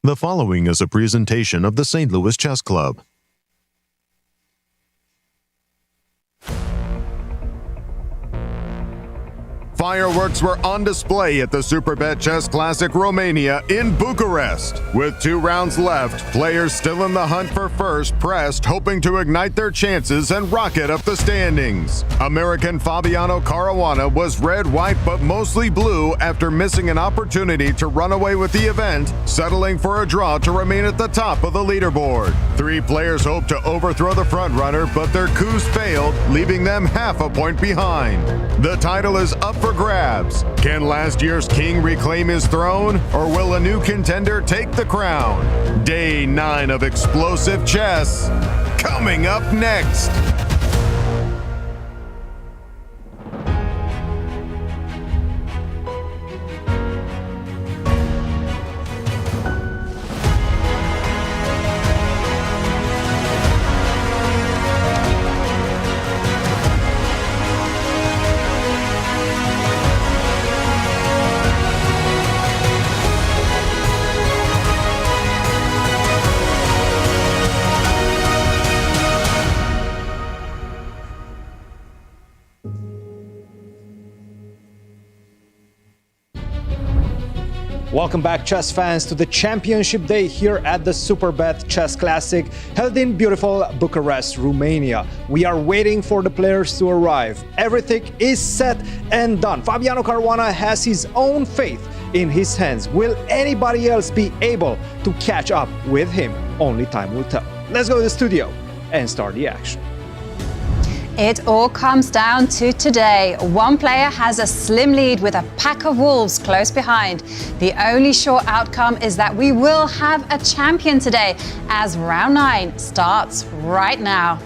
The following is a presentation of the St. Louis Chess Club. Fireworks were on display at the Superbet Chess Classic Romania in Bucharest. With 2 rounds left, players still in the hunt for first pressed, hoping to ignite their chances and rocket up the standings. American Fabiano Caruana was red-white but mostly blue after missing an opportunity to run away with the event, settling for a draw to remain at the top of the leaderboard. 3 players hoped to overthrow the frontrunner, but their coups failed, leaving them half a point behind. The title is up for grabs. Can last year's king reclaim his throne, or will a new contender take the crown? Day 9 of explosive chess, coming up next. Welcome back, chess fans, to the championship day here at the Superbet Chess Classic, held in beautiful Bucharest, Romania. We are waiting for the players to arrive. Everything is set and done. Fabiano Caruana has his own fate in his hands. Will anybody else be able to catch up with him? Only time will tell. Let's go to the studio and start the action. It all comes down to today. One player has a slim lead with a pack of wolves close behind. The only sure outcome is that we will have a champion today, as round 9 starts right now.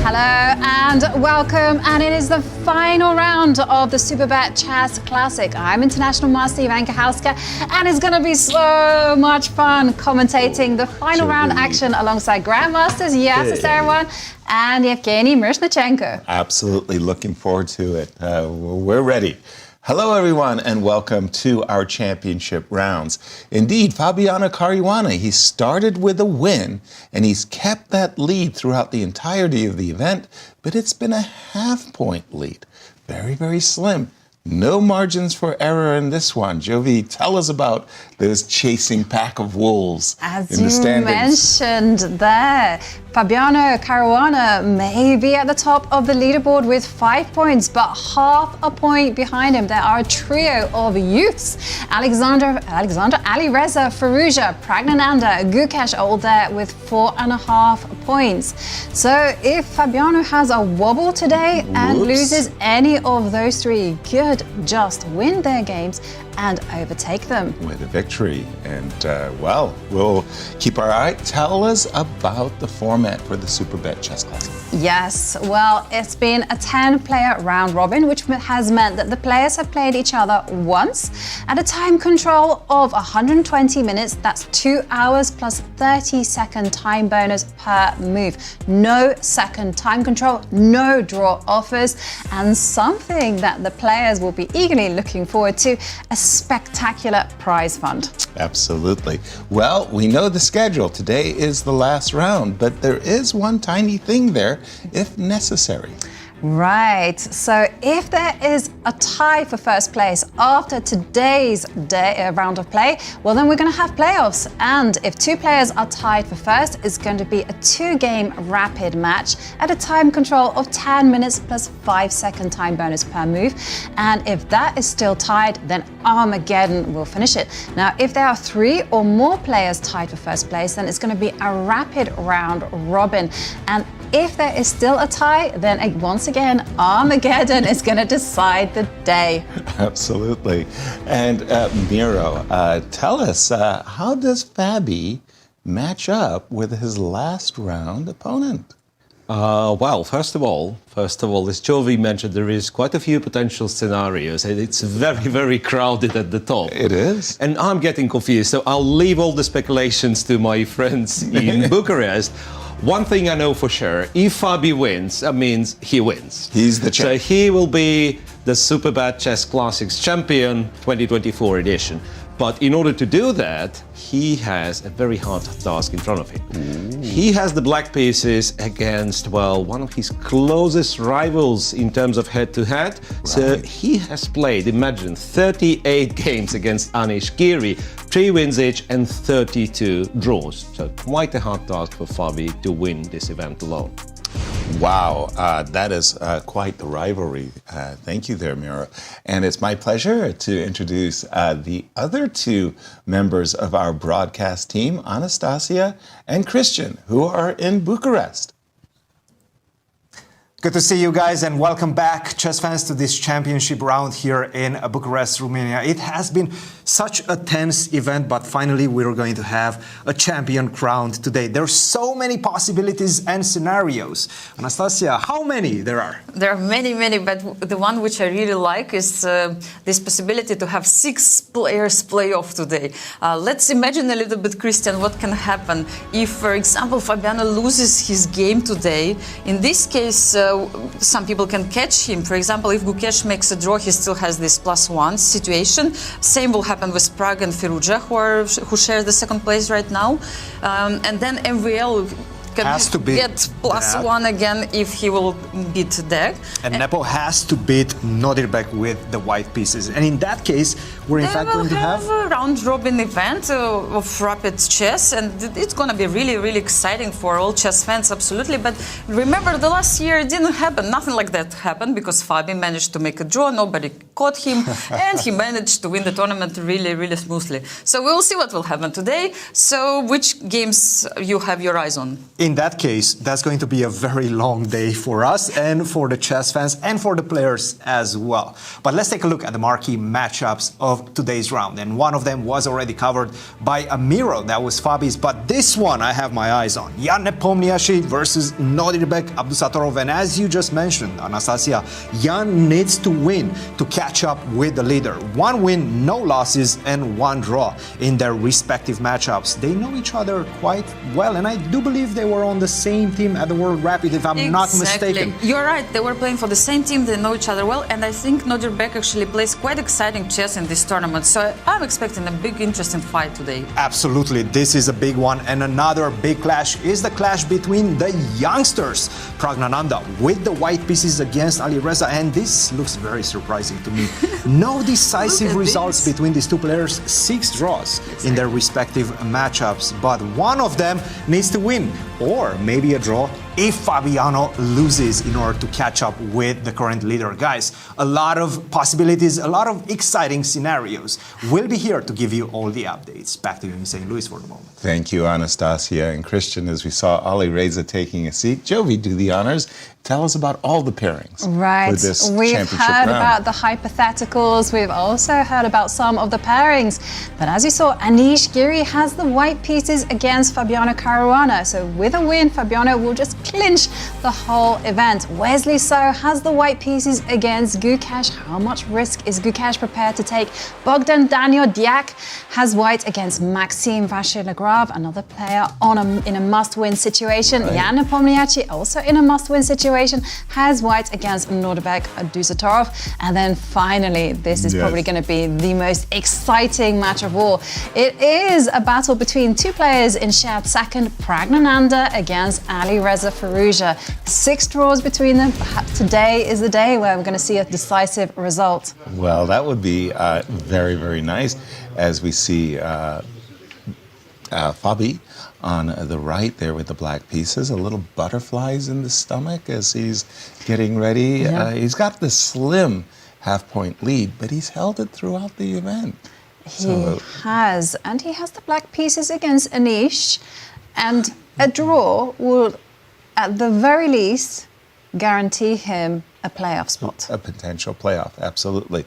Hello and welcome, and it is the final round of the Superbet Chess Classic. I'm International Master Jovanka Houska, and it's going to be so much fun commentating the final round action alongside Grandmasters Yasser Seirawan and Evgeny Miroshnichenko. Absolutely looking forward to it. We're ready. Hello, everyone, and welcome to our championship rounds. Indeed, Fabiano Caruana, he started with a win, and he's kept that lead throughout the entirety of the event, but it's been a half-point lead. Very, very slim. No margins for error in this one. Jovi, tell us about those chasing pack of wolves in the standings. As you mentioned there, Fabiano Caruana may be at the top of the leaderboard with 5 points, but half a point behind him. There are a trio of youths. Alireza, Firouzja, Praggnanandhaa, Gukesh all there with 4.5 points. So if Fabiano has a wobble today and loses any of those 3, could just win their games and overtake them with a victory. And well, we'll keep our eye. Tell us about the format for the Superbet Chess Classic. Yes, well, it's been a 10-player round robin, which has meant that the players have played each other once at a time control of 120 minutes. That's 2 hours plus 30-second time bonus per move. No second time control, no draw offers, and something that the players will be eagerly looking forward to, a spectacular prize fund. Absolutely. Well, we know the schedule. Today is the last round, but there is one tiny thing there if necessary. Right, so if there is a tie for first place after today's round of play, well then we're going to have playoffs, and if 2 players are tied for first, it's going to be a 2-game rapid match at a time control of 10 minutes plus 5-second time bonus per move, and if that is still tied, then Armageddon will finish it. Now if there are 3 or more players tied for first place, then it's going to be a rapid round robin, and if there is still a tie, then once again, Armageddon is going to decide the day. Absolutely. And Miro, tell us, how does Fabi match up with his last round opponent? Well, first of all, as Jovi mentioned, there is quite a few potential scenarios, and it's very, very crowded at the top. It is. And I'm getting confused, so I'll leave all the speculations to my friends in Bucharest. one thing I know for sure, if Fabi wins, that means he wins. He's the champ. So he will be the Superbet Chess Classics champion 2024 edition. But in order to do that, he has a very hard task in front of him. Ooh. He has the black pieces against, well, one of his closest rivals in terms of head-to-head. Right. So he has played, imagine, 38 games against Anish, Giri, 3 wins each and 32 draws. So quite a hard task for Fabi to win this event alone. Wow, that is quite the rivalry. Thank you there, Miro. And it's my pleasure to introduce the other 2 members of our broadcast team, Anastasiya and Cristian, who are in Bucharest. Good to see you guys and welcome back, chess fans, to this championship round here in Bucharest, Romania. It has been such a tense event, but finally we're going to have a champion crowned today. There are so many possibilities and scenarios. Anastasiya, how many there are? There are many, but the one which I really like is this possibility to have 6 players play off today. Let's imagine a little bit, Cristian, what can happen if, for example, Fabiano loses his game today. In this case, some people can catch him. For example, if Gukesh makes a draw, he still has this +1 situation. Same will happen with Pragg and Firouzja, who share the second place right now. And then MVL can get +1 again if he will beat Deac. And Nepo has to beat Nodirbek with the white pieces. And in that case, we're in fact going to have a round-robin event of rapid chess, and it's going to be really, really exciting for all chess fans, absolutely. But remember, the last year it didn't happen. Nothing like that happened because Fabi managed to make a draw, nobody caught him, and he managed to win the tournament really, really smoothly. So we'll see what will happen today. So which games you have your eyes on? In that case, that's going to be a very long day for us and for the chess fans and for the players as well. But let's take a look at the marquee matchups of today's round. And one of them was already covered by Miro. That was Fabi's. But this one I have my eyes on. Nepomniachtchi versus Nodirbek, Abdusattorov. And as you just mentioned, Anastasiya, Jan needs to win to catch up with the leader. 1 win, no losses, and 1 draw in their respective matchups. They know each other quite well, and I do believe they were on the same team at the World Rapid, if I'm not mistaken. You're right, they were playing for the same team, they know each other well, and I think Nodirbek actually plays quite exciting chess in this tournament, so I'm expecting a big, interesting fight today. Absolutely, this is a big one, and another big clash is the clash between the youngsters. Praggnanandhaa with the white pieces against Alireza, and this looks very surprising to me. No decisive results between these 2 players, 6 draws in their respective matchups, but one of them needs to win, or maybe a draw if Fabiano loses in order to catch up with the current leader. Guys, a lot of possibilities, a lot of exciting scenarios. We'll be here to give you all the updates. Back to you in St. Louis for the moment. Thank you, Anastasiya and Cristian. As we saw Alireza taking a seat, Jovi, do the honors. Tell us about all the pairings for this We've championship heard round. about the hypotheticals. We've also heard about some of the pairings. But as you saw, Anish Giri has the white pieces against Fabiano Caruana. So with a win, Fabiano will just clinch the whole event. Wesley So has the white pieces against Gukesh. How much risk is Gukesh prepared to take? Bogdan Deac has white against Maxime Vachier-Lagrave, another player in a must-win situation. Right. Nepomniachtchi also in a must-win situation, has white against Nodirbek, Abdusattorov. And then finally, this is probably going to be the most exciting match of all. It is a battle between 2 players in shared second, Praggnanandhaa against Alireza Firouzja. 6 draws between them. Perhaps today is the day where we're going to see a decisive result. Well, that would be very, very nice as we see Fabi on the right there with the black pieces, a little butterflies in the stomach as he's getting ready. Yeah. He's got the slim half-point lead, but he's held it throughout the event. He has, and he has the black pieces against Anish, and a draw will, at the very least, guarantee him a playoff spot. A potential playoff, absolutely.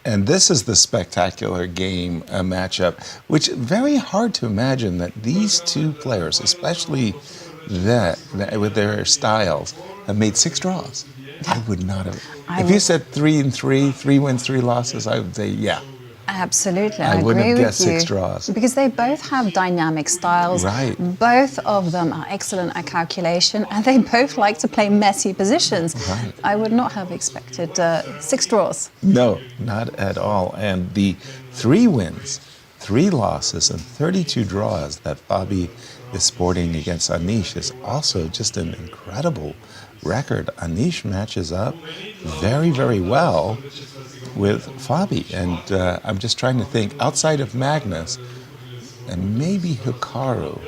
And this is the spectacular game matchup, which very hard to imagine that these 2 players, especially that with their styles, have made 6 draws. I would not have. If you said 3-3, 3 wins, 3 losses, I would say, yeah. Absolutely, I I wouldn't agree have with guessed you. 6 draws. Because they both have dynamic styles. Right. Both of them are excellent at calculation, and they both like to play messy positions. Right. I would not have expected 6 draws. No, not at all. And the 3 wins, 3 losses, and 32 draws that Fabi is sporting against Anish is also just an incredible record. Anish matches up very, very well with Fabi. And I'm just trying to think, outside of Magnus, and maybe Hikaru.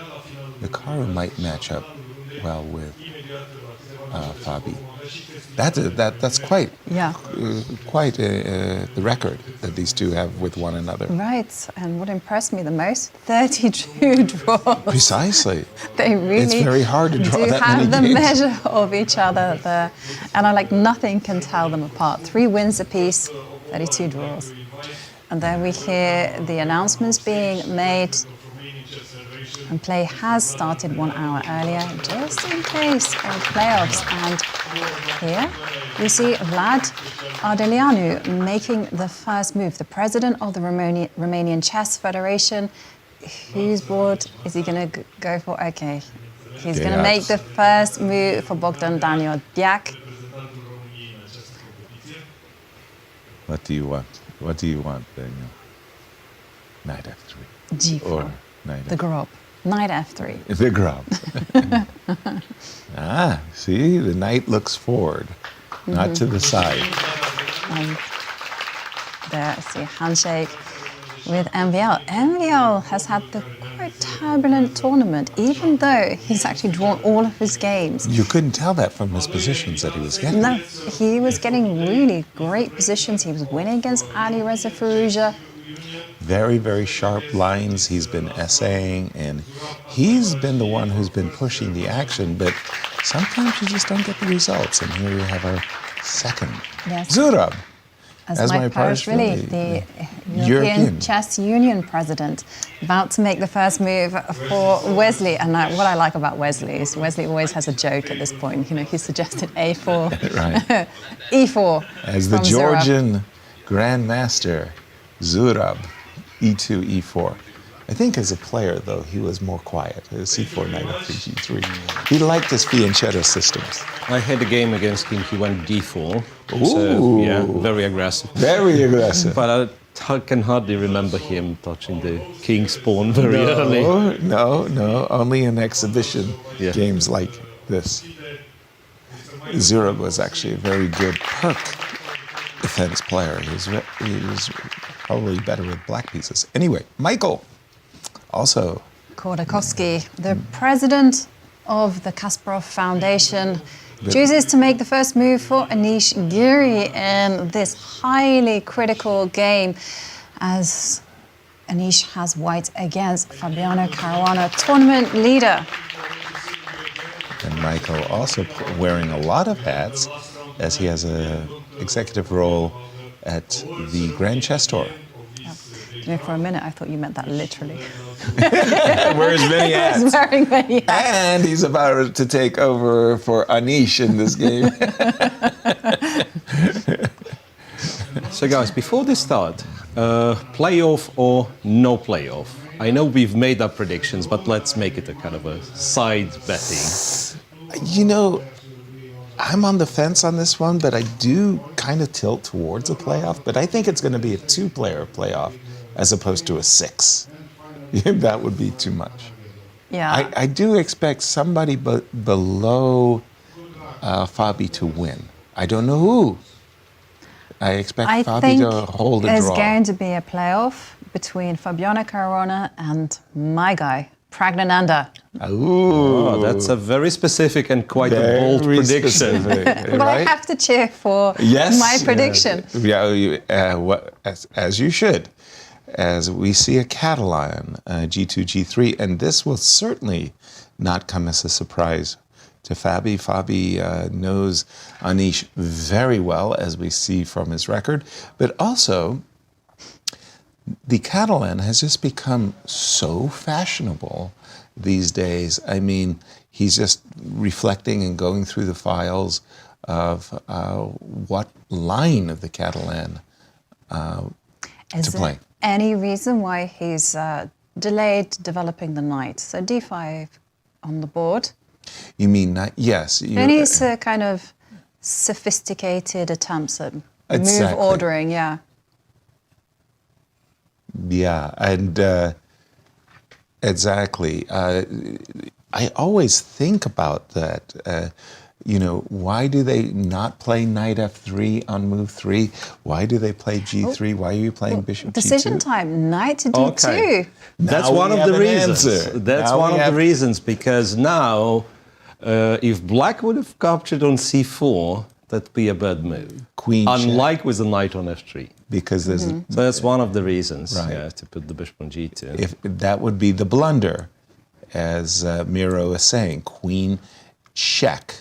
Hikaru might match up well with Fabi. That's quite the record that these two have with one another. Right, and what impressed me the most, 32 draws. Precisely. They really It's very hard to draw do that have many the games. measure of each other there. And nothing can tell them apart. 3 wins apiece, 32 draws. And then we hear the announcements being made. And play has started 1 hour earlier, just in case of playoffs. And here we see Vlad Ardeleanu making the first move, the president of the Romanian Chess Federation. Whose board is he going to go for? Okay, he's going to make the first move for Bogdan Daniel Deac. What do you want? What do you want, Daniel? Knight F3. G4. Or knight The grob. Knight F3. The grub. See, the knight looks forward, not to the side. And there, see, handshake with MVL. MVL has had the quite turbulent tournament, even though he's actually drawn all of his games. You couldn't tell that from his positions that he was getting. No, he was getting really great positions. He was winning against Alireza, Firouzja. Very, very sharp lines. He's been essaying, and he's been the one who's been pushing the action, but sometimes you just don't get the results. And here we have our second. Yes. Zurab. As my parish, really, the European Chess Union president, about to make the first move for Wesley. And what I like about Wesley is Wesley always has a joke at this point. He suggested A4, Right. E4. As the from Georgian grandmaster, Zurab, E2, E4. I think as a player, though, he was more quiet. C4, knight f3, G3. He liked his fianchetto systems. I had a game against him, he went D4. Ooh. So, yeah, very aggressive. Very aggressive. But I can hardly remember him touching the king's pawn very early. No, only in exhibition games like this. Zurab was actually a very good perk defense player. He was probably better with black pieces. Anyway, Michael, also. Khodorkovsky, the president of the Kasparov Foundation, chooses to make the first move for Anish Giri in this highly critical game, as Anish has white against Fabiano Caruana, tournament leader. And Michael also wearing a lot of hats, as he has an executive role at the Grand Chess Tour. For a minute, I thought you meant that literally. Wears many hats. He's wearing many hats. And he's about to take over for Anish in this game. So guys, before this start, playoff or no playoff? I know we've made our predictions, but let's make it a kind of a side betting. I'm on the fence on this one, but I do kind of tilt towards a playoff. But I think it's going to be a 2-player playoff as opposed to a 6. That would be too much. Yeah. I do expect somebody below Fabi to win. I don't know who. I expect Fabi to hold a draw. There's going to be a playoff between Fabiano Caruana and my guy, Praggnanandhaa. Oh, that's a very specific and quite a bold prediction. But I have to cheer for my prediction. As you should. As we see a Catalan, G2, G3, and this will certainly not come as a surprise to Fabi. Fabi knows Anish very well, as we see from his record, but also the Catalan has just become so fashionable these days. I mean, he's just reflecting and going through the files of what line of the Catalan to play. any reason why he's delayed developing the knight? So d5 on the board. You mean not? Yes. Any kind of sophisticated attempts at move ordering, yeah. Yeah, and exactly. I always think about that. Why do they not play knight f3 on move 3? Why do they play g3? Why are you playing bishop g2? Decision time, knight to d2. Okay. That's one of the reasons. That's one of the reasons, because now, if black would have captured on c4, that'd be a bad move. Queen Unlike check. with the knight on f3. Because there's That's one of the reasons, right. to put the bishop on g2. If that would be the blunder, as Miro is saying, queen check,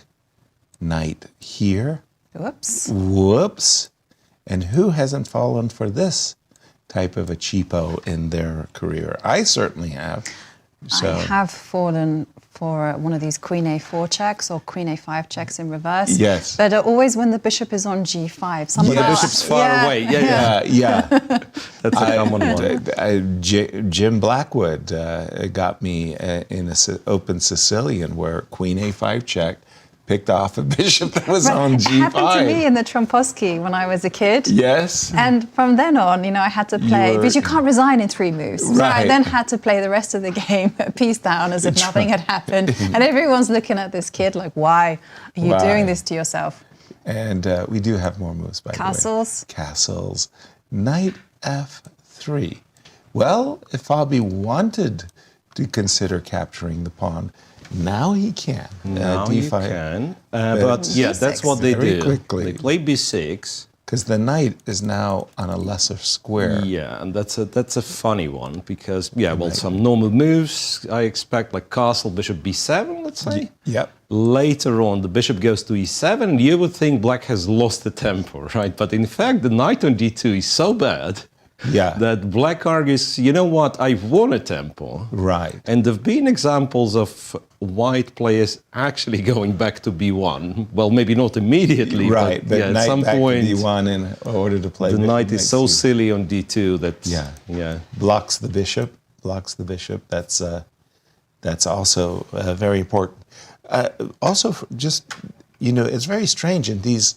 knight here. Whoops. Whoops. And who hasn't fallen for this type of a cheapo in their career? I certainly have. So. I have fallen for one of these queen a4 checks or queen a5 checks in reverse. Yes. But always when the bishop is on g5. The bishop's far away. Yeah. That's a common one. Jim Blackwood got me in an open Sicilian where queen a5 check picked off a bishop that was on g5. It happened to me in the Tromposki when I was a kid. Yes. And from then on, I had to play, because you can't resign in 3 moves. So I then had to play the rest of the game piece down as if nothing had happened. And everyone's looking at this kid like, why are you doing this to yourself? And we do have more moves, by the way. Castles. Castles. Knight f3. Well, if Fabi wanted to consider capturing the pawn, now he can. Now D5. you can. But yeah, that's what they Very do. quickly. They play b6. Because the knight is now on a lesser square. Yeah, and that's a funny one because, some normal moves I expect, like castle, bishop b7, let's say. Yep. Later on, the bishop goes to e7, and you would think black has lost the tempo, right? But in fact, the knight on d2 is so bad that black argues, you know what, I've won a tempo. Right. And there have been examples of white players actually going back to b1. Well, maybe not immediately, but at some point, to b1 in order to play the knight is so silly on d2 that blocks the bishop. That's also very important. Also, it's very strange in these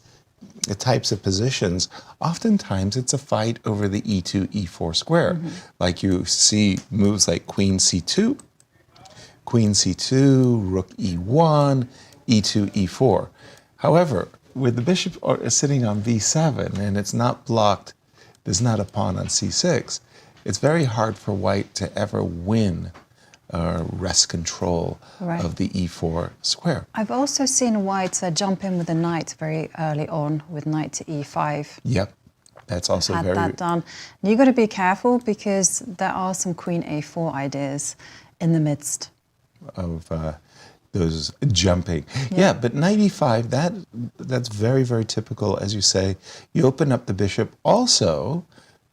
types of positions. Oftentimes, it's a fight over the e2, e4 square. Like you see moves like queen c2, rook e1, e2, e4. However, with the bishop sitting on b7 and it's not blocked, there's not a pawn on c6, it's very hard for white to ever win wrest control of the e4 square. I've also seen white jump in with the knight very early on with knight to e5. Yep, that's also had very... that done. And you've got to be careful because there are some queen a4 ideas in the midst of those jumping. Yeah, but knight e5, that's very, very typical, as you say. You open up the bishop. Also,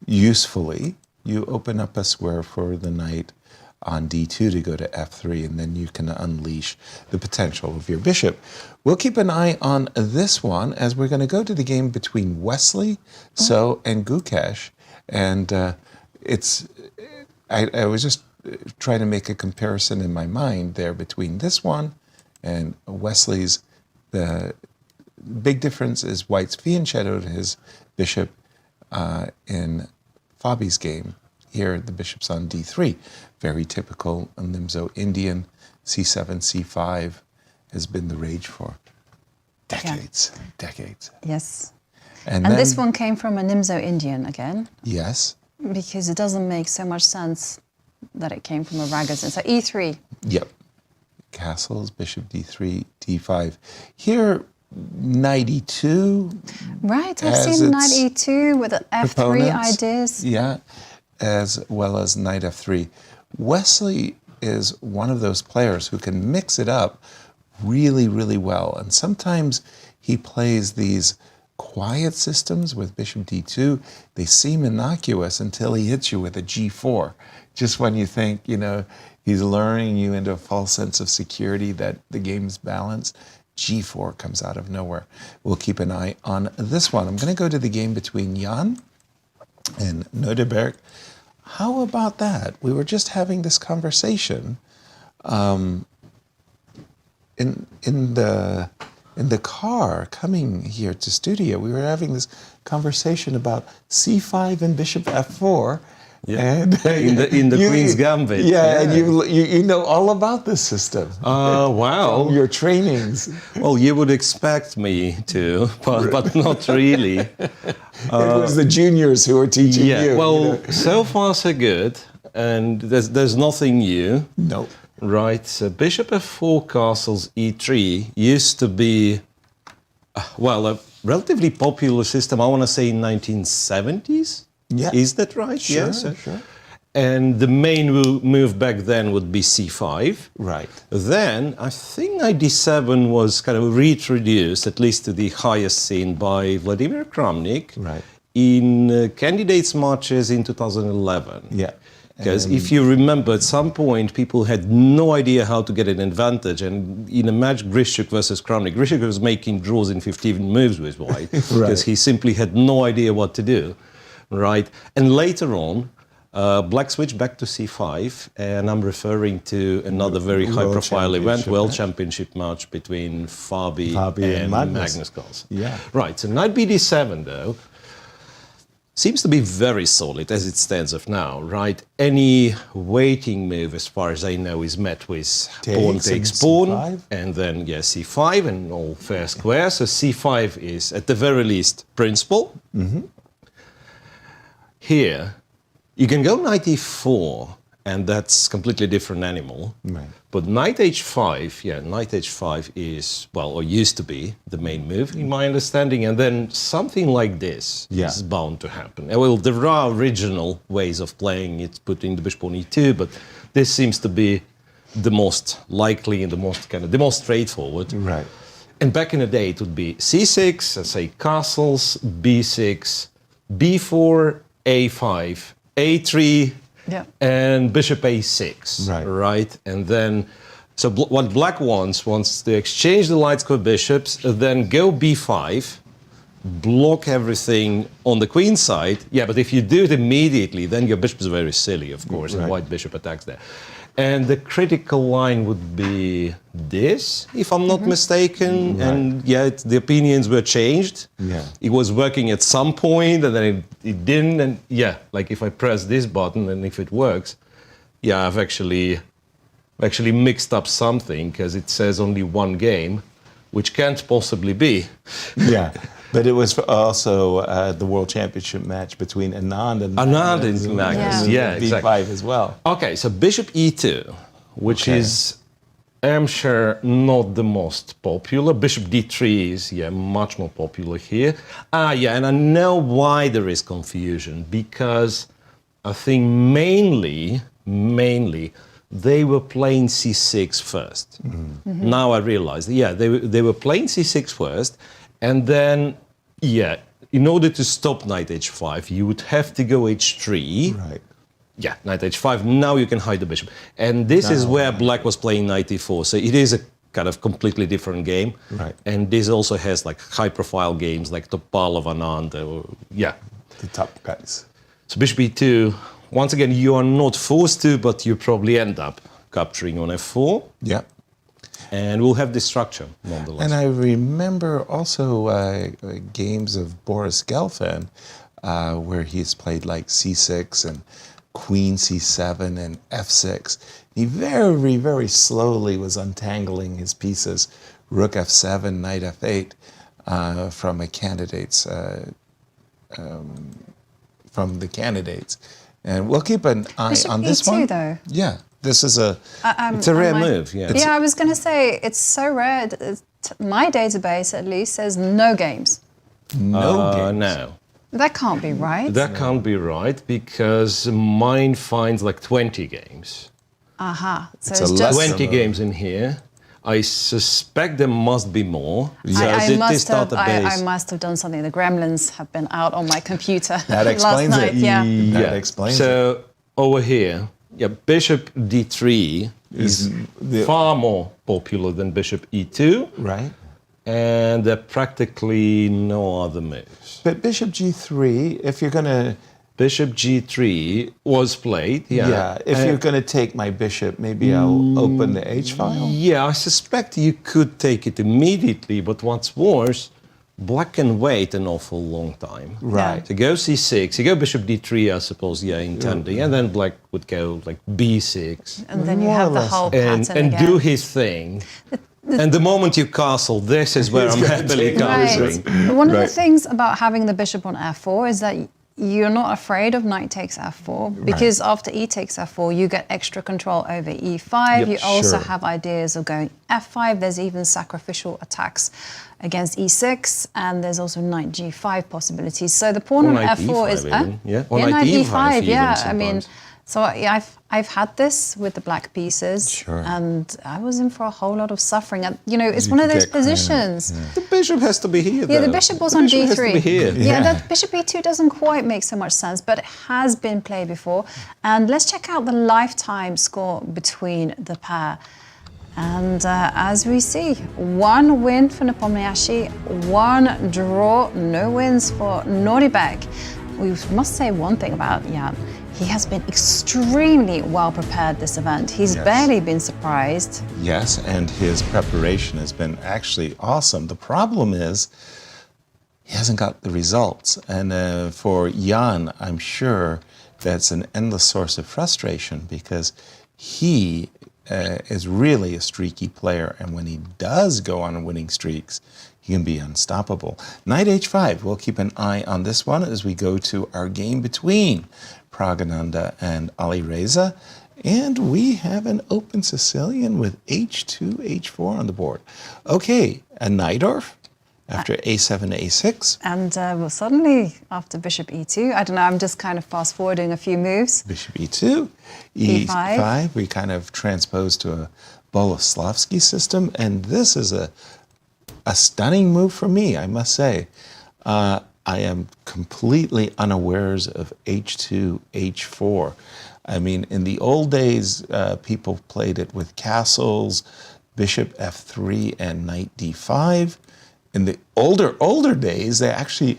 usefully, you open up a square for the knight on d2 to go to f3, and then you can unleash the potential of your bishop. We'll keep an eye on this one as we're going to go to the game between Wesley So and Gukesh. And I was just trying to make a comparison in my mind there between this one and Wesley's. The big difference is white's fianchettoed his bishop in Fabi's game. Here, the bishop's on d3. Very typical Nimzo Indian. c7, c5 has been the rage for decades. Yes. And then, this one came from a Nimzo Indian again. Yes. Because it doesn't make so much sense that it came from a Ragozin. So e3. Yep. Castles, bishop d3, d5. Here, knight e2. Right, I've seen knight e2 with the f3 ideas. Yeah, as well as knight f3. Wesley is one of those players who can mix it up really, really well. And sometimes he plays these quiet systems with bishop d2. They seem innocuous until he hits you with a g4. Just when you think, he's luring you into a false sense of security that the game's balanced, g4 comes out of nowhere. We'll keep an eye on this one. I'm going to go to the game between Jan and Nodirbek. How about that? We were just having this conversation in the car coming here to studio. We were having this conversation about c5 and bishop f4. Yeah. And in the Queen's Gambit. Yeah, and you know all about this system. Wow. From your trainings. Well, you would expect me to, but not really. It was the juniors who were teaching you. Well, so far so good, and there's nothing new. No. Right, so bishop f4 castles e3 used to be, a relatively popular system, I want to say in 1970s. Yeah. Is that right? Sure, Yes. sure. And the main move back then would be c5. Right. Then, I think 97 was kind of reintroduced, at least to the highest scene, by Vladimir Kramnik Right. in candidates matches in 2011. Yeah. Because if you remember, at some point, people had no idea how to get an advantage. And in a match, Grishuk versus Kramnik, Grishuk was making draws in 15 moves with white because he simply had no idea what to do, right? And later on, black switched back to c5, and I'm referring to another very high-profile event, World Championship match between Fabi and Magnus Carlsen. Yeah. Right, so knight bd7, though, seems to be very solid as it stands of now, right? Any waiting move, as far as I know, is met with pawn takes pawn, C5. and then c5 and all fair square. So c5 is at the very least principal. Here, you can go knight e4, and that's completely different animal. Right. But knight h5, knight h5 is, or used to be the main move, in my understanding. And then something like this is bound to happen. Well, there are original ways of playing it, putting the bishop on e2, but this seems to be the most likely and the most straightforward. Right. And back in the day, it would be c6, let's say castles, b6, b4, a5, a3, and bishop a6, right? And then, so what black wants to exchange the light square bishops, then go b5, block everything on the queen side. Yeah, but if you do it immediately, then your bishop is very silly, of course, and white bishop attacks there. And the critical line would be this, if I'm not mistaken. And the opinions were changed. Yeah. It was working at some point, and then it didn't. And like if I press this button, and if it works, I've actually mixed up something, because it says only one game, which can't possibly be. Yeah. But it was also the World Championship match between Anand and Magnus. Yeah, exactly. B5 as well. Okay, so bishop e2, which is, I'm sure, not the most popular. Bishop d3 is, much more popular here. And I know why there is confusion, because I think mainly, they were playing c6 first. Now I realize, they were playing c6 first, and then, in order to stop knight h5, you would have to go h3. Right. Yeah, knight h5. Now you can hide the bishop. And this is where black was playing knight e4. So it is a kind of completely different game. Right. And this also has like high-profile games like Topalov, Anand. The top guys. So bishop e2. Once again, you are not forced to, but you probably end up capturing on f4. Yeah. And we'll have this structure, nonetheless. And I remember also games of Boris Gelfand where he's played like c6 and queen c7 and f6. He very, very slowly was untangling his pieces, rook f7, knight f8, from the candidates. And we'll keep an eye Bishop on this E2 one. though. Yeah, this is it's a rare move. I was going to say, it's so rare. My database, at least, says no games. No games. No. That can't be right. That can't be right, because mine finds like 20 games. Aha. So It's it's a just... 20 games in here. I suspect there must be more. I must have done something. The gremlins have been out on my computer That explains last night. it. That Yeah. explains it. So over here, bishop d3 is far more popular than bishop e2. Right. And there are practically no other moves. But bishop g3, if you're going to bishop g3 was played. Yeah, if you're going to take my bishop, maybe I'll open the H file. Yeah, I suspect you could take it immediately, but what's worse, black can wait an awful long time. Right. So go c6, you go bishop d3, I suppose, intending, and then black would go like b6. And then you have the whole pattern and again. do his thing. And the moment you castle, this is where I'm happily castling. Right. One of the things about having the bishop on f4 is that you're not afraid of knight takes f4 because after e takes f4, you get extra control over e5. Yep, you also sure. have ideas of going f5. There's even sacrificial attacks against e6, and there's also knight g5 possibilities. So the pawn on knight f4 is even, yeah. Or yeah, knight knight e5 e5. even Yeah, I mean. sometimes. So yeah, I've had this with the black pieces, Sure. and I was in for a whole lot of suffering. And, you know, it's one of those get kind of- positions. The bishop has to be here, Yeah, the though. bishop was The on bishop d3. has to be here. Yeah, that bishop e2 doesn't quite make so much sense, but it has been played before. And let's check out the lifetime score between the pair. And as we see, one win for Nepomniachtchi, one draw, no wins for Nodirbek. We must say one thing about Jan. He has been extremely well prepared this event. He's Yes. barely been surprised. Yes, and his preparation has been actually awesome. The problem is he hasn't got the results. And for Jan, I'm sure that's an endless source of frustration because he is really a streaky player. And when he does go on winning streaks, he can be unstoppable. Knight h5, we'll keep an eye on this one as we go to our game between Praggnanandhaa and Alireza. And we have an open Sicilian with h2, h4 on the board. Okay, a Najdorf after a7, a6. And well, suddenly, after bishop e2, I don't know, I'm just kind of fast forwarding a few moves. Bishop e2, e5. We kind of transpose to a Boleslavsky system. And this is a stunning move for me, I must say. I am completely unawares of h2, h4. I mean, in the old days, people played it with castles, bishop f3, and knight d5. In the older days, they actually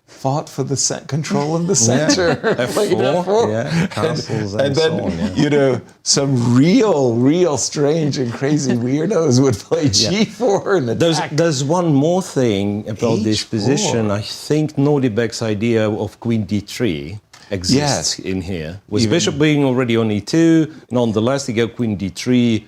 fought for the control of the center. F4, yeah, castles and then, so on, yeah. you know, some real strange and crazy weirdos would play g4 and attack. There's one more thing about this H4. position. I think Nodirbek's idea of queen d3 exists in here. With Even- bishop being already on e2, nonetheless, you go queen d3,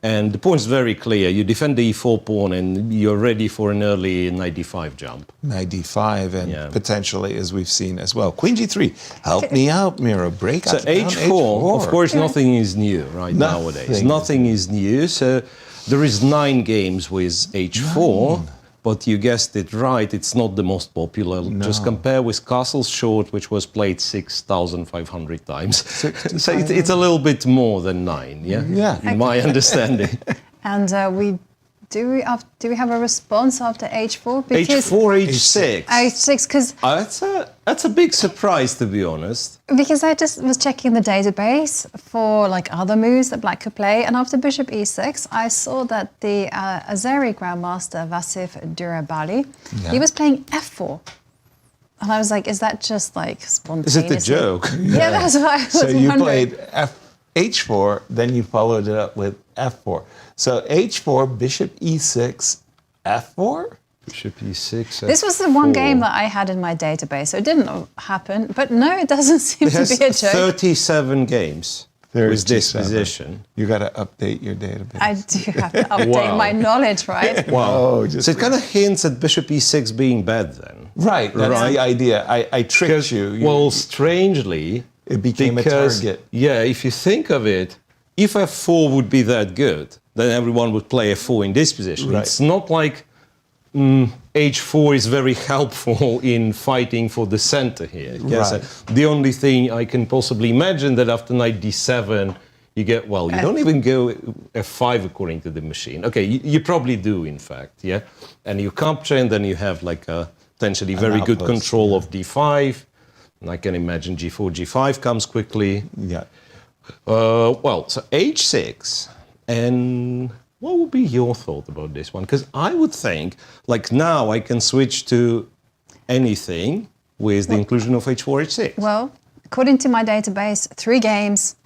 and the point's very clear. You defend the e4 pawn, and you're ready for an early knight d5 jump. Knight d5 and Yeah. potentially, as we've seen as well, queen g3. Help me out, Miro. Break So up down h4, of course, nothing is new nowadays. Nothing is new. So there is 9 games with h4, but you guessed it right. It's not the most popular. Just compare with Castle's Short, which was played 6,500 times. So it's a little bit more than 9, yeah? Yeah. In my understanding. And do we have a response after h4? Because h4, h6. h6, because That's a big surprise, to be honest. Because I just was checking the database for like other moves that Black could play, and after bishop e6, I saw that the Azeri grandmaster Vasif Durabali, he was playing f4, and I was like, is that just like Is spontaneous? it a joke? Yeah, that's what I was So you wondering. played h4, then you followed it up with f4. So h4, bishop e6, f4? Bishop e6. This was the one game that I had in my database, so it didn't happen. But no, it doesn't seem It to has be a joke. 37 games with this 37. position. You got to update your database. I do have to update Wow. my knowledge, right? Wow. Oh, So it kind of hints at bishop e6 being bad then. Right, that's the idea. I tricked you. Well, strangely, It became a because, target. Yeah, if you think of it, if f4 would be that good, then everyone would play f4 in this position. Right. It's not like h4 is very helpful in fighting for the center here. Yes, Right. the only thing I can possibly imagine that after knight d7, you get, well, you don't even go f5 according to the machine. Okay, you probably do, in fact, yeah? And you capture, and then you have like a potentially very good outpost, control of d5. And I can imagine g4, g5 comes quickly. Yeah. Well, so h6, and what would be your thought about this one? Because I would think, like now I can switch to anything, with the inclusion of h4, h6? Well, according to my database, 3 games,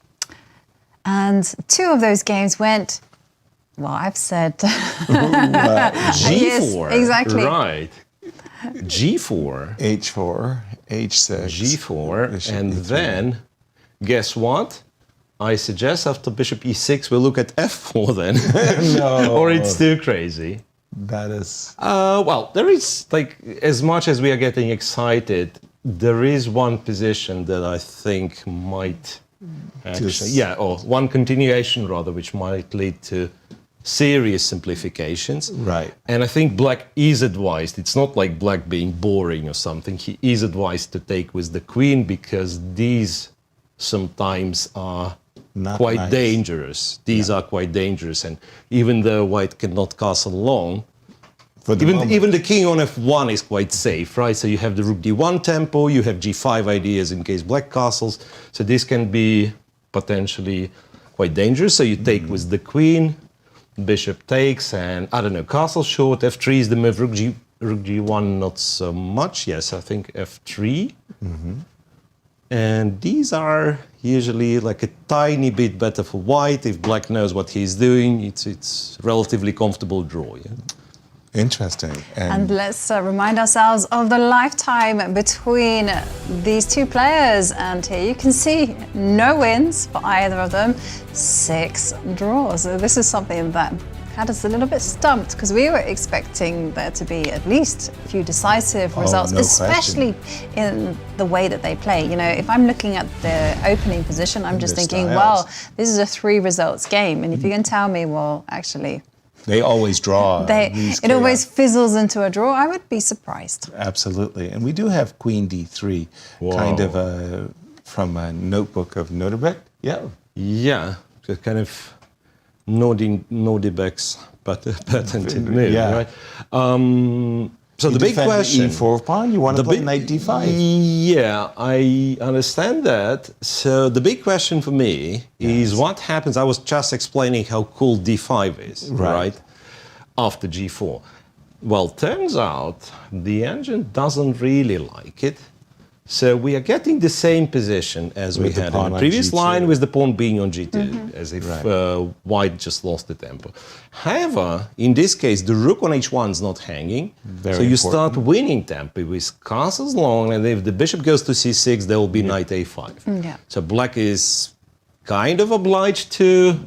and 2 of those games went, well, I've said... G4. Yes, exactly. Right. G4. H4, H6. G4, Bishop and E3. then, guess what? I suggest after bishop e6, we'll look at f4 then. No. Or it's too crazy. That is... Well, there is, like, as much as we are getting excited, there is one position that I think might actually, or one continuation rather, which might lead to serious simplifications. Right. And I think black is advised, it's not like black being boring or something, he is advised to take with the queen because these sometimes are Not quite nice. dangerous. These are quite dangerous, and even though white cannot castle long, For the moment. even the king on f1 is quite safe, right? So you have the rook d1 tempo, you have g5 ideas in case black castles. So this can be potentially quite dangerous. So you take with the queen, bishop takes, and I don't know, castle short, f3 is the move, rook g1 not so much. Yes, I think f3. And these are usually like a tiny bit better for white. If black knows what he's doing, it's relatively comfortable draw. Yeah? Interesting. And let's remind ourselves of the lifetime between these 2 players. And here you can see no wins for either of them, 6 draws. So this is something that had us a little bit stumped because we were expecting there to be at least a few decisive results, no especially in the way that they play. You know, if I'm looking at the opening position, I'm just Their thinking, styles. well, this is a 3 results game. And if you can tell me, well, actually, They always draw. these it always chaos. fizzles into a draw, I would be surprised. Absolutely. And we do have queen d3, kind of from a notebook of Nodirbek. Yeah. Yeah, so kind of Nodirbek's patented move, Yeah. right? So You the big defend question... the e4 pawn, you want to play knight d5. Yeah, I understand that. So the big question for me is what happens... I was just explaining how cool d5 is, right? After g4. Well, turns out the engine doesn't really like it. So we are getting the same position as we With the had pawn in the on previous G2. line with the pawn being on g2, as if Right. white just lost the tempo. However, in this case, the rook on h1 is not hanging, Very so you important. start winning tempo with castles long, and if the bishop goes to c6, there will be knight a5. Yeah. So black is kind of obliged to,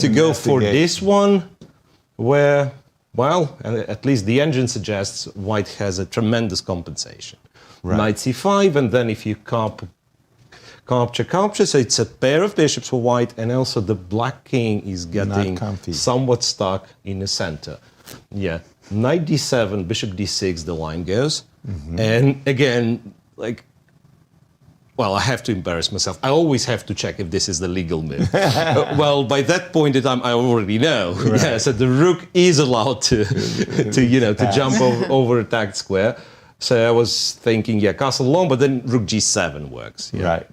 to go for Investigate. this one, where, well, at least the engine suggests white has a tremendous compensation. Right. Knight c5, and then if you capture, so it's a pair of bishops for white, and also the black king is getting comfy. somewhat stuck in the center. Yeah, knight d7, bishop d6, the line goes. And again, like, well, I have to embarrass myself. I always have to check if this is the legal move. Well, by that point in time, I already know. Right. Yeah, so the rook is allowed to jump over attacked square. So I was thinking, yeah, castle long, but then rook g7 works. Yeah. Right.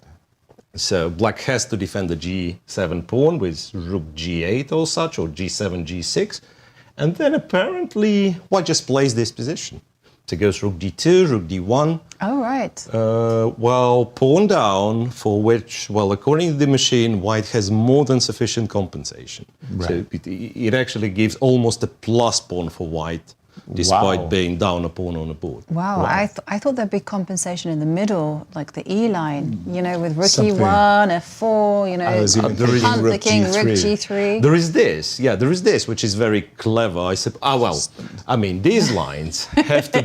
So black has to defend the g7 pawn with rook g8 or such, or g7, g6. And then apparently white just plays this position. So it goes rook d2, rook d1. Oh, right. Well, pawn down, for which, well, according to the machine, white has more than sufficient compensation. Right. So it actually gives almost a plus pawn for white, despite Wow. being down a pawn on the board. Wow, I thought there'd be compensation in the middle, like the E line, with rook Something. e1, f4, I was even thinking hunt the rook king, rook G3. g3. There is this, which is very clever. These lines have to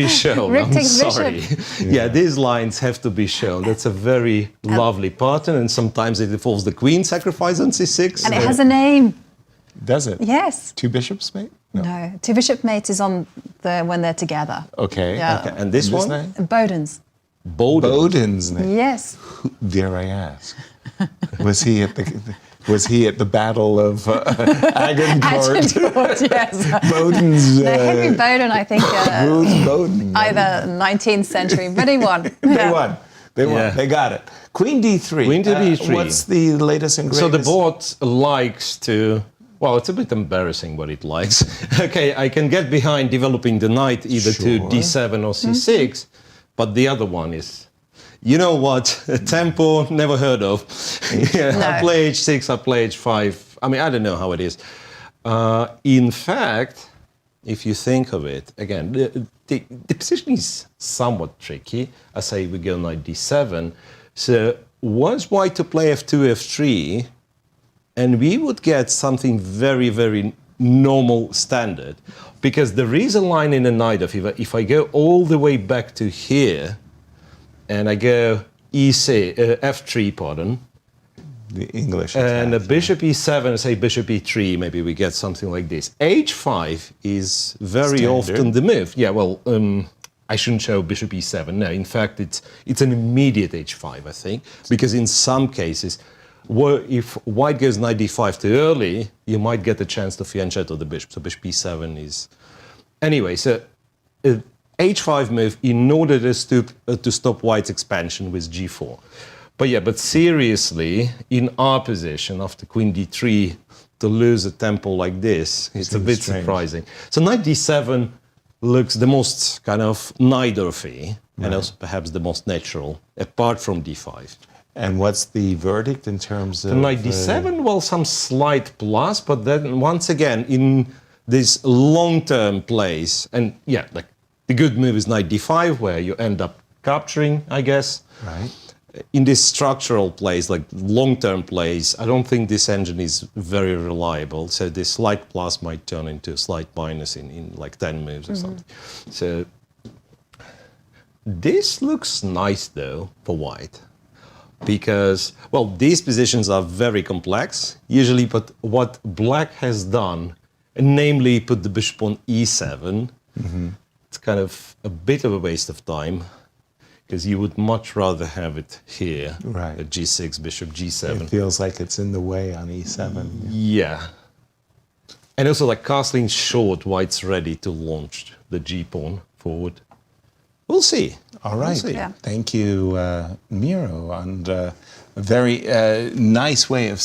be shown. Rook I'm takes sorry. Yeah, these lines have to be shown. That's a very lovely pattern, and sometimes it involves the queen sacrifice on c6. And it has a name. Does it? Yes. 2 bishops, mate? No. 2 bishop mate is on when they're together. Okay. Yeah. Okay, and this one, name? Boden's. Bowden's name. Yes. Dare I ask? Was he at the Battle of Agincourt? Agincourt, yes. Bowden's. No, Henry Bowden, I think, Ruth Bowden. either 19th century, but he won. They won. They won. Yeah. They got it. Queen d3. Queen to d3. What's the latest and greatest? So the board likes to, Well, it's a bit embarrassing what it likes. Okay, I can get behind developing the knight either to d7 or c6, but the other one is, you know what, a tempo never heard of. Yeah, I play h6, I play h5. I mean, I don't know how it is. In fact, if you think of it, again, the position is somewhat tricky. I say we go knight d7. So was white to play f2, f3, and we would get something very, very normal standard. Because there is a line in a knight of if I go all the way back to here, and I go f3, pardon, the English and a attack, bishop e7, say bishop e3, maybe we get something like this. h5 is very Standard. often the move. Yeah, well, I shouldn't show bishop e7. No, in fact, it's an immediate h5, I think, because in some cases, if white goes knight d5 too early, you might get a chance to fianchetto the bishop. So bishop e7 is... Anyway, so h5 move in order to stop white's expansion with g4. But seriously, in our position, after queen d3, to lose a tempo like this, it's a bit surprising. So knight d7 looks the most kind of knight-orphy, and also perhaps the most natural, apart from d5. And what's the verdict in terms of... Knight d7, well, some slight plus, but then once again, in this long-term plays, and yeah, like the good move is knight d5, where you end up capturing, I guess. Right. In these structural plays, like long-term plays, I don't think this engine is very reliable. So this slight plus might turn into a slight minus in like 10 moves or something. So this looks nice, though, for white. Because, well, these positions are very complex, usually, but what black has done, namely put the bishop on e7, it's kind of a bit of a waste of time, because you would much rather have it here, right, at g6, bishop g7. It feels like it's in the way on e7. Yeah. And also, like, castling short, white's ready to launch the g-pawn forward. We'll see. All right. We'll see. Yeah. Thank you, Miro, and a very nice way of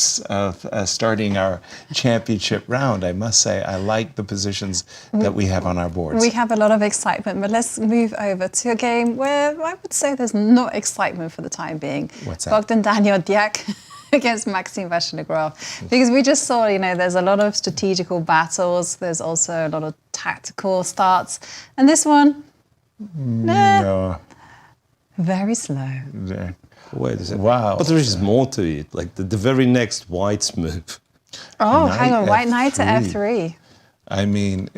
starting our championship round. I must say, I like the positions that we have on our boards. We have a lot of excitement, but let's move over to a game where I would say there's no excitement for the time being. What's that? Bogdan Deac against Maxime Vachier-Lagrave. Because we just saw, there's a lot of strategical battles. There's also a lot of tactical starts. And this one, No. very slow. There. Wait a second. Wow. But there is more to it, like the very next white's move. Oh, Knight hang on, white knight to F3. f3. I mean,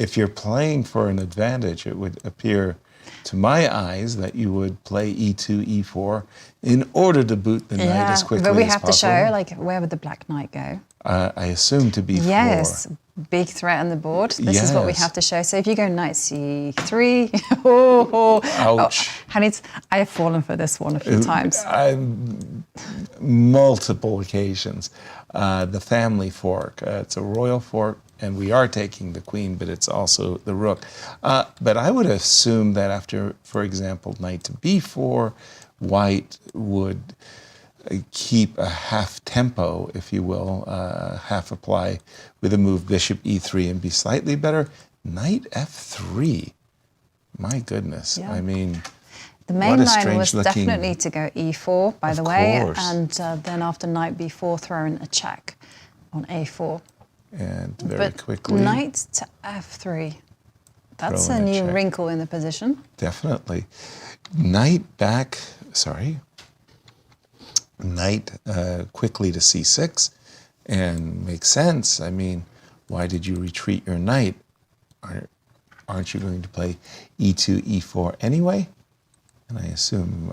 if you're playing for an advantage, it would appear to my eyes that you would play e2, e4 in order to boot the knight as quickly as possible. But we have to show, like, where would the black knight go? I assume to be Yes, 4. big threat on the board. This is what we Yes. have to show. So if you go knight c3, Ouch. I have fallen for this one a few times. Multiple occasions. The family fork. It's a royal fork, and we are taking the queen, but it's also the rook. But I would assume that after, for example, knight to b4, white would keep a half tempo, if you will, half apply with a move bishop e3 and be slightly better. Knight f3. My goodness. Yeah. I mean, The main what a line was strange looking- definitely to go e4, by Of the way, course. and then after knight b4, throw in a check on a4. and very But quickly. knight to f3. That's Throw a in a new check. wrinkle in the position. Definitely. Knight back, sorry. Knight quickly to c6, and makes sense. I mean, why did you retreat your knight? Aren't you going to play e2, e4 anyway? And I assume,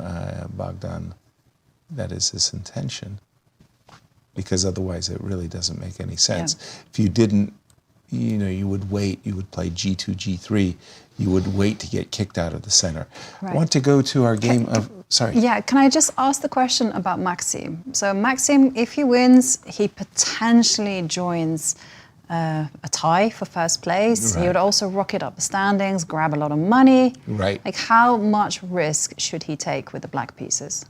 Bogdan, that is his intention, because otherwise it really doesn't make any sense. Yeah. If you didn't, you would wait, you would play g2, g3, you would wait to get kicked out of the center. Right. I want to go to our game of, sorry. Yeah, can I just ask the question about Maxime? So Maxime, if he wins, he potentially joins a tie for first place. He Right. would also rocket up the standings, grab a lot of money. Right. Like, how much risk should he take with the black pieces?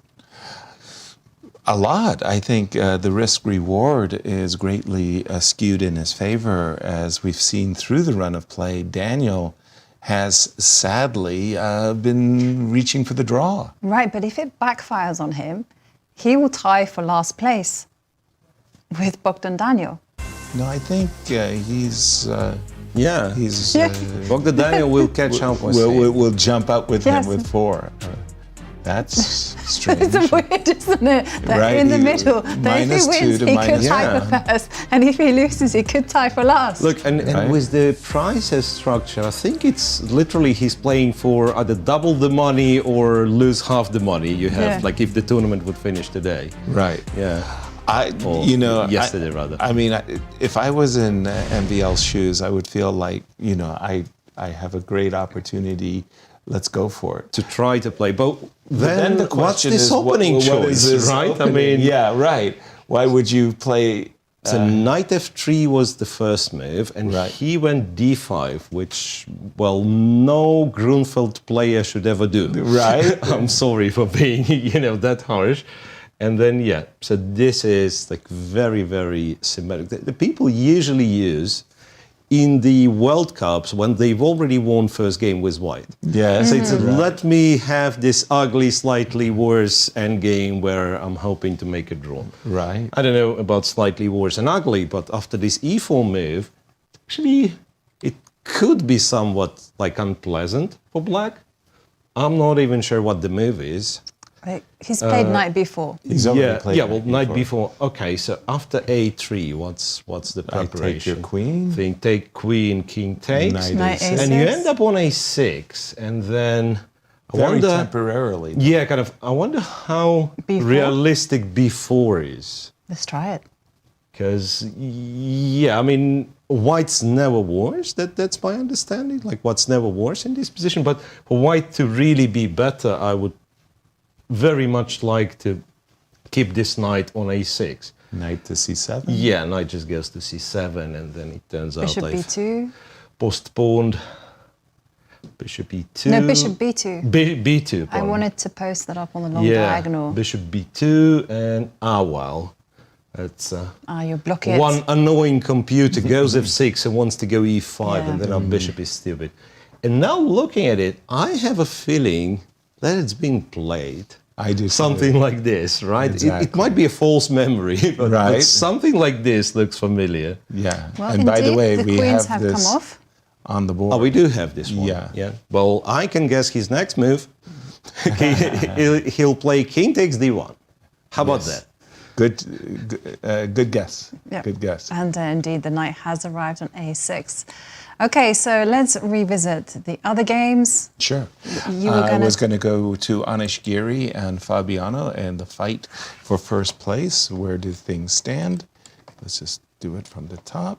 A lot. I think the risk-reward is greatly skewed in his favor. As we've seen through the run of play, Daniel has sadly been reaching for the draw. Right, but if it backfires on him, he will tie for last place with Bogdan Daniel. No, I think he's... Yeah. He's... Bogdan Daniel will catch up. We'll jump up with Yes. him with 4. That's strange. It's weird, isn't it? That Right, in the you- middle, that if he -2 wins, to he could tie -1. for first, and if he loses, he could tie for last. Look, and Right. with the prizes structure, I think it's literally he's playing for either double the money or lose half the money you have, Yeah. like if the tournament would finish today. Right. Yeah. Or yesterday, rather. I mean, if I was in MVL's shoes, I would feel like, I have a great opportunity. Let's go for it. To try to play. But then, the what's question this is, opening what choice, is this right? opening? I mean, yeah, right. Why would you play? So knight f3 was the first move, and Right. he went d5, which, well, no Grunfeld player should ever do. Right. I'm sorry for being, that harsh. And then, so this is like very, very symmetric. The people usually use in the World Cups when they've already won first game with white. Yes. So it's let me have this ugly, slightly worse endgame where I'm hoping to make a draw. Right. I don't know about slightly worse and ugly, but after this e4 move, actually, it could be somewhat like unpleasant for black. I'm not even sure what the move is. He's played knight b4. He's already played knight b4. Okay, so after a3, what's the preparation? Take your queen. Think take queen, king takes, Knight a6. and you end up on a6, and then I Very wonder. temporarily. Yeah, kind of. I wonder how B4? realistic b4 is, Let's try it. because I mean, white's never worse. That's my understanding. Like, what's never worse in this position, but for white to really be better, I would very much like to keep this knight on a6. Knight to c7. Yeah, knight just goes to c7, and then it turns Bishop out I've b2. postponed. Bishop e2. No, bishop b2. B2. I pardon. wanted to post that up on the long Yeah, diagonal. bishop b2, and well, that's You block it. one annoying computer goes f6 and wants to go e5, Yeah. and then our bishop is stupid. And now looking at it, I have a feeling that it's being played. I do. Something like this, right? Exactly. It might be a false memory, but Right. something like this looks familiar. Yeah. Well, and by the indeed, way, the we queens have have this come off. on the board. Oh, we do have this one. Yeah. Well, I can guess his next move. He'll play king takes d1. How about that? Good guess. Yep. Good guess. And indeed, the knight has arrived on a6. Okay, so let's revisit the other games. Sure. You were I gonna- was going to go to Anish, Giri, and Fabiano in the fight for first place. Where do things stand? Let's just do it from the top.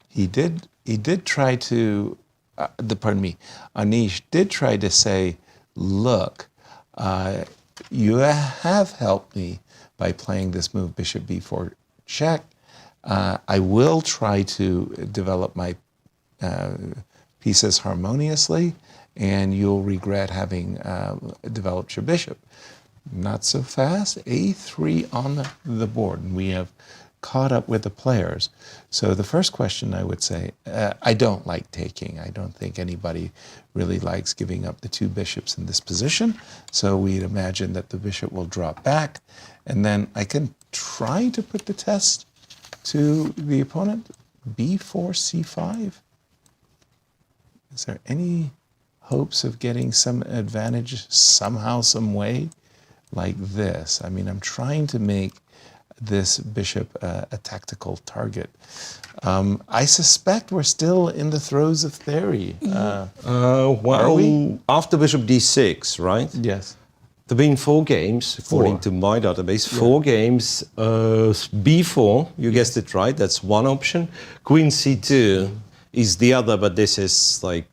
He did try to. Anish did try to say, "Look, you have helped me by playing this move, Bishop b4 check. I will try to develop my pieces harmoniously, and you'll regret having developed your bishop." Not so fast. a3 on the board, and we have caught up with the players. So the first question I would say, I don't like taking. I don't think anybody really likes giving up the two bishops in this position. So we'd imagine that the bishop will drop back, and then I can try to put the test to the opponent. b4, c5. Is there any hopes of getting some advantage somehow, some way, like this? I mean, I'm trying to make this bishop a tactical target. I suspect we're still in the throes of theory. Are we? After bishop d6, right? Yes. There have been 4 games, according to my database. 4 games. b4, you guessed it right, that's one option. Queen c2 is the other, but this is like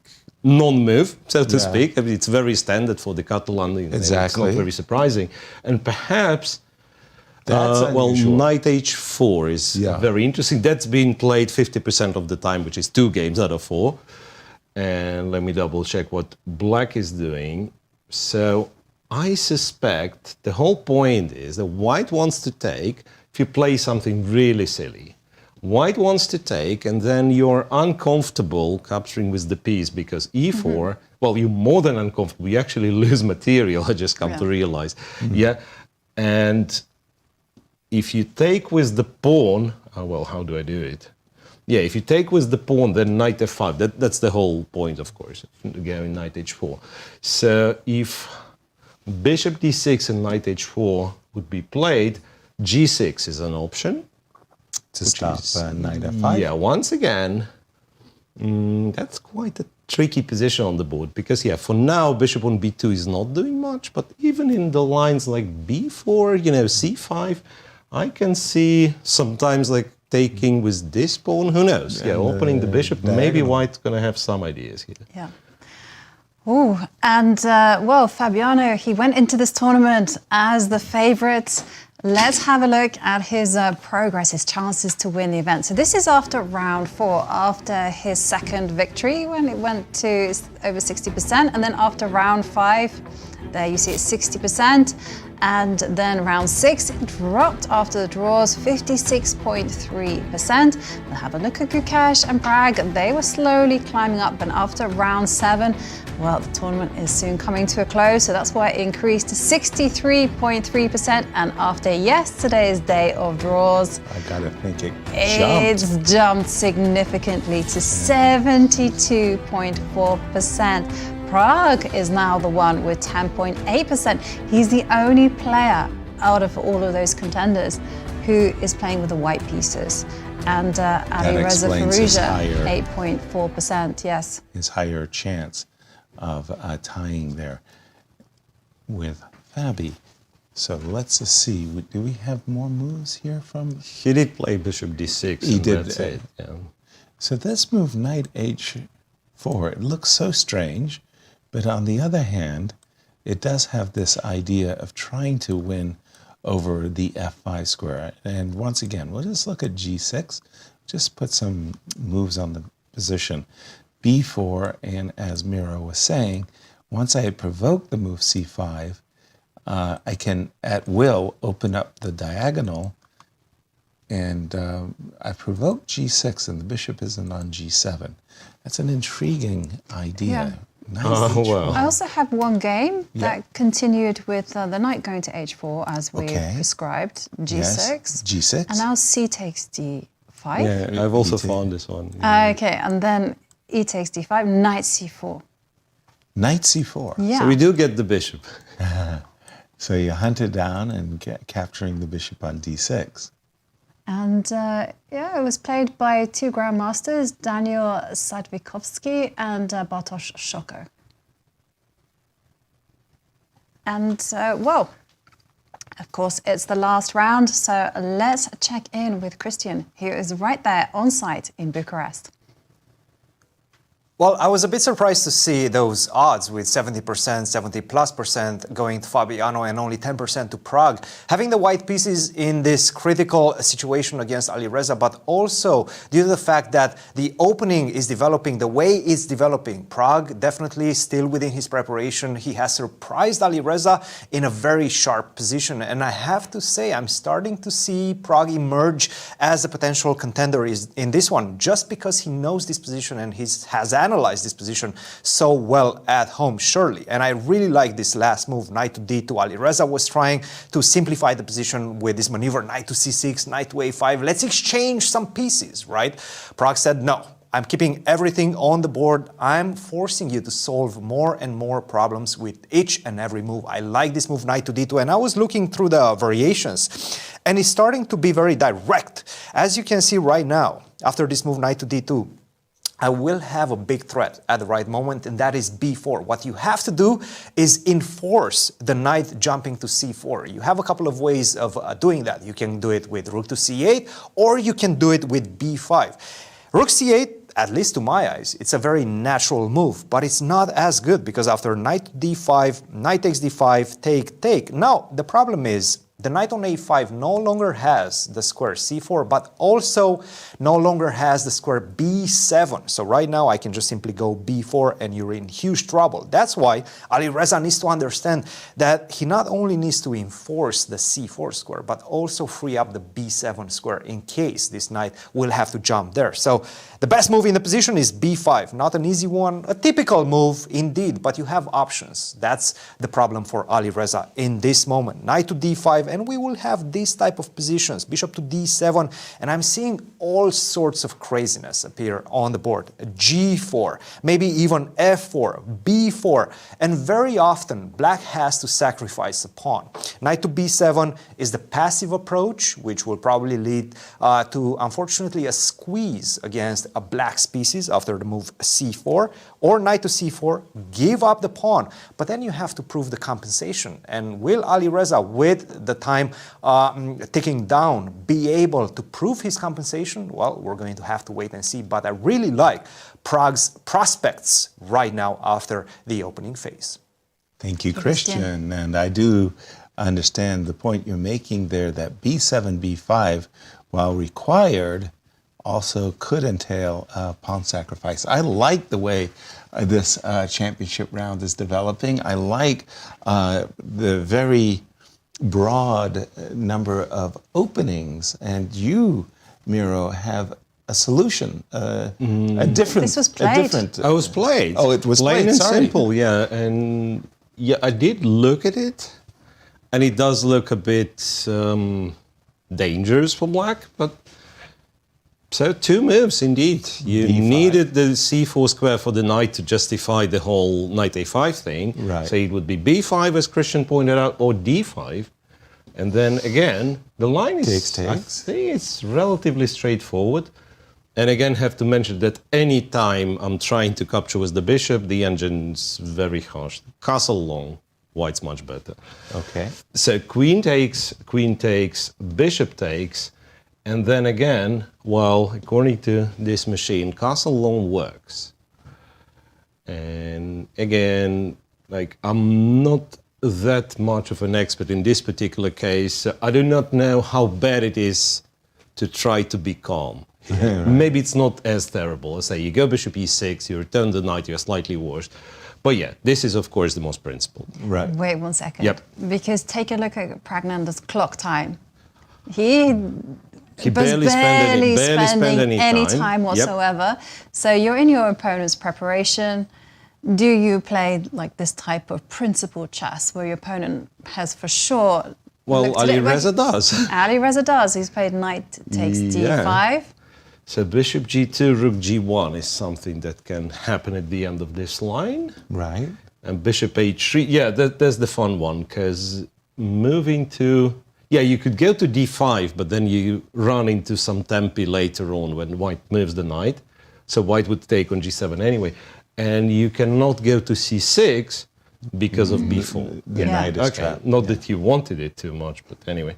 non-move, so to speak. I mean, it's very standard for the Catalan. Exactly. It's not very surprising. And perhaps, That's unusual. knight h4 is very interesting. That's been played 50% of the time, which is 2 games out of 4. And let me double check what black is doing. So I suspect the whole point is that white wants to take if you play something really silly. White wants to take, and then you're uncomfortable capturing with the piece because e4, well, you're more than uncomfortable. You actually lose material, I just come to realize. Yeah, and if you take with the pawn, oh, well, how do I do it? Yeah, if you take with the pawn, then knight f5. That's the whole point, of course, going knight h4. So if bishop d6 and knight h4 would be played, g6 is an option. To stop knight f5? Yeah, once again, that's quite a tricky position on the board because, yeah, for now, bishop on b2 is not doing much, but even in the lines like b4, you know, c5, I can see sometimes like taking with this pawn, who knows? Yeah, opening the bishop, maybe white's going to have some ideas here. Yeah. Oh, and well, Fabiano, he went into this tournament as the favorite. Let's have a look at his progress, his chances to win the event. So this is after round 4, after his second victory when it went to over 60%. And then after round 5, there you see it's 60%. And then round 6, it dropped after the draws, 56.3%. We'll have a look at Gukesh and Pragg. They were slowly climbing up, but after round 7, well, the tournament is soon coming to a close, so that's why it increased to 63.3%. And after yesterday's day of draws, I gotta think it's jumped significantly to 72.4%. Pragg is now the one with 10.8%. He's the only player out of all of those contenders who is playing with the white pieces. And Alireza Firouzja, 8.4%, yes. His higher chance of tying there with Fabi. So let's just see, do we have more moves here from? He did play bishop d6. He did. That's it, yeah. So this move, knight h4, it looks so strange, but on the other hand, it does have this idea of trying to win over the f5 square. And once again, we'll just look at g6, just put some moves on the position. b4, and as Miro was saying, once I had provoked the move c5, I can, at will, open up the diagonal, and I provoked g6, and the bishop isn't on g7. That's an intriguing idea. Yeah. Nice. Well. I also have one game that continued with the knight going to h4 as we prescribed, g6. Yes. g6. And now c takes d5. Yeah, I've also found this one. Okay, and then e takes d5, knight c4. Knight c4. Yeah. So we do get the bishop. So you hunt it down and capturing the bishop on d6. And yeah, it was played by 2 grandmasters, Daniel Sadvikovsky and Bartosz Szoko. And well, of course, it's the last round, so let's check in with Cristian, who is right there on site in Bucharest. Well, I was a bit surprised to see those odds with 70%, 70+% going to Fabiano and only 10% to Pragg. Having the white pieces in this critical situation against Alireza, but also due to the fact that the opening is developing the way it's developing. Pragg definitely still within his preparation. He has surprised Alireza in a very sharp position. And I have to say, I'm starting to see Pragg emerge as a potential contender in this one, just because he knows this position and has analyze this position so well at home, surely. And I really like this last move, knight to d2. Alireza was trying to simplify the position with this maneuver, knight to c6, knight to a5. Let's exchange some pieces, right? Pragg said, no, I'm keeping everything on the board. I'm forcing you to solve more and more problems with each and every move. I like this move, knight to d2. And I was looking through the variations, and it's starting to be very direct. As you can see right now, after this move, knight to d2, I will have a big threat at the right moment, and that is b4. What you have to do is enforce the knight jumping to c4. You have a couple of ways of doing that. You can do it with rook to c8, or you can do it with b5. Rook c8, at least to my eyes, it's a very natural move, but it's not as good because after knight d5, knight takes d5, take. Now, the problem is the knight on a5 no longer has the square c4, but also no longer has the square b7. So right now I can just simply go b4 and you're in huge trouble. That's why Alireza needs to understand that he not only needs to enforce the c4 square, but also free up the b7 square in case this knight will have to jump there. So the best move in the position is b5. Not an easy one, a typical move indeed, but you have options. That's the problem for Alireza in this moment. Knight to d5, and we will have these type of positions. Bishop to d7, and I'm seeing all sorts of craziness appear on the board. g4, maybe even f4, b4, and very often black has to sacrifice a pawn. Knight to b7 is the passive approach, which will probably lead to, unfortunately, a squeeze against a black's pieces after the move c4, or knight to c4, give up the pawn, but then you have to prove the compensation. And will Alireza, with the time ticking down, be able to prove his compensation? Well, we're going to have to wait and see, but I really like Prag's prospects right now after the opening phase. Thank you, Cristian. And I do understand the point you're making there, that b7, b5, while required, also could entail pawn sacrifice. I like the way this championship round is developing. I like the very broad number of openings, and you, Miro, have a solution, a different. This was played. I was played. Oh, it was plain played. and Sorry. simple, yeah. And yeah, I did look at it, and it does look a bit dangerous for black, but. So two moves indeed. You B5. needed the c4 square for the knight to justify the whole knight a5 thing. Right. So it would be b5, as Cristian pointed out, or d5. And then again, the line is, I think it's relatively straightforward. And again, have to mention that any time I'm trying to capture with the bishop, the engine's very harsh. Castle long, white's much better. Okay. So queen takes, bishop takes. And then again, well, according to this machine, castle long works. And again, like, I'm not that much of an expert in this particular case. I do not know how bad it is to try to be calm. Yeah, right. Maybe it's not as terrible. Let's say you go bishop e6, you return the knight, you're slightly worse. But yeah, this is, of course, the most principled. Right. Wait 1 second. Yep. Because take a look at Praggnanandhaa's clock time. He barely spent any time Yep. whatsoever. So you're in your opponent's preparation. Do you play like this type of principled chess where your opponent has for sure... Well, Alireza does. Alireza does. He's played knight takes d5. So bishop g2, rook g1 is something that can happen at the end of this line. Right. And bishop h3, yeah, that's the fun one, because moving to... Yeah, you could go to d5, but then you run into some tempi later on when white moves the knight. So white would take on g7 anyway. And you cannot go to c6 because of b4. The knight is Okay, trapped. not that you wanted it too much, but anyway.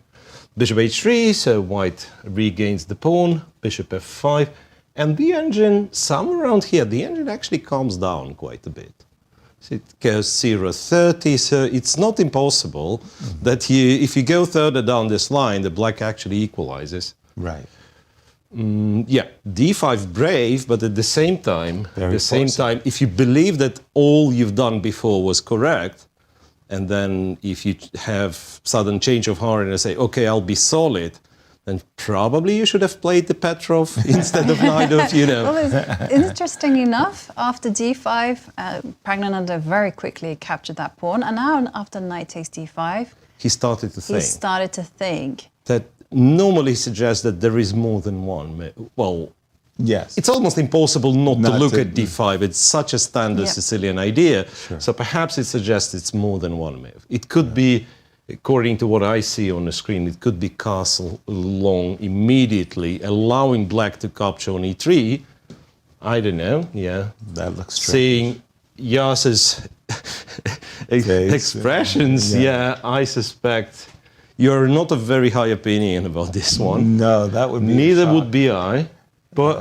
Bishop h3, so white regains the pawn, bishop f5, and the engine, somewhere around here, the engine actually calms down quite a bit. So it goes 0-30, so it's not impossible that if you go further down this line, the black actually equalizes. Right. Yeah, d5 brave, but at the same time, forceful. if you believe that all you've done before was correct, and then if you have sudden change of heart and say, okay, I'll be solid, then probably you should have played the Petrov instead of Naidov, you know. Well, interesting enough, after d5, Praggnanandhaa very quickly captured that pawn, and now after knight takes d5, He started to think. he started to think. That normally suggests that there is more than one. Well, Yes. it's almost impossible not to Not look to- at d5. It's such a standard Yep. Sicilian idea. So perhaps it suggests it's more than one move. It could be, according to what I see on the screen, it could be castle long immediately, allowing black to capture on e3. I don't know, yeah. That looks strange. Seeing Yasser's expressions, yeah, I suspect you're not of very high opinion about this one. No, that would be Neither a shock. would be I. But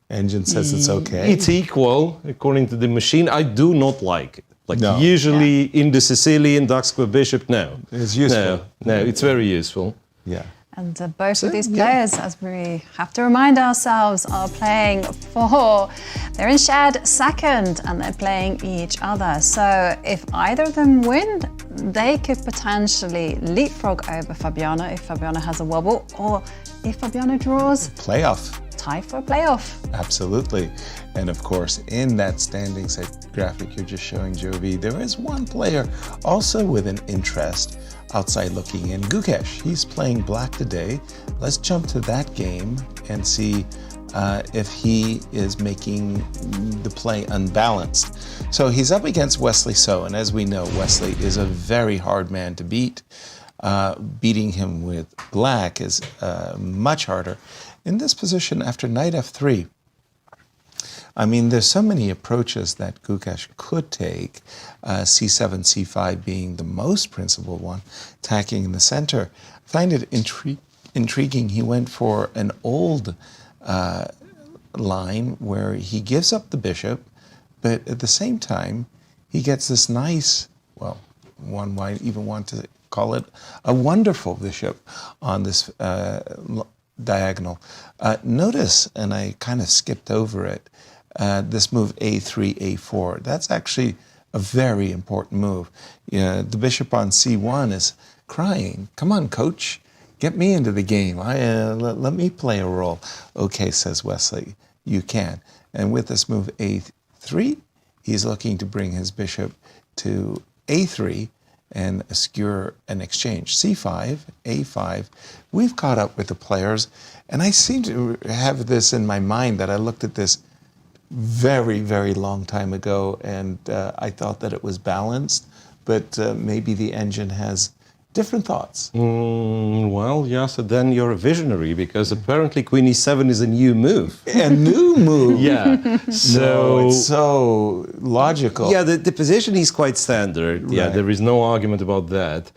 Engine says it's okay. it's equal, according to the machine. I do not like it. Like No. usually in the Sicilian dark square bishop, no. It's useful. No, it's very useful. Yeah. And both of these players, as we have to remind ourselves, are playing for, they're in shared second and they're playing each other. So if either of them win, they could potentially leapfrog over Fabiano if Fabiano has a wobble, or if Fabiano draws, Playoff. tie for a playoff. Absolutely. And of course, in that standing set graphic you're just showing, Jovi, there is one player also with an interest outside looking in. Gukesh, he's playing black today. Let's jump to that game and see if he is making the play unbalanced. So he's up against Wesley So, and as we know, Wesley is a very hard man to beat. Beating him with black is much harder. In this position, after knight f3, I mean, there's so many approaches that Gukesh could take, c7, c5 being the most principal one, attacking in the center. I find it intriguing. He went for an old line where he gives up the bishop, but at the same time, he gets this nice, well, one might even want to call it a wonderful bishop on this diagonal. Notice, and I kind of skipped over it, this move a3, a4. That's actually a very important move. The bishop on c1 is crying, come on, coach, get me into the game. Let me play a role. Okay, says Wesley, you can. And with this move a3, he's looking to bring his bishop to a3 and secure an exchange. c5, a5. We've caught up with the players, and I seem to have this in my mind that I looked at this very, very long time ago, and I thought that it was balanced, but maybe the engine has different thoughts. Well, yeah, so then you're a visionary, because apparently Queen e7 is a new move. A new move? Yeah. No, it's so logical. Yeah, the position is quite standard. Right. Yeah, there is no argument about that.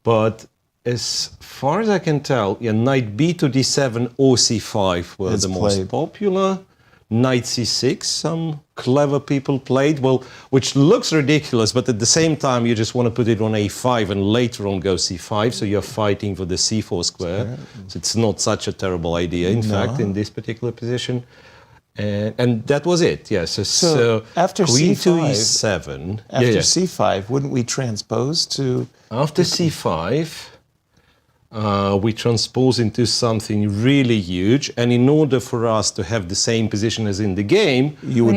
But as far as I can tell, yeah, knight b to d7 or c5 were the most popular. Knight c6, some clever people played, well, which looks ridiculous, but at the same time you just want to put it on a5 and later on go c5, so you're fighting for the c4 square. So it's not such a terrible idea, in fact, in this particular position. And that was it, yes. So after Queen c5, to e7. After c5, wouldn't we transpose to... After c5, we transpose into something really huge, and in order for us to have the same position as in the game, we would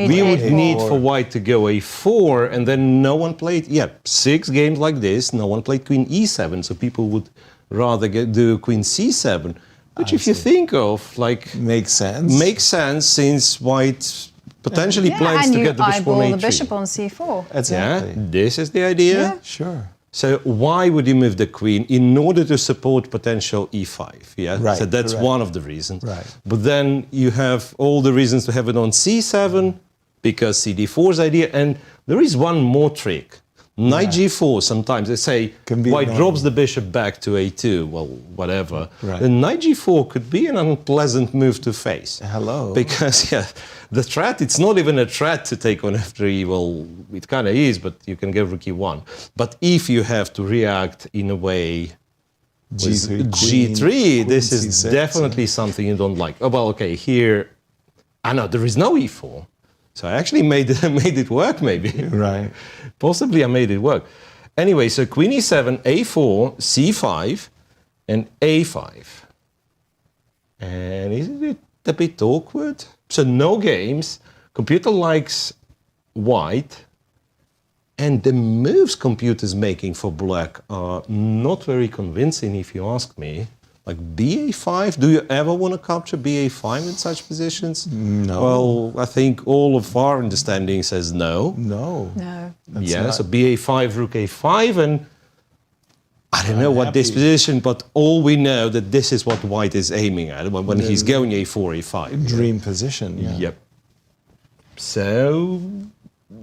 need for white to go a4, and then no one played, 6 games like this, no one played Queen e7, so people would rather do Queen c7, which if you think of, like... Makes sense. Makes sense, since white potentially plans to get the bishop on a3. the bishop on c4. Exactly. Yeah, this is the idea. Yeah. Sure. So why would you move the queen? In order to support potential e5, yeah? Right, so that's correct. one of the reasons. Right. But then you have all the reasons to have it on c7, because cd4's idea, and there is one more trick. Knight g4, sometimes they say white drops the bishop back to a2, well, whatever. Right. Then knight g4 could be an unpleasant move to face. Hello. Because, the threat, it's not even a threat to take on f3, well, it kind of is, but you can get rook e1. But if you have to react in a way G3, this is definitely something you don't like. Oh, well, okay, here, no, there is no e4. So I actually made it work, maybe. Right. Possibly I made it work. Anyway, so Queen e7, a4, c5, and a5. And isn't it a bit awkward? So no games. Computer likes white. And the moves computer's making for black are not very convincing, if you ask me. Like ba5, do you ever want to capture ba5 in such positions? No. Well, I think all of our understanding says no. No. No. So ba5, rook a5, and I don't know what this position, but all we know that this is what white is aiming at when he's going a4, a5. Dream position, yeah. Yep. So,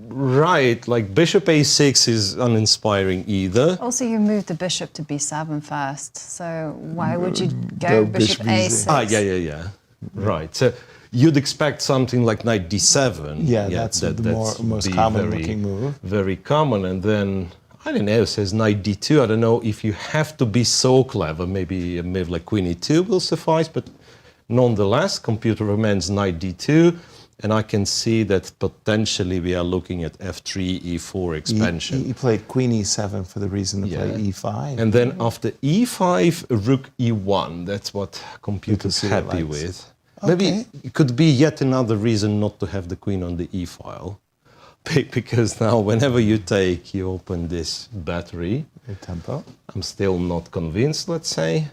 right, like bishop a6 is uninspiring either. Also, you moved the bishop to b7 first, so why would you go bishop a6? Yeah. Right. So, you'd expect something like knight d7. Yeah, that's the most common looking move. Very common. And then, I don't know, it says knight d2. I don't know if you have to be so clever. Maybe a move like queen e2 will suffice, but nonetheless, computer recommends knight d2. And I can see that potentially we are looking at f3, e4 expansion. He played queen e7 for the reason to play e5. And then after e5, rook e1. That's what computer's happy with. Okay. Maybe it could be yet another reason not to have the queen on the e-file. Because now whenever you take, you open this battery. The tempo. I'm still not convinced, let's say.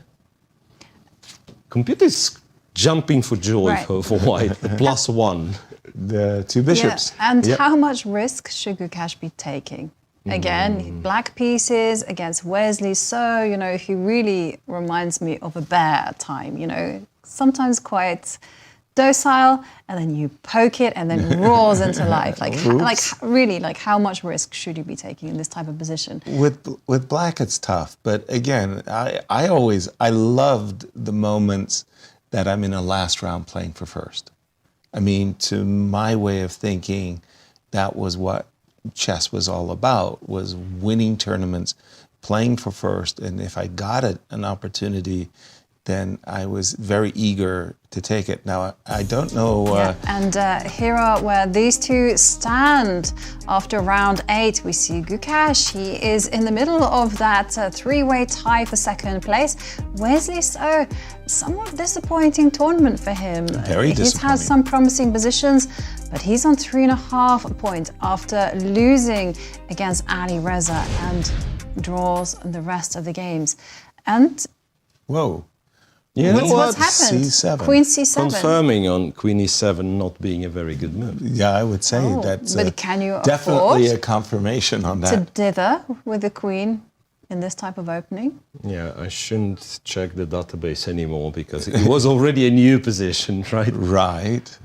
Computer's jumping for joy for white, the +1. The two bishops. Yeah. And how much risk should Gukesh be taking? Again, black pieces against Wesley So, you know, he really reminds me of a bear at time, you know, sometimes quite docile, and then you poke it and then roars into life. Like how much risk should you be taking in this type of position? With black, it's tough. But again, I loved the moments that I'm in a last round playing for first. I mean, to my way of thinking, that was what chess was all about, was winning tournaments, playing for first. And if I got an opportunity, then I was very eager to take it. Now, I don't know... And here are where these two stand. After round 8, we see Gukesh. He is in the middle of that three-way tie for second place. Wesley So, somewhat disappointing tournament for him. Very disappointing. He's had some promising positions, but he's on 3.5 points after losing against Alireza and draws the rest of the games. And... Whoa. Yeah, what's happened? C7. Queen c7. Confirming on queen e7 not being a very good move. Yeah, I would say that's but can you definitely afford a confirmation on that. to dither with the queen in this type of opening? Yeah, I shouldn't check the database anymore because it was already a new position, right? Right.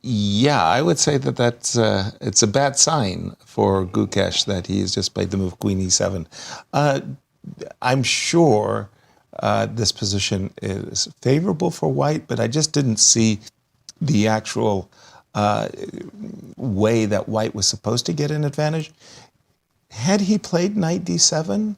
Yeah, I would say that's it's a bad sign for Gukesh that he's just played the move queen e7. I'm sure this position is favorable for white, but I just didn't see the actual way that white was supposed to get an advantage. Had he played knight d7,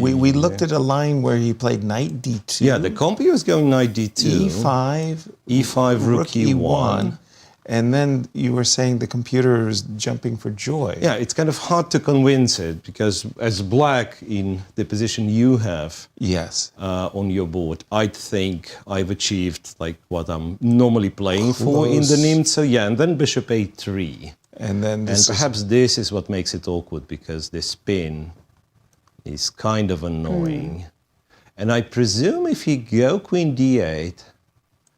we looked at a line where he played knight d2. Yeah, the compu was going knight d2. e5, e5, rook e1. And then you were saying the computer is jumping for joy. Yeah, it's kind of hard to convince it because as black in the position you have Yes. On your board, I think I've achieved like what I'm normally playing for in the NIM. So yeah, and then bishop a3. And then perhaps this is what makes it awkward because the spin is kind of annoying. And I presume if you go queen d8,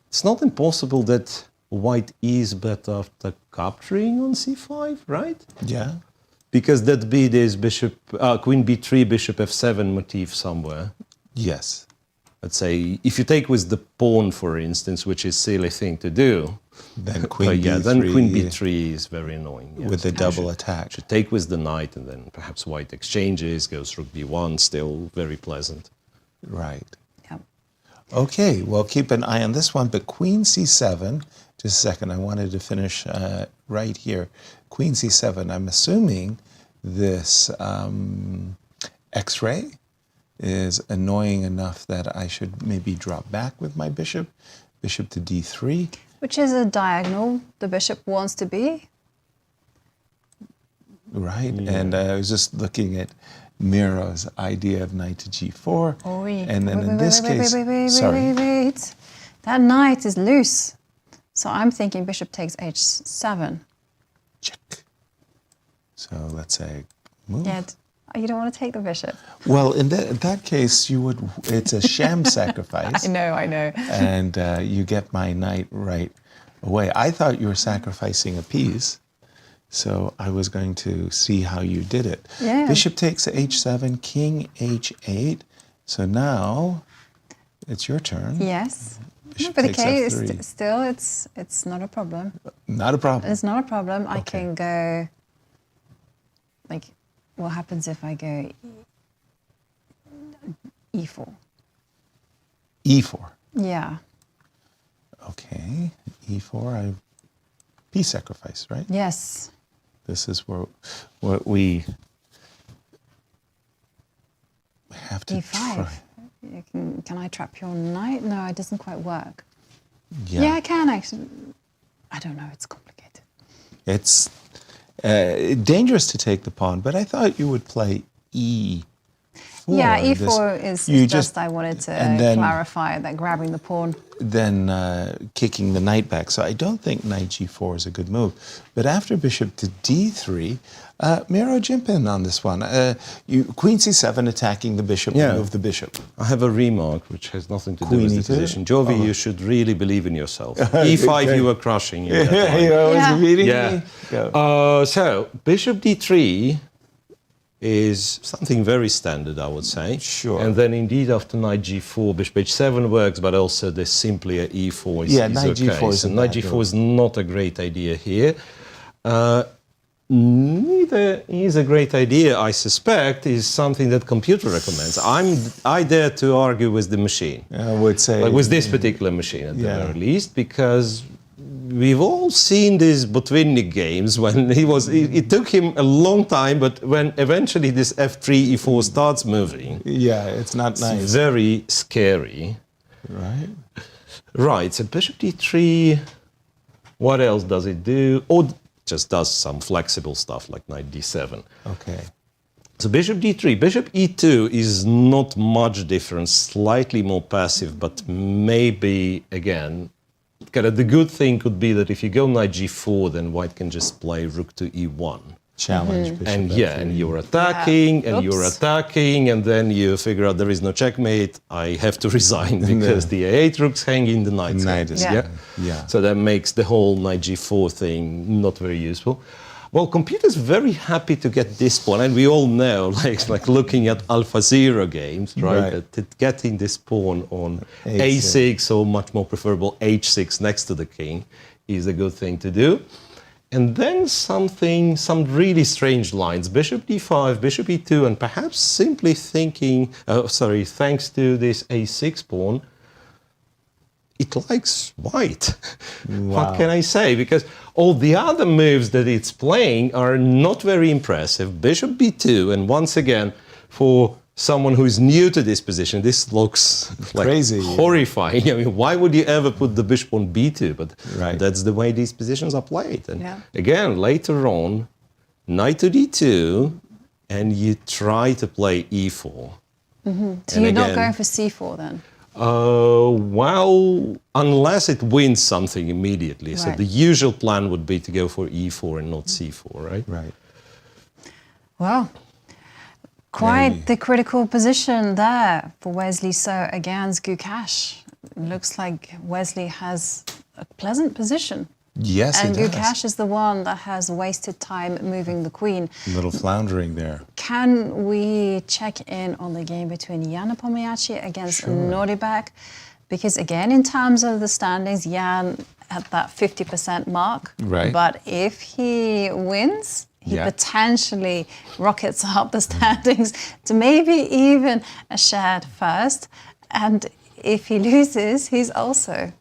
it's not impossible that white is better after capturing on c5, right? Yeah. Because that'd be this bishop, queen b3, bishop f7 motif somewhere. Yes. Let's say, if you take with the pawn, for instance, which is a silly thing to do. Then queen yeah, b3. then queen b3 is very annoying. Yeah. With the double attack. Should take with the knight, and then perhaps white exchanges, goes rook b1, still very pleasant. Right. Yeah. Okay, well, keep an eye on this one, but queen c7, just a second, I wanted to finish right here. Queen c7, I'm assuming this X-ray is annoying enough that I should maybe drop back with my bishop, bishop to d3. Which is a diagonal the bishop wants to be. Right, and I was just looking at Miro's idea of knight to g4. Oh, yeah. And then in this case, wait. That knight is loose. So I'm thinking bishop takes h7. Check. So let's say move. Yeah, you don't want to take the bishop. Well, in that case, you would. It's a sham sacrifice. I know. And you get my knight right away. I thought you were sacrificing a piece, so I was going to see how you did it. Yeah. Bishop takes h7, king h8. So now it's your turn. Yes. Bishop But takes okay, f3. still, it's not a problem. Not a problem. It's not a problem. I Okay. can go, like, what happens if I go e4? e4. Yeah. Okay, e4, piece sacrifice, right? Yes. This is what we have to D5. try. Can I trap your knight? No, it doesn't quite work. Yeah. Yeah, I can actually. I don't know, it's complicated. It's dangerous to take the pawn, but I thought you would play e4. Yeah, e4 is just I wanted to clarify that grabbing the pawn. Then kicking the knight back. So I don't think knight g4 is a good move. But after bishop to d3, Miro, jump in on this one. Queen c7 attacking the bishop, move the bishop. I have a remark which has nothing to do Queen with the e2? position. Jovi, you should really believe in yourself. e5, you were crushing in that line. You're always beating Yeah. me? So, bishop d3 is something very standard, I would say. Sure. And then indeed after knight g4, bishop h7 works, but also there's simply a e4 is knight okay. g4 is so a knight bad g4 move. is not a great idea here. Neither is a great idea, I suspect, is something that computer recommends. I dare to argue with the machine. I would say... Like with this particular machine at the Yeah. very least, because we've all seen these Botvinnik games when it took him a long time, but when eventually this f3, e4 starts moving, Yeah, it's not it's nice. very scary. Right? Right, so bishop d3, what else does it do? Or just does some flexible stuff like knight d7. Okay. So bishop d3, bishop e2 is not much different, slightly more passive, but maybe, again, kind of the good thing could be that if you go knight g4, then white can just play rook to e1. Challenge bishop And f3. and you're attacking, and you're Oops. attacking, and then you figure out there is no checkmate, I have to resign because the a8 rook's hanging, the knight's Knight hanging. is yeah. So that makes the whole knight g4 thing not very useful. Well, computer's very happy to get this pawn, and we all know, like looking at AlphaZero games, right? That getting this pawn on a6 or much more preferable h6 next to the king is a good thing to do. And then some really strange lines, bishop d5, bishop e2, and perhaps simply thinking, thanks to this a6 pawn, it likes white. What can I say? Because all the other moves that it's playing are not very impressive. Bishop b2, and once again, for someone who is new to this position, this looks like crazy, horrifying. I mean, why would you ever put the bishop on b2? But Right. that's the way these positions are played. And again, later on, knight to d2, and you try to play e4. So you're not going for c4 then? Well, unless it wins something immediately. So Right. the usual plan would be to go for e4 and not c4, right? Right. Well, quite the critical position there for Wesley So against Gukesh. Looks like Wesley has a pleasant position. Yes, And it does. Gukesh is the one that has wasted time moving the queen. A little floundering there. Can we check in on the game between Jan Nepomniachtchi against Nodirbek? Because again, in terms of the standings, Jan at that 50% mark. Right. But if he wins, he Yeah. potentially rockets up the standings to maybe even a shared first. And if he loses, he's also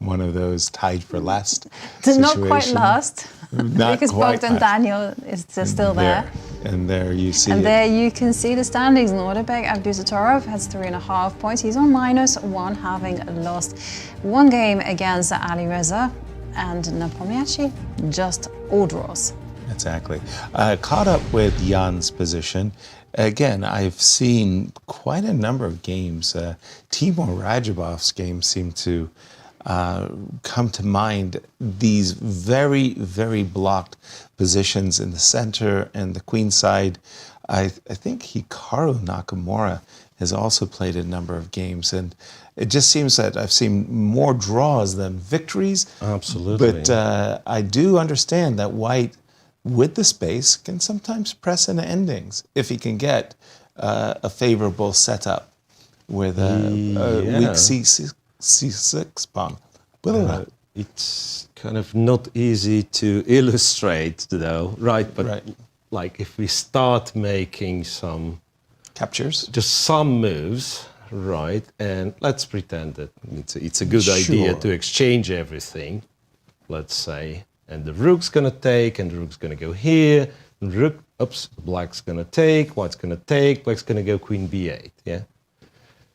One of those tied for last not quite situation. last. Not Because quite Bogdan last. Daniel is still there. And there you see And it. there you can see the standings. Nodirbek, Abdusattorov has 3.5 points. He's on -1, having lost one game against Alireza. And Nepomniachtchi just all draws. Exactly. Caught up with Jan's position. Again, I've seen quite a number of games. Timur Radjabov's games seem to come to mind. These very, very blocked positions in the center and the queen side. I think Hikaru Nakamura has also played a number of games, and it just seems that I've seen more draws than victories. Absolutely. But I do understand that white, with the space, can sometimes press into endings if he can get a favorable setup with a weak C6 pawn. It's kind of not easy to illustrate, though, right? But like if we start making some captures, just some moves, right? And let's pretend that it's a good idea to exchange everything, let's say. And the rook's going to take, and the rook's going to go here. And black's going to take, white's going to take, black's going to go queen b8, yeah?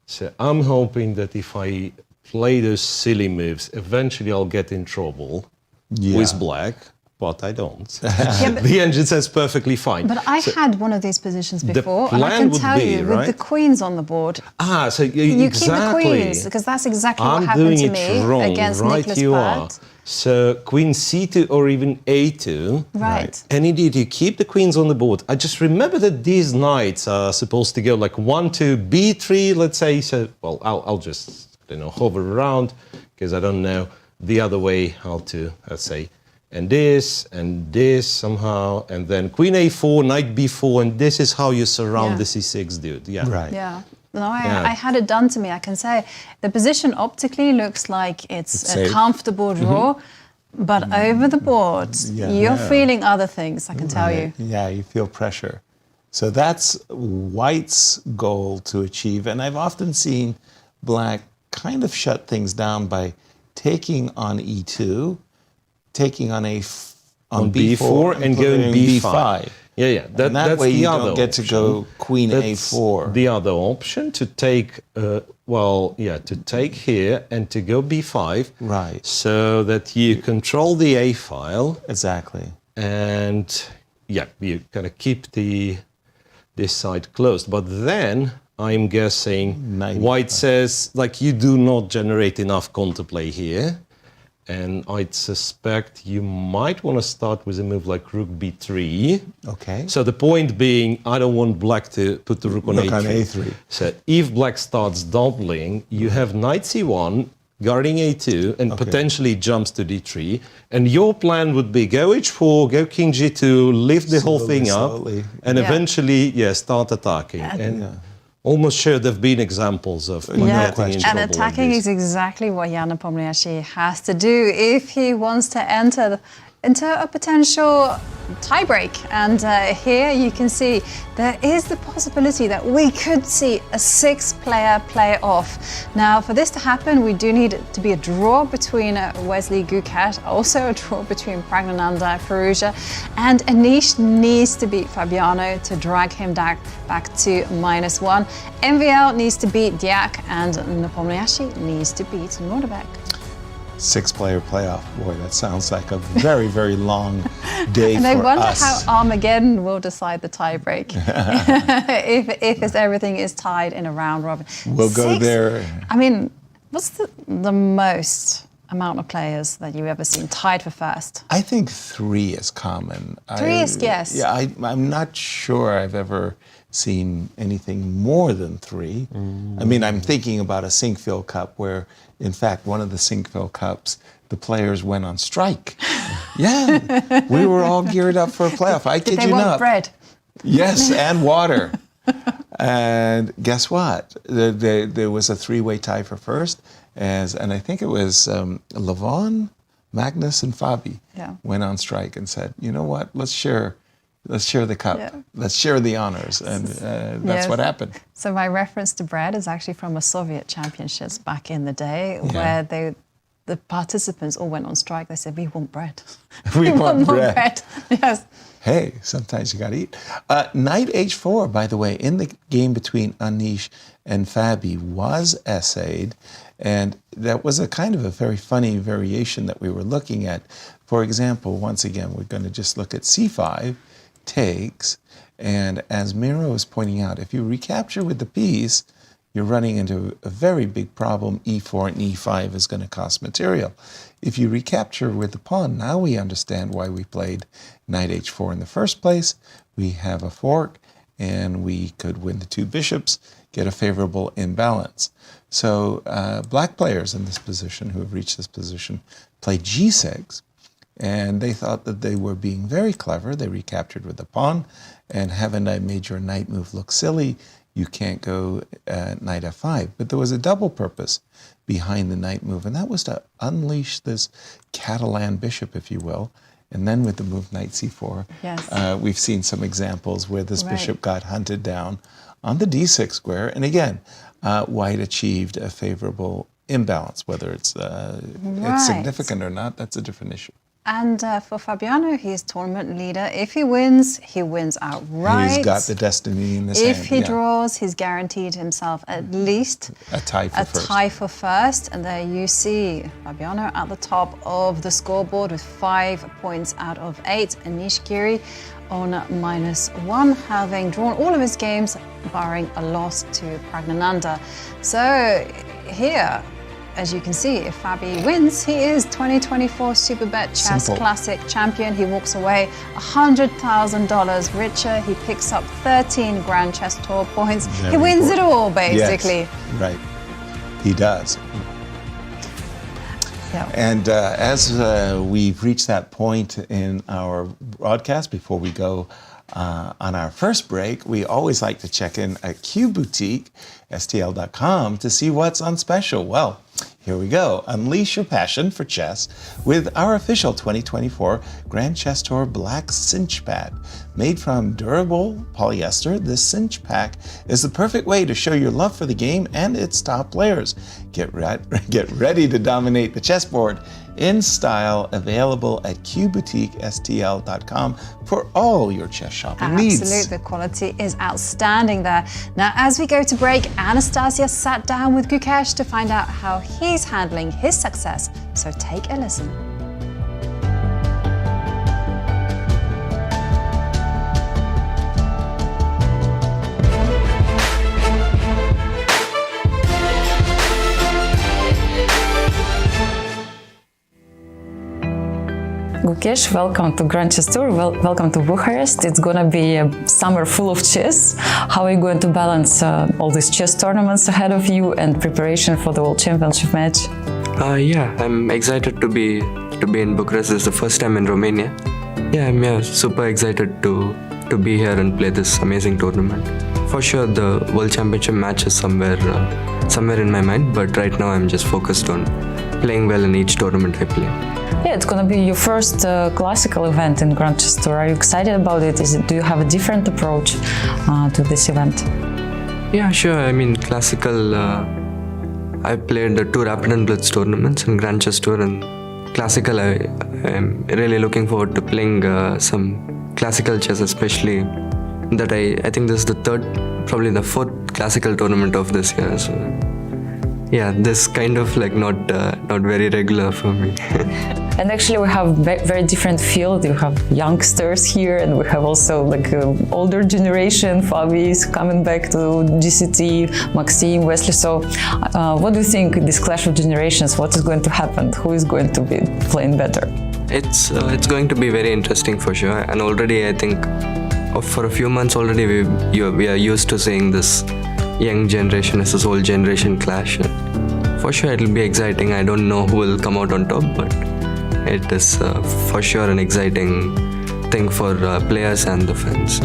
So I'm hoping that if I play those silly moves, eventually I'll get in trouble with black, but I don't. The engine says perfectly fine. But I had one of these positions before, and I plan can would tell be, you, with right? the queens on the board, So you exactly. keep the queens, because that's exactly what I'm happened doing to it me wrong, against right? Nicholas You Pratt. are. So queen c2 or even a2. Right. And indeed, you keep the queens on the board. I just remember that these knights are supposed to go like 1 to b3, let's say. So, well, I'll just hover around because I don't know the other way how to, let's say, and this somehow, and then queen a4, knight b4, and this is how you surround the c6 dude. Yeah. Right. Yeah. No, I had it done to me. I can say the position optically looks like it's a safe. comfortable draw, but over the board, you're feeling other things, I can tell you. Yeah, you feel pressure. So that's white's goal to achieve. And I've often seen black kind of shut things down by taking on e2, taking on b4 and going b5. Yeah. That way you don't get to go queen That's a4. The other option to take, to take here and to go b5. Right. So that you control the a file. Exactly. And you kind of keep this side closed. But then I'm guessing white says, like, you do not generate enough counterplay here. And I'd suspect you might want to start with a move like rook b3. Okay. So the point being, I don't want black to put the rook on a3. So if black starts doubling, you have knight c1, guarding a2, and potentially jumps to d3. And your plan would be go h4, go king g2, lift the whole thing up, and eventually, start attacking. Almost sure there have been examples of getting in trouble. And attacking is exactly what Jan Nepomniachtchi has to do if he wants to enter into a potential tiebreak. And here you can see there is the possibility that we could see a 6-player playoff. Now, for this to happen, we do need it to be a draw between Wesley Gukesh, also a draw between Praggnanandhaa, Firouzja, and Anish needs to beat Fabiano to drag him back to -1. MVL needs to beat Deac, and Nepomniachtchi needs to beat Nodirbek. 6-player playoff. Boy, that sounds like a very, very long day and for us. I wonder how Armageddon will decide the tiebreak if everything is tied in a round robin. We'll go there. I mean, what's the most amount of players that you've ever seen tied for first? I think 3 is common. 3 is, yes. Yeah, I'm not sure I've ever seen anything more than 3. I mean, I'm thinking about a Sinkfield Cup where, in fact, one of the Sinkfield Cups, the players went on strike. We were all geared up for a playoff. I kid you not. Did they want bread? Yes, and water. And guess what? There was a 3-way tie for first, and I think it was Levon, Magnus, and Fabi went on strike and said, you know what? Let's share the cup. Let's share the honors, and that's what happened. So my reference to bread is actually from a Soviet championships back in the day, where the participants all went on strike. They said, "We want bread. We want more bread." Yes. Hey, sometimes you got to eat. Knight h4, by the way, in the game between Anish and Fabi was essayed, and that was a kind of a very funny variation that we were looking at. For example, once again, we're going to just look at c5. Takes, and as Miro is pointing out, if you recapture with the piece, you're running into a very big problem. e4 and e5 is going to cost material. If you recapture with the pawn, now we understand why we played knight h4 in the first place. We have a fork, and we could win the 2 bishops, get a favorable imbalance. So black players in this position, who have reached this position, play g6. And they thought that they were being very clever. They recaptured with the pawn, and haven't I made your knight move look silly? You can't go knight f5. But there was a double purpose behind the knight move, and that was to unleash this Catalan bishop, if you will. And then with the move knight c4, we've seen some examples where this bishop got hunted down on the d6 square. And again, white achieved a favorable imbalance. Whether it's significant or not, that's a different issue. And for Fabiano, he's tournament leader. If he wins outright. He's got the destiny in his hand. If he draws, he's guaranteed himself at least a tie for first. And there you see Fabiano at the top of the scoreboard with 5 points out of 8. Anish, Giri on -1, having drawn all of his games, barring a loss to Praggnanandhaa. So here, as you can see, if Fabi wins, he is 2024 Superbet Chess Classic champion. He walks away $100,000 richer. He picks up 13 Grand Chess Tour points. He wins it all, basically. Yes, right. He does. Yeah. And as we've reached that point in our broadcast, before we go on our first break, we always like to check in at QBoutique.stl.com to see what's on special. Well, here we go. Unleash your passion for chess with our official 2024 Grand Chess Tour Black Cinch Pad. Made from durable polyester, this cinch pack is the perfect way to show your love for the game and its top players. Get ready to dominate the chessboard in style, available at QBoutiqueSTL.com for all your chess shopping needs. Absolutely, the quality is outstanding there. Now, as we go to break, Anastasiya sat down with Gukesh to find out how he's handling his success. So take a listen. Gukesh, welcome to Grand Chess Tour. Welcome to Bucharest. It's gonna be a summer full of chess. How are you going to balance all these chess tournaments ahead of you and preparation for the World Championship match? Yeah, I'm excited to be in Bucharest. This is the first time in Romania. Yeah, I'm super excited to be here and play this amazing tournament. For sure, the World Championship match is somewhere in my mind, but right now I'm just focused on playing well in each tournament I play. Yeah, it's going to be your first classical event in Grand Chess Tour. Are you excited about it? Do you have a different approach to this event? Yeah, sure. I mean, classical, I played the 2 Rapid and Blitz tournaments in Grand Chess Tour, and classical, I'm really looking forward to playing some classical chess, especially that I think this is the 4th classical tournament of this year. So yeah, this kind of like not very regular for me. And actually we have very different field. You have youngsters here, and we have also like older generation. Fabi is coming back to GCT, Maxime, Wesley So. What do you think, this clash of generations, what is going to happen? Who is going to be playing better? It's going to be very interesting for sure. And already I think for a few months already we are used to seeing this young generation versus old generation clash. For sure it'll be exciting. I don't know who will come out on top, but it is for sure an exciting thing for players and the fans.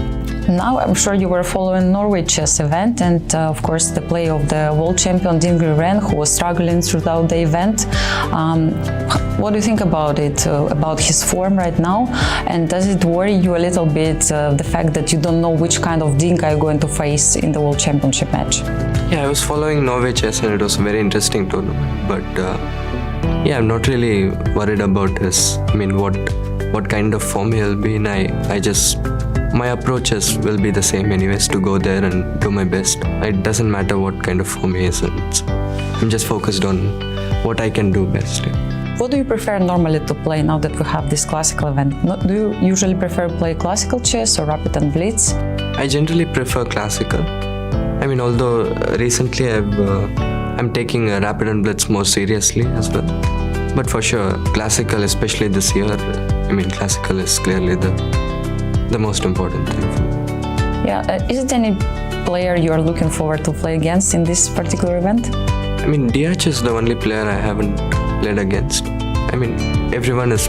Now I'm sure you were following Norway chess event, and of course the play of the world champion Incr, who was struggling throughout the event. What do you think about it, about his form right now? And does it worry you a little bit, the fact that you don't know which kind of Deac are you going to face in the World Championship match? Yeah, I was following Norway chess and it was a very interesting tournament. But yeah, I'm not really worried about what kind of form he'll be in. My approaches will be the same anyways, to go there and do my best. It doesn't matter what kind of form he is in. I'm just focused on what I can do best. What do you prefer normally to play now that we have this classical event? Do you usually prefer play classical chess or rapid and blitz? I generally prefer classical. I mean, although recently I'm taking rapid and blitz more seriously as well. But for sure, classical, especially this year, classical is clearly the most important thing for me. Yeah, is it any player you are looking forward to play against in this particular event? Deac is the only player I haven't played against. Everyone is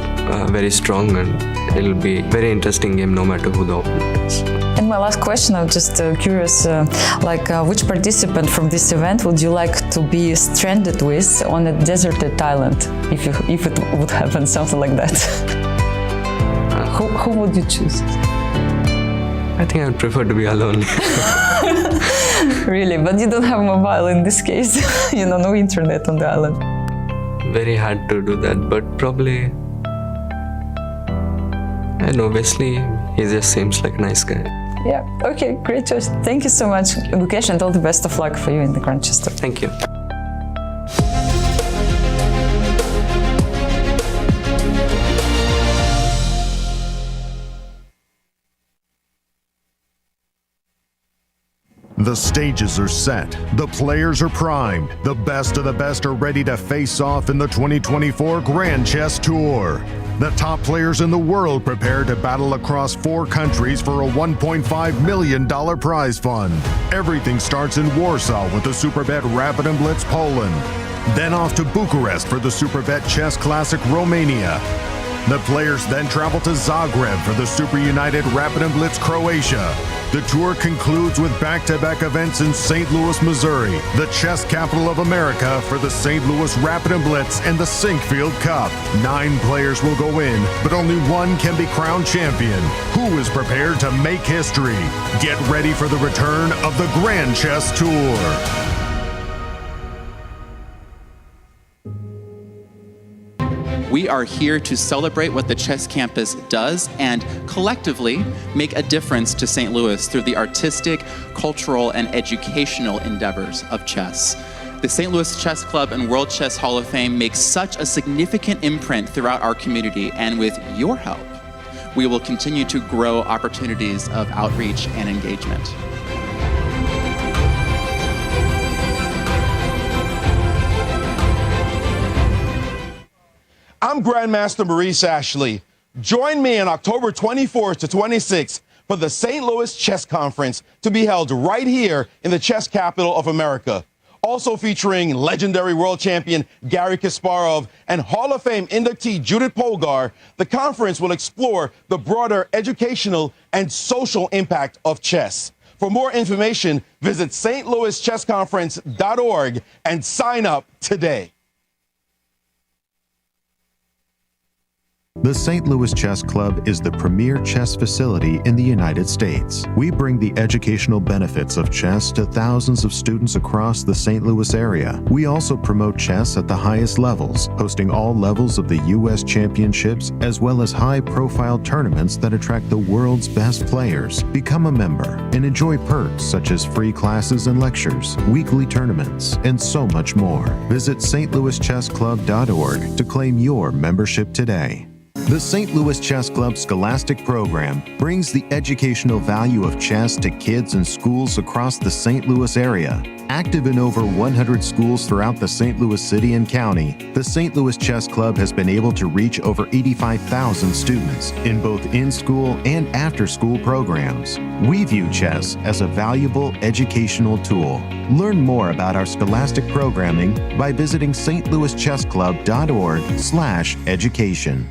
very strong, and it'll be a very interesting game no matter who the opponent is. And my last question, I'm just curious, which participant from this event would you like to be stranded with on a deserted island, if it would happen, something like that? Who would you choose? I think I'd prefer to be alone. really, but you don't have mobile in this case. No internet on the island. Very hard to do that, but probably, I know Wesley, he just seems like a nice guy. Yeah, okay, great choice. Thank you so much, Gukesh, and all the best of luck for you in the Grand Chess Tour. Thank you. The stages are set, the players are primed, the best of the best are ready to face off in the 2024 Grand Chess Tour. The top players in the world prepare to battle across 4 countries for a $1.5 million prize fund. Everything starts in Warsaw with the Superbet Rapid and Blitz Poland. Then off to Bucharest for the Superbet Chess Classic Romania. The players then travel to Zagreb for the Super United Rapid and Blitz Croatia. The tour concludes with back-to-back events in St. Louis, Missouri, the chess capital of America, for the St. Louis Rapid and Blitz and the Sinkfield Cup. 9 players will go in, but only one can be crowned champion. Who is prepared to make history? Get ready for the return of the Grand Chess Tour. We are here to celebrate what the Chess Campus does and collectively make a difference to St. Louis through the artistic, cultural, and educational endeavors of chess. The St. Louis Chess Club and World Chess Hall of Fame makes such a significant imprint throughout our community, and with your help, we will continue to grow opportunities of outreach and engagement. I'm Grandmaster Maurice Ashley. Join me on October 24th to 26th for the St. Louis Chess Conference to be held right here in the chess capital of America. Also featuring legendary world champion Garry Kasparov and Hall of Fame inductee Judith Polgar, the conference will explore the broader educational and social impact of chess. For more information, visit stlouischessconference.org and sign up today. The St. Louis Chess Club is the premier chess facility in the United States. We bring the educational benefits of chess to thousands of students across the St. Louis area. We also promote chess at the highest levels, hosting all levels of the U.S. championships as well as high-profile tournaments that attract the world's best players. Become a member and enjoy perks such as free classes and lectures, weekly tournaments, and so much more. Visit stlouischessclub.org to claim your membership today. The St. Louis Chess Club Scholastic Program brings the educational value of chess to kids in schools across the St. Louis area. Active in over 100 schools throughout the St. Louis city and county, the St. Louis Chess Club has been able to reach over 85,000 students in both in-school and after-school programs. We view chess as a valuable educational tool. Learn more about our scholastic programming by visiting stlouischessclub.org/education.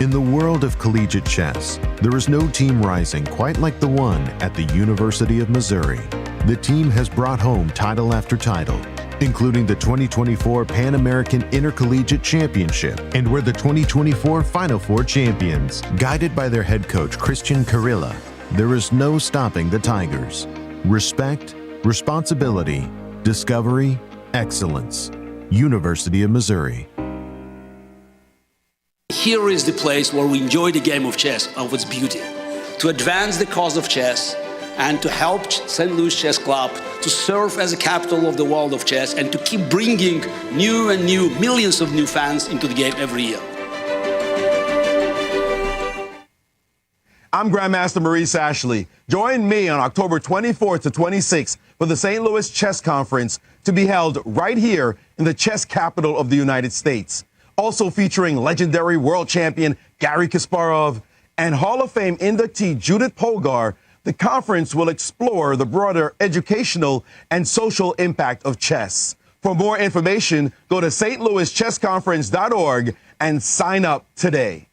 In the world of collegiate chess, there is no team rising quite like the one at the University of Missouri. The team has brought home title after title, including the 2024 Pan American Intercollegiate Championship, and were the 2024 Final Four champions. Guided by their head coach, Cristian Chirila, there is no stopping the Tigers. Respect, responsibility, discovery, excellence. University of Missouri. Here is the place where we enjoy the game of chess of its beauty, to advance the cause of chess and to help St. Louis Chess Club to serve as a capital of the world of chess and to keep bringing new and new millions of new fans into the game every year. I'm Grandmaster Maurice Ashley. Join me on October 24th to 26th for the St. Louis Chess Conference to be held right here in the chess capital of the United States. Also featuring legendary world champion Garry Kasparov and Hall of Fame inductee Judith Polgar, the conference will explore the broader educational and social impact of chess. For more information, go to stlouischessconference.org and sign up today.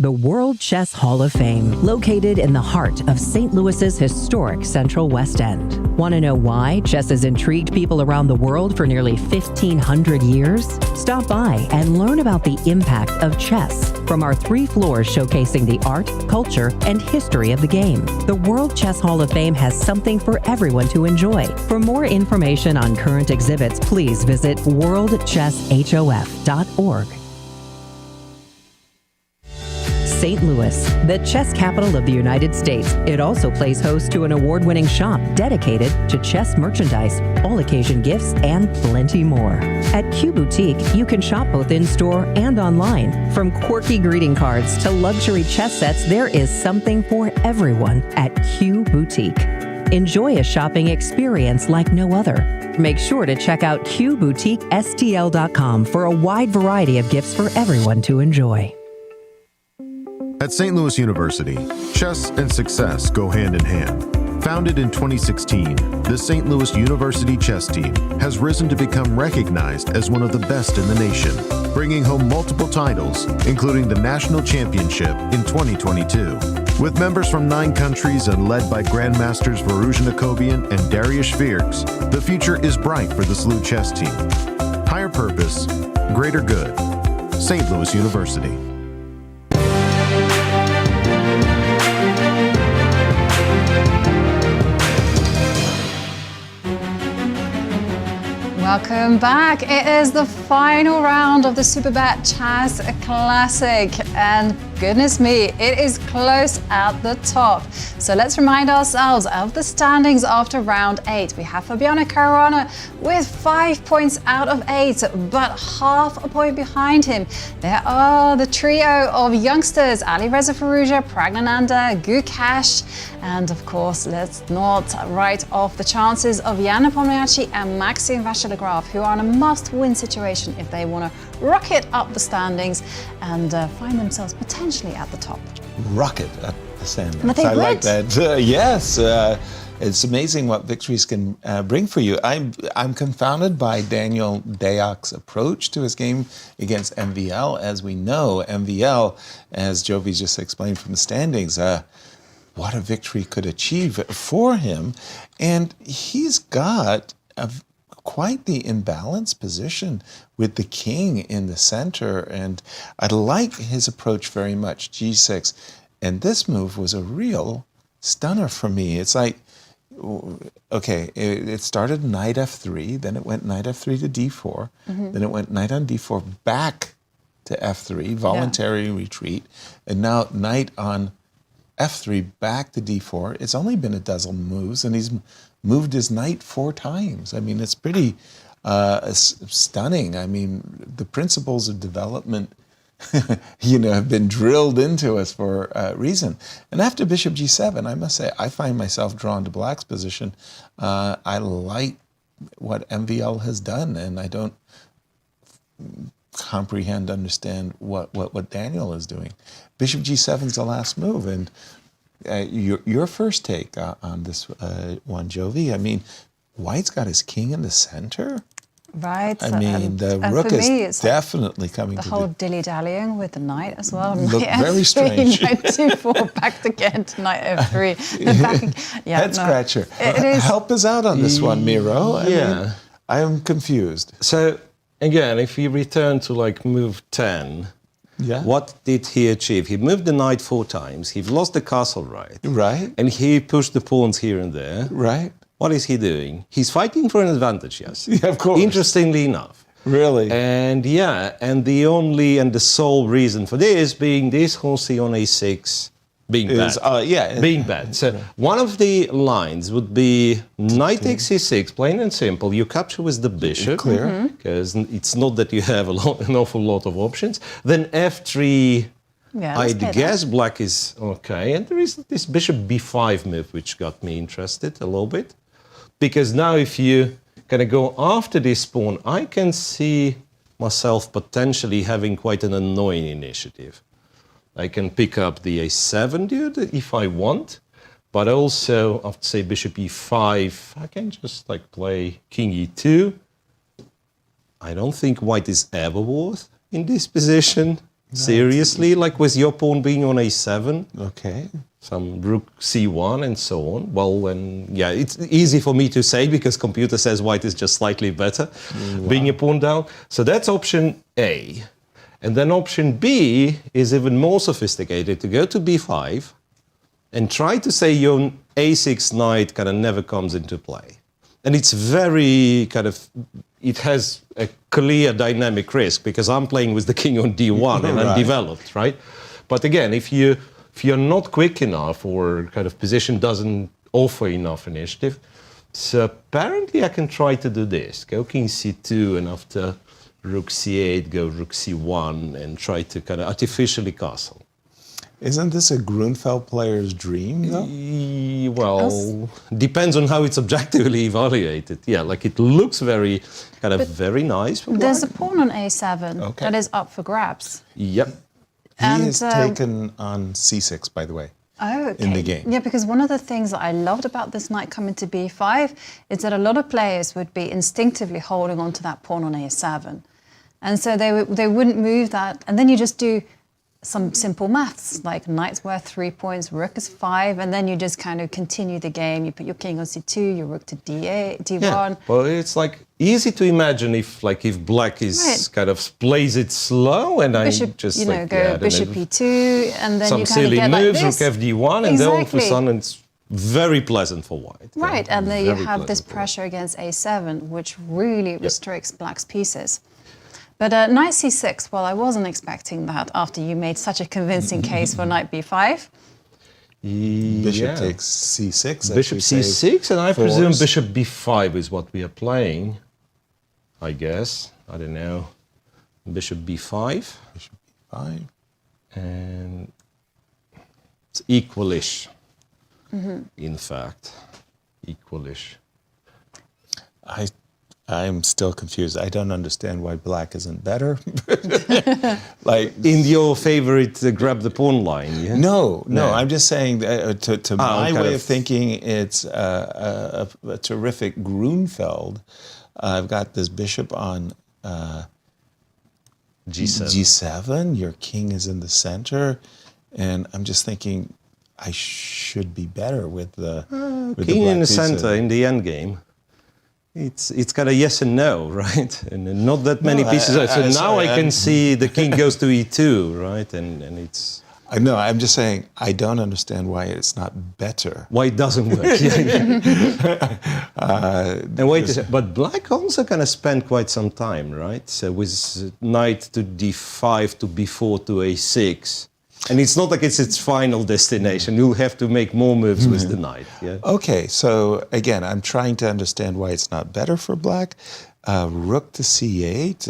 The World Chess Hall of Fame, located in the heart of St. Louis's historic Central West End. Want to know why chess has intrigued people around the world for nearly 1,500 years? Stop by and learn about the impact of chess from our 3 floors showcasing the art, culture, and history of the game. The World Chess Hall of Fame has something for everyone to enjoy. For more information on current exhibits, please visit worldchesshof.org. St. Louis, the chess capital of the United States. It also plays host to an award-winning shop dedicated to chess merchandise, all-occasion gifts, and plenty more. At Q Boutique, you can shop both in-store and online. From quirky greeting cards to luxury chess sets, there is something for everyone at Q Boutique. Enjoy a shopping experience like no other. Make sure to check out QBoutiqueSTL.com for a wide variety of gifts for everyone to enjoy. At St. Louis University, chess and success go hand in hand. Founded in 2016, the St. Louis University chess team has risen to become recognized as one of the best in the nation, bringing home multiple titles, including the National Championship in 2022. With members from 9 countries and led by Grandmasters Firouzja and Dariush Firks, the future is bright for the SLU chess team. Higher purpose, greater good. St. Louis University. Welcome back. It is the final round of the Superbet Chess Classic, and goodness me, it is close at the top. So let's remind ourselves of the standings after round 8. We have Fabiano Caruana with 5 points out of 8, but half a point behind him. There are the trio of youngsters, Alireza, Firouzja, Praggnanandhaa, Gukesh, and of course, let's not write off the chances of Nepomniachtchi and Maxime Vachier-Lagrave, who are in a must-win situation if they want to rocket up the standings and find themselves potentially at the top. Rocket up the standings. But they I would. like that. Yes. It's amazing what victories can bring for you. I'm confounded by Daniel Deac's approach to his game against MVL. As we know, MVL, as Jovi just explained from the standings, what a victory could achieve for him. And he's got quite the imbalanced position with the king in the center. And I like his approach very much, G6. And this move was a real stunner for me. It's like, okay, it started knight f3, then it went knight f3 to d4, then it went knight on d4 back to f3, voluntary retreat, and now knight on f3 back to d4. It's only been a dozen moves, and he's moved his knight 4 times. I mean, it's pretty stunning. I mean, the principles of development have been drilled into us for a reason. And after bishop g7, I must say, I find myself drawn to black's position. I like what MVL has done, and I don't understand what Daniel is doing. Bishop g7 is the last move, and your first take on this one, Jovi. I mean, white's got his king in the center. Right. I mean, the rook is definitely coming to the whole dilly-dallying with the knight as well. Look very strange. Knight 2-4, back again to knight f3. Head scratcher. Help us out on this one, Miro. I mean, I am confused. So, again, if we return to move 10, what did he achieve? He moved the knight 4 times. He lost the castle, right? And he pushed the pawns here and there. What is he doing? He's fighting for an advantage, yes. Yeah, of course. Interestingly enough. Really? And the sole reason for this being this Houska on a6 being bad. Being bad. So one of the lines would be knight takes c6, plain and simple. You capture with the bishop. Clear. Because it's not that you have an awful lot of options. Then f3, I'd guess black is okay. And there is this bishop b5 move, which got me interested a little bit. Because now if you kind of go after this pawn, I can see myself potentially having quite an annoying initiative. I can pick up the a7 dude if I want, but also after say bishop e5, I can just play king e2. I don't think white is ever worth in this position. seriously, like with your pawn being on a7. Okay. Some rook c1 and so on. Well, it's easy for me to say because computer says white is just slightly better, being a pawn down. So that's option A. And then option B is even more sophisticated, to go to b5 and try to say your a6 knight kind of never comes into play. And it's very kind of, it has a clear dynamic risk because I'm playing with the king on d1 and undeveloped, right? But again, if you're not quick enough or kind of position doesn't offer enough initiative, so apparently I can try to do this. Go king c2 and after rook c8, go rook c1 and try to kind of artificially castle. Isn't this a Grunfeld player's dream, though? Well, depends on how it's objectively evaluated. Yeah, like it looks very, very nice. There's a pawn on a7 that is up for grabs. Yep. He is taken on c6, by the way, in the game. Yeah, because one of the things that I loved about this knight coming to b5 is that a lot of players would be instinctively holding on to that pawn on a7. And so they wouldn't move that. And then you just do some simple maths, like knight's worth 3 points, rook is 5, and then you just kind of continue the game. You put your king on c2, your rook to d8, d1. Yeah, well, it's like easy to imagine if black is kind of plays it slow, and bishop, I just go bishop e2, and then some you kind of silly get moves, like this. rook fd1, and then all of a sudden it's very pleasant for white. Right, and then you have this pleasant pressure against a7, which really restricts black's pieces. But knight c6, well, I wasn't expecting that after you made such a convincing case for knight b5. Bishop takes c6. Bishop c6, and I presume bishop b5 is what we are playing, I guess. I don't know. Bishop b5. Bishop b5. And it's equalish, in fact. Equalish. I'm still confused. I don't understand why black isn't better. Like in your favorite grab the pawn line, yeah? No. I'm just saying that, to my way of thinking, it's a terrific Grunfeld. I've got this bishop on G7. Your king is in the center, and I'm just thinking I should be better with the king in the center in the endgame. It's kind of yes and no, right? And not that many pieces. So now I can see the king goes to e2, right? And it's... No, I'm just saying I don't understand why it's not better. Why it doesn't work. And wait a second, but black also kind of spent quite some time, right? So with knight to d5 to b4 to a6. And it's not like it's its final destination. You'll have to make more moves with the knight. Yeah. Okay, so again, I'm trying to understand why it's not better for black. Rook to c8.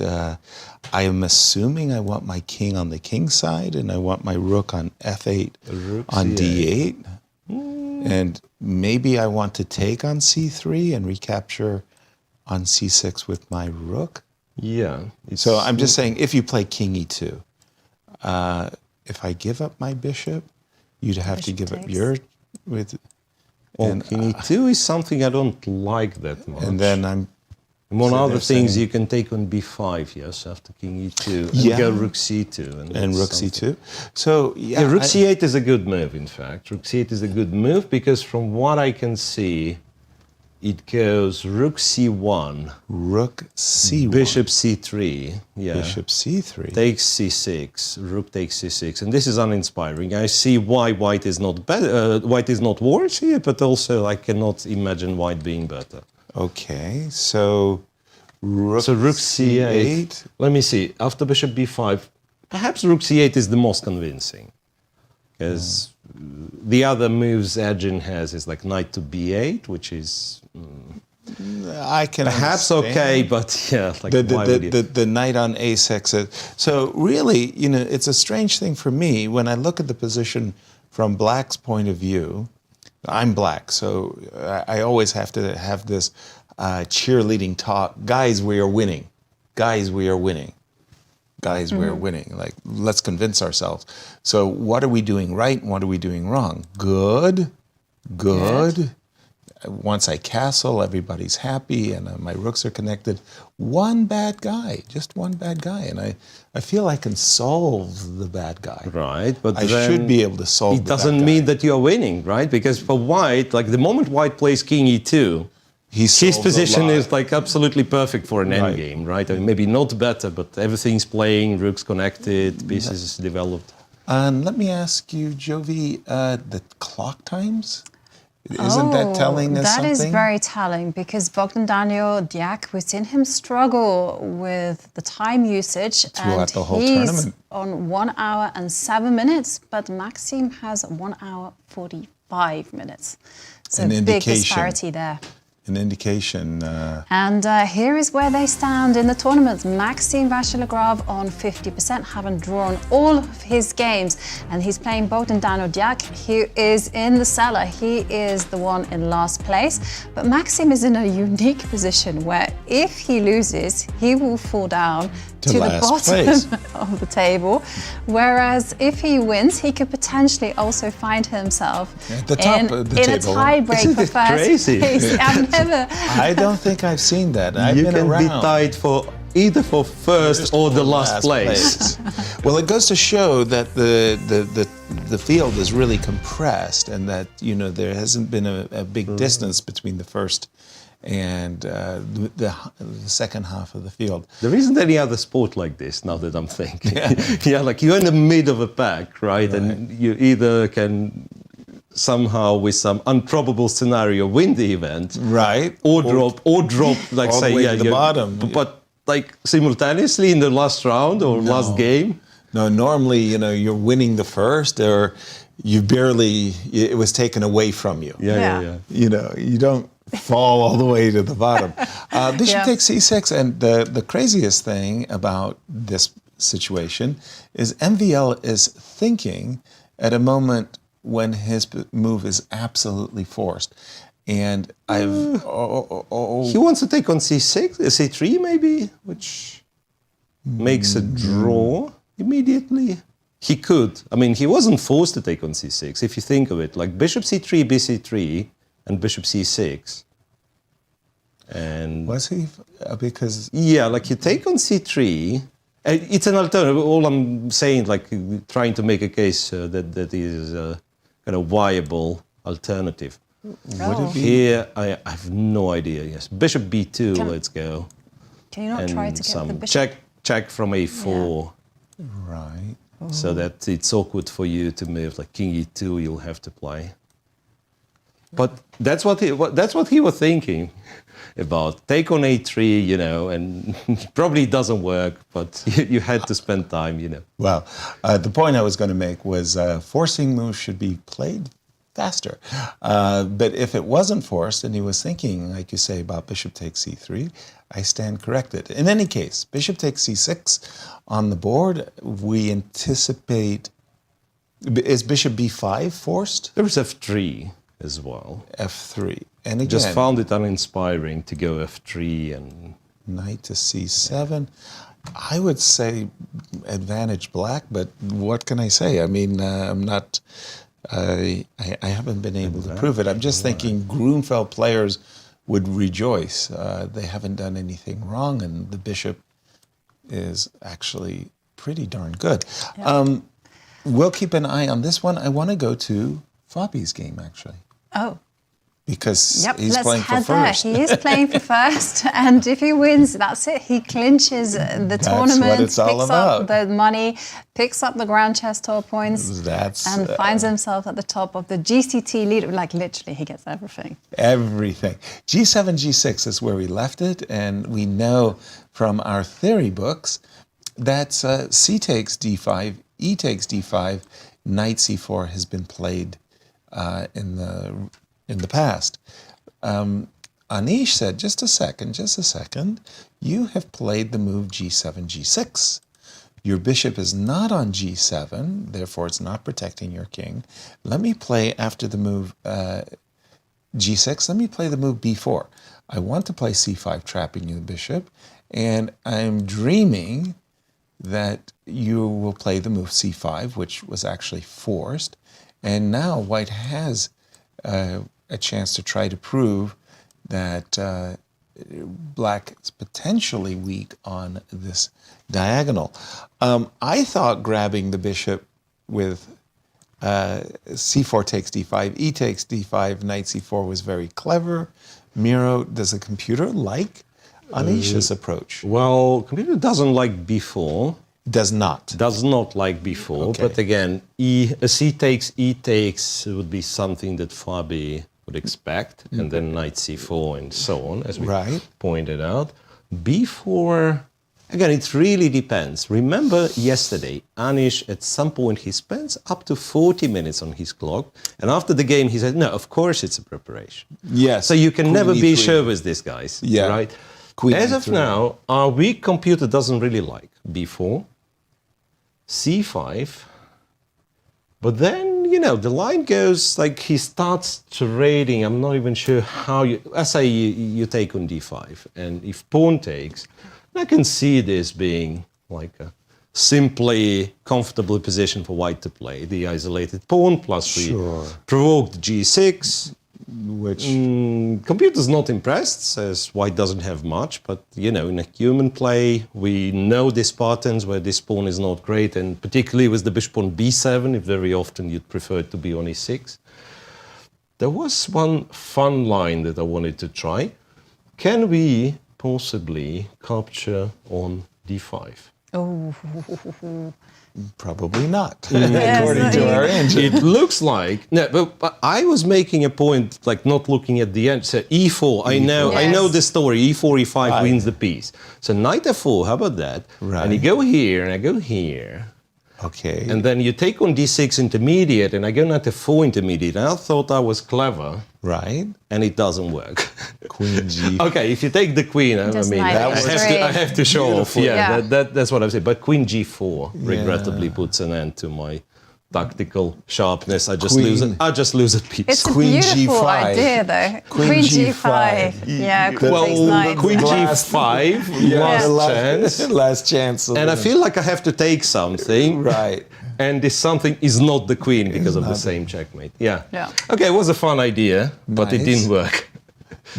I am assuming I want my king on the king side, and I want my rook on f8 on d8. And maybe I want to take on c3 and recapture on c6 with my rook. Yeah. So I'm just saying, if you play king e2, if I give up my bishop, you'd have to give up your... King e2 is something I don't like that much. And then I'm... Among other things, you can take on b5, yes, after king e2, and go rook c2. And rook c2. So, yeah, rook c8 is a good move, in fact. Rook c8 is a good move because from what I can see, it goes rook c1. Rook c1. Bishop c3. Yeah. Bishop c3. Takes c6. Rook takes c6. And this is uninspiring. I see why white is not better. White is not worse here, but also I cannot imagine white being better. Okay, so rook c8. Let me see. After bishop b5, perhaps rook c8 is the most convincing. Because the other moves Evgeny has is like knight to b8, which is I can perhaps understand. okay, but yeah, like the knight on a6. So really, it's a strange thing for me when I look at the position from black's point of view. I'm black, so I always have to have this cheerleading talk. Guys, we are winning. Guys, we are winning. Guys, we are winning. Like, let's convince ourselves. So what are we doing right and what are we doing wrong? Good. once I castle, everybody's happy, and my rooks are connected. One bad guy, just one bad guy, and I feel I can solve the bad guy. Right, but I then should be able to solve. It doesn't mean that you are winning, right? Because for White, like the moment White plays King E2, his position is like absolutely perfect for an endgame, right? I mean, maybe not better, but everything's playing, rooks connected, pieces developed. And let me ask you, Jovi, the clock times? Isn't that telling us something? That is very telling because Bogdan Deac, we've seen him struggle with the time usage. Throughout the whole he's tournament. On 1 hour and 7 minutes, but Maxime has 1 hour 45 minutes. So An big disparity there. An indication. And here is where they stand in the tournament. Maxime Vachier-Lagrave on 50%, having drawn all of his games. And he's playing Bogdan Deac, who is in the cellar. He is the one in last place. But Maxime is in a unique position where if he loses, he will fall down to the bottom of the table. Whereas if he wins, he could potentially also find himself at the top of the in table. a tiebreak for first crazy? place. I don't think I've seen that. I've You been can around. be tied for either for first or the last place. Well, it goes to show that the field is really compressed, and that there hasn't been a big distance between the first and the second half of the field. There isn't any other sport like this, now that I'm thinking. Yeah, like you're in the mid of a pack, right? And you either can somehow, with some improbable scenario, win the event, right? Or drop, like all say, the way to the bottom. But like simultaneously in the last round or last game. No, normally, you're winning the first, or it was taken away from you. Yeah. You don't fall all the way to the bottom. Bishop takes c6, and the craziest thing about this situation is MVL is thinking at a moment when his move is absolutely forced. And he wants to take on c6, c3 maybe, which makes a draw immediately. He could. I mean, he wasn't forced to take on c6, if you think of it. Like bishop c3, bc3, and bishop c6. And was he? Because... Yeah, like you take on c3. It's an alternative. All I'm saying, like trying to make a case that is a kind of viable alternative. Would it be? Here, I have no idea. Yes, bishop b2. Let's go. Can you not try to get the bishop? Check from a4. Yeah. Right. So that it's awkward for you to move. Like king e2, you'll have to play. But that's what he was thinking about. Take on a3, and probably it doesn't work, but you had to spend time, Well, the point I was going to make was forcing moves should be played faster. But if it wasn't forced, and he was thinking, like you say, about bishop takes c3, I stand corrected. In any case, bishop takes c6 on the board. We anticipate... Is bishop b5 forced? There is f3 as well. f3. And again, just found it uninspiring to go f3 and... Knight to c7. I would say advantage black, but what can I say? I mean, I'm not... I haven't been able to prove it. I'm just thinking Grunfeld players would rejoice. They haven't done anything wrong, and the bishop is actually pretty darn good. Yeah. We'll keep an eye on this one. I want to go to Fabi's game, actually. Oh. Because he's playing for first. He is playing for first, and if he wins, that's it. He clinches the tournament, what it's all picks up the money, picks up the Grand Chess Tour points, and finds himself at the top of the GCT leader. Like literally, he gets everything. Everything. G7, G6 is where we left it, and we know from our theory books that C takes D5, E takes D5, Knight C4 has been played in the past. Anish said, just a second, you have played the move G7, G6. Your bishop is not on G7, therefore it's not protecting your king. Let me play after the move G6, let me play the move B4. I want to play C5, trapping your bishop, and I'm dreaming that you will play the move C5, which was actually forced, and now White has a chance to try to prove that black is potentially weak on this diagonal. I thought grabbing the bishop with c4 takes d5, e takes d5, knight c4 was very clever. Miro, does the computer like Anish's approach? Well, computer doesn't like b4. Does not. Does not like b4. Okay. But again, c takes, e takes would be something that Fabi would expect, and then knight c4 and so on, as we pointed out. b4, again, it really depends. Remember yesterday, Anish, at some point, he spends up to 40 minutes on his clock, and after the game, he said, no, of course it's a preparation. Yes. So you can Queen never be E3. sure with these guys, Yeah. right? Queen As of E3. now, our weak computer doesn't really like b4, c5, but then, you know, the line goes like he starts trading. I'm not even sure how you. Let's say you take on d5, and if pawn takes, I can see this being like a simply comfortable position for white to play. The isolated pawn plus we provoked g6, which computer's not impressed, says white doesn't have much, but you know, in a human play, we know these patterns where this pawn is not great, and particularly with the bishop on b7, if very often you'd prefer it to be on e6. There was one fun line that I wanted to try. Can we possibly capture on d5? Oh. Probably not, according to our engine. It looks like no, but I was making a point, like not looking at the end. So e4, I know the story. E4, e5 wins the piece. So knight f4. How about that? Right. And you go here, and I go here. Okay. And then you take on d6 intermediate, and I go knight f4 intermediate. And I thought I was clever. Right. And it doesn't work. Queen g. Okay, if you take the queen, I mean, I have to show off. Yeah, that's what I'm saying. But queen g4 regrettably puts an end to my tactical sharpness. I just lose a piece. It's a beautiful idea, though. Queen g5. Yeah, queen g5, last chance. And I feel like I have to take something. Right. And this something is not the queen because of the same checkmate. Yeah. Okay, it was a fun idea, but it didn't work.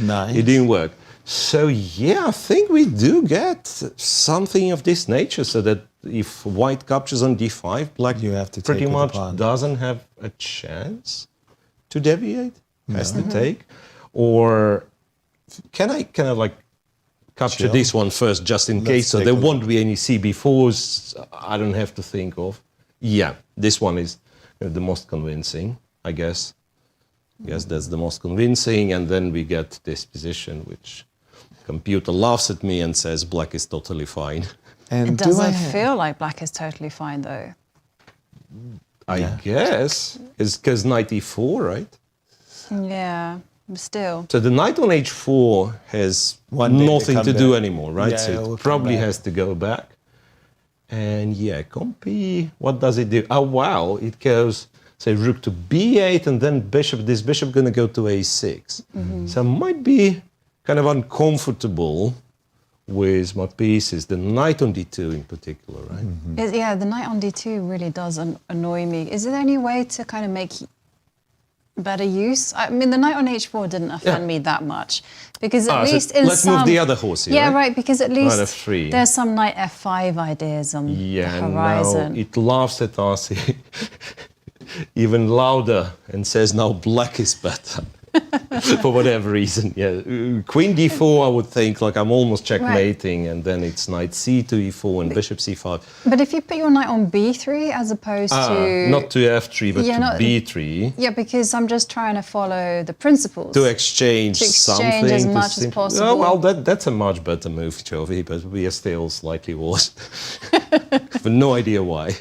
Nice. It didn't work. So yeah, I think we do get something of this nature, so that if white captures on d5, black pretty much doesn't have a chance to deviate, has to take. Or can I like capture this one first, just in case, so there won't be any cb4s I don't have to think of. Yeah, this one is the most convincing, I guess. Yes, that's the most convincing, and then we get this position, which computer laughs at me and says black is totally fine. And it doesn't feel like black is totally fine, though. I guess it's because knight e4, right? Yeah, still. So the knight on h4 has nothing to do anymore, right? Yeah, so it probably has to go back. And yeah, Compi, what does it do? Oh wow, it goes, say, rook to b8, and then this bishop gonna go to a6. So I might be kind of uncomfortable with my pieces, the knight on d2 in particular, right? Yeah, the knight on d2 really does annoy me. Is there any way to kind of make better use? I mean, the knight on h4 didn't offend me that much, because at least in let's move the other horse here. Yeah, right, because at least knight f3. There's some knight f5 ideas on the horizon. Now it laughs at us even louder and says now black is better. For whatever reason, yeah. Queen d4, I would think, like I'm almost checkmating, and then it's knight c to e4 and bishop c5. But if you put your knight on b3 as opposed to... Not to f3, but to b3. Yeah, because I'm just trying to follow the principles. To exchange something. As much as possible. Oh, well, that's a much better move, Jovi, but we are still slightly worse. But no idea why.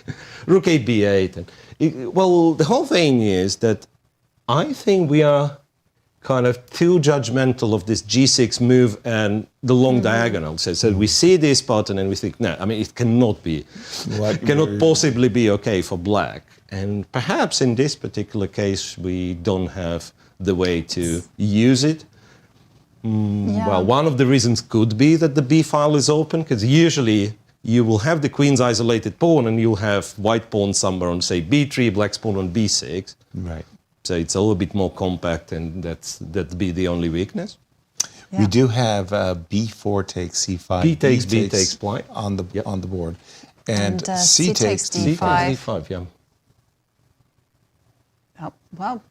Rook a b8. Well, the whole thing is that I think we are kind of too judgmental of this g6 move and the long diagonal. So we see this pattern and we think, no, I mean, it cannot be, cannot possibly be okay for black. And perhaps in this particular case, we don't have the way to use it. Well, one of the reasons could be that the b file is open, because usually you will have the queen's isolated pawn and you'll have white pawn somewhere on, say, b3, black's pawn on b6. Right. So it's a little bit more compact, and that'd be the only weakness. Yeah. We do have b4 takes c5. B takes white on the board, and C takes d5. d5, yeah. Oh, well,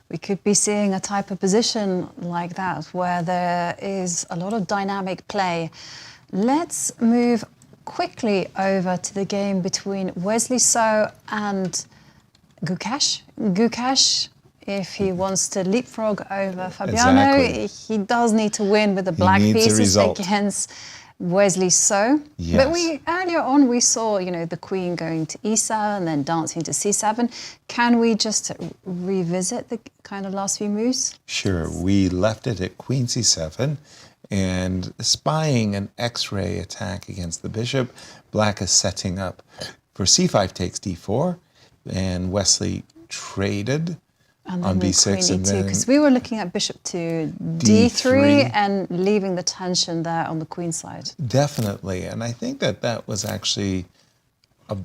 we could be seeing a type of position like that where there is a lot of dynamic play. Let's move quickly over to the game between Wesley So and Gukesh. Gukesh, if he wants to leapfrog over Fabiano, he does need to win with the black pieces against Wesley So. Yes. But earlier on we saw, the queen going to e7 and then dancing to c7. Can we just revisit the kind of last few moves? Sure. We left it at queen c7 and spying an X-ray attack against the bishop. Black is setting up for c5 takes d4, and Wesley traded and on b6, and then because we were looking at bishop to d3 and leaving the tension there on the queen side. Definitely, and I think that was actually a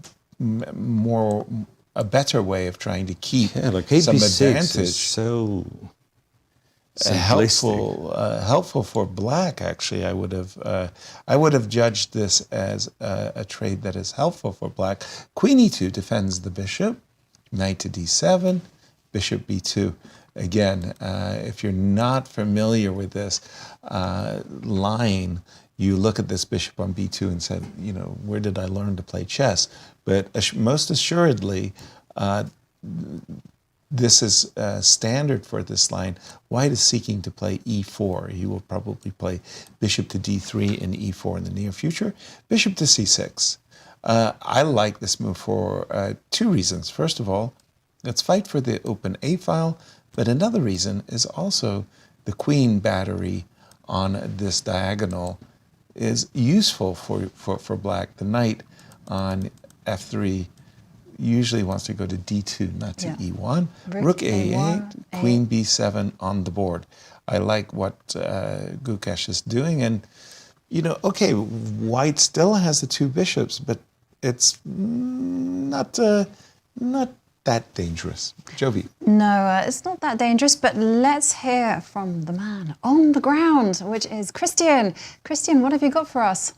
better way of trying to keep some advantage. Is so helpful for black. Actually, I would have judged this as a trade that is helpful for black. Queen e2 defends the bishop. Knight to d7. Bishop b2. Again, if you're not familiar with this line, you look at this bishop on b2 and said, where did I learn to play chess? But most assuredly, this is standard for this line. White is seeking to play e4. He will probably play bishop to d3 and e4 in the near future. Bishop to c6. I like this move for two reasons. First of all, let's fight for the open A file, but another reason is also the queen battery on this diagonal is useful for black. The knight on f3 usually wants to go to d2, not to e1. Rook a8, queen b7 on the board. I like what Gukesh is doing, and okay, white still has the two bishops, but it's not that dangerous. Jovi. No, it's not that dangerous, but let's hear from the man on the ground, which is Cristian. Cristian, what have you got for us?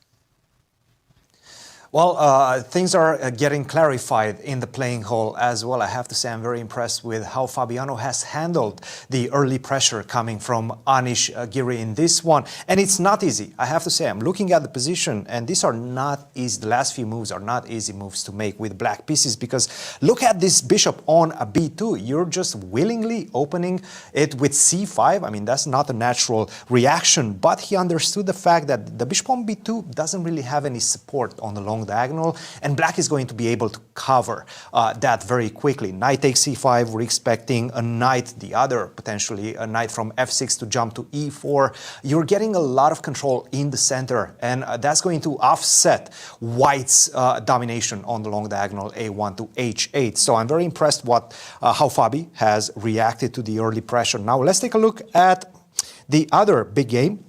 Well, things are getting clarified in the playing hall as well. I have to say I'm very impressed with how Fabiano has handled the early pressure coming from Anish, Giri in this one. And it's not easy. I have to say I'm looking at the position, and these are not easy. The last few moves are not easy moves to make with black pieces, because look at this bishop on a b2. You're just willingly opening it with c5. I mean, that's not a natural reaction, but he understood the fact that the bishop on b2 doesn't really have any support on the long diagonal, and black is going to be able to cover that very quickly. Knight takes c5, we're expecting a knight, the other potentially a knight from f6 to jump to e4. You're getting a lot of control in the center, and that's going to offset white's domination on the long diagonal a1 to h8. So I'm very impressed how Fabi has reacted to the early pressure. Now let's take a look at the other big game,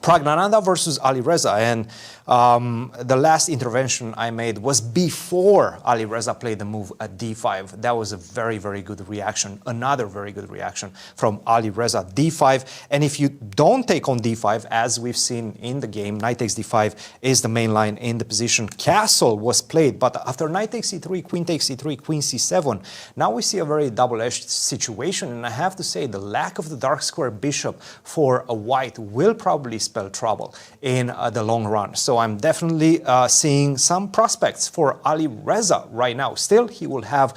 Praggnanandhaa versus Alireza, and the last intervention I made was before Alireza played the move at d5. That was a very, very good reaction, another very good reaction from Alireza, d5. And if you don't take on d5, as we've seen in the game, knight takes d5 is the main line in the position. Castle was played, but after knight takes e3, queen takes e3, queen c7, now we see a very double-edged situation, and I have to say the lack of the dark square bishop for a white will probably spell trouble in the long run. So I'm definitely seeing some prospects for Alireza right now. Still, he will have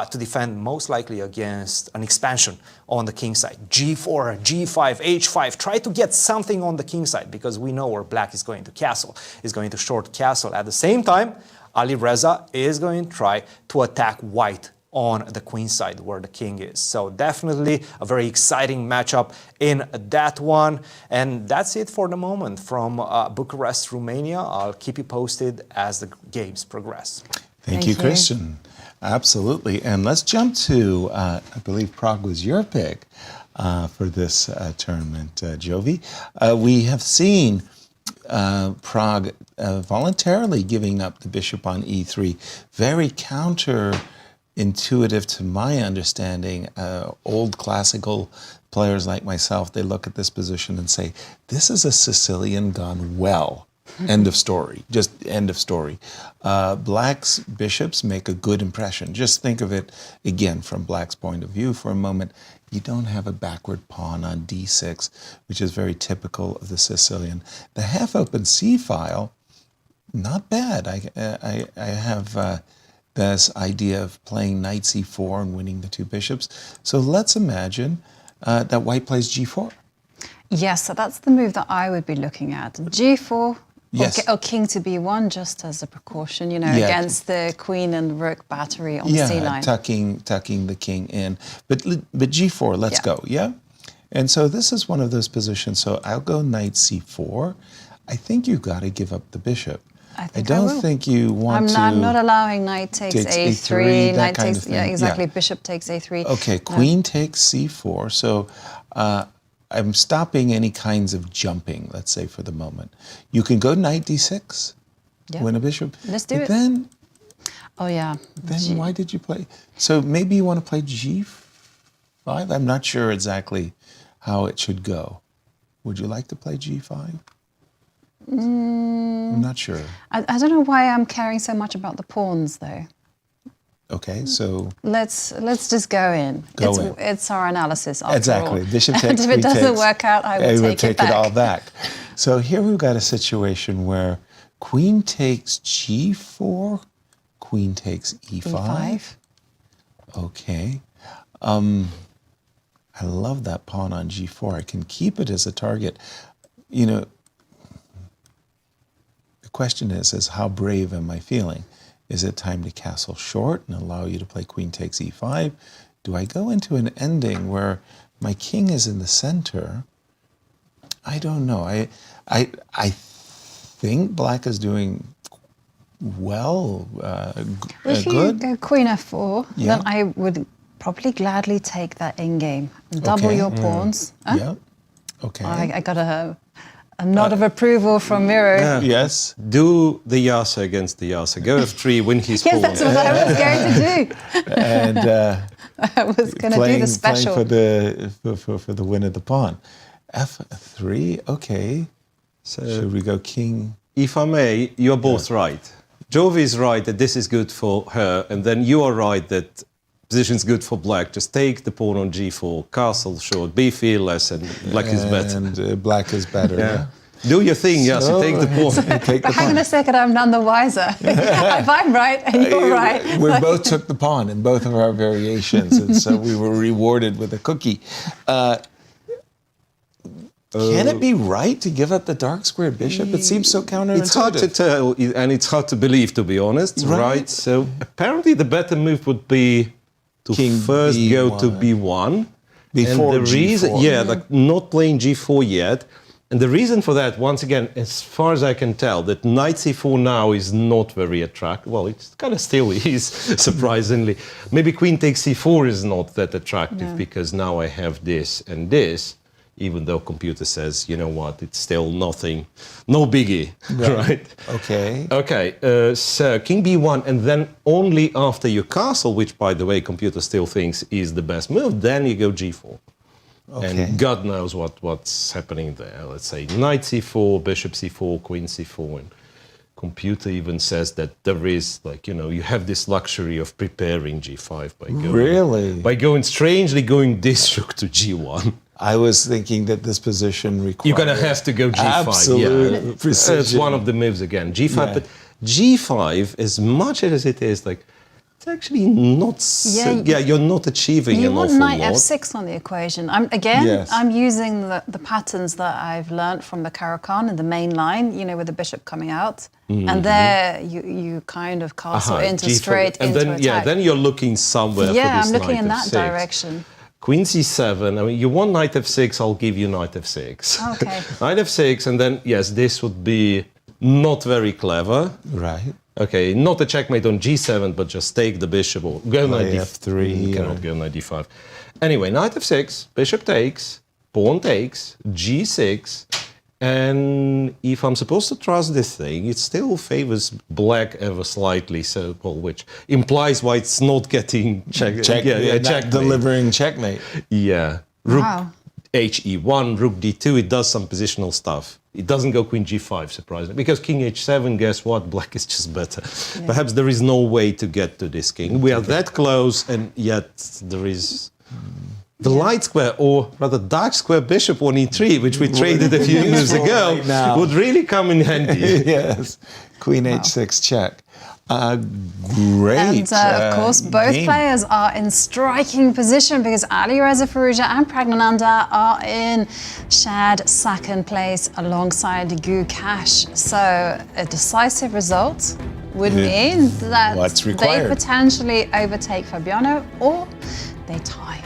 to defend most likely against an expansion on the king side. g4, g5, h5. Try to get something on the king side, because we know where black is going to castle, is going to short castle. At the same time, Alireza is going to try to attack white on the queen side where the king is. So definitely a very exciting matchup in that one. And that's it for the moment from Bucharest, Romania. I'll keep you posted as the games progress. Thank you, Cristian. Absolutely. And let's jump to, I believe Prague was your pick for this tournament, Jovi. We have seen Prague voluntarily giving up the bishop on e3. Very counter intuitive to my understanding. Old classical players like myself, they look at this position and say, this is a Sicilian gone well. End of story. Just end of story. Black's bishops make a good impression. Just think of it, again, from Black's point of view for a moment. You don't have a backward pawn on d6, which is very typical of the Sicilian. The half-open c-file, not bad. I have this idea of playing knight c4 and winning the two bishops. So let's imagine that white plays g4. Yes, so that's the move that I would be looking at. G4 Yes. or king to b1, just as a precaution, you know, Yeah. against the queen and rook battery on the c-line. tucking the king in. But g4, let's go, yeah? And so this is one of those positions. So I'll go knight c4. I think you've got to give up the bishop. I don't think you want to... I'm not allowing knight takes a3, knight takes... Yeah, exactly, bishop takes a3. Okay, queen takes c4. So I'm stopping any kinds of jumping, let's say, for the moment. You can go knight d6, win a bishop. Let's do it. Then, oh, yeah. Then why did you play? So maybe you want to play g5? I'm not sure exactly how it should go. Would you like to play g5? I'm not sure. I don't know why I'm caring so much about the pawns, though. Okay, so let's just go in. It's our analysis after exactly. all. Bishop takes. And if it doesn't work out, I will take it all back. So here we've got a situation where queen takes g4, queen takes e5. Okay. I love that pawn on g4. I can keep it as a target. You know, the question is how brave am I feeling? Is it time to castle short and allow you to play queen takes e5? Do I go into an ending where my king is in the center? I don't know. I think Black is doing well, if good. you go queen f4, then I would probably gladly take that endgame. Double your pawns. Huh? Yeah. Okay. I got a nod of approval from Miro. Yeah. Yes. Do the Yasser against the Yasser. Go f3, win his pawn. Yes, that's what I was going to do. And I was going to do the special. For the win of the pawn. f3, okay. So should we go king? If I may, you're both right. Jovi is right that this is good for her, and then you are right that position's good for Black. Just take the pawn on g4, castle short, be fearless, and Black is better. And Black is better. Yeah. Do your thing, Yasser. Take the pawn. Take the Hang on a second, I'm none the wiser. If I'm right and you're right. We both took the pawn in both of our variations, and so we were rewarded with a cookie. Can it be right to give up the dark squared bishop? It seems so counterintuitive. It's hard to tell, and it's hard to believe, to be honest. Right? So apparently the better move would be to first B1. Go to b1. Before and the reason, like not playing g4 yet. And the reason for that, once again, as far as I can tell, that knight c4 now is not very attractive. Well, it kind of still is, surprisingly. Maybe queen takes c4 is not that attractive because now I have this and this, even though computer says, you know what, it's still nothing, no biggie, right? Okay. Okay, so king b1, and then only after your castle, which, by the way, computer still thinks is the best move, then you go g4. Okay. And God knows what's happening there. Let's say knight c4, bishop c4, queen c4, and computer even says that there is, like, you know, you have this luxury of preparing g5 by going strangely going this rook to g1. I was thinking that this position requires... You're going to have to go g5. Absolute precision. It's one of the moves again, g5. But g5, as much as it is, like, it's actually not... you're not achieving an awful lot. You want knight f6 on the equation. I'm using the patterns that I've learned from the Caro-Kann in the main line, you know, with the bishop coming out. And there you kind of castle into g5. straight and into then, attack. Yeah, then you're looking somewhere for this I'm looking knight in that f6. direction. Queen c7, I mean, you want knight f6, I'll give you knight f6. Okay. Knight f6, and then, yes, this would be not very clever. Right. Okay, not a checkmate on g7, but just take the bishop or go knight f3. You cannot go knight d5. Anyway, knight f6, bishop takes, pawn takes, g6, And if I'm supposed to trust this thing, it still favors black ever slightly, so which implies why it's not getting checkmate. Delivering checkmate. Yeah. Rook HE1, Rook D2, it does some positional stuff. It doesn't go Queen G5, surprisingly. Because King H7, guess what? Black is just better. Yeah. Perhaps there is no way to get to this king. We are that close, and yet there is... The light square, or rather dark square bishop on E3, which we traded a few years ago, would really come in handy. Yes. Queen H6 check. Great. And of course, both players are in striking position because Alireza, Firouzja and Praggnanandhaa are in shared second place alongside Gukesh. So a decisive result would mean that they potentially overtake Fabiano or they tie.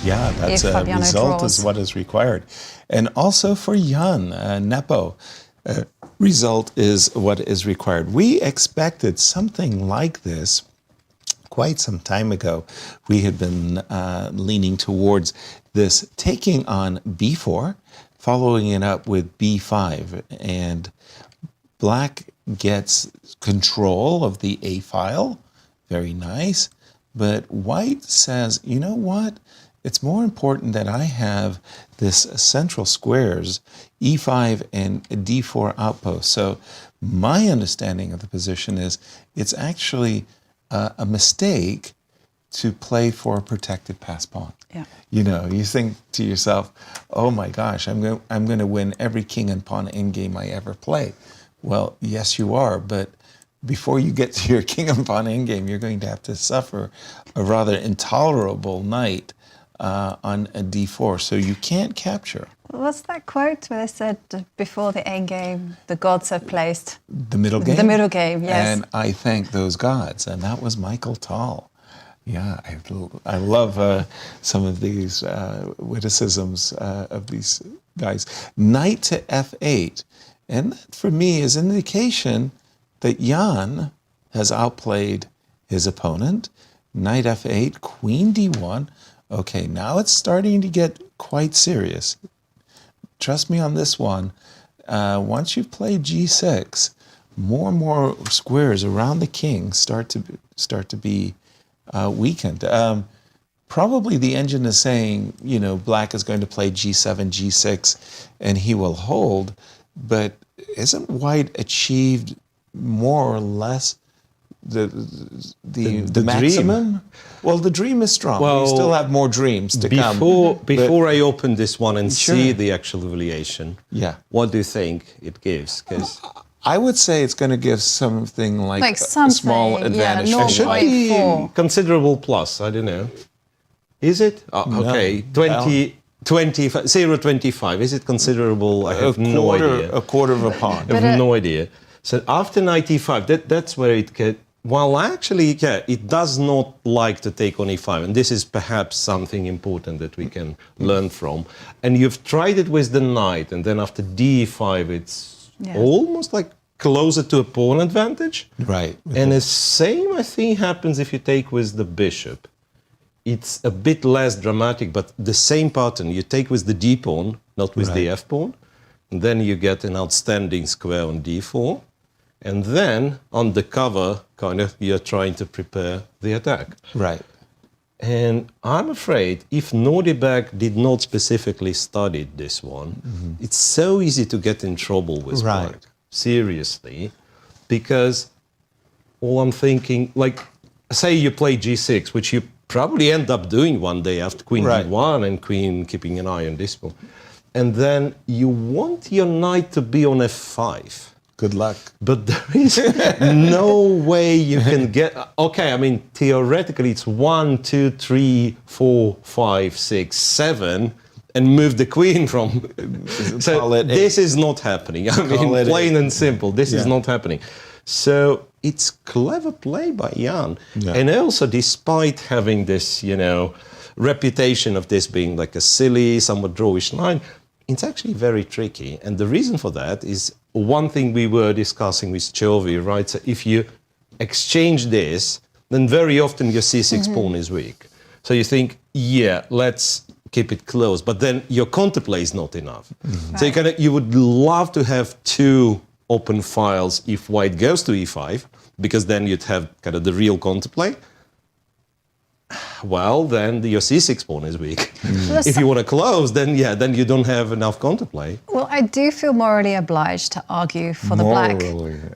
Yeah, that's a result is what is required. And also for Jan, Nepo, result is what is required. We expected something like this quite some time ago. We had been leaning towards this taking on B4, following it up with B5, and black gets control of the A file. Very nice. But white says, you know what? It's more important that I have this central squares, E5 and D4 outpost. So my understanding of the position is it's actually a mistake to play for a protected pass pawn. Yeah. You know, you think to yourself, oh my gosh, I'm going to win every king and pawn endgame I ever play. Well, yes, you are, but before you get to your king and pawn endgame, you're going to have to suffer a rather intolerable knight on a D4, so you can't capture. What's that quote where they said before the endgame, the gods have placed the middle game? The middle game, yes. And I thank those gods, and that was Michael Tal. Yeah, I love some of these witticisms of these guys. Knight to F8, and that for me is an indication that Jan has outplayed his opponent. Knight F8, Queen D1. Okay, now it's starting to get quite serious. Trust me on this one. Once you've played G6, more and more squares around the king start to be weakened. Probably the engine is saying, you know, black is going to play G7, G6, and he will hold. But isn't white achieved more or less the maximum? Dream. Well, the dream is strong. Well, we still have more dreams to come. Before I open this one and see the actual evaluation, what do you think it gives? Because I would say it's going to give something like a small advantage. Yeah, it should be considerable plus. I don't know. Is it? Okay, 0.25. Is it considerable? I have no idea. A quarter of a pawn. I have no idea. So after 95, that's where it gets. Well, actually, it does not like to take on E5, and this is perhaps something important that we can learn from. And you've tried it with the knight, and then after D5, it's almost like closer to a pawn advantage. Right. And the same, I think, happens if you take with the bishop. It's a bit less dramatic, but the same pattern. You take with the D pawn, not with the F pawn, and then you get an outstanding square on D4. And then, on the cover, you're trying to prepare the attack. Right. And I'm afraid, if Nodirbek did not specifically study this one, it's so easy to get in trouble with black. Seriously. Because all I'm thinking, like, say you play G6, which you probably end up doing one day after Queen D1 and Queen keeping an eye on this one. And then you want your knight to be on F5. Good luck. But there is no way you can get... Okay, I mean, theoretically, it's 1, 2, 3, 4, 5, 6, 7, and move the queen from... So this is not happening. I mean, plain and simple, this is not happening. So it's clever play by Jan. Yeah. And also, despite having this, you know, reputation of this being like a silly, somewhat drawish line, it's actually very tricky. And the reason for that is one thing we were discussing with Chovy, right? So if you exchange this, then very often your C6 pawn is weak. So you think, let's keep it close, but then your counterplay is not enough. So you would love to have two open files if white goes to e5, because then you'd have kind of the real counterplay. Well, then your c6 pawn is weak. If you want to close, then you don't have enough counterplay. Well, I do feel morally obliged to argue for the black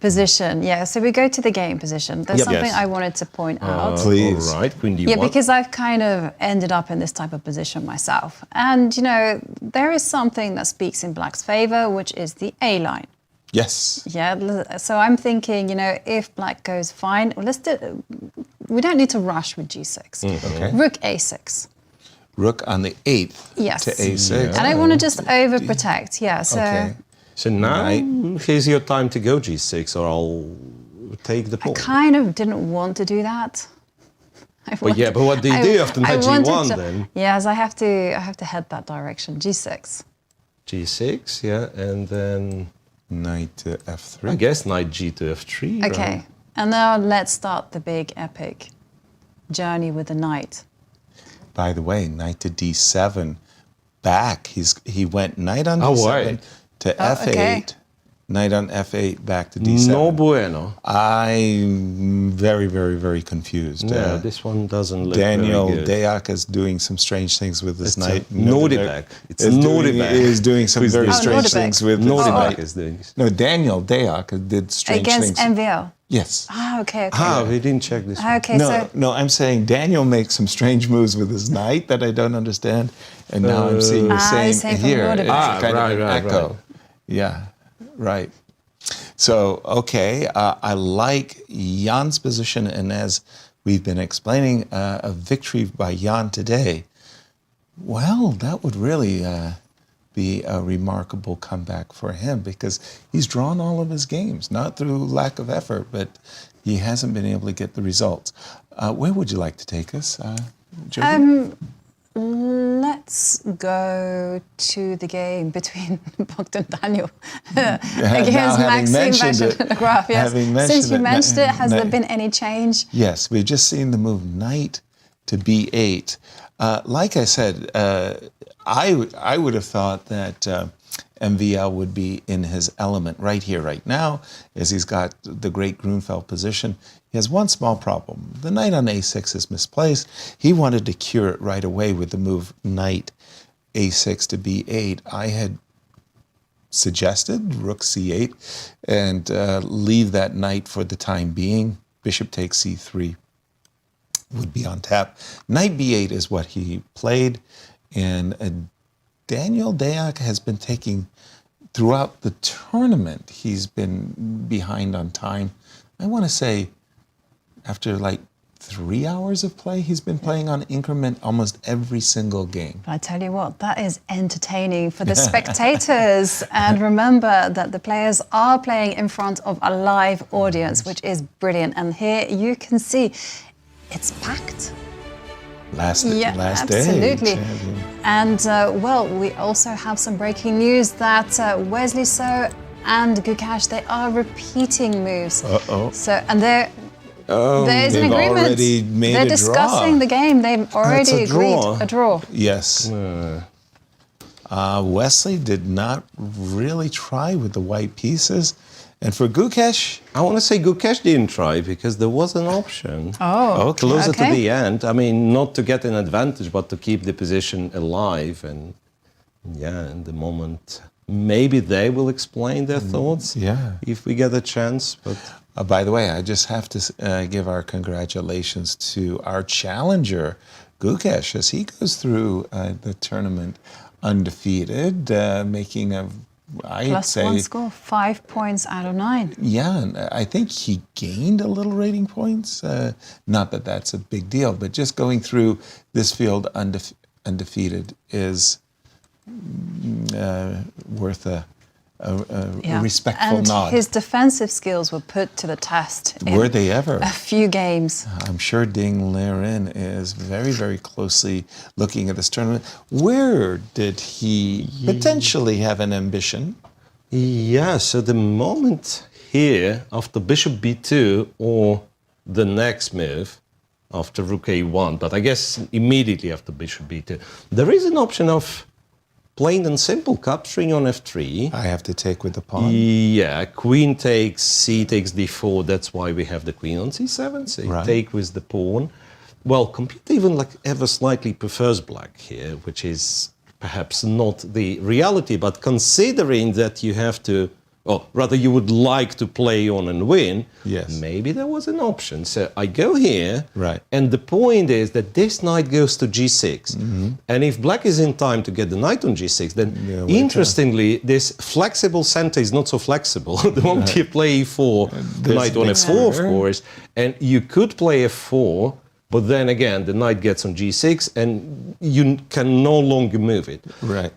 position. Yeah, so we go to the game position. There's something I wanted to point out. Please. All right, Queen d1. Yeah, because I've kind of ended up in this type of position myself. And, you know, there is something that speaks in black's favor, which is the A line. Yes. Yeah, so I'm thinking, you know, if black goes fine, we don't need to rush with g6. Okay. Rook a6. Rook on the 8th to a6. Yeah. And I want to just overprotect, so... Okay. So now, here's your time to go g6, or I'll take the pawn. I kind of didn't want to do that. But what do you do after knight g1 then? Yes, I have to head that direction, g6. G6, yeah, and then... Knight to f3. I guess knight g to f3. Okay, right? and now let's start the big epic journey with the knight. By the way, knight to d7, back. He went knight on d7 to f8, okay. knight on f8, back to d7. No bueno. I'm very, very, very confused. Yeah, this one doesn't look Daniel very good. Deac is doing some strange things with this knight. Nodirbek. It's Nodirbek. Is doing some very strange things with this Nodirbek knight. is doing. No, Daniel Deac did strange Against things. MVL? Yes. Ah, okay. We didn't check this one. Okay, No, I'm saying Daniel makes some strange moves with his knight that I don't understand, and now I'm seeing the same here. It's kind of an echo. Right. Yeah, right. So, okay, I like Jan's position, and as we've been explaining, a victory by Jan today, well, that would really be a remarkable comeback for him, because he's drawn all of his games, not through lack of effort, but he hasn't been able to get the results. Where would you like to take us, Jody? Let's go to the game between Bogdan Daniel against Maxime Vachier-Lagrave. Yes. Since you mentioned it, has there been any change? Yes, we've just seen the move knight to b8. Like I said, I would have thought that MVL would be in his element right here, right now, as he's got the great Grunfeld position. He has one small problem. The knight on a6 is misplaced. He wanted to cure it right away with the move knight a6 to b8. I had suggested rook c8 and leave that knight for the time being. Bishop takes c3 would be on tap. Knight b8 is what he played, and Daniel Deac has been taking, throughout the tournament, he's been behind on time. I want to say, after like 3 hours of play, he's been playing on increment almost every single game. But I tell you what, that is entertaining for the spectators. And remember that the players are playing in front of a live audience, which is brilliant. And here you can see it's packed. Last absolutely. day. And well, we also have some breaking news that Wesley So and Gukesh, they are repeating moves. So, and there's an agreement. Already made They're discussing the game. They've already agreed a draw. Yes. Wesley did not really try with the white pieces. And for Gukesh, I want to say Gukesh didn't try because there was an option. Closer to the end. I mean, not to get an advantage, but to keep the position alive. And yeah, in the moment, maybe they will explain their thoughts. If we get a chance. But by the way, I just have to give our congratulations to our challenger, Gukesh, as he goes through the tournament undefeated, making a I'd say +1 score, 5 points out of 9. Yeah, and I think he gained a little rating points. Not that that's a big deal, but just going through this field undefeated is worth a respectful nod. And his defensive skills were put to the test. Were they ever? A few games. I'm sure Ding Liren is very, very closely looking at this tournament. Where did he potentially have an ambition? Yeah, so the moment here, after bishop b2 or the next move, after rook a1, but I guess immediately after bishop b2. There is an option of plain and simple capturing on f3. I have to take with the pawn. Yeah, queen takes, c takes d4. That's why we have the queen on c7. So you take with the pawn. Well, computer even like ever slightly prefers black here, which is perhaps not the reality, but considering that you have to, or rather you would like to play on and win, maybe there was an option. So I go here, and the point is that this knight goes to g6. And if black is in time to get the knight on g6, then interestingly, this flexible center is not so flexible. The moment you play e4, the knight on f4, of course, and you could play f4, but then again, the knight gets on g6 and you can no longer move it.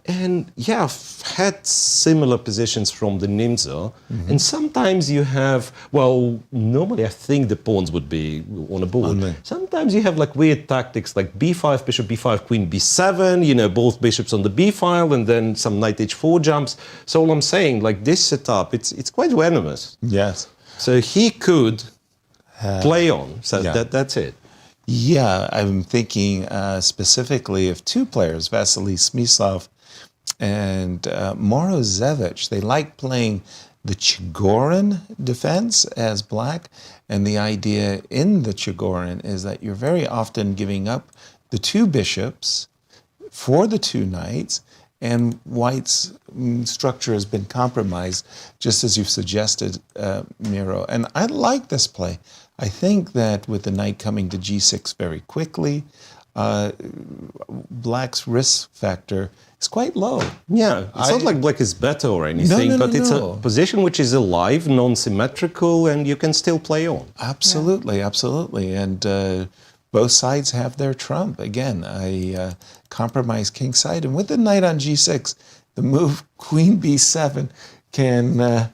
And yeah, I've had similar positions from the Nimzo. And sometimes you have, well, normally I think the pawns would be on a board. Sometimes you have like weird tactics like b5, bishop b5, queen b7, you know, both bishops on the b file and then some knight h4 jumps. So all I'm saying, like this setup, it's quite venomous. So he could play on, so that's it. Yeah, I'm thinking specifically of two players, Vasily Smyslov and Morozevich. They like playing the Chigorin defense as black, and the idea in the Chigorin is that you're very often giving up the two bishops for the two knights, and white's structure has been compromised, just as you've suggested, Miro. And I like this play. I think that with the knight coming to g6 very quickly, black's risk factor is quite low. Yeah, it's not like black is better or anything, but it's a position which is alive, non-symmetrical, and you can still play on. Absolutely, absolutely. And both sides have their trump. Again, I compromise kingside. And with the knight on g6, the move queen b7 can...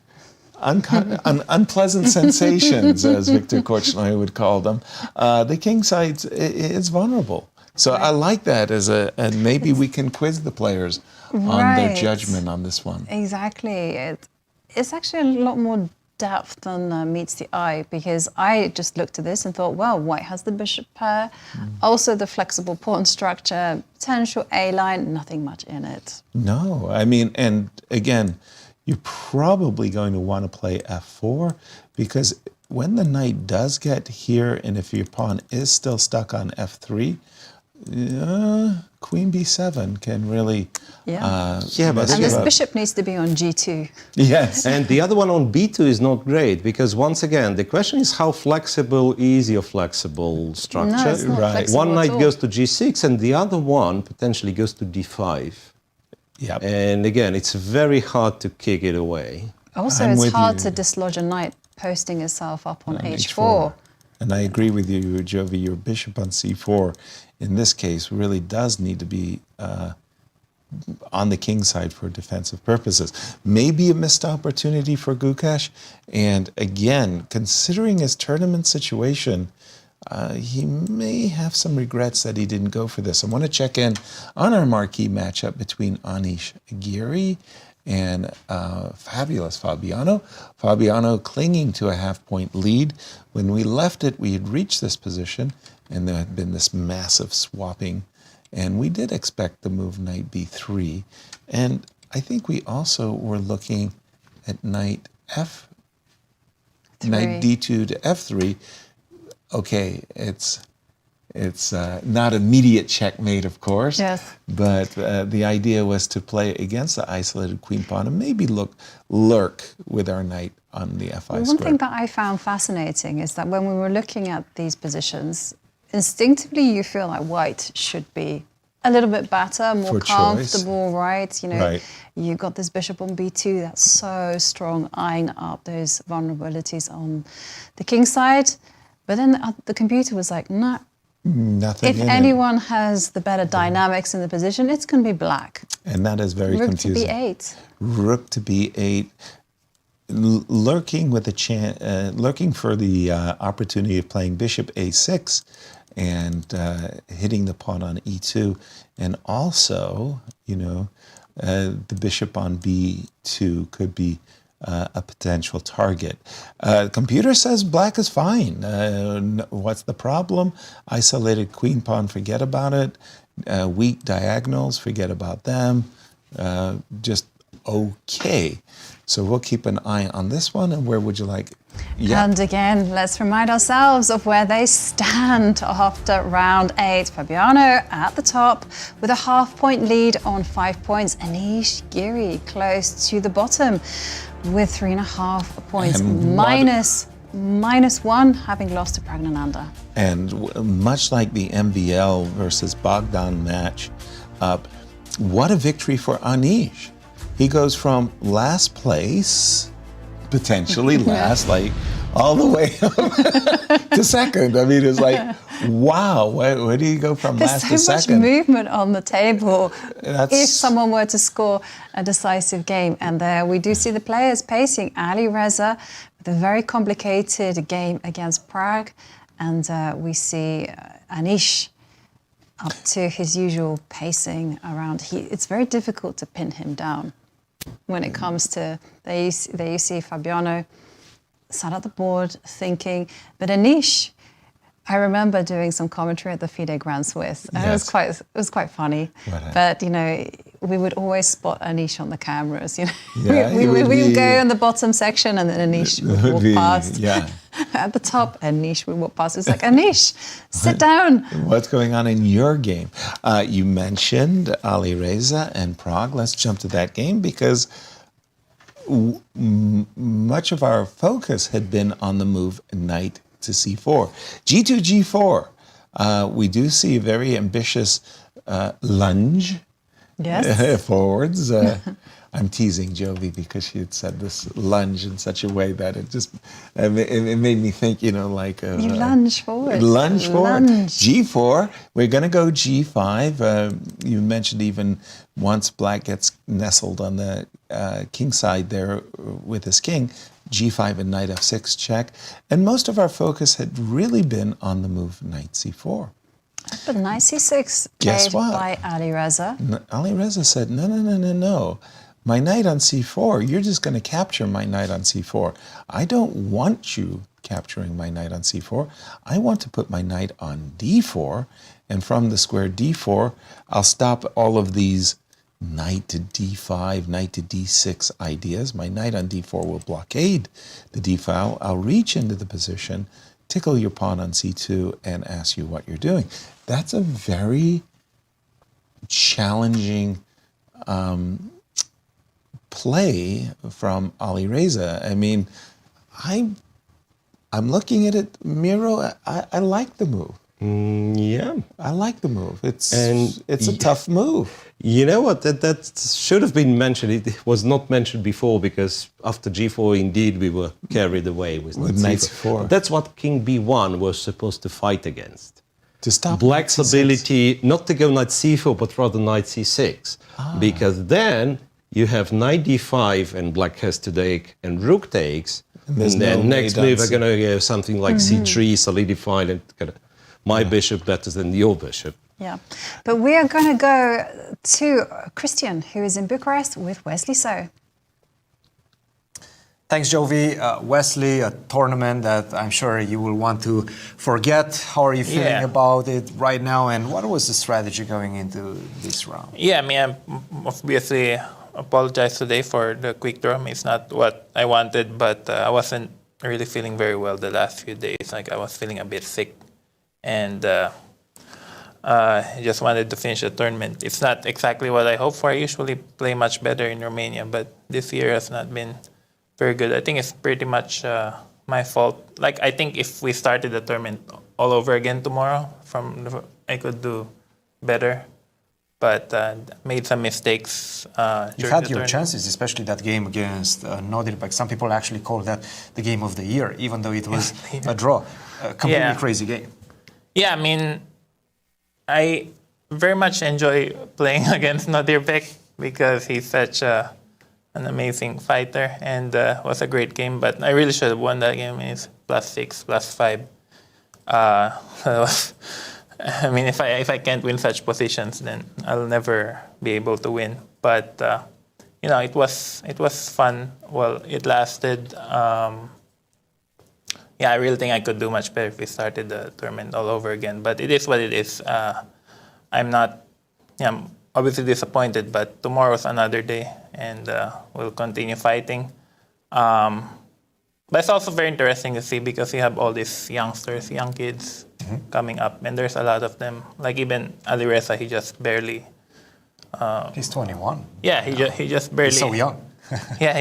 unpleasant sensations, as Viktor Korchnoi would call them. The king side is vulnerable. So I like that as and maybe we can quiz the players on their judgment on this one. Exactly. It's actually a lot more depth than meets the eye, because I just looked at this and thought, well, white has the bishop pair, also the flexible pawn structure, potential A-line, nothing much in it. No, I mean, and again, you're probably going to want to play f4, because when the knight does get here, and if your pawn is still stuck on f3, queen b7 can really but this bishop needs to be on g2. Yes, and the other one on b2 is not great, because once again, the question is how flexible is your flexible structure? No, it's not flexible one knight at all. goes to g6, and the other one potentially goes to d5. And again, it's very hard to kick it away. Also, it's hard to dislodge a knight posting itself up on h4. And I agree with you, Jovi. Your bishop on c4, in this case, really does need to be on the king side for defensive purposes. Maybe a missed opportunity for Gukesh. And again, considering his tournament situation, he may have some regrets that he didn't go for this. I want to check in on our marquee matchup between Anish Giri and fabulous Fabiano. Fabiano clinging to a half-point lead. When we left it, we had reached this position, and there had been this massive swapping. And we did expect the move knight b3. And I think we also were looking at knight knight d2 to f3. Okay, it's not immediate checkmate, of course. But the idea was to play against the isolated queen pawn and maybe lurk with our knight on the f5 square. One thing that I found fascinating is that when we were looking at these positions, instinctively you feel like white should be a little bit better, more comfortable, right? You know, you got this bishop on b2 that's so strong, eyeing up those vulnerabilities on the king side. But then the computer was like, no. Nothing. If anyone has the better dynamics in the position, it's going to be black. And that is very confusing. Rook to b8. Rook to b8. Lurking with a chance, lurking for the opportunity of playing bishop a6 and hitting the pawn on e2, and also, you know, the bishop on b2 could be a potential target. Computer says black is fine. What's the problem? Isolated queen pawn, forget about it. Weak diagonals, forget about them. Just okay. So we'll keep an eye on this one. And where would you like? Yeah. And again, let's remind ourselves of where they stand after round 8. Fabiano at the top with a half-point lead on 5 points. Anish, Giri close to the bottom with 3.5 points. Minus 1, having lost to Praggnanandhaa. And much like the MVL versus Bogdan match up, what a victory for Anish. He goes from last place, potentially last, like all the way up to second. I mean, it's like, wow, where do you go from last to There's so second? much movement on the table if someone were to score a decisive game. And there we do see the players pacing. Alireza with a very complicated game against Prague. And we see Anish up to his usual pacing around. It's very difficult to pin him down when it comes to, there you see Fabiano sat at the board thinking, but Anish, I remember doing some commentary at the FIDE Grand Swiss, and Yes. it was quite funny. But you know, we would always spot Anish on the cameras. You know, Yeah, we would go in the bottom section, and then Anish would walk past. Yeah. At the top, Anish would walk past. It's like, Anish, sit down. What's going on in your game? You mentioned Alireza and Prague. Let's jump to that game because much of our focus had been on the move knight to c4. G2, g4. We do see a very ambitious lunge forwards. I'm teasing Jovi because she had said this lunge in such a way that it just it made me think, you know, like You lunge forward. Lunge forward. Lunge. G4. We're going to go G5. You mentioned even once black gets nestled on the king side there with his king, G5 and knight f6 check. And most of our focus had really been on the move knight c4. But knight c6 Guess played what? by Alireza. Alireza said, no. My knight on c4, you're just going to capture my knight on c4. I don't want you capturing my knight on c4. I want to put my knight on d4, and from the square d4, I'll stop all of these knight to d5, knight to d6 ideas. My knight on d4 will blockade the d file. I'll reach into the position, tickle your pawn on c2, and ask you what you're doing. That's a very challenging play from Alireza. I mean, I'm looking at it, Miro. I like the move. Yeah, I like the move. It's a tough move. You know what? That should have been mentioned. It was not mentioned before because after g4, indeed, we were carried away with knight c4. That's what King b1 was supposed to fight against. To stop Black's ability not to go knight c4, but rather knight c6, because then you have knight d5 and black has to take and rook takes, and then next move are going to go something like c3, solidified, and my bishop better than your bishop. Yeah, but we are going to go to Cristian, who is in Bucharest with Wesley So. Thanks, Jovi. Wesley, a tournament that I'm sure you will want to forget. How are you feeling about it right now, and what was the strategy going into this round? Yeah, I mean, I obviously apologize today for the quick draw. I mean, it's not what I wanted, but I wasn't really feeling very well the last few days. Like, I was feeling a bit sick, and I just wanted to finish the tournament. It's not exactly what I hoped for. I usually play much better in Romania, but this year has not been very good. I think it's pretty much my fault. Like, I think if we started the tournament all over again tomorrow, I could do better. But made some mistakes. You had your chances, especially that game against Nodirbek. Some people actually call that the game of the year, even though it was a draw. A completely crazy game. Yeah, I mean, I very much enjoy playing against Nodirbek because he's such an amazing fighter, and was a great game. But I really should have won that game. It's +6, +5. I mean, if I can't win such positions, then I'll never be able to win. But it was fun. Well, it lasted. I really think I could do much better if we started the tournament all over again. But it is what it is. I'm not, I'm obviously disappointed, but tomorrow's another day, and we'll continue fighting. But it's also very interesting to see because you have all these youngsters, young kids coming up, and there's a lot of them. Like even Alireza, he just barely. He's 21. Yeah, he just barely. He's so young. Yeah,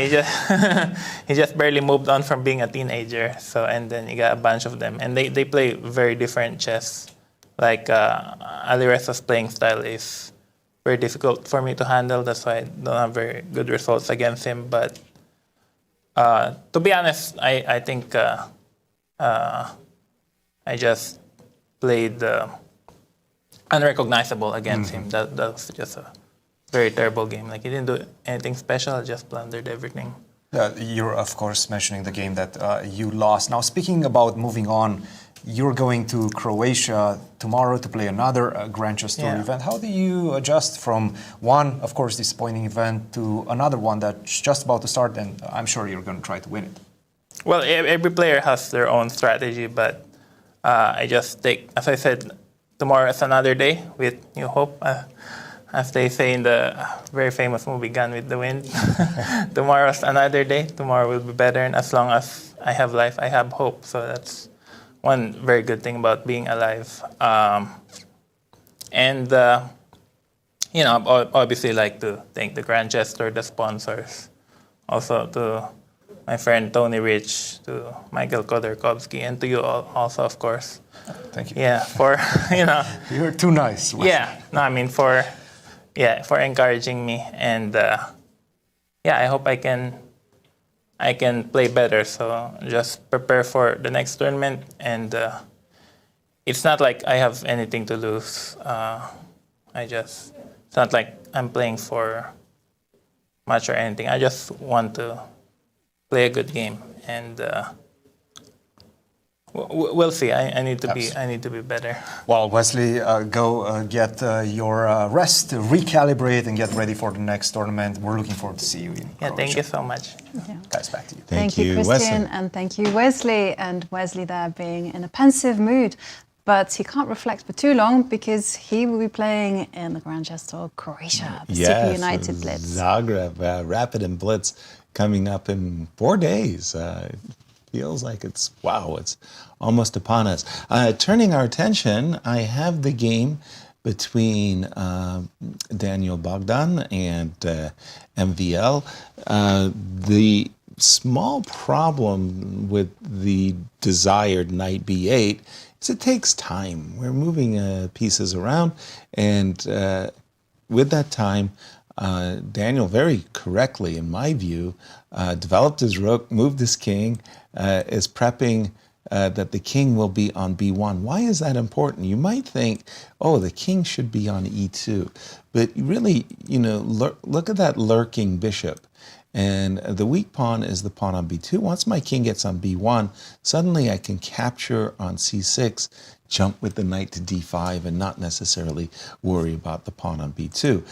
he just barely moved on from being a teenager. So and then you got a bunch of them, and they play very different chess. Like Alireza's playing style is very difficult for me to handle. That's why I don't have very good results against him. But to be honest, I think I just played unrecognizable against him. That was just a very terrible game. Like he didn't do anything special, just blundered everything. You're of course mentioning the game that you lost. Now speaking about moving on, you're going to Croatia tomorrow to play another Grand Chess Tour event. How do you adjust from one, of course, disappointing event to another one that's just about to start, and I'm sure you're going to try to win it? Well, every player has their own strategy, but I just take, as I said, tomorrow is another day with new hope. As they say in the very famous movie Gone with the Wind, tomorrow's another day. Tomorrow will be better, and as long as I have life, I have hope. So that's one very good thing about being alive. Obviously like to thank the Grand Chess Tour, the sponsors, also to my friend Tony Rich, to Michael Khodorkovsky, and to you all also, of course. Thank you. Yeah, for, You're too nice. For encouraging me, and I hope I can play better. So just prepare for the next tournament, and it's not like I have anything to lose. It's not like I'm playing for much or anything. I just want to play a good game, and we'll see. I need to be better. Well, Wesley, go get your rest, recalibrate, and get ready for the next tournament. We're looking forward to see you in Croatia. Thank you so much. Guys, back to you. Thank you, Cristian, Wesley. and thank you, Wesley. And Wesley there being in a pensive mood, but he can't reflect for too long because he will be playing in the Grand Chess Tour Croatia, the Super United Blitz. Zagreb, Rapid and Blitz coming up in 4 days. Feels like it's almost upon us. Turning our attention, I have the game between Daniel Bogdan and MVL. The small problem with the desired knight b8 is it takes time. We're moving pieces around, and with that time, Daniel very correctly, in my view, developed his rook, moved his king, is prepping that the king will be on b1. Why is that important? You might think, oh, the king should be on e2. But really, look at that lurking bishop. And the weak pawn is the pawn on b2. Once my king gets on b1, suddenly I can capture on c6, jump with the knight to d5, and not necessarily worry about the pawn on b2.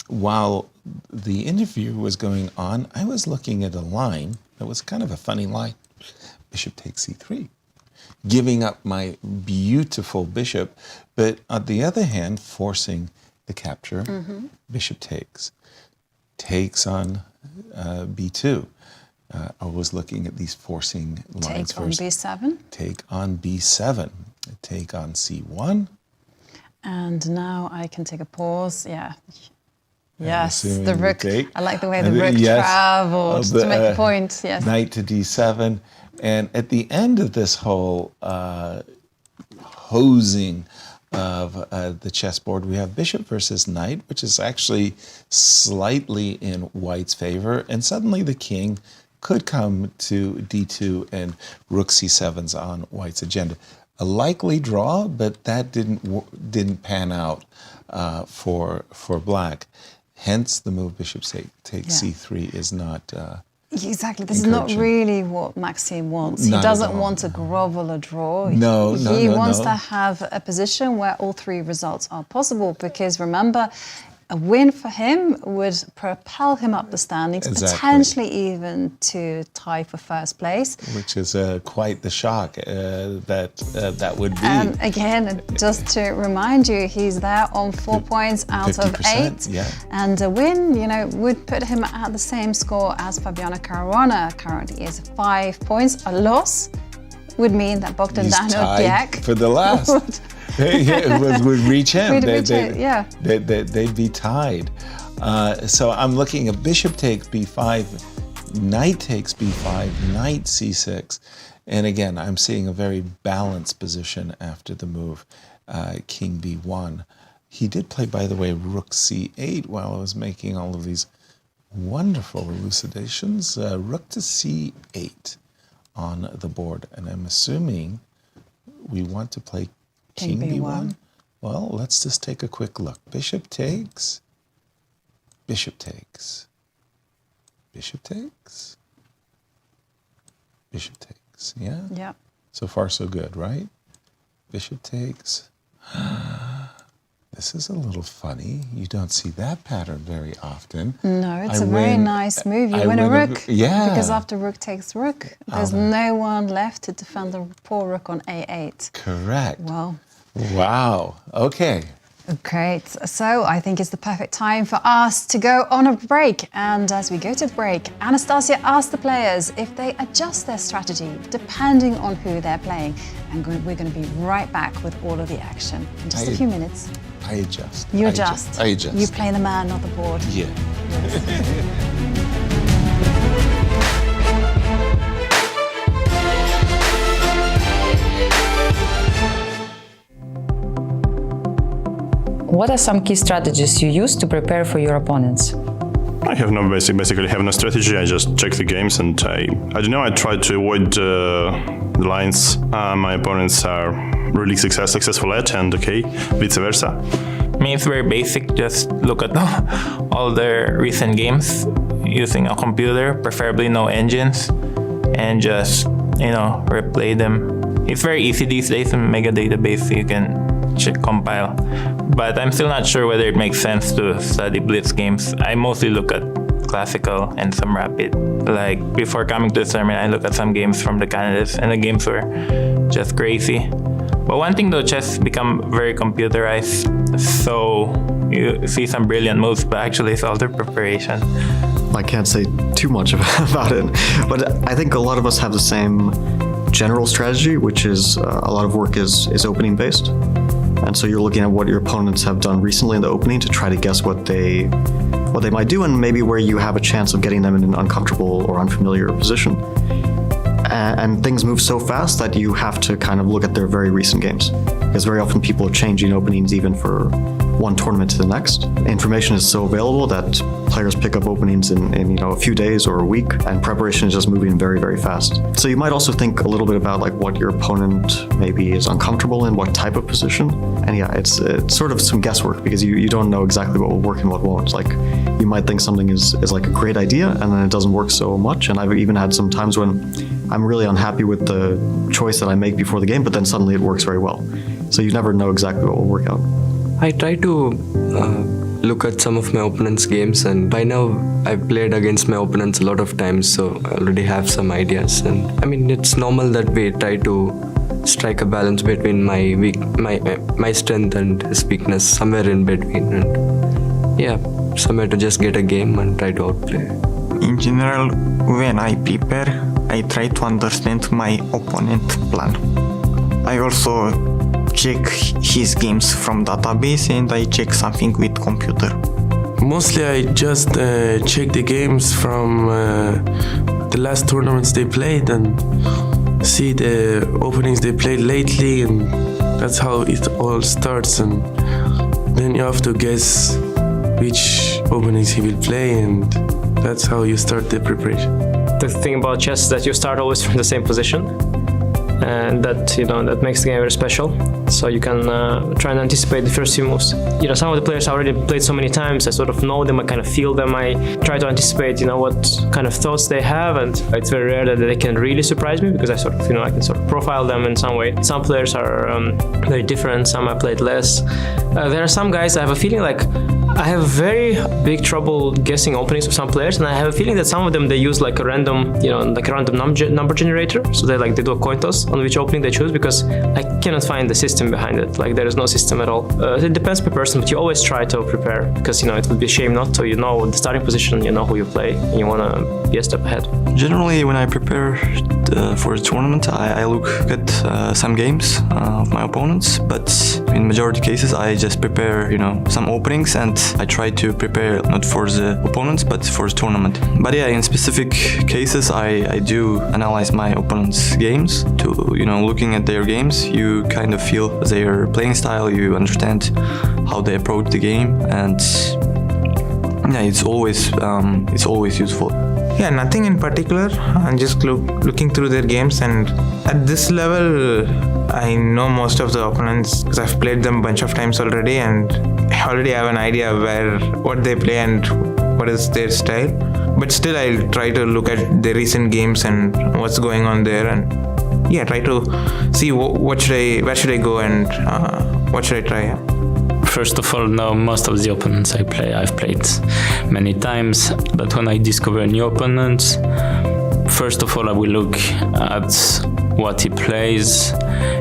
While the interview was going on, I was looking at a line that was kind of a funny line. Bishop takes c3, giving up my beautiful bishop, but on the other hand, forcing the capture. Bishop takes on b2. I was looking at these forcing lines first. Take on b7. Take on b7. Take on c1. And now I can take a pause. Yeah. Yes, the rook. Take. I like the way the rook travels to make a point. Yes. Knight to d7. And at the end of this whole hosing of the chessboard, we have bishop versus knight, which is actually slightly in white's favor. And suddenly the king could come to d2 and rook c7's on white's agenda. A likely draw, but that didn't pan out for black. Hence, the move bishop takes c3 is not exactly. This is not really what Maxime wants. Not he doesn't want to grovel a draw. He wants to have a position where all three results are possible. Because remember, a win for him would propel him up the standings, potentially even to tie for first place. Which is quite the shock that would be. And again, just to remind you, he's there on 4 points out of 8. Yeah. And a win, would put him at the same score as Fabiano Caruana currently is 5 points. A loss would mean that Bogdan or Deac for the last would reach him. They'd be tied. So I'm looking at bishop takes b5, knight takes b5, knight c6, and again I'm seeing a very balanced position after the move, king b1. He did play, by the way, rook c8 while I was making all of these wonderful elucidations. Rook to c8 on the board, and I'm assuming we want to play king b1. Well, let's just take a quick look. Bishop takes, bishop takes, bishop takes, bishop takes. Yeah? Yeah. So far, so good, right? Bishop takes. This is a little funny. You don't see that pattern very often. No, it's a very nice move. You win a rook. Yeah. Because after rook takes rook, there's no one left to defend the poor rook on a8. Correct. Well. Wow. Okay. Great. So I think it's the perfect time for us to go on a break. And as we go to the break, Anastasia asked the players if they adjust their strategy depending on who they're playing. And we're going to be right back with all of the action in just a few minutes. I adjust. You adjust. I adjust. You play the man, not the board. Yeah. What are some key strategies you use to prepare for your opponents? I have no basically have no strategy. I just check the games and I don't know. I try to avoid the lines my opponents are really successful at, and vice versa. I mean, it's very basic. Just look at all the recent games using a computer, preferably no engines, and just replay them. It's very easy these days in Mega Database. You can compile, but I'm still not sure whether it makes sense to study blitz games. I mostly look at classical and some rapid. Like before coming to the tournament, I look at some games from the Canadas, and the games were just crazy. But one thing though, chess become very computerized, so you see some brilliant moves, but actually it's all the preparation. I can't say too much about it, but I think a lot of us have the same general strategy, which is a lot of work is opening based. And so you're looking at what your opponents have done recently in the opening to try to guess what they might do, and maybe where you have a chance of getting them in an uncomfortable or unfamiliar position. And things move so fast that you have to kind of look at their very recent games, because very often people are changing openings even for one tournament to the next. Information is so available that players pick up openings in a few days or a week, and preparation is just moving very, very fast. So you might also think a little bit about like what your opponent maybe is uncomfortable in, what type of position. And yeah, it's sort of some guesswork, because you don't know exactly what will work and what won't. Like you might think something is like a great idea, and then it doesn't work so much. And I've even had some times when I'm really unhappy with the choice that I make before the game, but then suddenly it works very well. So you never know exactly what will work out. I try to look at some of my opponents' games, and by now I've played against my opponents a lot of times, so I already have some ideas. And I mean, it's normal that we try to strike a balance between my strength and his weakness, somewhere in between, and yeah, somewhere to just get a game and try to outplay. In general, when I prepare, I try to understand my opponent plan. I also check his games from database, and I check something with computer. Mostly I just check the games from the last tournaments they played and see the openings they played lately, and that's how it all starts. And then you have to guess which openings he will play, and that's how you start the preparation. The thing about chess is that you start always from the same position, and that makes the game very special. So you can try and anticipate the first few moves. Some of the players I already played so many times, I sort of know them, I kind of feel them, I try to anticipate, what kind of thoughts they have, and it's very rare that they can really surprise me, because I can sort of profile them in some way. Some players are very different, some I played less. There are some guys I have a feeling like I have very big trouble guessing openings of some players, and I have a feeling that some of them they use like a random, number generator. So they do a coin toss on which opening they choose, because I cannot find the system behind it. Like there is no system at all. It depends per person, but you always try to prepare, because it would be a shame not to. You know the starting position, you know who you play, and you want to be a step ahead. Generally, when I prepare for the tournament, I look at some games of my opponents, but in majority cases I just prepare, some openings, and I try to prepare not for the opponents but for the tournament. But yeah, in specific cases I do analyze my opponents' games. To looking at their games, you kind of feel their playing style, you understand how they approach the game, and yeah, it's always useful. Yeah, nothing in particular. I'm just looking through their games, and at this level, I know most of the opponents because I've played them a bunch of times already, and I already have an idea what they play and what is their style. But still, I'll try to look at the recent games and what's going on there, and yeah, try to see where should I go and what should I try. First of all, know most of the opponents I play. I've played many times, but when I discover new opponents, first of all, I will look at what he plays,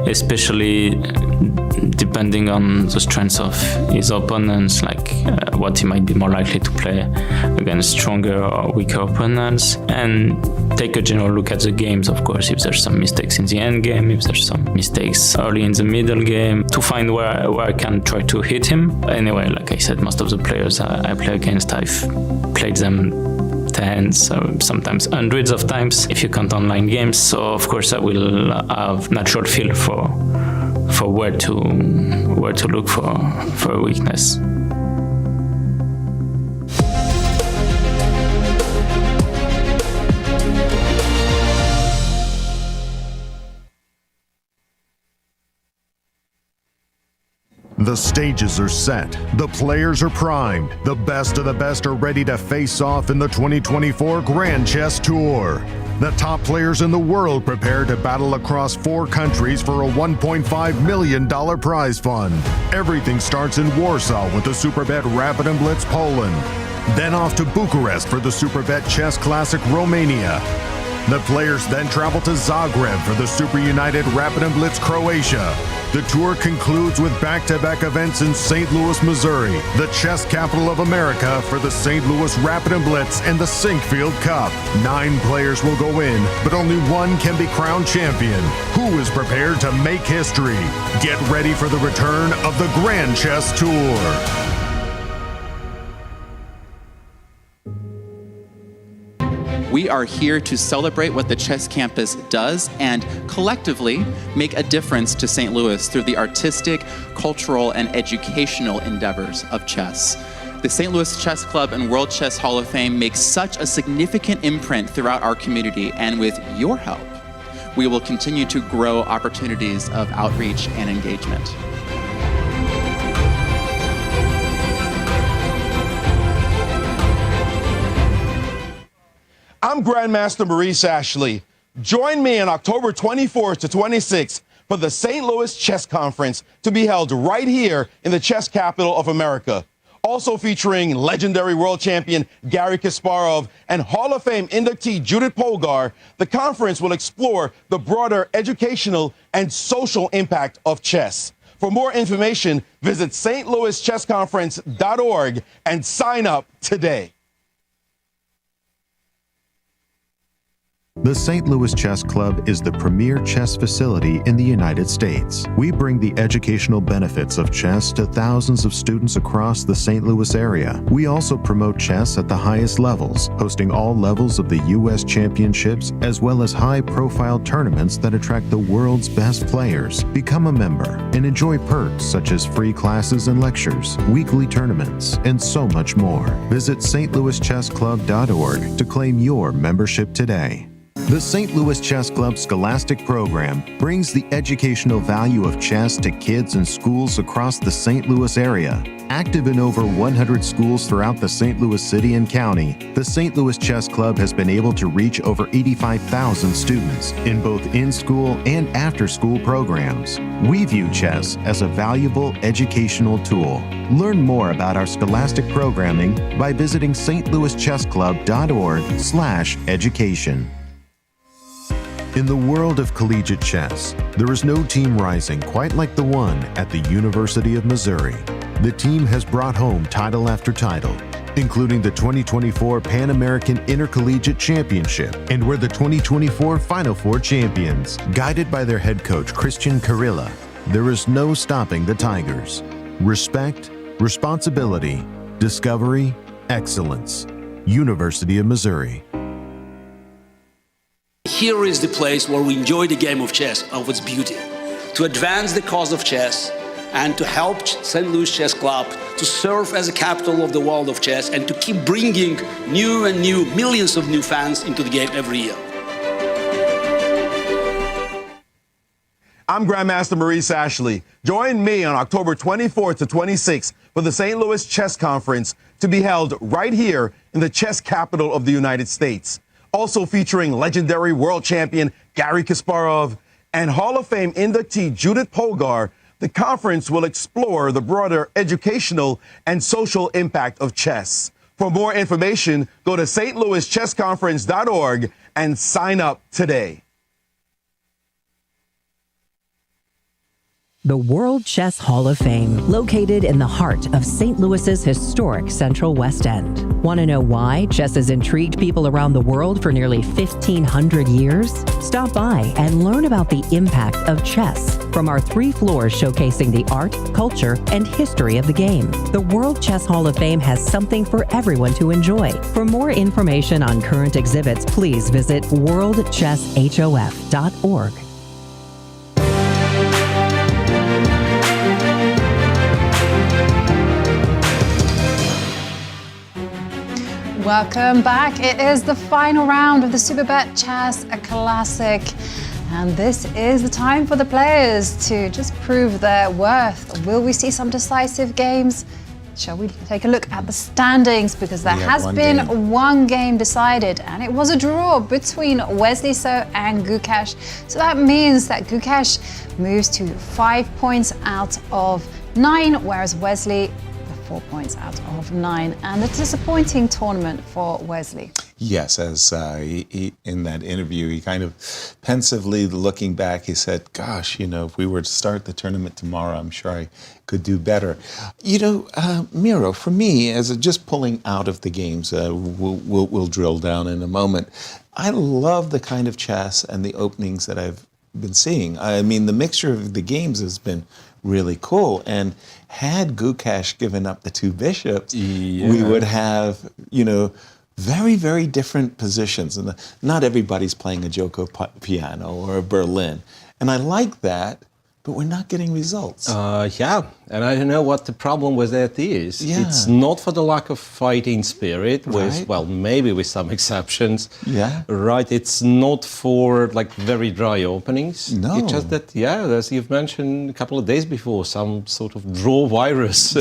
especially depending on the strengths of his opponents, like what he might be more likely to play against stronger or weaker opponents, and take a general look at the games, of course, if there's some mistakes in the end game, if there's some mistakes early in the middle game, to find where I can try to hit him. Anyway, like I said, most of the players I play against, I've played them tens or sometimes hundreds of times if you count online games, so of course I will have natural feel for where to look for a weakness. The stages are set, the players are primed, the best of the best are ready to face off in the 2024 Grand Chess Tour. The top players in the world prepare to battle across 4 countries for a $1.5 million prize fund. Everything starts in Warsaw with the Superbet Rapid and Blitz Poland, then off to Bucharest for the Superbet Chess Classic Romania. The players then travel to Zagreb for the Super United Rapid and Blitz Croatia. The tour concludes with back-to-back events in St. Louis, Missouri, the chess capital of America, for the St. Louis Rapid and Blitz and the Sinkfield Cup. 9 players will go in, but only one can be crowned champion. Who is prepared to make history? Get ready for the return of the Grand Chess Tour. We are here to celebrate what the chess campus does and collectively make a difference to St. Louis through the artistic, cultural, and educational endeavors of chess. The St. Louis Chess Club and World Chess Hall of Fame makes such a significant imprint throughout our community, and with your help, we will continue to grow opportunities of outreach and engagement. I'm Grandmaster Maurice Ashley. Join me on October 24th to 26th for the St. Louis Chess Conference to be held right here in the chess capital of America. Also featuring legendary world champion Garry Kasparov and Hall of Fame inductee Judith Polgar, the conference will explore the broader educational and social impact of chess. For more information, visit stlouischessconference.org and sign up today. The St. Louis Chess Club is the premier chess facility in the United States. We bring the educational benefits of chess to thousands of students across the St. Louis area. We also promote chess at the highest levels, hosting all levels of the U.S. championships, as well as high-profile tournaments that attract the world's best players. Become a member and enjoy perks such as free classes and lectures, weekly tournaments, and so much more. Visit stlouischessclub.org to claim your membership today. The St. Louis Chess Club Scholastic Program brings the educational value of chess to kids in schools across the St. Louis area. Active in over 100 schools throughout the St. Louis city and county, the St. Louis Chess Club has been able to reach over 85,000 students in both in-school and after-school programs. We view chess as a valuable educational tool. Learn more about our scholastic programming by visiting stlouischessclub.org/education. In the world of collegiate chess, there is no team rising quite like the one at the University of Missouri. The team has brought home title after title, including the 2024 Pan American Intercollegiate Championship, and were the 2024 Final Four champions. Guided by their head coach, Cristian Chirila, there is no stopping the Tigers. Respect, responsibility, discovery, excellence. University of Missouri. Here is the place where we enjoy the game of chess, of its beauty, to advance the cause of chess and to help St. Louis Chess Club to serve as a capital of the world of chess and to keep bringing new and new millions of new fans into the game every year. I'm Grandmaster Maurice Ashley. Join me on October 24th to 26th for the St. Louis Chess Conference to be held right here in the chess capital of the United States. Also featuring legendary world champion Garry Kasparov and Hall of Fame inductee Judith Polgar, the conference will explore the broader educational and social impact of chess. For more information, go to stlouischessconference.org and sign up today. The World Chess Hall of Fame, located in the heart of St. Louis's historic Central West End. Want to know why chess has intrigued people around the world for nearly 1,500 years? Stop by and learn about the impact of chess from our 3 floors showcasing the art, culture, and history of the game. The World Chess Hall of Fame has something for everyone to enjoy. For more information on current exhibits, please visit worldchesshof.org. Welcome back. It is the final round of the Superbet Chess Classic. And this is the time for the players to just prove their worth. Will we see some decisive games? Shall we take a look at the standings? Because there has been one game decided, and it was a draw between Wesley So and Gukesh. So that means that Gukesh moves to 5 points out of 9, whereas Wesley 4 points out of 9, and a disappointing tournament for Wesley. Yes, as he, in that interview, he kind of pensively looking back, he said, gosh, you know, if we were to start the tournament tomorrow, I'm sure I could do better. You know, Miro, for me, as just pulling out of the games, we'll drill down in a moment. I love the kind of chess and the openings that I've been seeing. I mean, the mixture of the games has been really cool. And had Gukesh given up the 2 bishops, we would have, you know, very, very different positions. And not everybody's playing a Joko piano or a Berlin. And I like that, but we're not getting results. Yeah, and I don't know what the problem with that is. Yeah. It's not for the lack of fighting spirit, with, well, maybe with some exceptions. Yeah. Right, it's not for like very dry openings. No. It's just that, yeah, as you've mentioned a couple of days before, some sort of draw virus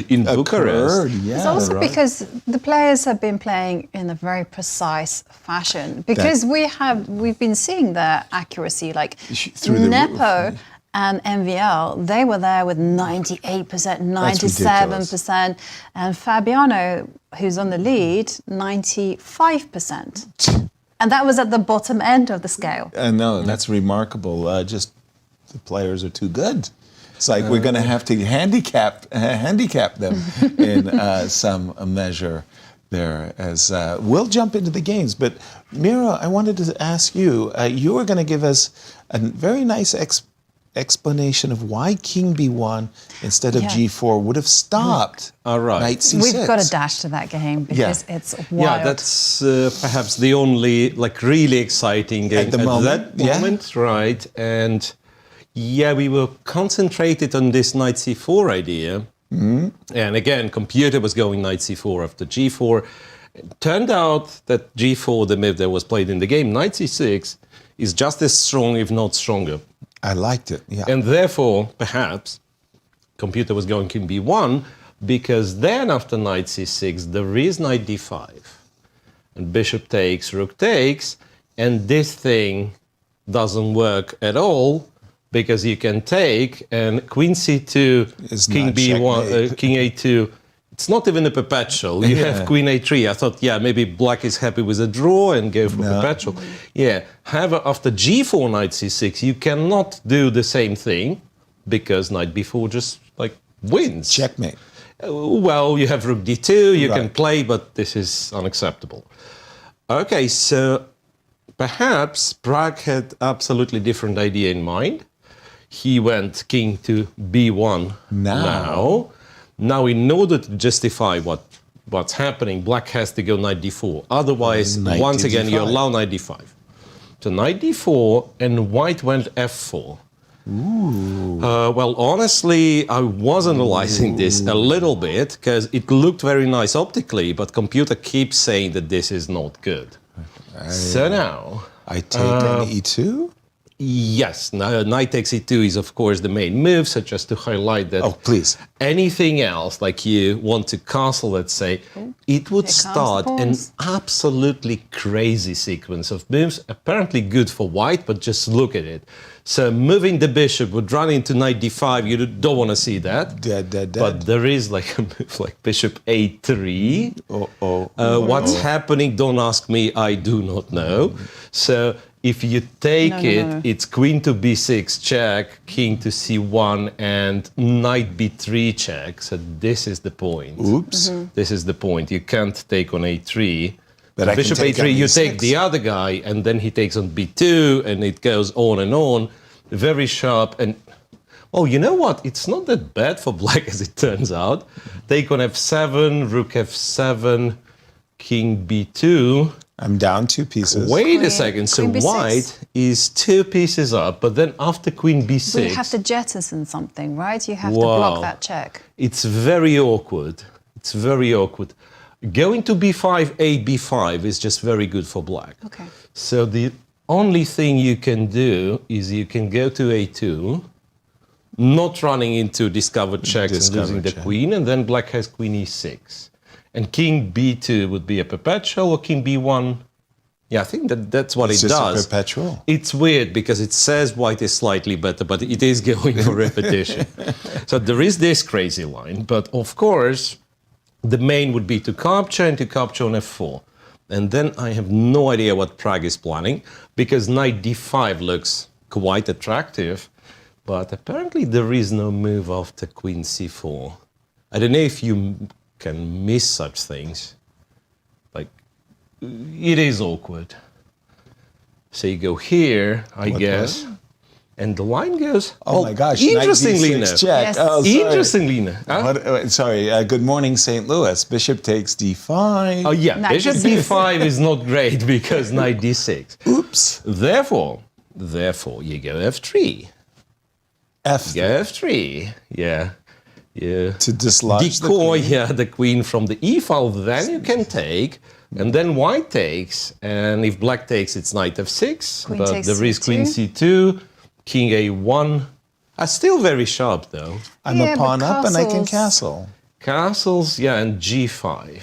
in Bucharest. It's also because the players have been playing in a very precise fashion. Because we've been seeing their accuracy, like Nepo and MVL, they were there with 98%, 97%, and Fabiano, who's on the lead, 95%. And that was at the bottom end of the scale. No, that's remarkable. Just the players are too good. It's like we're going to have to handicap them in some measure there. As we'll jump into the games, but Miro, I wanted to ask you. You were going to give us a very nice explanation of why King B1 instead of G4 would have stopped Knight C6. We've got to dash to that game because it's wild. Yeah, that's perhaps the only like really exciting game at that moment, right? And yeah, we were concentrated on this Knight C4 idea. And again, computer was going Knight C4 after G4. Turned out that g4, the move that was played in the game, knight c6, is just as strong, if not stronger. I liked it, yeah. And therefore, perhaps, computer was going king b1, because then after knight c6, there is knight d5. And bishop takes, rook takes, and this thing doesn't work at all, because you can take, and queen c2, king b1, king a2, it's not even a perpetual. You have queen a3. I thought, yeah, maybe black is happy with a draw and go for perpetual. Yeah. However, after g4, knight c6, you cannot do the same thing because knight b4 just like wins. Checkmate. Well, you have rook d2. You can play, but this is unacceptable. Okay, so perhaps Pragg had absolutely different idea in mind. He went king to b1 now. Now, in order to justify what's happening, black has to go knight d4. Otherwise, once again, you allow knight d5. So knight d4, and white went f4. Well, honestly, I was analyzing this a little bit, because it looked very nice optically, but computer keeps saying that this is not good. So now... I take an e2? Yes, knight takes e2 is of course the main move, so just to highlight that. Oh, please. Anything else, like you want to castle, let's say, it would start an absolutely crazy sequence of moves, apparently good for white, but just look at it. So moving the bishop would run into knight d5, you don't want to see that. Dead. But there is like a move like bishop a3. What's happening, don't ask me, I do not know. So if you take it's queen to b6 check, king to c1, and knight b3 check. So this is the point. Oops. This is the point. You can't take on a3. But bishop a3, you take the other guy, and then he takes on b2, and it goes on and on. Very sharp. And, oh, you know what? It's not that bad for black, as it turns out. Take on f7, rook f7, king b2. I'm down 2 pieces. Wait a second. So white is 2 pieces up, but then after queen b6... But you have to jettison something, right? You have to block that check. It's very awkward. It's very awkward. Going to b5, b5 is just very good for black. Okay. So the only thing you can do is you can go to a2, not running into discovered checks and losing the queen, and then black has queen e6. And king b2 would be a perpetual, or king b1. Yeah, I think that's what it does. It's just a perpetual. It's weird because it says white is slightly better, but it is going for repetition. So there is this crazy line, but of course, the main would be to capture and to capture on f4. And then I have no idea what Pragg is planning, because knight d5 looks quite attractive, but apparently there is no move after queen c4. I don't know if you can miss such things. Like, it is awkward. So you go here, I guess, and the line goes... Oh my gosh, interestingly knight d6 check. Yes. Oh, sorry. Interestingly enough. Sorry, good morning, St. Louis. Bishop takes d5. Oh yeah, knight bishop d5 is not great because knight d6. Oops. Therefore, you go f3. F3. You go f3, yeah. To dislodge decoy the queen from the e file, then you can take, and then white takes, and if black takes, it's knight f6, queen but takes there is c2. queen c2, king a1. Still very sharp though. I'm a pawn up and I can castle. Castles, yeah, and g5.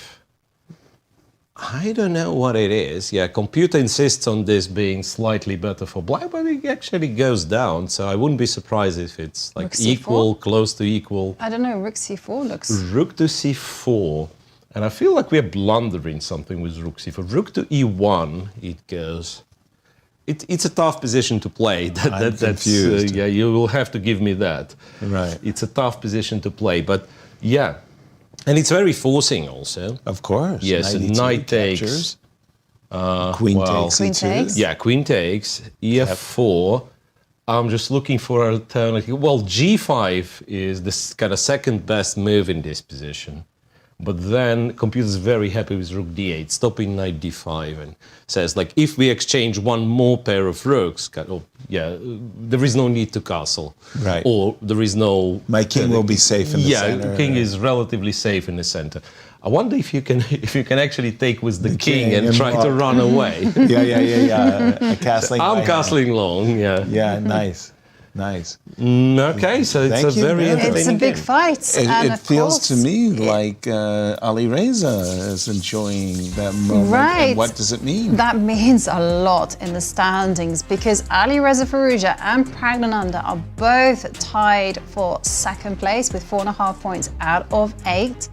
I don't know what it is. Yeah, computer insists on this being slightly better for black, but it actually goes down. So I wouldn't be surprised if it's like equal, close to equal. I don't know, rook c4 looks... Rook to c4. And I feel like we're blundering something with rook c4. Rook to e1, it goes. It's a tough position to play. I'm confused. Yeah, you will have to give me that. Right. It's a tough position to play, but yeah. And it's very forcing also. Of course. Yes, knight takes. Queen takes. Queen takes. Yeah, queen takes. E4. I'm just looking for an alternative. Well, g5 is this kind of second best move in this position. But then computer's very happy with rook d8, stopping knight d5, and says, like, if we exchange one more pair of rooks, there is no need to castle. Right. Or there is no... My king will be safe in the center. Yeah, king is relatively safe in the center. I wonder if you can actually take with the king and try to run away. Yeah. Castling. I'm castling long, yeah. Yeah, nice. Okay, so it's a very entertaining It's a big game. fight. It feels to me like Alireza is enjoying that moment. Right. And what does it mean? That means a lot in the standings because Alireza Firouzja and Praggnanandhaa are both tied for second place with 4.5 points out of 8.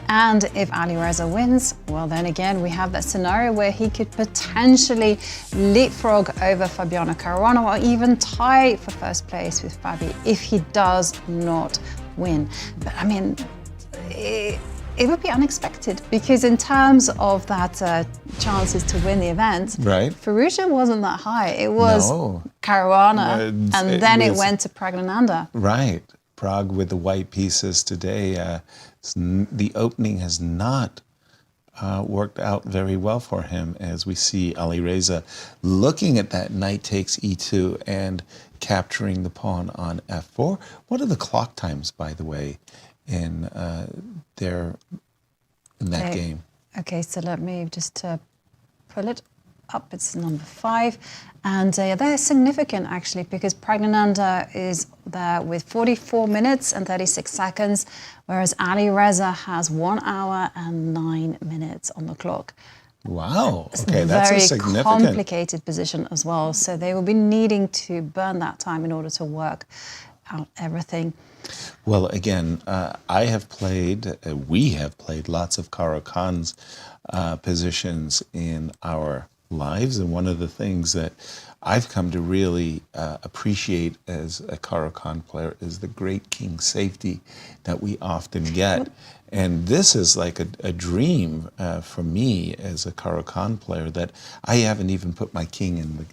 And if Alireza wins, well, then again, we have that scenario where he could potentially leapfrog over Fabiano Caruana or even tie for first place with Fabi if he does not win. But I mean, it would be unexpected because in terms of that chances to win the event, right. Firouzja wasn't that high. It was Caruana, and then it went to Praggnanandhaa. Right. Prague with the white pieces today. The opening has not worked out very well for him, as we see Alireza looking at that knight takes e2 and capturing the pawn on f4. What are the clock times, by the way, in that game? Okay, so let me just pull it up. It's number 5. And they're significant, actually, because Praggnanandhaa is there with 44 minutes and 36 seconds, whereas Alireza has 1 hour and 9 minutes on the clock. Wow. Okay, that's a significant... Very complicated position as well. So they will be needing to burn that time in order to work out everything. Well, again, we have played lots of Caro-Kann's positions in our lives, and one of the things that I've come to really appreciate as a Caro-Kann player is the great king safety that we often get. And this is like a dream for me as a Caro-Kann player, that I haven't even put my king in the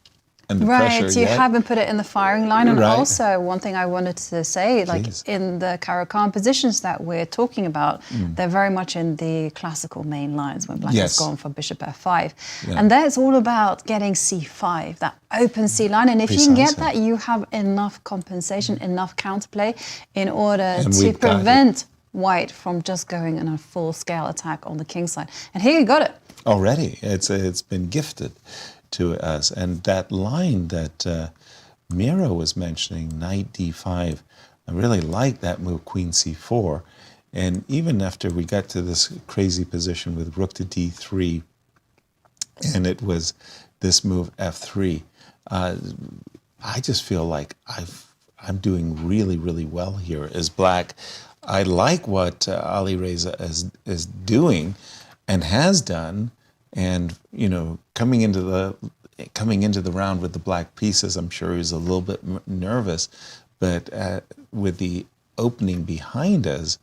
pressure Right, you yet. haven't put it in the firing line. And Right. also, one thing I wanted to say, like in the Caro-Kann positions that we're talking about, they're very much in the classical main lines when black has gone for bishop f5. Yeah. And that's all about getting c5, that open c line. And if you can get that, you have enough compensation, enough counterplay in order to prevent white from just going on a full-scale attack on the king side. And here you got it. Already, it's been gifted to us. And that line that Miro was mentioning, knight d5, I really like that move, queen c4. And even after we got to this crazy position with rook to d3, and it was this move f3, I just feel like I'm doing really, really well here as black. I like what Alireza is doing and has done, and coming into the round with the black pieces, I'm sure he's a little bit nervous, but with the opening behind us,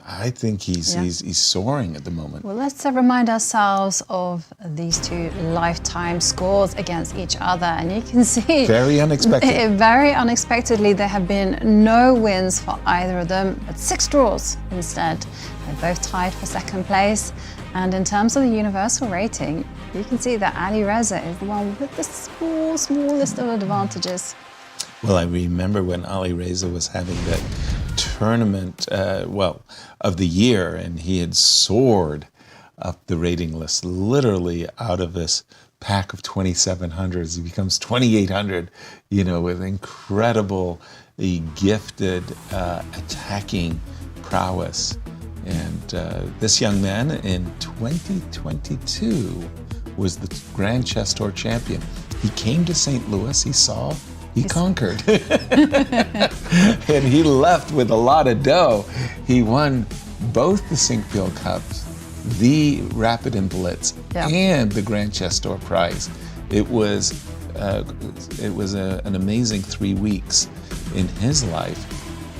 I think he's soaring at the moment. Well, let's remind ourselves of these two lifetime scores against each other. And you can see... Very unexpected. Very unexpectedly, there have been no wins for either of them, but 6 draws instead. They're both tied for second place. And in terms of the universal rating, you can see that Alireza is the one with the smallest of advantages. Well, I remember when Alireza was having that tournament, of the year, and he had soared up the rating list, literally out of this pack of 2,700s. He becomes 2,800, with incredibly gifted attacking prowess. And this young man in 2022 was the Grand Chess Tour champion. He came to St. Louis, he conquered. And he left with a lot of dough. He won both the Sinquefield Cups, the Rapid and Blitz, and the Grand Chess Tour prize. It was an amazing 3 weeks in his life.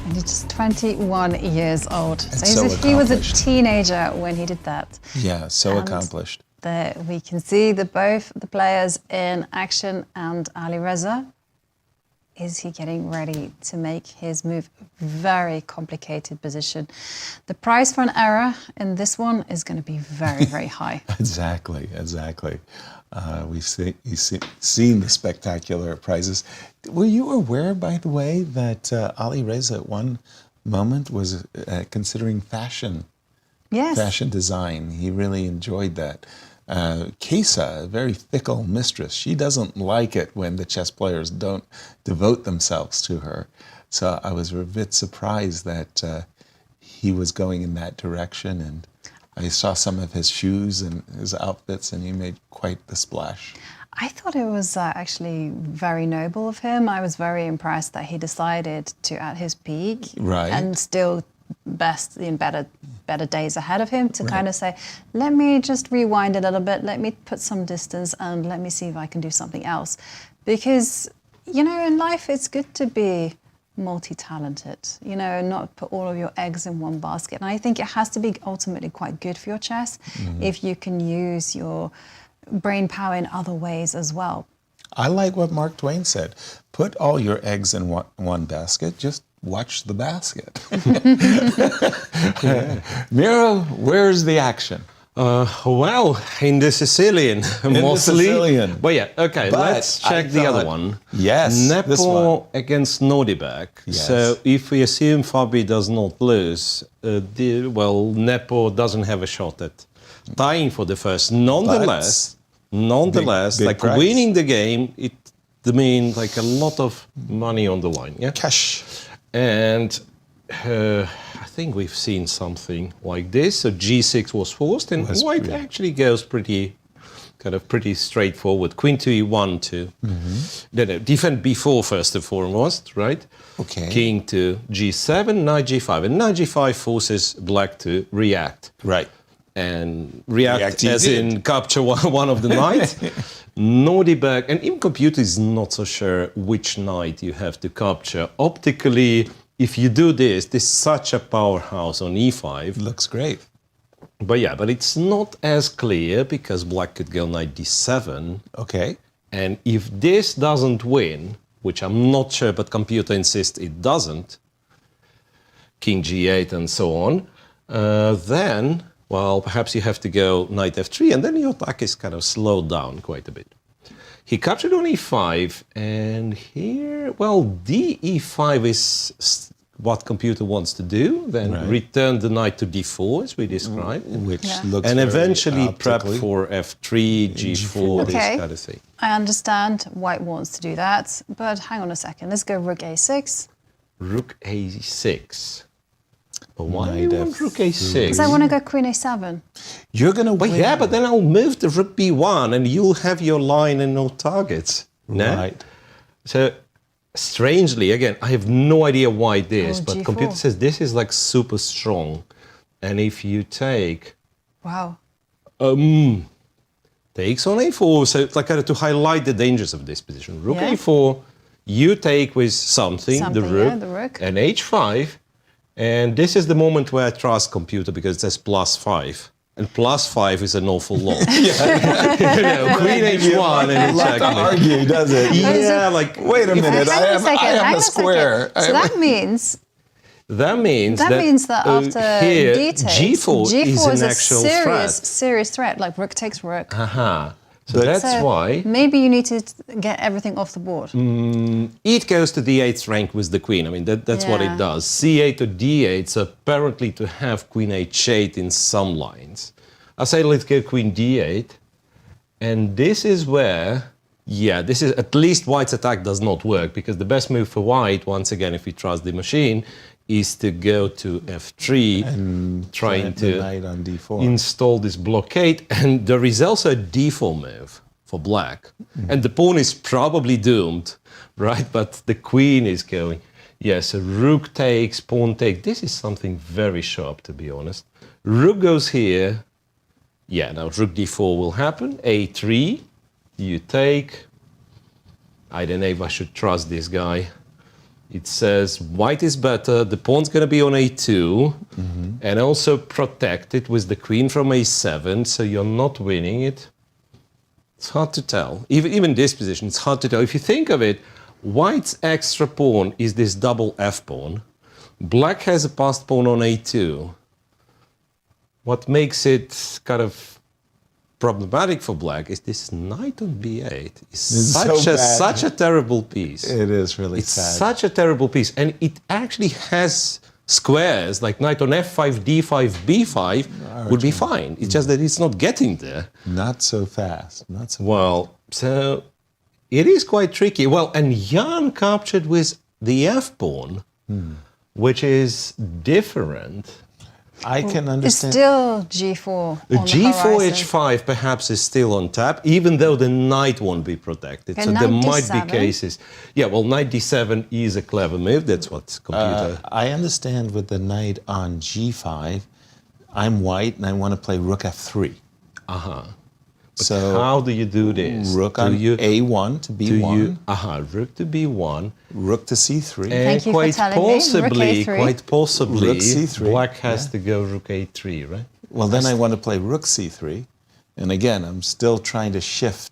And he's just 21 years old. So he was a teenager when he did that. Yeah, so accomplished. There we can see both the players in action, and Alireza is he getting ready to make his move? Very complicated position. The price for an error in this one is going to be very, very high. Exactly. We've seen the spectacular prizes. Were you aware, by the way, that Alireza at one moment was considering fashion design? He really enjoyed that. Kesa, a very fickle mistress, she doesn't like it when the chess players don't devote themselves to her. So I was a bit surprised that he was going in that direction, and I saw some of his shoes and his outfits, and he made quite the splash. I thought it was actually very noble of him. I was very impressed that he decided to, at his peak, and still better days ahead of him, to kind of say, let me just rewind a little bit, let me put some distance, and let me see if I can do something else. Because, you know, in life it's good to be multi-talented, you know, not put all of your eggs in one basket. And I think it has to be ultimately quite good for your chess if you can use your brain power in other ways as well. I like what Mark Twain said. Put all your eggs in one basket, just watch the basket. Miro, where's the action? Well, in the Sicilian, mostly. Well, yeah, okay, But let's check the other one. Yes, this one. Nepo against Nodirbek. Yes. So if we assume Fabi does not lose, Nepo doesn't have a shot at tying for the first. Nonetheless, big like prize. winning the game, it means like a lot of money on the line. Yeah, cash. And I think we've seen something like this. So G6 was forced, and White actually goes pretty straightforward. Queen to E1 to defend B4 first and foremost, right? Okay. King to G7, Knight G5, and Knight G5 forces Black to react. Right. And react as in capture one of the knights. Nodirbek, and even computer is not so sure which knight you have to capture. Optically, if you do this is such a powerhouse on E5. Looks great. But yeah, but it's not as clear because Black could go Knight D7. Okay. And if this doesn't win, which I'm not sure, but computer insists it doesn't, King G8 and so on, then, well, perhaps you have to go Knight F3, and then your attack is kind of slowed down quite a bit. He captured on E5, and here, well, DE5 is what computer wants to do, then return the knight to D4, as we described, which looks and very eventually prep optically. for F3, G4, this kind of thing. I understand White wants to do that, but hang on a second. Let's go Rook A6. Rook A6. But why do you want Rook A6? Because I want to go Queen A7. You're going to win. But yeah, but then I'll move the Rook B1 and you'll have your line and no targets. No? Right. So, strangely, again, I have no idea why this, but G4. computer says this is like super strong. And if you take... Wow. Takes on A4, so it's like to highlight the dangers of this position. Rook A4, you take with something the rook, and H5. And this is the moment where I trust computer because it says +5. And +5 is an awful lot. Queen H1 and a lot to argue, does it? Yeah, like... Wait a minute, I have a square. So that means that after here, D takes, G4 is an a actual serious threat, like rook takes rook. So that's why... Maybe you need to get everything off the board. It goes to D8's rank with the queen. I mean, that's what it does. C8 or D8, so apparently to have Queen H8 in some lines. I say let's go Queen D8. And this is where, this is at least White's attack does not work because the best move for White, once again, if we trust the machine, is to go to F3 and trying to on D4. install this blockade. And there is also a D4 move for Black. And the pawn is probably doomed, right? But the queen is going. Yes, a rook takes, pawn takes. This is something very sharp, to be honest. Rook goes here. Yeah, now rook D4 will happen. A3, you take. I don't know if I should trust this guy. It says White is better, the pawn's going to be on A2, and also protected with the queen from A7, so you're not winning it. It's hard to tell. Even this position, it's hard to tell. If you think of it, White's extra pawn is this double f pawn. Black has a passed pawn on a2. What makes it kind of problematic for black is this knight on b8. It's such a terrible piece. It is really it's sad. Such a terrible piece. And it actually has squares, like knight on f5, d5, b5 would be fine. It's just that it's not getting there. Not so fast. Not so well, so it is quite tricky. Well, and Jan captured with the f pawn, which is different. I can understand. It's still g4 on g4, the h5 perhaps is still on tap, even though the knight won't be protected. Okay, so there might d7. be cases. Yeah, well, knight d7 is a clever move. That's what computer... I understand with the knight on g5, I'm white and I want to play rook f3. But So how do you do this? Rook on a1 to b1. Rook to b1. Rook to c3. And Thank you for telling me. Rook A3. Quite possibly, Rook c3. black has to go rook a3, right? Well, then I want to play rook c3. And again, I'm still trying to shift.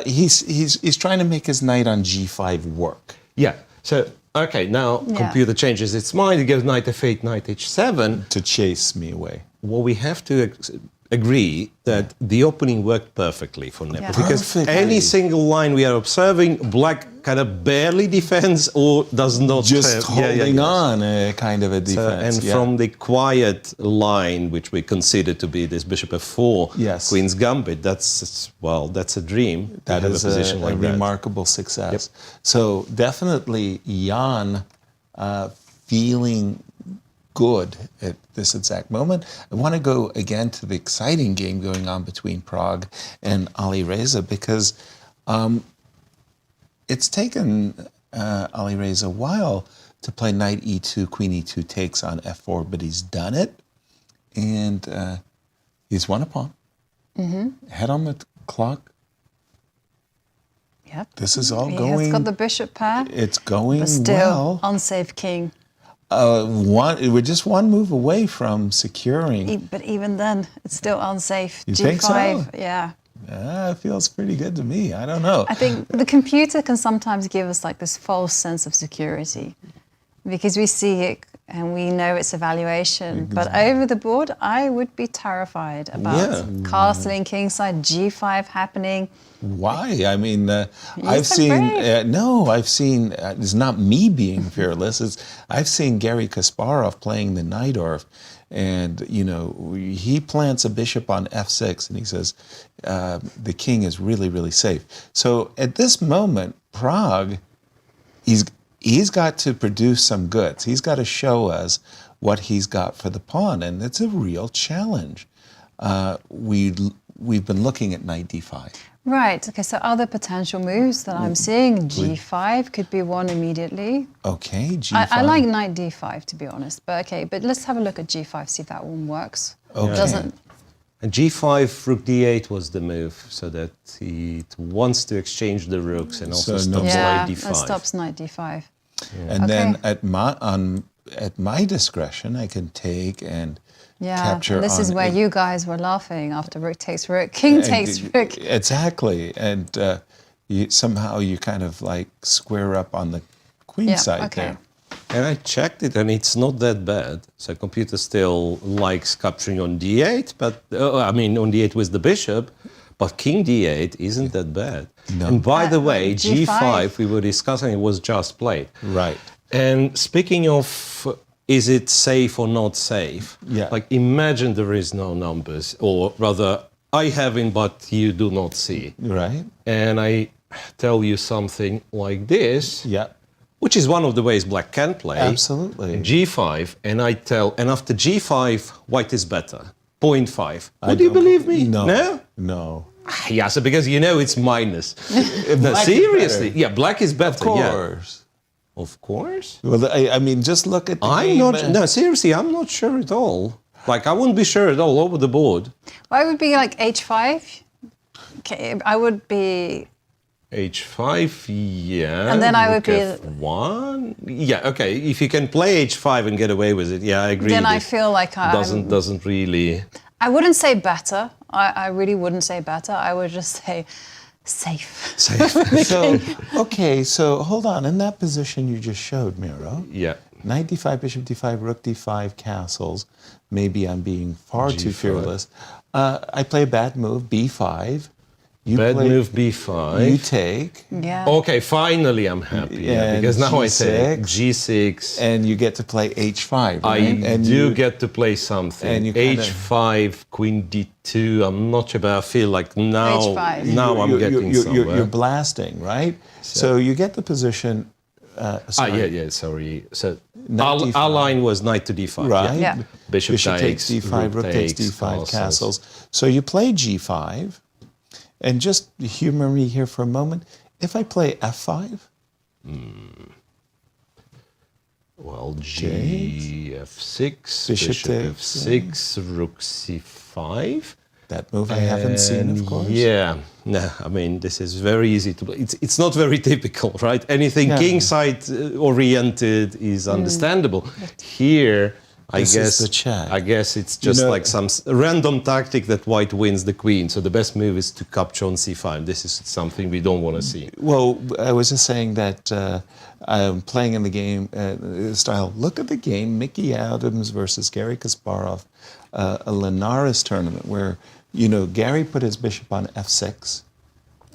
He's trying to make his knight on g5 work. Yeah. So, okay, now computer changes its mind. It goes knight f8, knight h7. To chase me away. Well, we have to agree that the opening worked perfectly for Nepo. Because any single line we are observing, black kind of barely defends or does not... Just holding on a kind of a defense. And from the quiet line, which we consider to be this bishop f4, queen's gambit, that's a dream. That is a remarkable success. So definitely Jan feeling good at this exact moment. I want to go again to the exciting game going on between Pragg and Alireza because it's taken Alireza a while to play knight e2, queen e2 takes on f4, but he's done it, and he's won a pawn. Head on the clock. Yep. This is all He going... has got the bishop pair. It's going but still, well. unsafe king. We're just one move away from securing. But even then, it's still unsafe. You G5, think so? Yeah. It feels pretty good to me. I don't know. I think the computer can sometimes give us like this false sense of security because we see it and we know its evaluation. But over the board, I would be terrified about castling kingside, G5 happening. Why? I mean, I've seen, it's not me being fearless, I've seen Garry Kasparov playing the Najdorf, and, he plants a bishop on f6, and he says, the king is really, really safe. So at this moment, Pragg, he's got to produce some goods. He's got to show us what he's got for the pawn, and it's a real challenge. We've been looking at knight d5. Right. Okay. So other potential moves that I'm seeing, G5 could be one immediately. Okay, G5. I like knight D5 to be honest, but okay. But let's have a look at G5, see if that one works. Okay. Doesn't. And G5, rook D8 was the move, so that he wants to exchange the rooks and also stops knight D5. That stops knight D5. And then at my discretion, I can take and capture. This is where you guys were laughing after rook takes rook, king takes rook. Exactly, and somehow you kind of like square up on the queen side there. And I checked it, and it's not that bad. So computer still likes capturing on D8, but on D8 with the bishop, but king D8 isn't that bad. No. And by the way, G5 we were discussing, it was just played. Right. And speaking of, is it safe or not safe? Yeah. Like imagine there is no numbers, or rather, I have it, but you do not see. Right. And I tell you something like this. Yeah. Which is one of the ways black can play. Absolutely. G5, and and after G5, white is better. 0.5. Would you believe me? No. No. Yeah, so because it's minus. No, seriously. Yeah, black is better. Of course. Yeah. Of course. Well, I mean, just look at the game. No, seriously, I'm not sure at all. Like, I wouldn't be sure at all over the board. Well, I would be like H5. Okay, I would be... H5, yeah. And then I would be... F1? Yeah, okay. If you can play H5 and get away with it, yeah, I agree. Then I feel like doesn't really... I wouldn't say better. I really wouldn't say better. I would just say Safe. So, okay, so hold on. In that position you just showed, Miro. Yeah. Knight d5, bishop d5, rook d5, castles. Maybe I'm being far too fearless. I play a bad move, b5. You bad play, move, b5. You take. Yeah. Okay, finally I'm happy. Yeah, because now I take g6. And you get to play h5. Right? I do get to play something. And you h5, queen d2. I'm not sure, but I feel like now, I'm getting somewhere. You're blasting, right? So you get the position. Sorry. So our line was knight to d5. Right. Yeah. Bishop takes d5, rook takes d5, castles. So you play g5. And just humor me here for a moment. If I play f5? Well, f6, bishop f6, rook c5. That move I haven't seen, of course. Yeah. No, I mean, this is very easy to play. It's not very typical, right? Anything kingside oriented is understandable. Here, I guess it's just like some random tactic that white wins the queen. So the best move is to capture on c5. This is something we don't want to see. Well, I was just saying that I'm playing in the game style. Look at the game, Mickey Adams versus Garry Kasparov, a Linares tournament where, Gary put his bishop on f6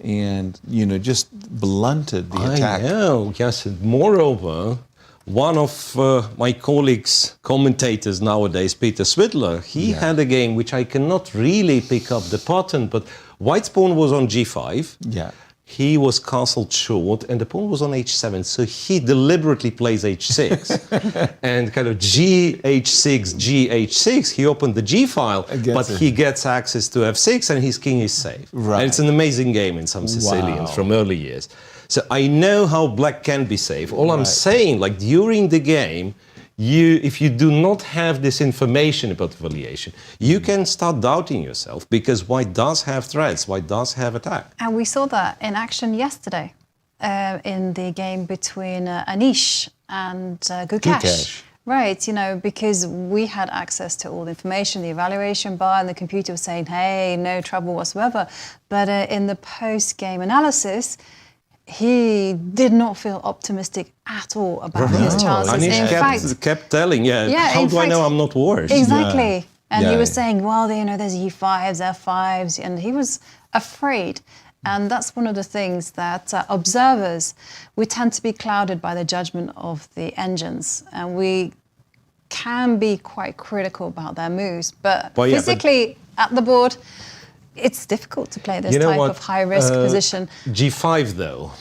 and, just blunted the attack. I know, yes. Moreover, one of my colleagues, commentators nowadays, Peter Swidler, he had a game which I cannot really pick up the pattern, but white's pawn was on g5. Yeah. He was castled short, and the pawn was on h7, so he deliberately plays h6. And kind of g-h6, g-h6, he opened the g file, but he gets access to f6, and his king is safe. Right. And it's an amazing game in some Sicilians from early years. So I know how black can be safe. All I'm saying, like during the game, if you do not have this information about variation, you can start doubting yourself because white does have threats, white does have attack. And we saw that in action yesterday in the game between Anish and Gukesh. Right, because we had access to all the information, the evaluation bar, and the computer was saying, hey, no trouble whatsoever. But in the post-game analysis, he did not feel optimistic at all about his chances. Anish kept telling, how do I know I'm not worse? Exactly. Yeah. And he was saying, well, there's E5s, F5s, and he was afraid. And that's one of the things that observers, we tend to be clouded by the judgment of the engines. And we can be quite critical about their moves. But physically, at the board, it's difficult to play this type of high-risk position. G5, though,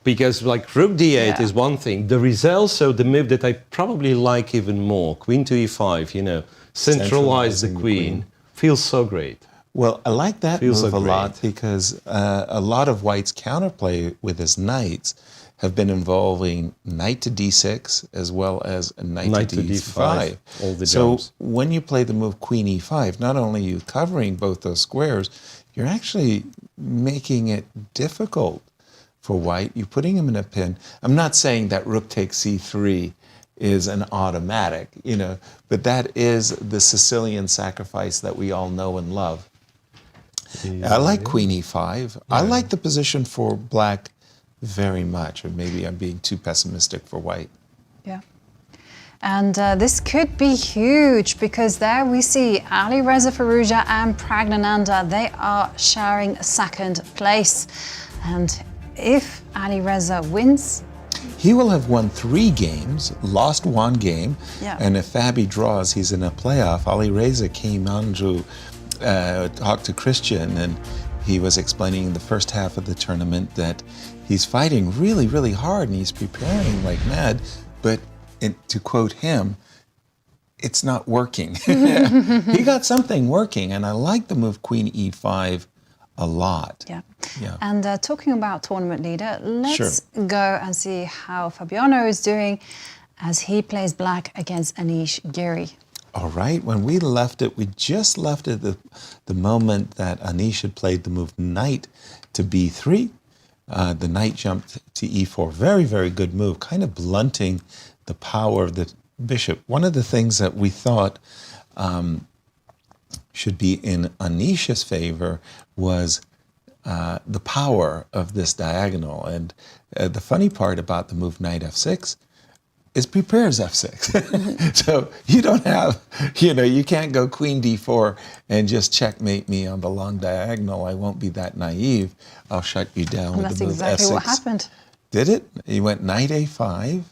because like rook d8 is one thing. There is also the move that I probably like even more, queen to e5, centralize the queen. Feels so great. Well, I like that move a lot because a lot of white's counterplay with his knights have been involving knight to d6 as well as a knight to d5. All the so jumps. When you play the move queen e5, not only are you covering both those squares, you're actually making it difficult for white. You're putting him in a pin. I'm not saying that rook takes c3 is an automatic, but that is the Sicilian sacrifice that we all know and love. I like queen e5. I like the position for black very much, or maybe I'm being too pessimistic for white. Yeah. And this could be huge because there we see Alireza, Firouzja and Praggnanandhaa. They are sharing second place. And if Alireza wins, he will have won 3 games, lost 1 game, and if Fabi draws, he's in a playoff. Alireza came on to talk to Cristian, and he was explaining in the first half of the tournament that he's fighting really, really hard, and he's preparing like mad, but to quote him, it's not working. He got something working, and I like the move queen e5 a lot. Yeah. And talking about tournament leader, let's go and see how Fabiano is doing as he plays black against Anish Giri. All right, when we left it, we just left it the moment that Anish had played the move knight to b3. The knight jumped to e4. Very, very good move, kind of blunting the power of the bishop. One of the things that we thought should be in Anish's favor was the power of this diagonal. And the funny part about the move knight f6 is prepares f6. So you don't have, you can't go queen d4 and just checkmate me on the long diagonal. I won't be that naive. I'll shut you down with the move f6. That's exactly what happened. Did it? You went knight a5,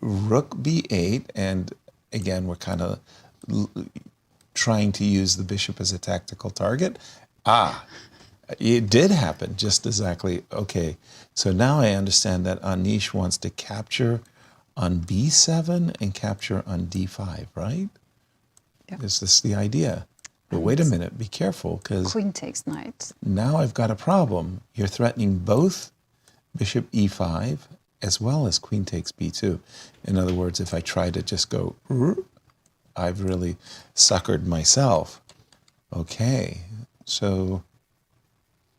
rook b8, and again, we're kind of trying to use the bishop as a tactical target. It did happen, just exactly. Okay, so now I understand that Anish wants to capture on b7 and capture on d5, right? Yep. Is this the idea? But wait a minute, be careful, because queen takes knight. Now I've got a problem. You're threatening both bishop e5 as well as queen takes b2. In other words, if I try to just go, I've really suckered myself. Okay, so,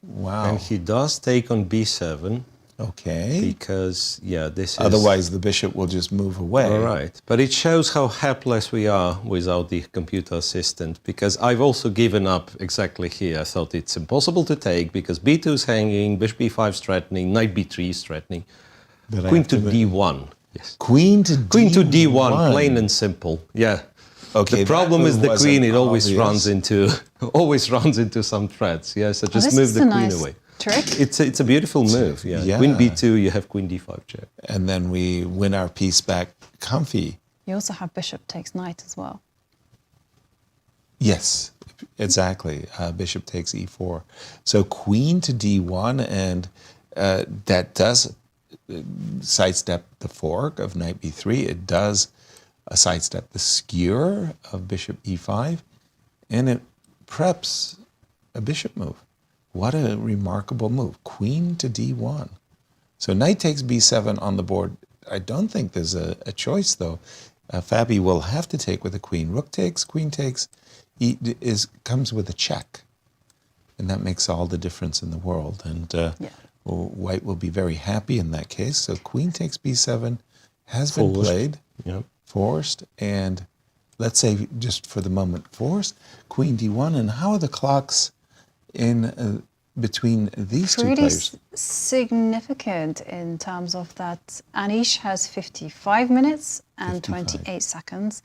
wow. And he does take on b7. Okay. Because, this is... Otherwise, the bishop will just move away. All right. But it shows how helpless we are without the computer assistant, because I've also given up exactly here. I thought it's impossible to take because b2 is hanging, bishop b5 is threatening, knight b3 is threatening. Queen to d1. Yes. Queen to d1. Queen to d1, plain and simple. Yeah. Okay. The problem is the queen. It always runs into some threats. Yeah. So just move the queen away. Trick. It's a beautiful move. Yeah. Queen b2. You have queen d5 check. And then we win our piece back comfy. You also have bishop takes knight as well. Yes, exactly. Bishop takes e4. So queen to d1, and that does sidestep the fork of knight b3. It does sidestep the skewer of bishop e5, and it preps a bishop move. What a remarkable move. Queen to d1. So knight takes b7 on the board. I don't think there's a choice, though. Fabi will have to take with the queen. Rook takes, queen takes, comes with a check. And that makes all the difference in the world. And white will be very happy in that case. So queen takes b7 has been played, forced, and let's say just for the moment forced, queen d1. And how are the clocks in between these two players? Pretty significant in terms of that. Anish has 55 minutes and 28 seconds.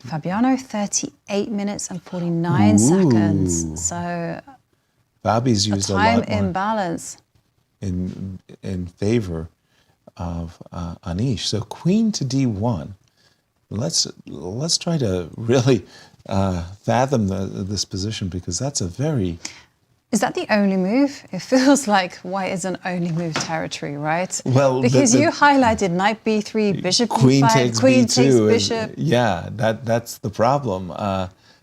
Fabiano, 38 minutes and 49 seconds. So Fabi's used a time lot more imbalance in favor of Anish. So queen to d1. Let's try to really fathom this position, because that's a very... Is that the only move? It feels like white is an only move territory, right? Well, because you highlighted knight b3, bishop queen b5, takes queen b2, takes bishop. Yeah, that's the problem.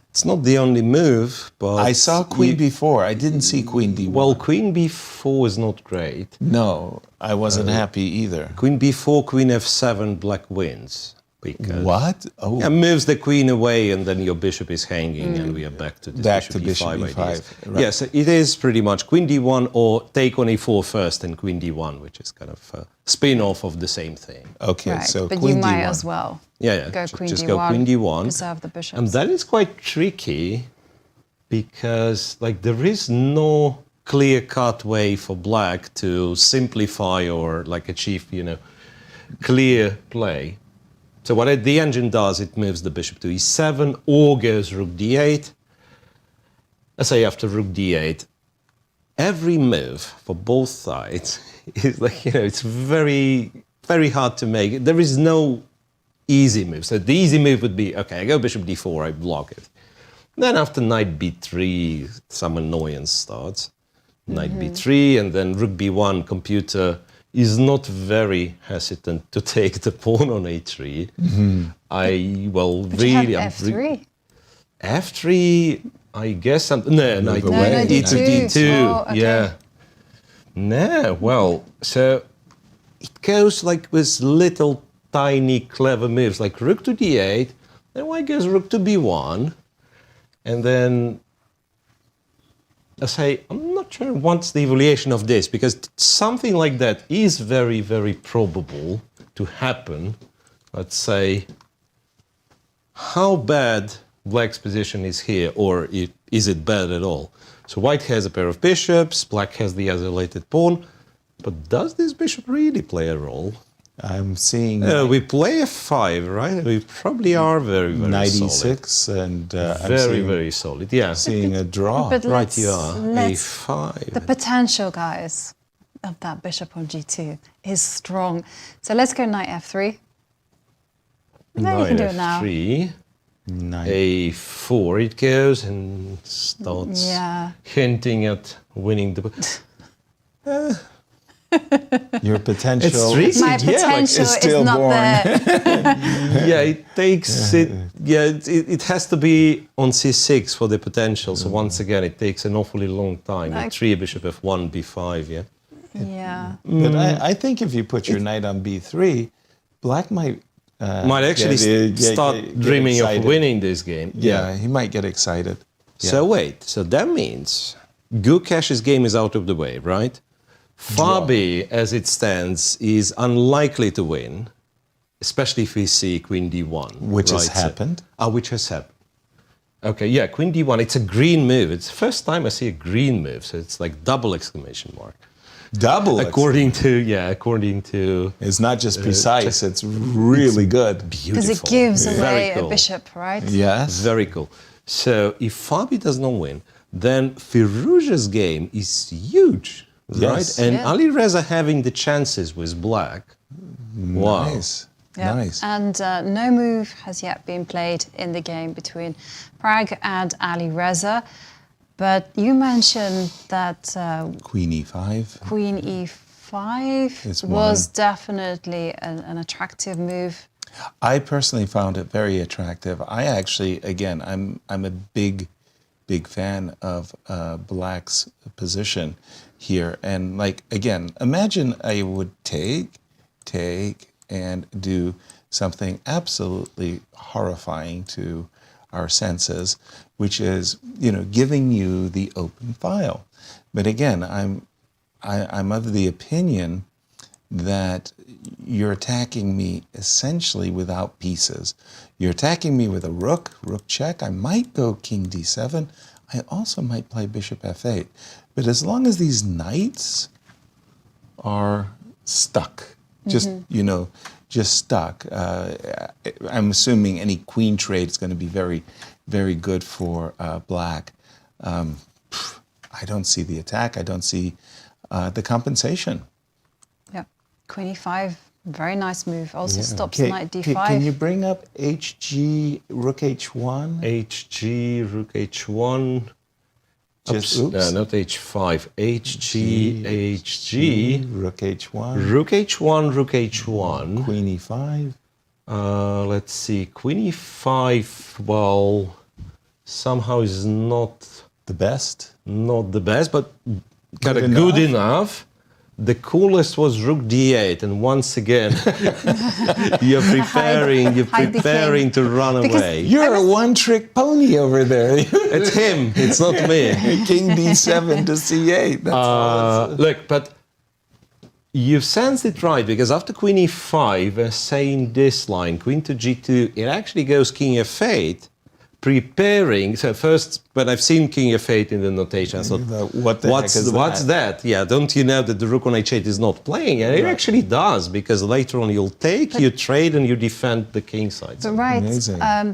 It's not the only move, but... I saw queen b4. I didn't see queen d1. Well, queen b4 is not great. No, I wasn't happy either. Queen b4, queen f7, black wins. Because what? Oh. Yeah, moves the queen away, and then your bishop is hanging, and we are back to this bishop e5 ideas. Right. Yes, it is pretty much queen d1 or take on e4 first and queen d1, which is kind of a spin-off of the same thing. Okay, right, so but queen you might d1. as well. Yeah, go queen just d1, go queen d1, preserve the bishops. and that is quite tricky because there is no clear-cut way for black to simplify or achieve clear play. So what the engine does, it moves the bishop to e7 or goes rook d8. Let's say after rook d8, every move for both sides is it's very, very hard to make. There is no easy move. So the easy move would be, okay, I go bishop d4, I block it. Then after knight b3, some annoyance starts. Knight b3, and then rook b1, computer is not very hesitant to take the pawn on a3. F3. F3, I guess. Knight d2. d2. Oh, okay. Yeah. No, well, so it goes with little tiny clever moves, like rook to d8. Then white goes rook to b1, and then I say, I'm not sure what's the evaluation of this, because something like that is very, very probable to happen. Let's say, how bad black's position is here, or is it bad at all? So white has a pair of bishops, black has the isolated pawn. But does this bishop really play a role? I'm seeing... we play f5, right? We probably are very, very 96 solid. And very solid, yeah. Seeing a draw. But Right, you are. let's- a5. The potential, guys, of that bishop on g2 is strong. So let's go knight f3. No, you can do it now. F3. A4 it goes and starts hinting at winning the... Your potential... It's risky. My potential is still is not born. there. Yeah, it takes it. Yeah, it has to be on c6 for the potential. So once again, it takes an awfully long time. E3, bishop f1, b5. Yeah. Yeah. But I think if you put your knight on b3, black might actually start dreaming of winning this game. Yeah, he might get excited. So wait. So that means Gukesh's game is out of the way, right? Fabi, as it stands, is unlikely to win, especially if we see queen d1. Which has happened. Which has happened. Okay, yeah, queen d1, it's a green move. It's the first time I see a green move, so it's like double exclamation mark. Double? According to... It's not just precise, it's really good. Beautiful. Because it gives away Very cool. a bishop, right? Yes. Very cool. So if Fabi does not win, then Firouzja's game is huge. Yes. Right? And Alireza having the chances with black. Wow. Nice. Yeah. Nice. And no move has yet been played in the game between Pragg and Alireza. But you mentioned that Queen e5. Queen e5 It's was one. definitely an attractive move. I personally found it very attractive. I actually, again, I'm a big fan of black's position here. And like, again, imagine I would take, and do something absolutely horrifying to our senses, which is, giving you the open file. But again, I'm of the opinion that you're attacking me essentially without pieces. You're attacking me with a rook check. I might go king d7. I also might play bishop f8. But as long as these knights are stuck, just stuck, I'm assuming any queen trade is going to be very, very good for black. I don't see the attack. I don't see the compensation. Yeah, queen e5, very nice move. Also stops knight d5. Can you bring up HG, rook h1? HG, rook h1. Oops. No, not h5. HG, rook h1. Rook h1, rook h1. Queen e5. Let's see. Queen e5, well, somehow is not the best. Not the best, but kind of good enough. The coolest was rook d8, and once again, you're preparing to run away. You're a one-trick pony over there. It's him. It's not me. King d7 to c8. That's look, but you've sensed it right, because after queen e5, saying this line, queen to g2, it actually goes king f8, preparing. So first, when I've seen king f8 in the notation, I thought, what's that? Yeah, don't you know that the rook on h8 is not playing? And it actually does, because later on you'll take, you trade, and you defend the king side. But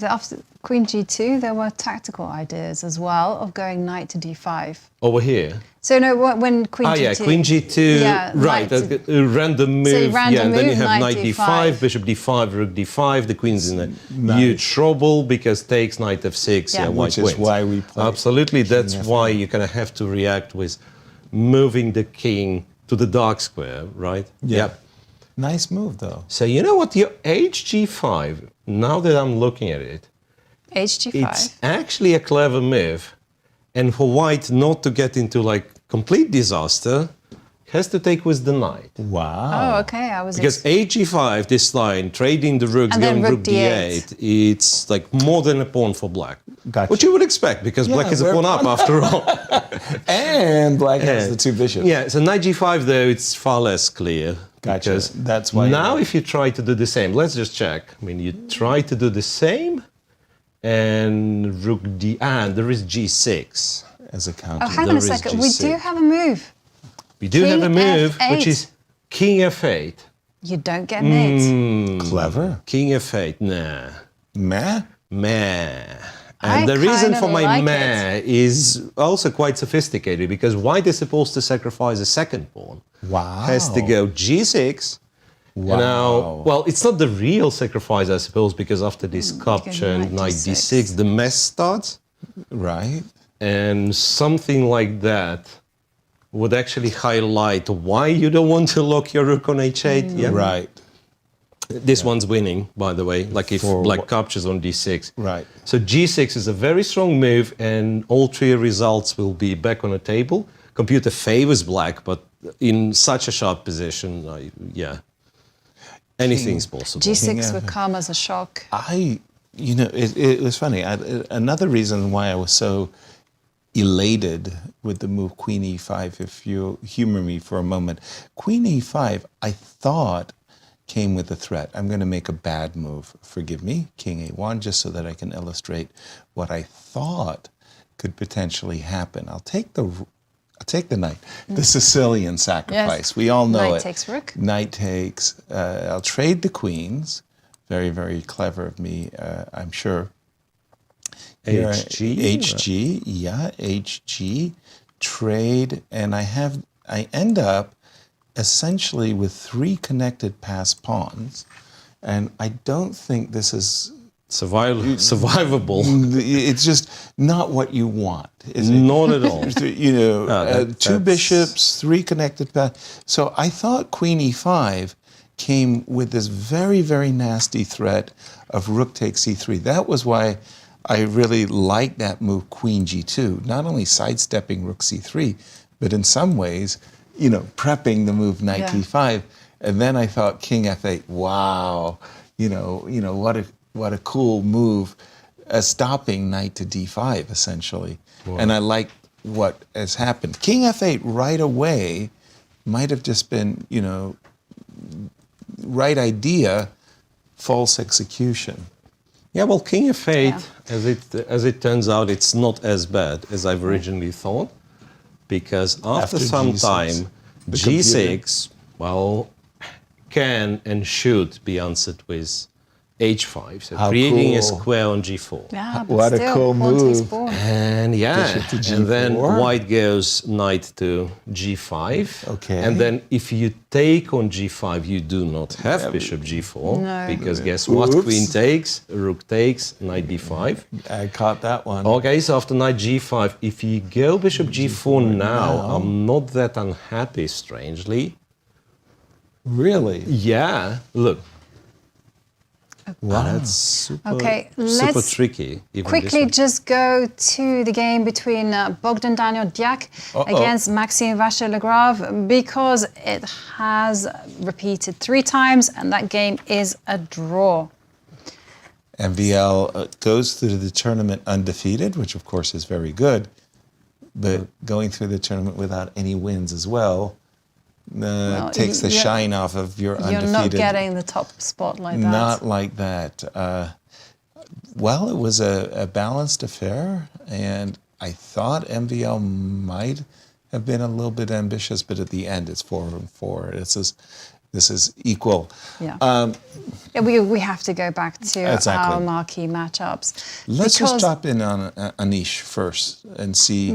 after queen g2, there were tactical ideas as well of going knight to d5. Over here? So no, when queen g2... yeah, queen g2, right, a random move, and then you have knight d5, bishop d5, rook d5, the queen's in a huge trouble because takes knight f6, white which is why we play. Absolutely, that's why you kind of have to react with moving the king to the dark square, right? Yeah. Nice move, though. So you know what, your hg5, now that I'm looking at it, hg5? It's actually a clever move. And for white not to get into like complete disaster, has to take with the knight. Wow. Oh, okay. Because hg5, this line, trading the rooks, and going then rook d8, it's like more than a pawn for black. Gotcha. Which you would expect, because black is a pawn up after all. And black has the two bishops. Yeah, so knight g5 though, it's far less clear. Gotcha. Because that's why. Now if you try to do the same, let's just check. I mean, you try to do the same, and rook d, and there is g6. as a counter. Oh, hang on a second. We do have a move. We do have a move, F8. which is King F8. You don't get mate. Clever. King F8, nah. Meh? Meh. I And the reason kinda for my like meh is also quite sophisticated, because white is supposed to sacrifice a second pawn. Wow. Has to go G6. Wow. Now, well, it's not the real sacrifice, I suppose, because after this capture and knight D6, the mess starts. Right. And something like that would actually highlight why you don't want to lock your rook on H8. Yeah. Right. This one's winning, by the way, like if black captures on D6. Right. So G6 is a very strong move, and all three results will be back on the table. Computer favors black, but in such a sharp position, anything's possible. G6 would come as a shock. It was funny. Another reason why I was so elated with the move Queen E5, if you humor me for a moment. Queen E5, I thought, came with a threat. I'm going to make a bad move. Forgive me. King A1, just so that I can illustrate what I thought could potentially happen. I'll take the knight. The Sicilian sacrifice. Yes. We all know Knight it. takes rook. Knight takes. I'll trade the queens. Very, very clever of me, I'm sure. HG, HG, trade, and I end up essentially with 3 connected pass pawns, and I don't think this is survivable. It's just not what you want, is it? Not at all. 2 bishops, 3 connected pass. So I thought Queen E5 came with this very, very nasty threat of rook takes E3. That was why I really liked that move, Queen G2, not only sidestepping rook C3, but in some ways, prepping the move knight D5. And then I thought King F8, wow, what a cool move, stopping knight to D5, essentially. Wow. And I like what has happened. King F8 right away might have just been, right idea, false execution. Yeah, well, King F8, as it turns out, it's not as bad as I've originally thought, because after some G6, time, G6, can and should be answered with H5, so creating a square on G4. Yeah, what a cool move. And and then white goes knight to G5. Okay. And then if you take on G5, you do not have bishop G4. No. Because guess what? Queen takes, rook takes, knight B5. I caught that one. Okay, so after knight G5, if you go bishop G4 now, I'm not that unhappy, strangely. Really? Yeah, look. Wow. That's super let's tricky. Quickly just go to the game between Bogdan Deac against Maxime Vachier-Lagrave, because it has repeated 3 times and that game is a draw. MVL goes through the tournament undefeated, which of course is very good, but going through the tournament without any wins as well, takes the shine off of your undefeated. You're not getting the top spot like that. Not like that. It was a balanced affair, and I thought MVL might have been a little bit ambitious, but at the end it's 4-4. This is equal. Yeah. We have to go back to our marquee matchups. Let's just drop in on Anish first and see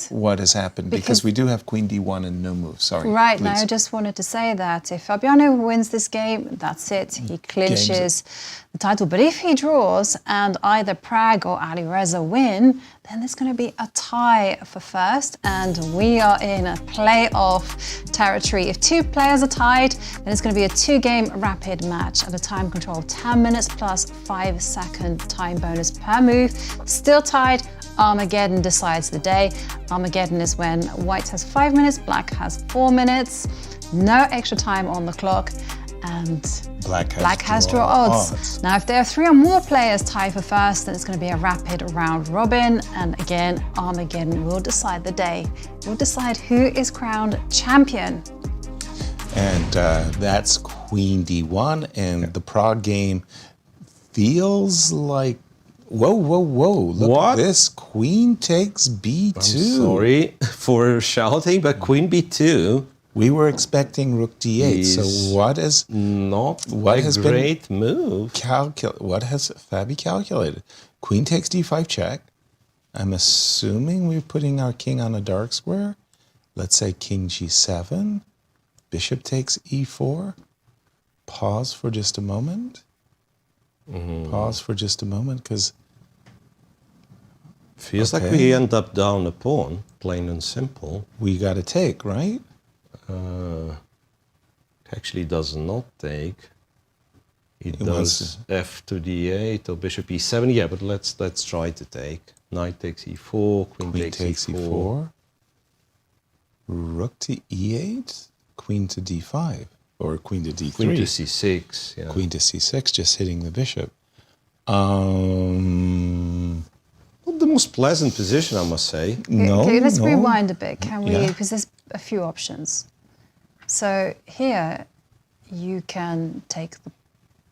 what has happened, because we do have Queen D1 and no move. Sorry. Right, please. now I just wanted to say that if Fabiano wins this game, that's it. He clinches the title. But if he draws and either Pragg or Alireza win, then there's going to be a tie for first, and we are in a playoff territory. If 2 players are tied, then it's going to be a 2-game rapid match at a time control of 10 minutes plus 5-second time bonus per move. Still tied, Armageddon decides the day. Armageddon is when white has 5 minutes, black has 4 minutes, no extra time on the clock, and black has draw odds. Now, if there are 3 or more players tied for first, then it's going to be a rapid round robin. And again, Armageddon will decide the day. It will decide who is crowned champion. And that's Queen D1. And the Prague game feels like Whoa, whoa, whoa. Look What? at this. Queen takes B2. I'm sorry for shouting, but queen b2 We were expecting rook d8. is So what is not what a has great move. what has Fabi calculated? Queen takes d5 check. I'm assuming we're putting our king on a dark square. Let's say king g7. Bishop takes e4. Pause for just a moment. Pause for just a moment, because Feels like we end up down a pawn, plain and simple. We got to take, right? Actually does not take. It does f to d8 or bishop e7. Yeah, but let's try to take. Knight takes e4, queen takes e4. Rook to e8, queen to d5, or queen to d3. Queen to c6. Yeah. Queen to c6, just hitting the bishop. Not the most pleasant position, I must say. Okay, let's rewind a bit, can we? Because there's a few options. So here you can take the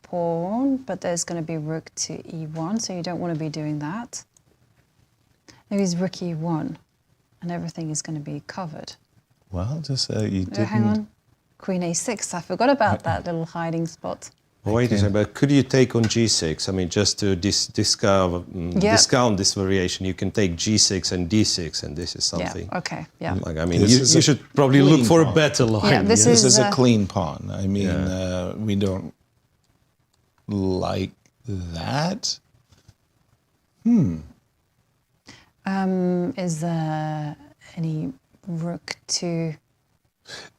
pawn, but there's going to be rook to e1, so you don't want to be doing that. Maybe it's rook e1, and everything is going to be covered. Well, just you didn't... Hang on. Queen a6, I forgot about that little hiding spot. Wait a second, but could you take on g6? I mean, just to discount this variation, you can take g6 and d6, and this is something. Yeah, okay, yeah. Like, I mean, you should probably look for a better line. Yeah, this is a clean pawn. I mean, we don't like that. Is there any rook to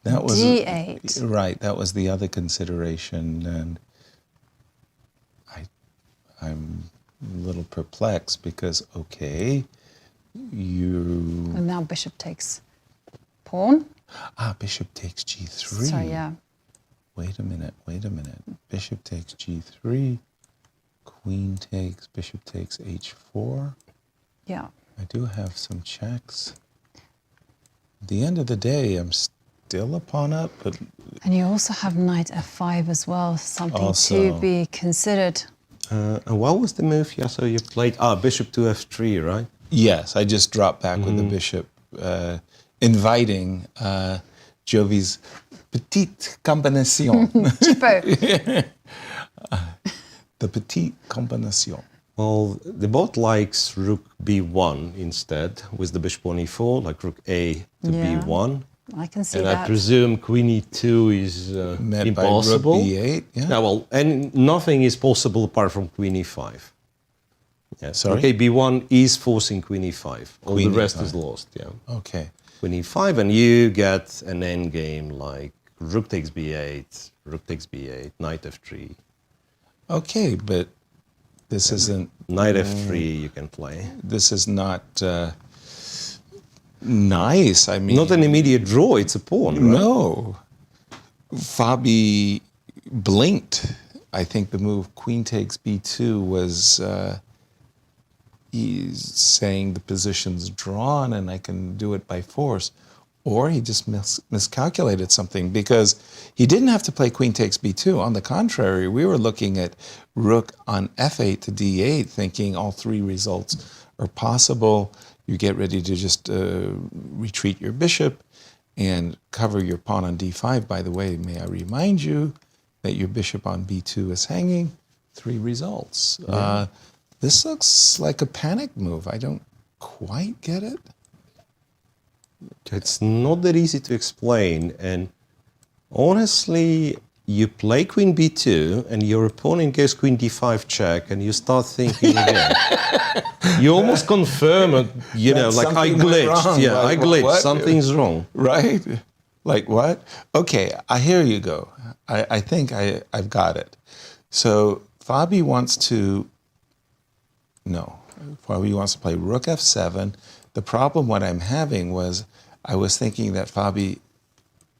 that was d8? Right, that was the other consideration, and I'm a little perplexed because, okay, And now bishop takes pawn. Bishop takes g3. So, yeah. Wait a minute. Bishop takes g3. Queen takes, bishop takes h4. Yeah. I do have some checks. At the end of the day, I'm still a pawn up, but... And you also have knight f5 as well, something to be considered. And what was the move, Yasser, you played? Bishop to f3, right? Yes, I just dropped back with the bishop, inviting Jovi's petite combination. The petite combination. Well, the bot likes rook b1 instead, with the bishop on e4, like rook a to b1. I can see and that. I presume queen e2 is impossible. By rook b8, yeah. Well, and nothing is possible apart from queen e5. Yeah. Sorry? Okay, b1 is forcing queen e5. All the rest is lost, yeah. Okay. Queen e5, and you get an endgame like rook takes b8, rook takes b8, knight f3. Okay, but this isn't... Knight f3 you can play. This is not nice, I mean... Not an immediate draw, it's a pawn, right? No. Fabi blinked. I think the move queen takes b2 was... he's saying the position's drawn and I can do it by force. Or he just miscalculated something, because he didn't have to play queen takes b2. On the contrary, we were looking at rook on f8 to d8, thinking all three results are possible. You get ready to just retreat your bishop and cover your pawn on d5. By the way, may I remind you that your bishop on b2 is hanging. Three results. Yeah. This looks like a panic move. I don't quite get it. It's not that easy to explain, and honestly, you play queen b2 and your opponent goes queen d5 check, and you start thinking again. You almost confirm it, you know, like I glitched. Wrong. Yeah, Like, I glitched. what? Something's wrong. Right? Like what? Okay, here you go. I think I've got it. So Fabi wants to... No. Fabi wants to play rook f7. The problem what I'm having was I was thinking that Fabi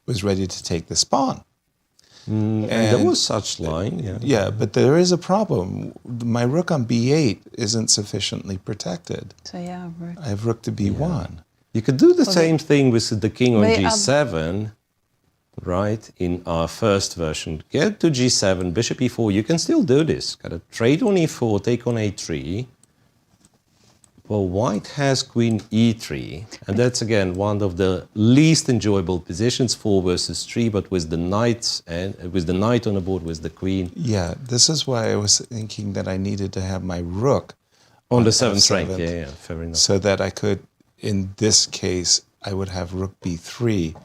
was ready to take this pawn. And there was such line, yeah. Yeah, but there is a problem. My rook on b8 isn't sufficiently protected. So yeah, rook. I have rook to b1. Yeah. You could do the same thing with the king on g7, right? In our first version. Get to g7, bishop e4. You can still do this. Got to trade on e4, take on a3. Well, white has queen e3, and that's again one of the least enjoyable positions, 4 versus 3, but with the knight and with the knight on the board, with the queen. Yeah, this is why I was thinking that I needed to have my rook on the 7th rank. Yeah, fair enough. So that I could, in this case, I would have rook b3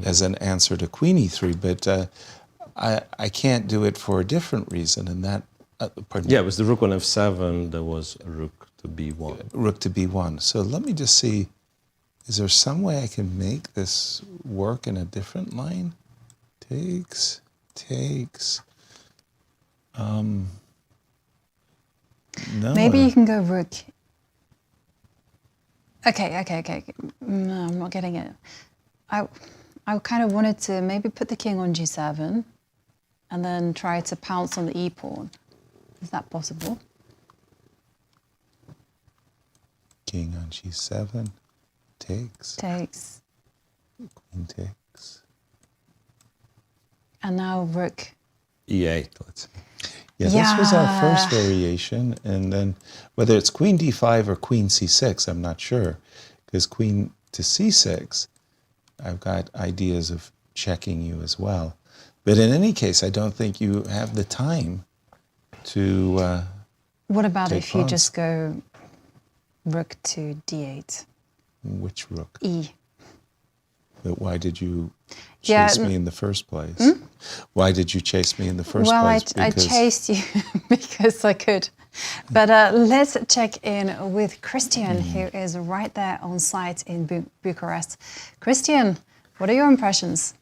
as an answer to queen e3, but I can't do it for a different reason, and that. Pardon Yeah, me. with the rook on f7, there was a rook to b1. Rook to b1. So let me just see, is there some way I can make this work in a different line? Takes. No. Maybe you can go rook. Okay. No, I'm not getting it. I kind of wanted to maybe put the king on g7 and then try to pounce on the e pawn. Is that possible? King on g7, takes. Queen takes. And now rook. e8, let's see. Yeah, this was our first variation, and then whether it's queen d5 or queen c6, I'm not sure, because queen to c6, I've got ideas of checking you as well. But in any case, I don't think you have the time to What about take if you pawns. just go rook to d8? Which rook? E. But why did you Yeah, chase me in the first place? Why did you chase me in the first Well, place? I chased you because I could. But let's check in with Cristian, who is right there on site in Bucharest. Cristian, what are your impressions?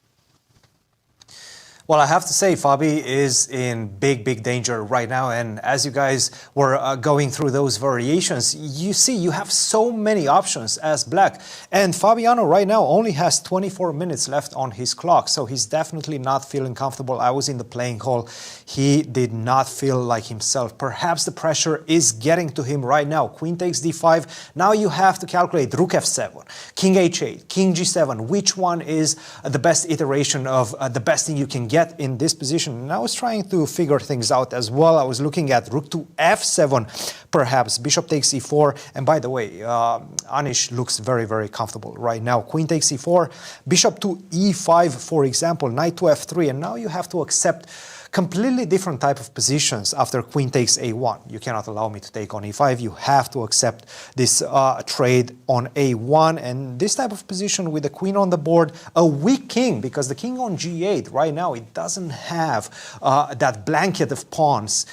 Well, I have to say, Fabi is in big danger right now. And as you guys were going through those variations, you see you have so many options as black. And Fabiano right now only has 24 minutes left on his clock. So he's definitely not feeling comfortable. I was in the playing hall. He did not feel like himself. Perhaps the pressure is getting to him right now. Queen takes d5. Now you have to calculate rook f7, king h8, king g7. Which one is the best iteration of the best thing you can get in this position? And I was trying to figure things out as well. I was looking at rook to f7, perhaps bishop takes e4. And by the way, Anish looks very comfortable right now. Queen takes e4, bishop to e5, for example, knight to f3. And now you have to accept completely different type of positions after queen takes a1. You cannot allow me to take on e5. You have to accept this trade on a1. And this type of position with the queen on the board, a weak king, because the king on g8 right now, it doesn't have that blanket of pawns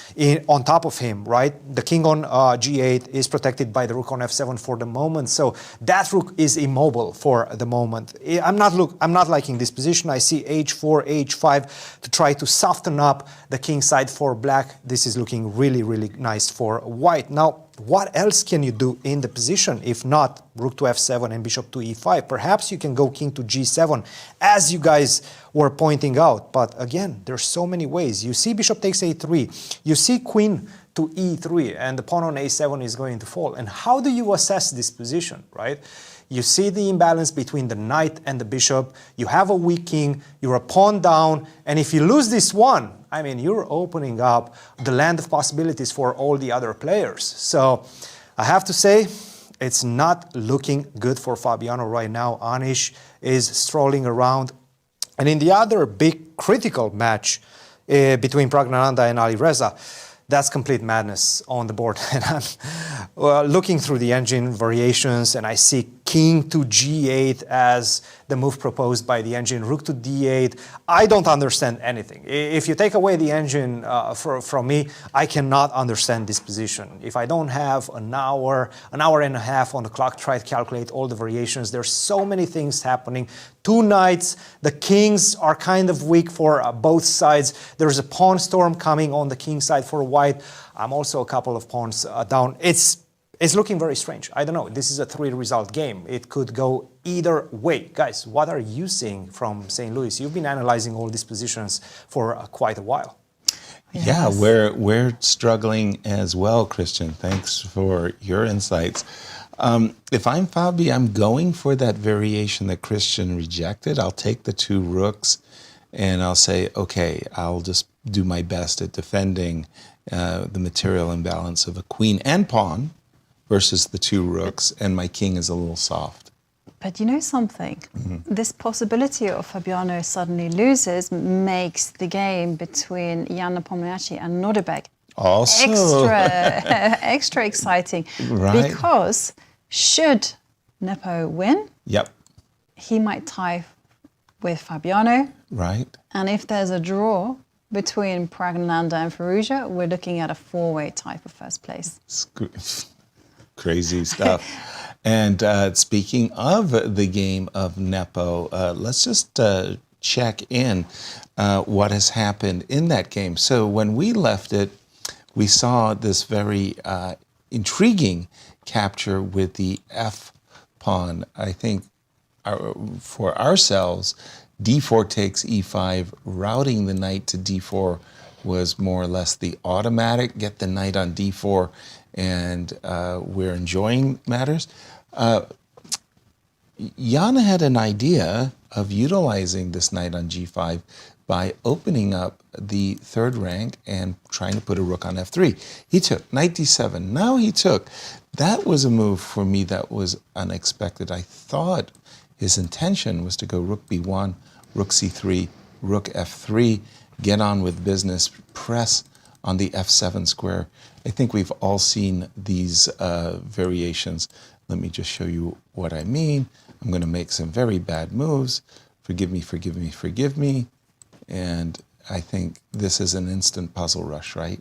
on top of him, right? The king on g8 is protected by the rook on f7 for the moment. So that rook is immobile for the moment. I'm not liking this position. I see h4, h5 to try to soften up the king side for black. This is looking really nice for white. Now, what else can you do in the position if not rook to f7 and bishop to e5? Perhaps you can go king to g7, as you guys were pointing out. But again, there's so many ways. You see bishop takes a3. You see queen to e3, and the pawn on a7 is going to fall. And how do you assess this position, right? You see the imbalance between the knight and the bishop. You have a weak king. You're a pawn down. And if you lose this one, I mean, you're opening up the land of possibilities for all the other players. So I have to say, it's not looking good for Fabiano right now. Anish is strolling around. And in the other big critical match between Praggnanandhaa and Alireza, that's complete madness on the board. And I'm looking through the engine variations, and I see king to g8 as the move proposed by the engine, rook to d8. I don't understand anything. If you take away the engine from me, I cannot understand this position. If I don't have an hour and a half on the clock, try to calculate all the variations. There's so many things happening. Two knights, the kings are kind of weak for both sides. There's a pawn storm coming on the king side for white. I'm also a couple of pawns down. It's looking very strange. I don't know. This is a 3-result game. It could go either way. Guys, what are you seeing from St. Louis? You've been analyzing all these positions for quite a while. Yes. Yeah, we're struggling as well, Cristian. Thanks for your insights. If I'm Fabi, I'm going for that variation that Cristian rejected. I'll take the 2 rooks and I'll say, okay, I'll just do my best at defending the material imbalance of a queen and pawn versus the 2 rooks, and my king is a little soft. But you know something? This possibility of Fabiano suddenly loses makes the game between Jan Nepomniachtchi and Nodirbek also extra exciting. Right. Because should Nepo win, Yep. he might tie with Fabiano. Right. And if there's a draw between Praggnanandhaa and Firouzja, we're looking at a 4-way tie for first place. Crazy stuff. And speaking of the game of Nepo, let's just check in what has happened in that game. So when we left it, we saw this very intriguing capture with the F pawn. I think for ourselves, d4 takes e5, routing the knight to d4 was more or less the automatic, get the knight on d4, and we're enjoying matters. Jan had an idea of utilizing this knight on g5 by opening up the 3rd rank and trying to put a rook on f3. He took knight d7. Now he took. That was a move for me that was unexpected. I thought his intention was to go rook b1, rook c3, rook f3, get on with business, press on the f7 square. I think we've all seen these variations. Let me just show you what I mean. I'm going to make some very bad moves. Forgive me, forgive me, forgive me. And I think this is an instant puzzle rush, right?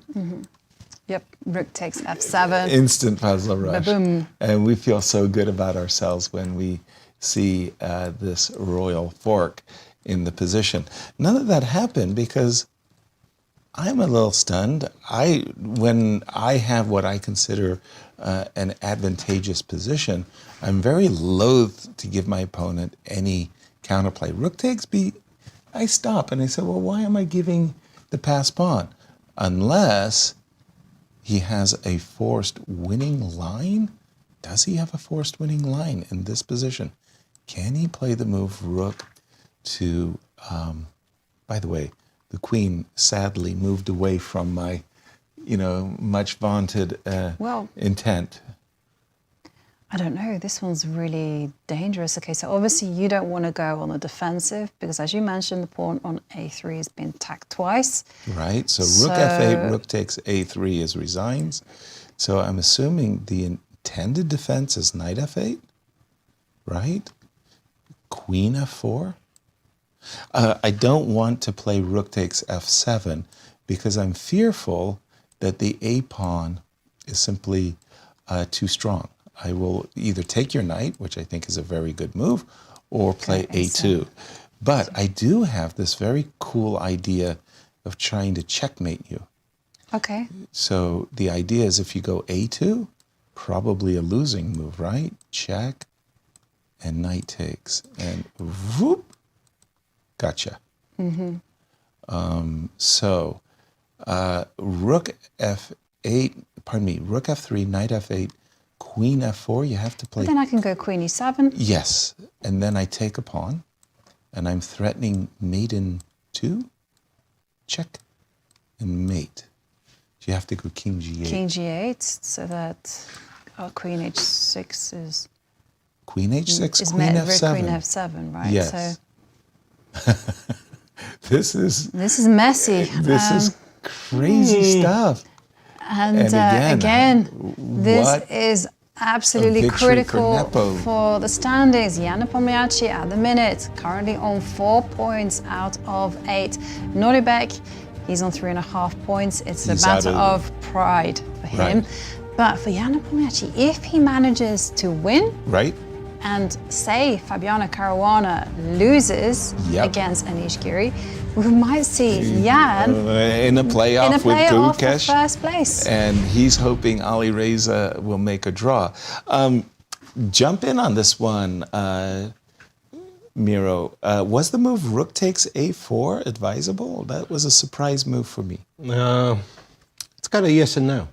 Yep, rook takes f7. Instant puzzle rush. Ba-boom. And we feel so good about ourselves when we see this royal fork in the position. None of that happened because I'm a little stunned. When I have what I consider an advantageous position, I'm very loath to give my opponent any counterplay. Rook takes b, I stop and I say, well, why am I giving the pass pawn? Unless he has a forced winning line. Does he have a forced winning line in this position? Can he play the move rook to, by the way, the queen sadly moved away from my, much vaunted intent. I don't know. This one's really dangerous. Okay, so obviously you don't want to go on the defensive because, as you mentioned, the pawn on a3 has been tacked twice. Right. So rook f8, rook takes a3 is resigns. So I'm assuming the intended defense is knight f8, right? Queen f4. I don't want to play rook takes f7 because I'm fearful that the a pawn is simply too strong. I will either take your knight, which I think is a very good move, or play a2. But I do have this very cool idea of trying to checkmate you. Okay. So the idea is if you go a2, probably a losing move, right? Check, and knight takes, and whoop, gotcha. So rook f8, pardon me, rook f3, knight f8, queen f4, you have to play. Then I can go queen e7. Yes, and then I take a pawn, and I'm threatening mate in 2, check, and mate. You have to go king g8. King g8, so that queen h6 is... Queen h6, is queen met f7. Queen f7, right? Yes. So this is messy. This is crazy stuff. And again, this is absolutely critical for the standings. Jan Nepomniachtchi at the minute, currently on 4 points out of 8. Nodirbek, he's on 3.5 points. It's a matter of pride for him. Right. But for Jan Nepomniachtchi, if he manages to win, right, and say Fabiano Caruana loses against Anish Giri, we might see Jan in a playoff with Gukesh for first place. And he's hoping Alireza will make a draw. Jump in on this one, Miro. Was the move rook takes a4 advisable? That was a surprise move for me. It's kind of yes and no.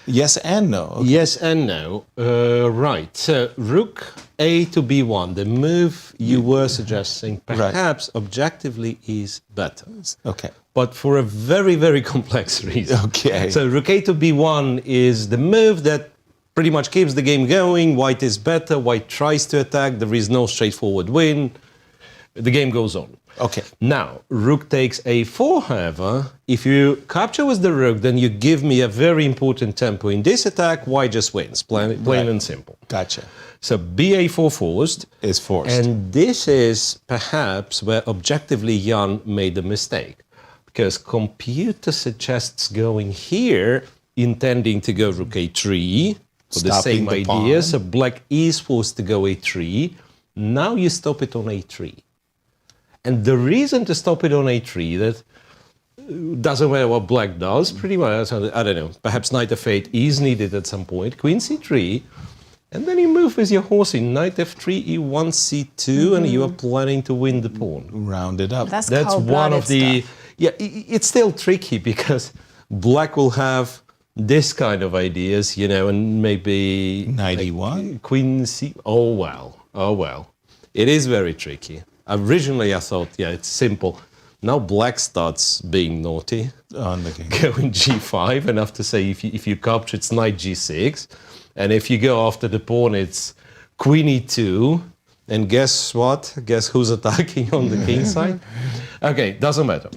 Yes and no. Okay. Yes and no. Right. So rook a to b1, the move you were suggesting, perhaps objectively is better. Okay. But for a very, very complex reason. Okay. So rook a to b1 is the move that pretty much keeps the game going. White is better. White tries to attack. There is no straightforward win. The game goes on. Okay. Now, rook takes a4, however. If you capture with the rook, then you give me a very important tempo in this attack. White just wins, plain and simple. Gotcha. So ba4 forced. Is forced. And this is perhaps where objectively Jan made a mistake. Because computer suggests going here, intending to go rook a3, for the same idea. So black is forced to go a3. Now you stop it on a3. And the reason to stop it on a3, that doesn't matter what black does, pretty much, I don't know, perhaps knight f8 is needed at some point, queen c3, and then you move with your horse in knight f3, e1, c2, and you are planning to win the pawn. Round it up. That's one of the... stuff. Yeah, it's still tricky because black will have this kind of ideas, you know, and maybe... Knight e1? Queen c... Oh, well. It is very tricky. Originally, I thought, yeah, it's simple. Now black starts being naughty. On the king. Going g5, and I have to say, if you capture, it's knight g6. And if you go after the pawn, it's queen e2. And guess what? Guess who's attacking on the king side? Okay, doesn't matter.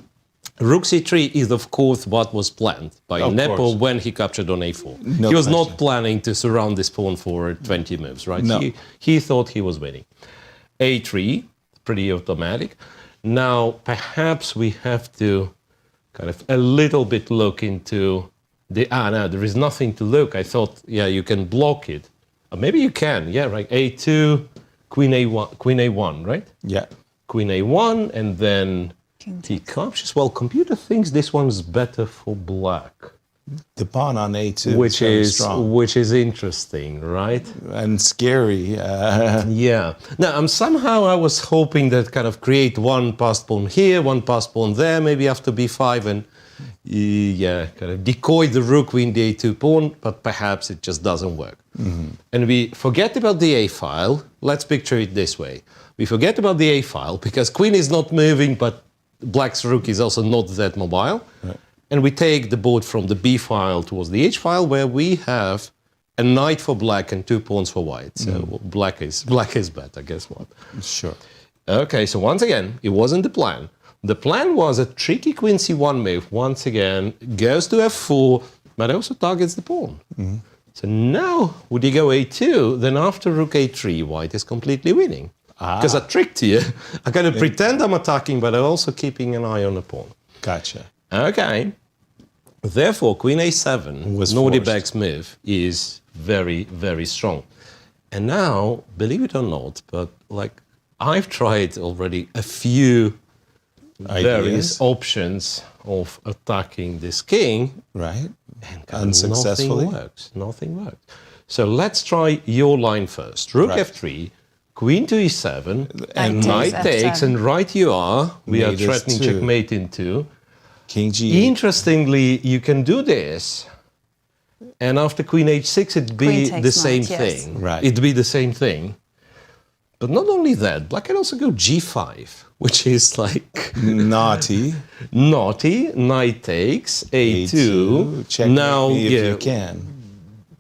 Rook c3 is, of course, what was planned by Nepo when he captured on a4. No he was question. not planning to surround this pawn for 20 moves, right? No. He thought he was winning. a3, pretty automatic. Now, perhaps we have to kind of a little bit look into the... no, there is nothing to look. I thought, yeah, you can block it. Maybe you can, yeah, right. a2, queen a1, right? Yeah. Queen a1, and then he captures. Well, computer thinks this one's better for black. The pawn on a2, which is interesting, right? And scary. Yeah. Now, I was hoping that kind of create one passed pawn here, one passed pawn there, maybe after b5, and yeah, kind of decoy the rook with the a2 pawn, but perhaps it just doesn't work. Mm-hmm. And we forget about the a file. Let's picture it this way: we forget about the a file because queen is not moving, but black's rook is also not that mobile. Right. And we take the board from the b file towards the h file, where we have a knight for black and 2 pawns for white. So black is better. Guess what? Sure. Okay. So once again, it wasn't the plan. The plan was a tricky queen c1 move. Once again, goes to f4, but also targets the pawn. Mm-hmm. So now, would you go a2? Then after rook a3, white is completely winning. Because I tricked you. I kind of pretend I'm attacking, but I'm also keeping an eye on the pawn. Gotcha. Okay. Therefore, queen a7, Nodirbek's move, is very, very strong. And now, believe it or not, but like I've tried already a few various options of attacking this king. Right. And unsuccessfully. Nothing works. So let's try your line first. Rook f3, queen to e7, and knight takes, and right you are. We are threatening checkmate in 2. King g8. Interestingly, you can do this, and after queen h6, it'd be the same thing. Right. It'd be the same thing. But not only that, black can also go g5, which is like... Naughty. Naughty. Knight takes, a2. Checkmate now, me if you can.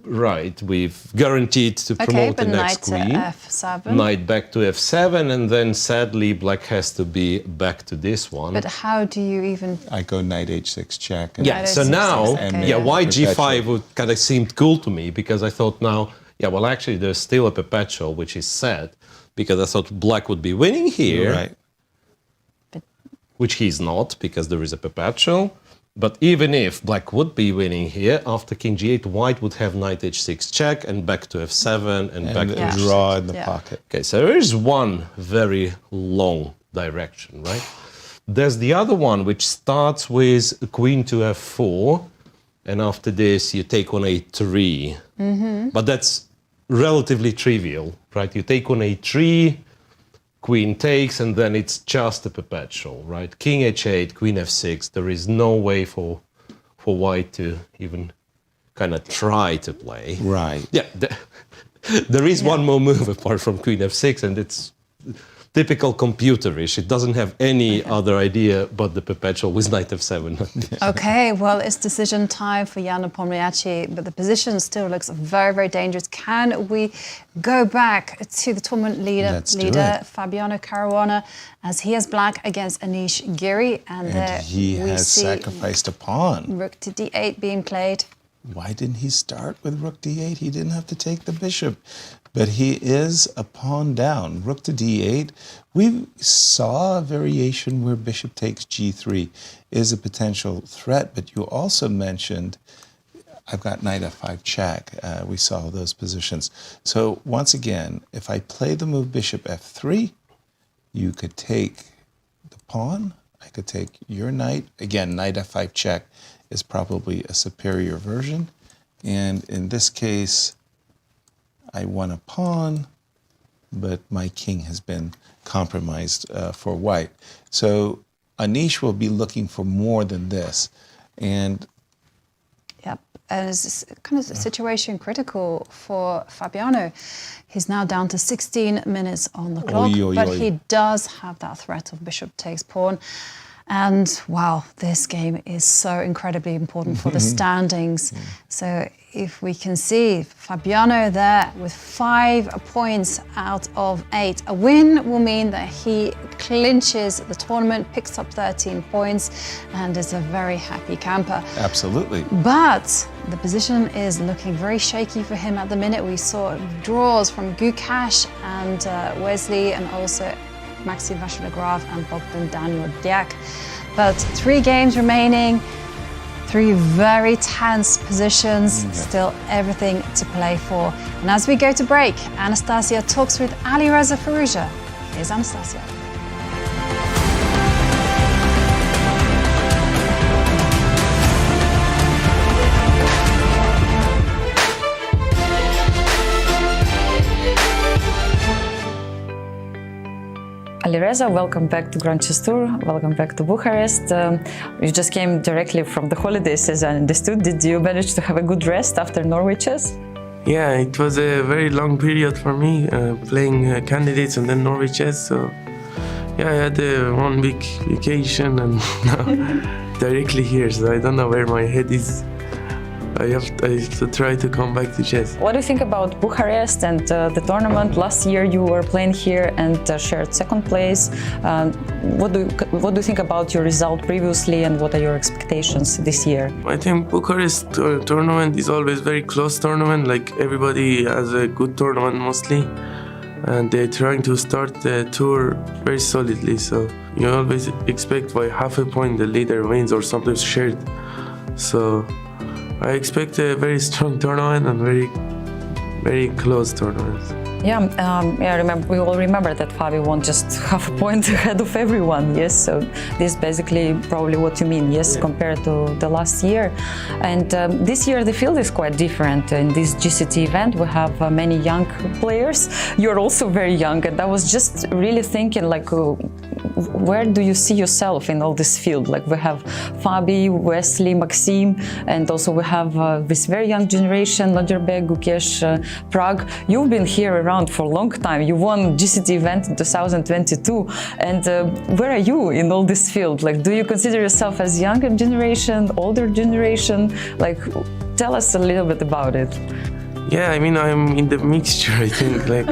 Right, we've guaranteed to promote the next queen. Knight to f7. Knight back to f7, and then sadly black has to be back to this one. But how do you even... I go knight h6 check. Yeah, so now, white g5 would kind of seemed cool to me, because I thought now, yeah, well actually there's still a perpetual, which is sad, because I thought black would be winning here, right. Which he's not, because there is a perpetual. But even if black would be winning here, after king g8, white would have knight h6 check, and back to f7, and back to draw in the pocket. Okay, so there is one very long direction, right? There's the other one, which starts with queen to f4, and after this you take on a3. Mm-hmm. But that's relatively trivial, right? You take on a3, queen takes, and then it's just a perpetual, right? King h8, queen f6. There is no way for white to even kind of try to play. Right. Yeah, there is one more move apart from queen f6, and it's typical computerish. It doesn't have any other idea but the perpetual with knight f7. Okay, well, it's decision time for Jan Nepomniachtchi, but the position still looks very, very dangerous. Can we go back to the tournament leader Fabiano Caruana, as he has black against Anish Giri, and he has sacrificed a pawn. Rook to d8 being played. Why didn't he start with rook d8? He didn't have to take the bishop. But he is a pawn down. Rook to d8. We saw a variation where bishop takes g3 is a potential threat, but you also mentioned, I've got knight f5 check. We saw those positions. So once again, if I play the move bishop f3, you could take the pawn. I could take your knight. Again, knight f5 check is probably a superior version. And in this case, I won a pawn, but my king has been compromised for white. So Anish will be looking for more than this. And yep, and it's kind of situation critical for Fabiano. He's now down to 16 minutes on the clock, but he does have that threat of bishop takes pawn. And wow, this game is so incredibly important for the standings. So if we can see Fabiano there with 5 points out of 8, a win will mean that he clinches the tournament, picks up 13 points, and is a very happy camper. Absolutely. But the position is looking very shaky for him at the minute. We saw draws from Gukesh and Wesley, and also Maxime Vachier-Lagrave and Bogdan Deac. But 3 games remaining, 3 very tense positions, still everything to play for. And as we go to break, Anastasiya talks with Alireza Firouzja. Here's Anastasiya. Alireza, welcome back to Grand Chess Tour. Welcome back to Bucharest. You just came directly from the holidays, as I understood. Did you manage to have a good rest after Norway chess? Yeah, it was a very long period for me, playing candidates and then Norway chess. So yeah, I had 1 big vacation and now directly here. So I don't know where my head is. I have to try to come back to chess. What do you think about Bucharest and the tournament? Last year you were playing here and shared 2nd place. What do you think about your result previously, and what are your expectations this year? I think Bucharest tournament is always very close tournament. Like, everybody has a good tournament mostly, and they're trying to start the tour very solidly. So you always expect by half a point the leader wins, or sometimes shared. So I expect a very strong tournament and very close tournament. Yeah, we all remember that Fabi won just half a point ahead of everyone, yes, so this is basically probably what you mean, yes, compared to the last year. And this year the field is quite different. In this GCT event we have many young players. You're also very young, and I was just really thinking, like, where do you see yourself in all this field? Like, we have Fabi, Wesley, Maxime, and also we have this very young generation, Nodirbek, Gukesh, Pragg. You've been here around for a long time. You won GCT event in 2022. And where are you in all this field? Like, do you consider yourself as younger generation, older generation? Like, tell us a little bit about it. Yeah, I mean, I'm in the mixture, I think. Like,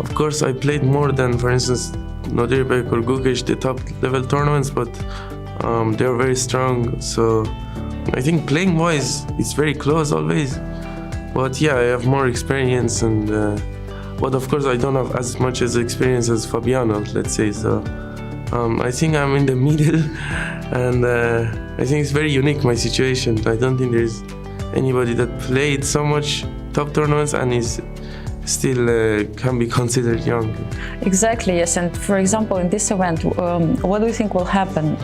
of course, I played more than, for instance, Nodirbek or Gukesh, the top level tournaments, but they're very strong. So I think playing wise, it's very close always. But yeah, I have more experience, and but of course I don't have as much as experience as Fabiano, let's say. So I think I'm in the middle, and I think it's very unique, my situation. I don't think there's anybody that played so much top tournaments and is still can be considered young. Exactly, yes. And for example, in this event, what do you think will happen,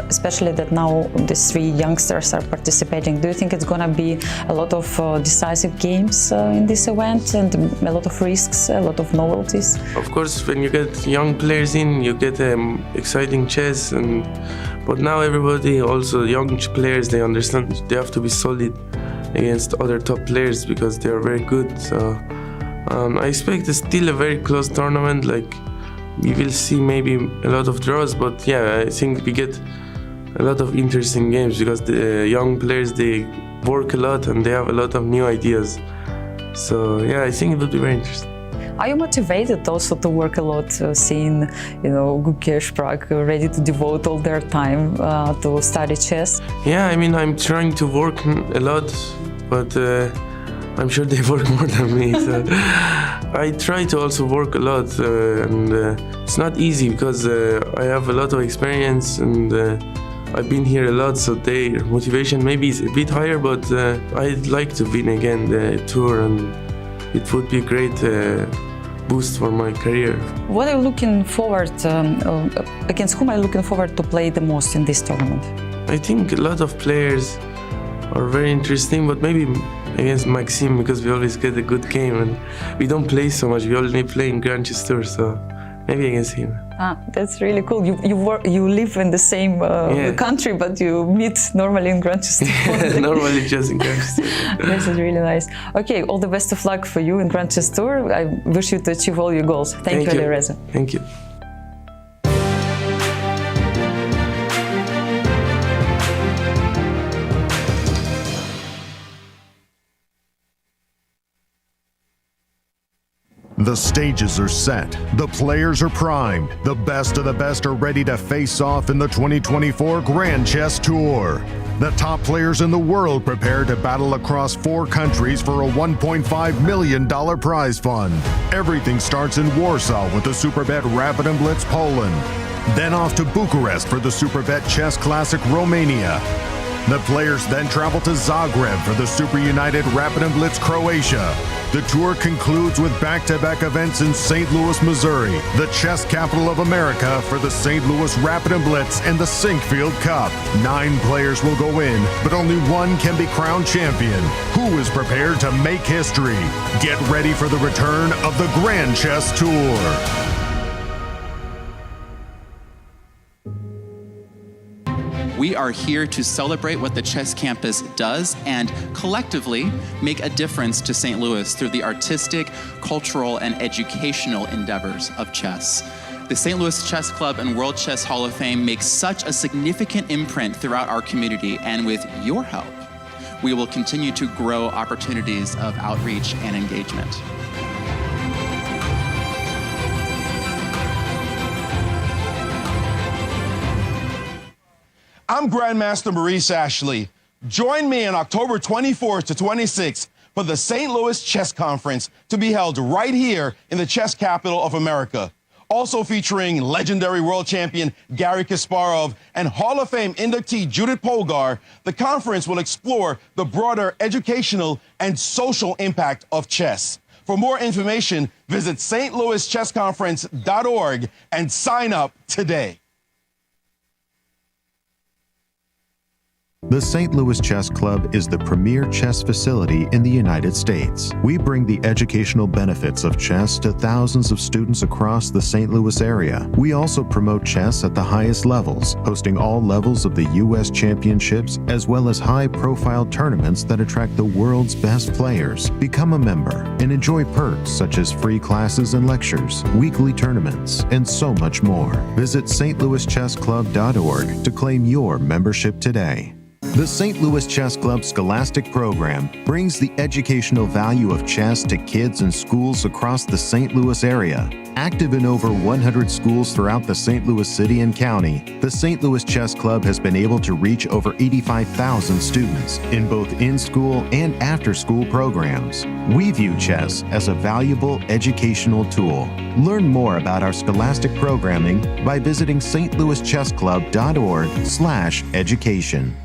especially that now these 3 youngsters are participating? Do you think it's going to be a lot of decisive games in this event, and a lot of risks, a lot of novelties? Of course, when you get young players in, you get exciting chess, but now everybody, also young players, they understand they have to be solid against other top players because they are very good. So I expect it's still a very close tournament. Like, we will see maybe a lot of draws, but yeah, I think we get a lot of interesting games because the young players, they work a lot and they have a lot of new ideas. So yeah, I think it will be very interesting. Are you motivated also to work a lot, seeing, Gukesh, Pragg ready to devote all their time to study chess? Yeah, I mean, I'm trying to work a lot, but I'm sure they work more than me. So I try to also work a lot, and it's not easy because I have a lot of experience and I've been here a lot, so their motivation maybe is a bit higher, but I'd like to win again the tour, and it would be a great boost for my career. What are you looking forward, against whom are you looking forward to play the most in this tournament? I think a lot of players are very interesting, but maybe against Maxime, because we always get a good game and we don't play so much, we only play in Grand Chess Tour, so maybe against him. That's really cool. You live in the same country, but you meet normally in Grand Chess Tour. Normally just in Grand Chess Tour. This is really nice. Okay, all the best of luck for you in Grand Chess Tour. I wish you to achieve all your goals. Thank you, Alireza. Thank you. The stages are set, the players are primed, the best of the best are ready to face off in the 2024 Grand Chess Tour. The top players in the world prepare to battle across 4 countries for a $1.5 million prize fund. Everything starts in Warsaw with the Superbet Rapid and Blitz Poland. Then off to Bucharest for the Superbet Chess Classic Romania. The players then travel to Zagreb for the Super United Rapid and Blitz Croatia. The tour concludes with back-to-back events in St. Louis, Missouri, the chess capital of America, for the St. Louis Rapid and Blitz and the Sinkfield Cup. 9 players will go in, but only one can be crowned champion. Who is prepared to make history? Get ready for the return of the Grand Chess Tour. We are here to celebrate what the chess campus does and collectively make a difference to St. Louis through the artistic, cultural, and educational endeavors of chess. The St. Louis Chess Club and World Chess Hall of Fame makes such a significant imprint throughout our community, and with your help, we will continue to grow opportunities of outreach and engagement. I'm Grandmaster Maurice Ashley. Join me on October 24th to 26th for the St. Louis Chess Conference to be held right here in the chess capital of America. Also featuring legendary world champion Garry Kasparov and Hall of Fame inductee Judith Polgar, the conference will explore the broader educational and social impact of chess. For more information, visit stlouischessconference.org and sign up today. The St. Louis Chess Club is the premier chess facility in the United States. We bring the educational benefits of chess to thousands of students across the St. Louis area. We also promote chess at the highest levels, hosting all levels of the U.S. championships, as well as high-profile tournaments that attract the world's best players. Become a member and enjoy perks such as free classes and lectures, weekly tournaments, and so much more. Visit stlouischessclub.org to claim your membership today. The St. Louis Chess Club Scholastic Program brings the educational value of chess to kids in schools across the St. Louis area. Active in over 100 schools throughout the St. Louis city and county, the St. Louis Chess Club has been able to reach over 85,000 students in both in-school and after-school programs. We view chess as a valuable educational tool. Learn more about our scholastic programming by visiting stlouischesskclub.org/education.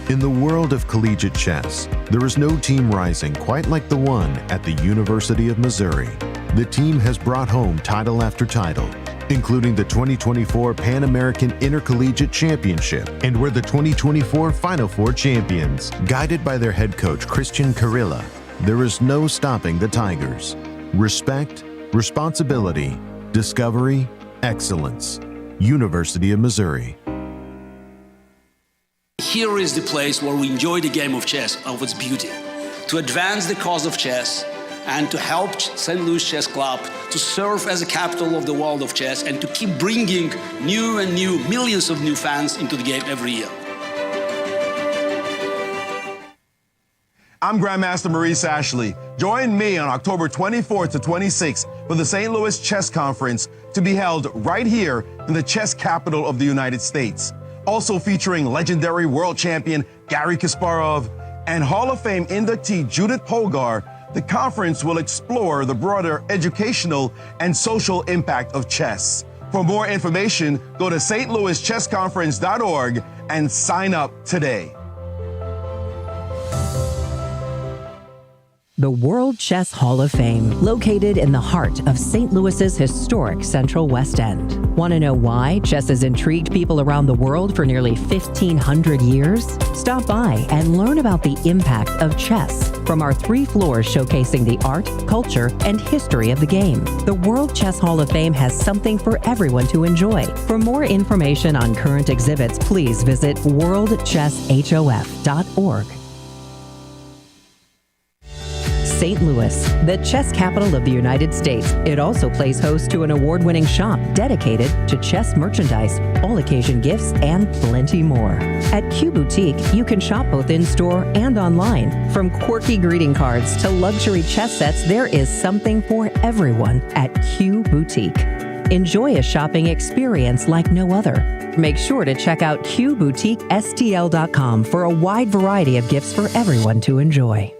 In the world of collegiate chess, there is no team rising quite like the one at the University of Missouri. The team has brought home title after title, including the 2024 Pan American Intercollegiate Championship, and were the 2024 Final Four champions. Guided by their head coach, Cristian Chirila, there is no stopping the Tigers. Respect, responsibility, discovery, excellence. University of Missouri. Here is the place where we enjoy the game of chess of its beauty. To advance the cause of chess and to help St. Louis Chess Club to serve as a capital of the world of chess and to keep bringing new and new millions of new fans into the game every year. I'm Grandmaster Maurice Ashley. Join me on October 24th to 26th for the St. Louis Chess Conference to be held right here in the chess capital of the United States. Also featuring legendary world champion Garry Kasparov and Hall of Fame inductee Judith Polgar, the conference will explore the broader educational and social impact of chess. For more information, go to stlouischessconference.org and sign up today. The World Chess Hall of Fame, located in the heart of St. Louis's historic Central West End. Want to know why chess has intrigued people around the world for nearly 1,500 years? Stop by and learn about the impact of chess from our 3 floors showcasing the art, culture, and history of the game. The World Chess Hall of Fame has something for everyone to enjoy. For more information on current exhibits, please visit worldchesshof.org. St. Louis, the chess capital of the United States. It also plays host to an award-winning shop dedicated to chess merchandise, all-occasion gifts, and plenty more. At Q Boutique, you can shop both in-store and online. From quirky greeting cards to luxury chess sets, there is something for everyone at Q Boutique. Enjoy a shopping experience like no other. Make sure to check out QBoutiqueSTL.com for a wide variety of gifts for everyone to enjoy.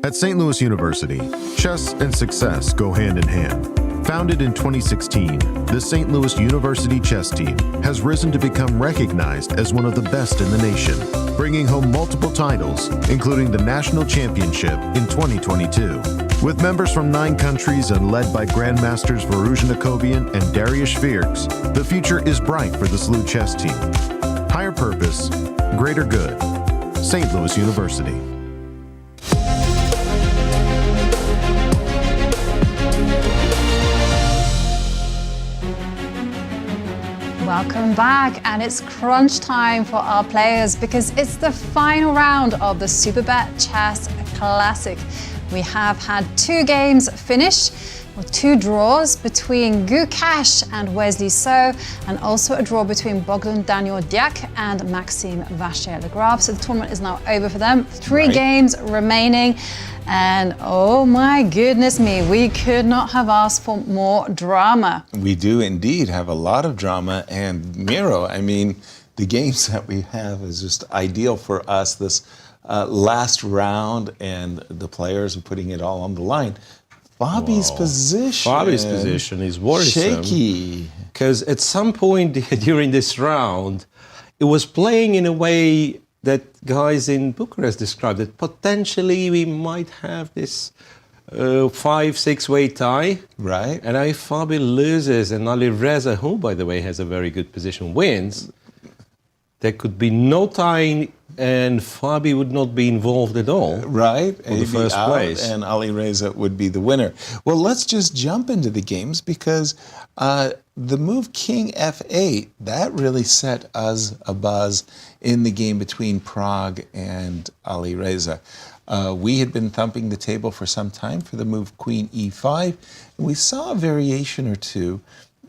At St. Louis University, chess and success go hand in hand. Founded in 2016, the St. Louis University chess team has risen to become recognized as one of the best in the nation, bringing home multiple titles, including the National Championship in 2022. With members from 9 countries and led by Grandmasters Firouzja and Darius Fierks, the future is bright for the SLU chess team. Higher purpose, greater good. St. Louis University. Welcome back, and it's crunch time for our players because it's the final round of the Superbet Chess Classic. We have had 2 games finish, with 2 draws between Gukesh and Wesley So, and also a draw between Bogdan Deac and Maxime Vachier-Lagrave. So the tournament is now over for them. 3 games remaining. And oh my goodness me, we could not have asked for more drama. We do indeed have a lot of drama. And Miro, I mean, the games that we have is just ideal for us this last round, and the players are putting it all on the line. Fabi's position is worrisome. Shaky. Because at some point during this round, it was playing in a way that guys in Bucharest described it. Potentially, we might have this 5-6 way tie. Right. And if Fabi loses and Alireza, who, by the way, has a very good position, wins, there could be no tying and Fabi would not be involved at all. Right. For the first place. And Alireza would be the winner. Well, let's just jump into the games because the move King F8, that really set us a buzz in the game between Pragg and Alireza. We had been thumping the table for some time for the move Queen E5, and we saw a variation or two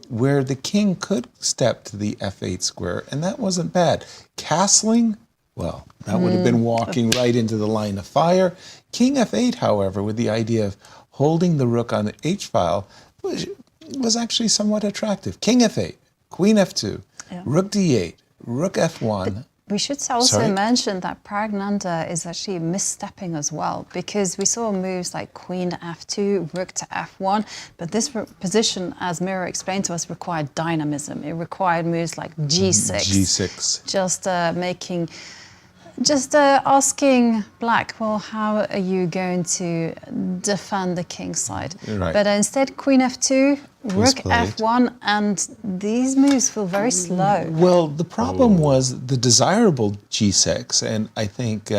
where the king could step to the F8 square, and that wasn't bad. Castling, well, that would have been walking right into the line of fire. King F8, however, with the idea of holding the rook on the H file, was actually somewhat attractive. King F8, Queen F2, Rook D8, Rook F1. We should also mention that Praggnanandhaa is actually misstepping as well, because we saw moves like Queen to F2, Rook to F1, but this position, as Miro explained to us, required dynamism. It required moves like G6. G6. Just asking Black, well, how are you going to defend the king's side? Right. But instead, Queen F2, Rook F1, and these moves feel very slow. Well, the problem was the desirable G6, and I think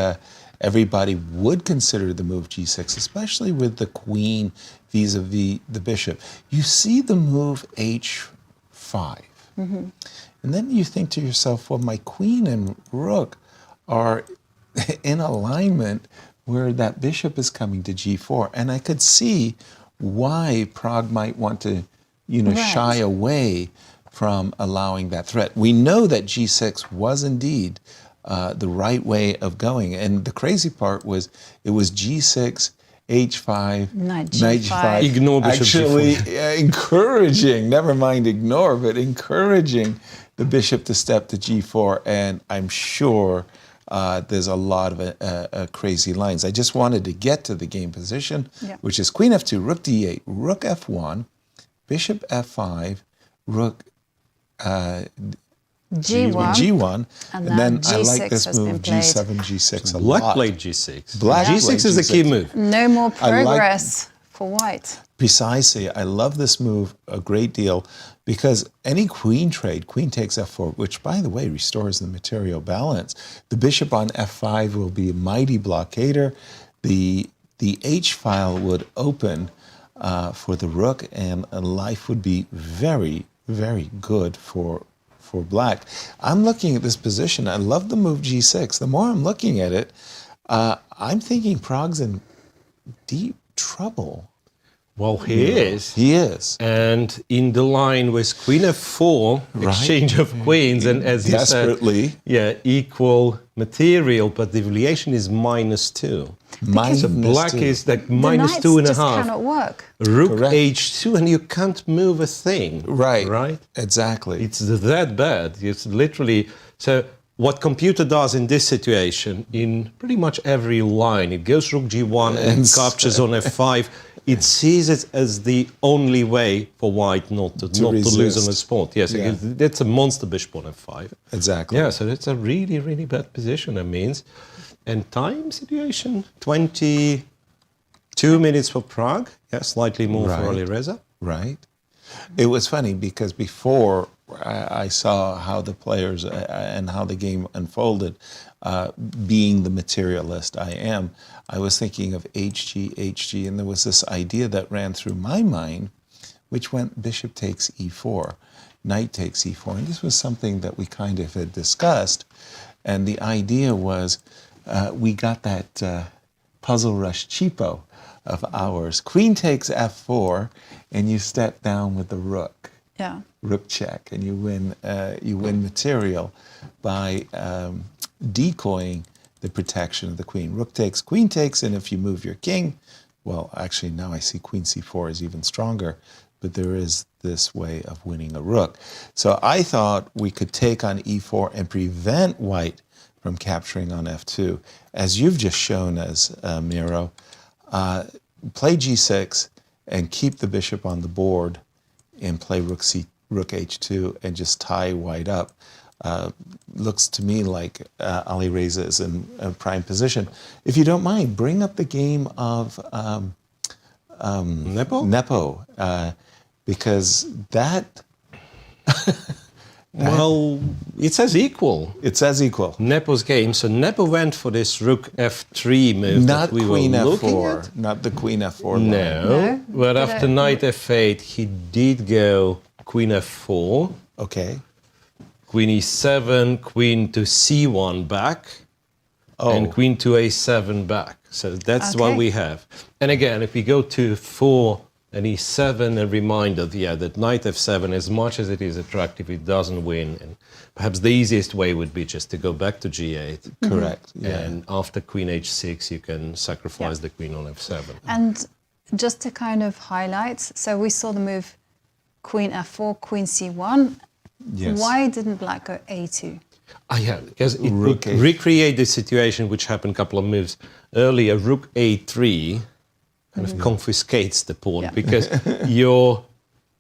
everybody would consider the move G6, especially with the queen vis-a-vis the bishop. You see the move H5, and then you think to yourself, well, my queen and rook are in alignment, where that bishop is coming to g4, and I could see why Pragg might want to, shy away from allowing that threat. We know that g6 was indeed the right way of going, and the crazy part was it was g6, h5, knight g5. Ignore bishop Actually, g4. encouraging, never mind ignore, but encouraging the bishop to step to g4, and I'm sure there's a lot of crazy lines. I just wanted to get to the game position, which is queen f2, rook d8, rook f1, bishop f5, rook G1, and then I like this move, G7, G6 a lot. Black played G6. Black G6 is the key move. No more progress for white. Precisely. I love this move a great deal because any queen trade, queen takes f4, which, by the way, restores the material balance. The bishop on f5 will be a mighty blockader. The h file would open for the rook, and life would be very, very good for black. I'm looking at this position. I love the move g6. The more I'm looking at it, I'm thinking Pragg's in deep trouble. Well, he is. He is. And in the line with queen f4, exchange of queens, and as you desperately, said, equal material, but the deviation is -2. So black is like -2.5. Just cannot work. Rook h2, and you can't move a thing. Right. Exactly. It's that bad. It's literally so. What computer does in this situation, in pretty much every line, it goes rook g1 and captures on f5. It sees it as the only way for white not to lose on a spot. Yes, that's a monster bishop on f5. Exactly. Yeah, so that's a really, really bad position, that means. And time situation, 22 minutes for Pragg. Yeah, slightly more for Alireza. Right. It was funny because before I saw how the players and how the game unfolded, being the materialist I am, I was thinking of HG, and there was this idea that ran through my mind, which went bishop takes e4, knight takes e4, and this was something that we kind of had discussed, and the idea was we got that puzzle rush cheapo of ours. Queen takes f4, and you step down with the rook. Yeah. Rook check, and you win material by decoying the protection of the queen. Rook takes, queen takes, and if you move your king, well, actually now I see queen c4 is even stronger, but there is this way of winning a rook. So I thought we could take on e4 and prevent white from capturing on f2. As you've just shown us, Miro, play g6 and keep the bishop on the board and play rook h2 and just tie white up. Looks to me like Alireza is in a prime position. If you don't mind, bring up the game of Nepo, because that... Well, it says equal. It says equal. Nepo's game. So Nepo went for this rook f3 move not that we queen were f4, looking at. Not the queen f4 line. No. But after knight f8, he did go queen f4. Okay. Queen e7, queen to c1 back, and queen to a7 back. So that's what we have. And again, if we go to 4 and e7, a reminder, that knight f7, as much as it is attractive, it doesn't win. And perhaps the easiest way would be just to go back to g8. Correct. And after queen h6, you can sacrifice the queen on f7. And just to kind of highlight, so we saw the move queen f4, queen c1. Yes. Why didn't black go a2? Because it would recreate the situation which happened a couple of moves earlier. Rook a3 kind of confiscates the pawn because your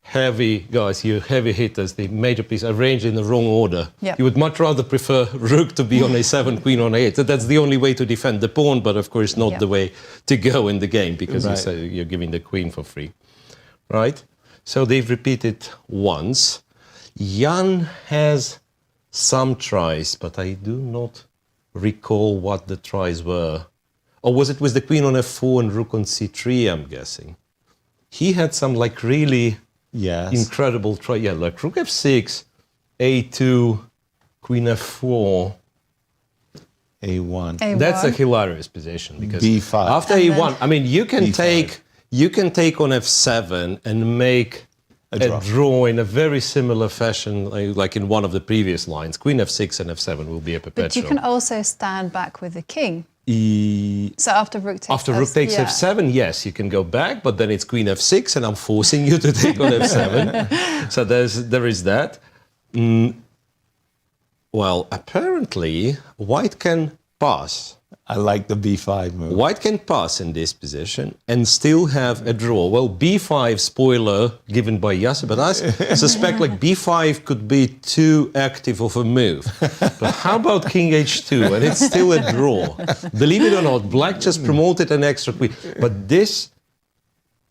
heavy guys, your heavy hitters, the major piece arranged in the wrong order. You would much rather prefer rook to be on a7, queen on a8. So that's the only way to defend the pawn, but of course not the way to go in the game because you say you're giving the queen for free, right? So they've repeated once. Jan has some tries, but I do not recall what the tries were. Or was it with the queen on f4 and rook on c3, I'm guessing? He had some like really incredible try. Yeah, like rook f6, a2, queen f4. A1. That's a hilarious position because B5. after A1, I mean, you can take on F7 and make a draw in a very similar fashion, like in one of the previous lines. Queen F6 and F7 will be a perpetual. But you can also stand back with the king. So after rook takes F7, yes, you can go back, but then it's Queen F6, and I'm forcing you to take on F7. So there is that. Well, apparently, White can pass. I like the B5 move. White can pass in this position and still have a draw. Well, B5 spoiler given by Yasser, but I suspect like B5 could be too active of a move. But how about King H2? And it's still a draw. Believe it or not, Black just promoted an extra queen. But this,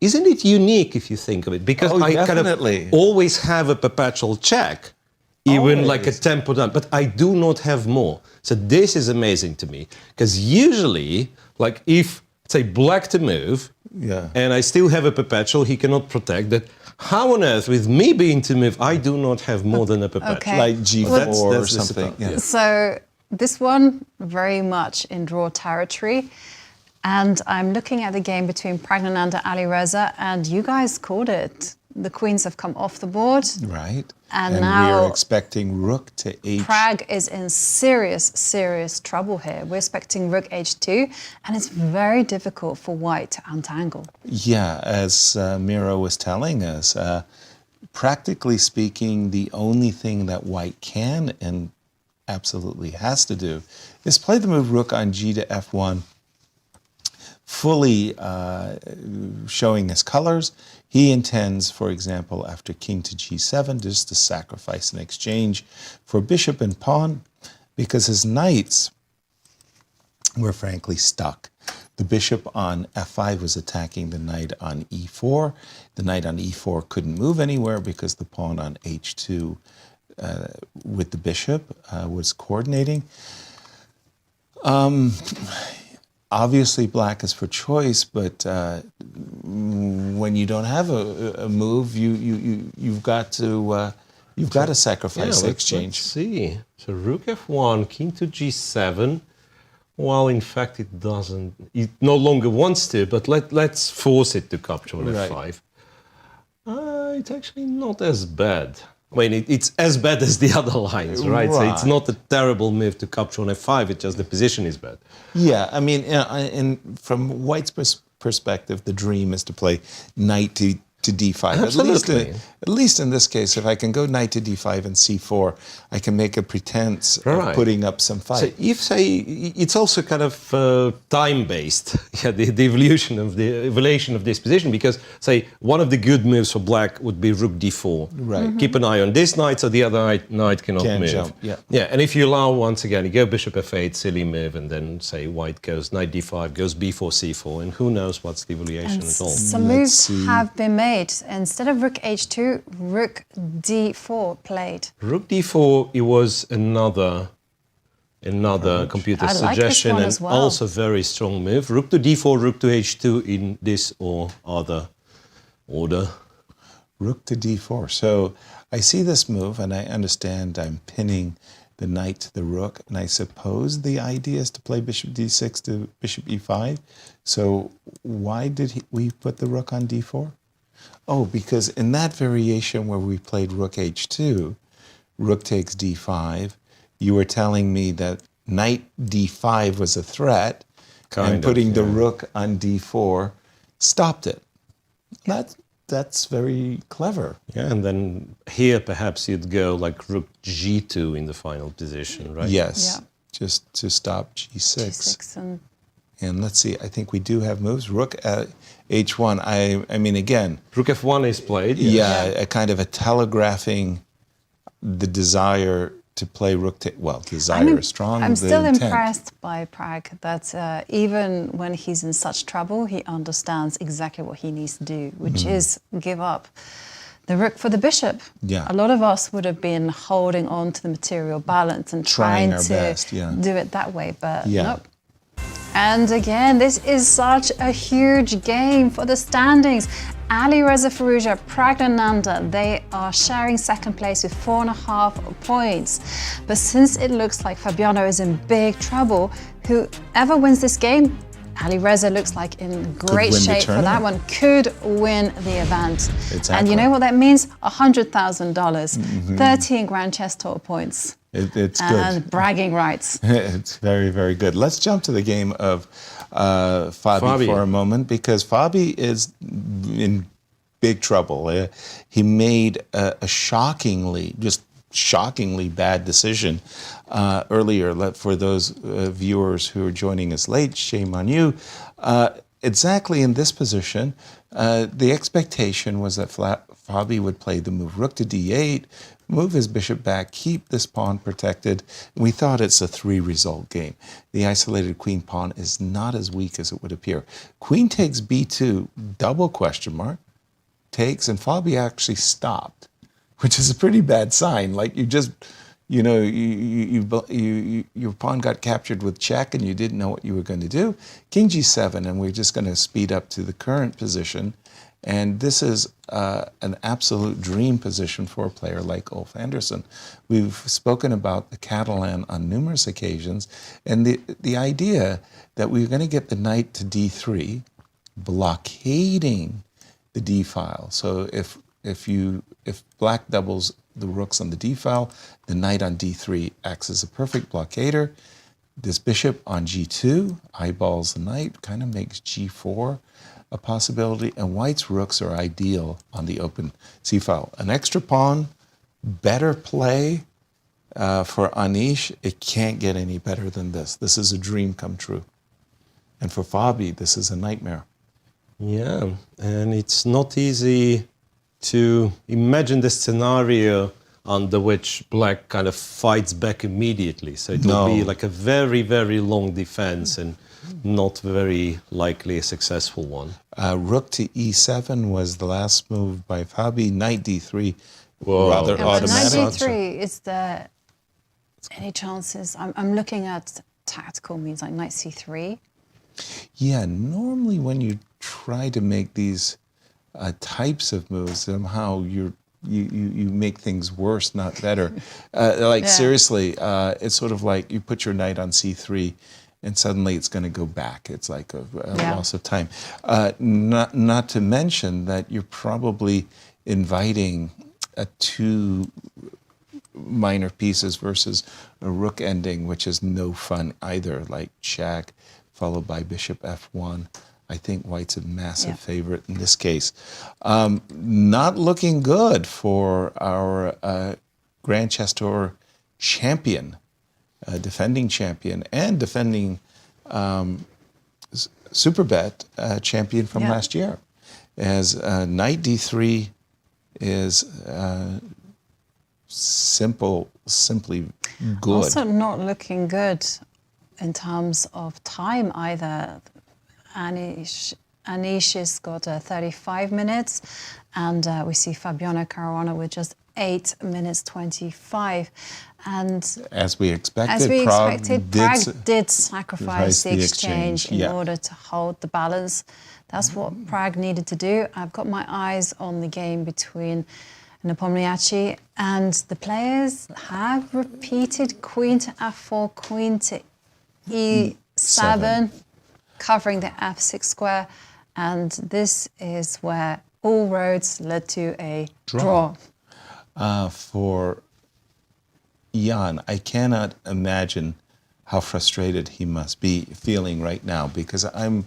isn't it unique if you think of it? Because I kind of always have a perpetual check. Even like a tempo down, but I do not have more. So this is amazing to me, because usually, like if, say, Black to move, and I still have a perpetual, he cannot protect that. How on earth, with me being to move, I do not have more than a perpetual? Okay. Like G4 or something. Yeah. So this one, very much in draw territory. And I'm looking at the game between Praggnanandhaa and Alireza, and you guys called it. The queens have come off the board. Right. And now we're expecting rook to H. Pragg is in serious trouble here. We're expecting rook H2, and it's very difficult for White to untangle. Yeah, as Miro was telling us, practically speaking, the only thing that White can and absolutely has to do is play the move rook on G to F1, fully showing his colors. He intends, for example, after king to G7, just to sacrifice an exchange for bishop and pawn, because his knights were frankly stuck. The bishop on F5 was attacking the knight on E4. The knight on E4 couldn't move anywhere because the pawn on H2 with the bishop was coordinating. Obviously, Black is for choice, but when you don't have a move, you've got to sacrifice the exchange. Let's see. So Rook F1, King to G7. Well, in fact, it doesn't. It no longer wants to, but let's force it to capture on F5. It's actually not as bad. I mean, it's as bad as the other lines, right? So it's not a terrible move to capture on F5, it's just the position is bad. Yeah, I mean, from White's perspective, the dream is to play knight to D5. Absolutely. At least in this case, if I can go knight to D5 and C4, I can make a pretense of putting up some fight. So if, say, it's also kind of time-based, the evolution of this position, because, say, one of the good moves for Black would be Rook D4. Right. Keep an eye on this knight, so the other knight cannot move. Jump, and if you allow, once again, you go Bishop F8, silly move, and then, say, White goes Knight D5, goes B4, C4, and who knows what's the evaluation at all. Some moves have been made. Instead of Rook H2, Rook D4 played. Rook D4, it was another computer suggestion, and also very strong move. Rook to D4, Rook to H2 in this or other order. Rook to D4. So I see this move, and I understand I'm pinning the knight to the rook, and I suppose the idea is to play Bishop D6 to Bishop E5. So why did we put the rook on D4? Oh, because in that variation where we played Rook H2, Rook takes D5, you were telling me that Knight D5 was a threat, and putting the Rook on D4 stopped it. That's very clever. Yeah, and then here perhaps you'd go like Rook G2 in the final position, right? Yes, just to stop G6. And let's see, I think we do have moves. Rook at H1, I mean, again... Rook F1 is played. A kind of a telegraphing the desire to play Rook to... Well, desire is strong. I'm still impressed by Pragg that even when he's in such trouble, he understands exactly what he needs to do, which is give up the rook for the bishop. Yeah. A lot of us would have been holding on to the material balance and trying to do it that way, but nope. And again, this is such a huge game for the standings. Alireza, Firouzja, Praggnanandhaa, they are sharing second place with 4.5 points. But since it looks like Fabiano is in big trouble, whoever wins this game, Alireza looks like in great shape for that one, could win the event. Exactly. And you know what that means? $100,000, 13 Grand Chess Tour points. It's and good. Bragging rights. It's very, very good. Let's jump to the game of Fabi for a moment, because Fabi is in big trouble. He made a shockingly bad decision earlier. For those viewers who are joining us late, shame on you. Exactly in this position, the expectation was that Fabi would play the move rook to d8, move his bishop back, keep this pawn protected. We thought it's a 3-result game. The isolated queen pawn is not as weak as it would appear. Queen takes b2, double question mark, takes, and Fabi actually stopped, which is a pretty bad sign. Like your pawn got captured with check and you didn't know what you were going to do. King g7, and we're just going to speed up to the current position. And this is an absolute dream position for a player like Ulf Andersson. We've spoken about the Catalan on numerous occasions, and the idea that we're going to get the knight to d3, blockading the d file. So if black doubles the rooks on the d file, the knight on d3 acts as a perfect blockader. This bishop on g2 eyeballs the knight, kind of makes g4 a possibility, and white's rooks are ideal on the open c file. An extra pawn, better play for Anish. It can't get any better than this. This is a dream come true. And for Fabi, this is a nightmare. Yeah, and it's not easy to imagine the scenario under which black kind of fights back immediately. So it will be like a very, very long defense and not very likely a successful one. Rook to e7 was the last move by Fabi. Knight d3, rather automatic. Knight d3, is there any chances? I'm looking at tactical means like knight c3. Yeah, normally when you try to make these types of moves, somehow you make things worse, not better. Seriously, it's sort of like you put your knight on c3 and suddenly it's going to go back. It's like a loss of time. Not to mention that you're probably inviting 2 minor pieces versus a rook ending, which is no fun either, like check followed by bishop f1. I think white's a massive favorite in this case. Not looking good for our Grand Chess Tour champion, defending champion, and defending Superbet champion from last year. As knight d3 is simply good. Also not looking good in terms of time either. Anish has got 35 minutes, and we see Fabiano Caruana with just 8 minutes 25. And as we expected, Pragg did sacrifice the exchange in order to hold the balance. That's what Pragg needed to do. I've got my eyes on the game between Nepomniachtchi, and the players have repeated queen to f4, queen to e7, covering the f6 square, and this is where all roads led to a draw. For Jan, I cannot imagine how frustrated he must be feeling right now, because I'm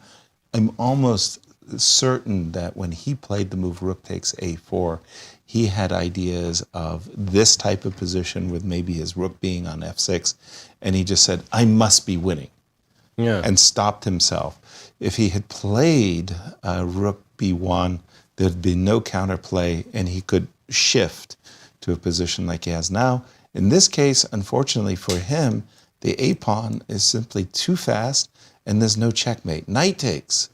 almost certain that when he played the move rook takes a4, he had ideas of this type of position with maybe his rook being on f6, and he just said, I must be winning, and stopped himself. If he had played rook b1, there'd be no counterplay, and he could shift to a position like he has now. In this case, unfortunately for him, the a-pawn is simply too fast, and there's no checkmate. Knight takes.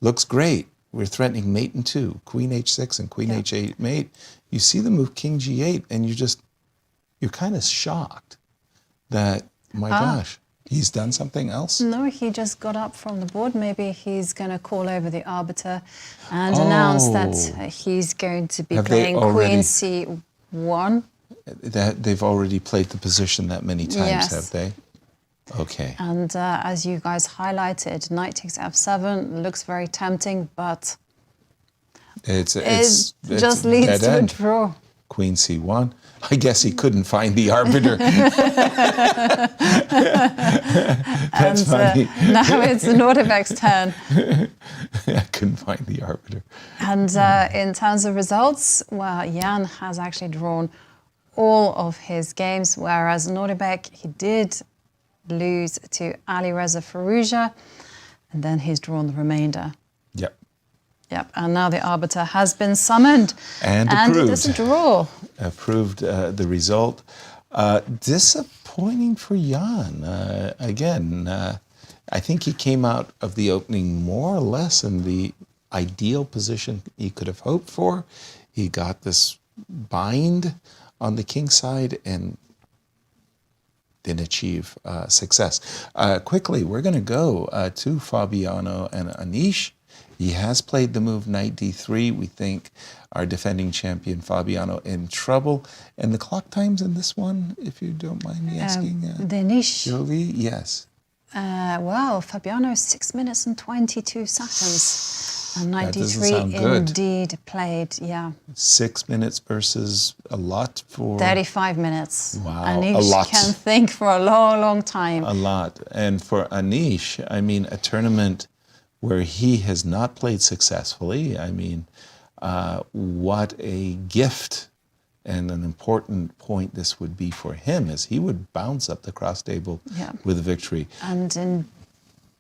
Looks great. We're threatening mate in 2. Queen h6 and queen h8 mate. You see the move king g8, and you're kind of shocked that, my gosh. He's done something else? No, he just got up from the board. Maybe he's going to call over the arbiter and announce that he's going to be playing Queen C1. They've already played the position that many times, have they? Okay. And as you guys highlighted, knight takes F7 looks very tempting, but it's just leads to a draw. Queen C1. I guess he couldn't find the arbiter. That's funny. Now it's Nodirbek's turn. I couldn't find the arbiter. And in terms of results, well, Jan has actually drawn all of his games, whereas Nodirbek, he did lose to Alireza Firouzja, and then he's drawn the remainder. Yep. Yep, and now the arbiter has been summoned. And approved. It's a draw. Approved the result. Disappointing for Jan. Again, I think he came out of the opening more or less in the ideal position he could have hoped for. He got this bind on the king side and didn't achieve success. Quickly, we're going to go to Fabiano and Anish. He has played the move knight d3. We think our defending champion Fabiano in trouble. And the clock times in this one, if you don't mind me asking. The Anish. Jovi, yes. Well, Fabiano 6 minutes and 22 seconds. And knight That doesn't sound d3 good. indeed played, yeah. 6 minutes versus a lot for... 35 minutes. Wow, Anish a lot. can think for a long, long time. A lot. And for Anish, I mean, a tournament where he has not played successfully, I mean, what a gift and an important point this would be for him, as he would bounce up the cross table with a victory. And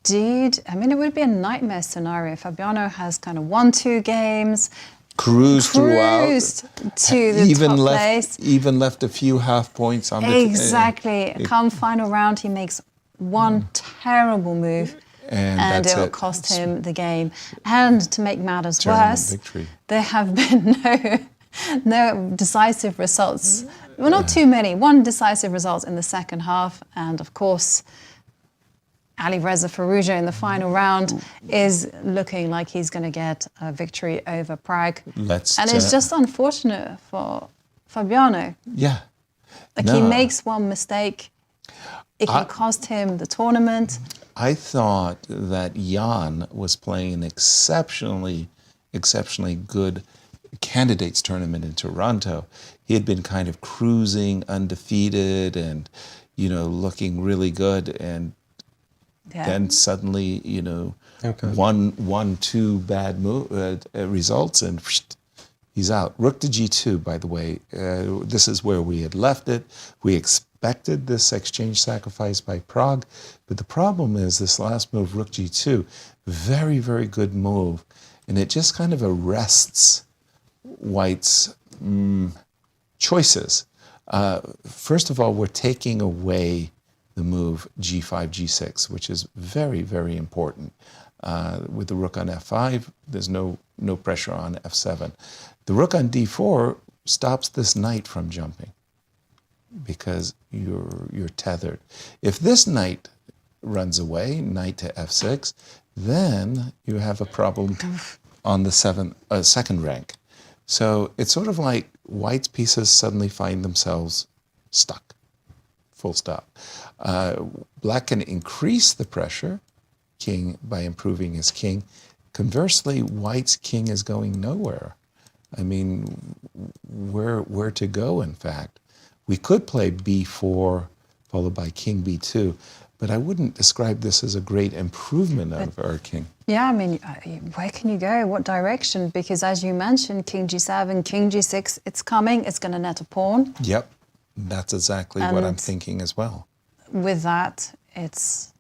indeed, I mean, it would be a nightmare scenario. Fabiano has kind of won 2 games, Cruised throughout, to the top place. Even left a few half points on the... Exactly. Come final round, he makes one terrible move. And it will cost him the game. And to make matters worse, there have been no decisive results. Well, not too many. One decisive result in the second half. And of course, Alireza Firouzja in the final round is looking like he's going to get a victory over Pragg. And it's just unfortunate for Fabiano. Yeah. He makes one mistake. It can cost him the tournament. I thought that Jan was playing an exceptionally good candidates tournament in Toronto. He had been kind of cruising undefeated and, looking really good. And then suddenly, 2 bad results and he's out. Rook to g2, by the way. This is where we had left it. We expected this exchange sacrifice by Pragg, but the problem is this last move, rook g2, very, very good move, and it just kind of arrests White's choices. First of all, we're taking away the move g5, g6, which is very, very important. With the rook on f5, there's no pressure on f7. The rook on d4 stops this knight from jumping because you're tethered. If this knight runs away, knight to f6, then you have a problem on the second rank. So it's sort of like White's pieces suddenly find themselves stuck, full stop. Black can increase the pressure, king, by improving his king. Conversely, White's king is going nowhere. I mean, where to go, in fact. We could play b4 followed by king b2, but I wouldn't describe this as a great improvement of our king. Yeah, I mean, where can you go? What direction? Because as you mentioned, king g7, king g6, it's coming. It's going to net a pawn. Yep, that's exactly what I'm thinking as well. With that, it's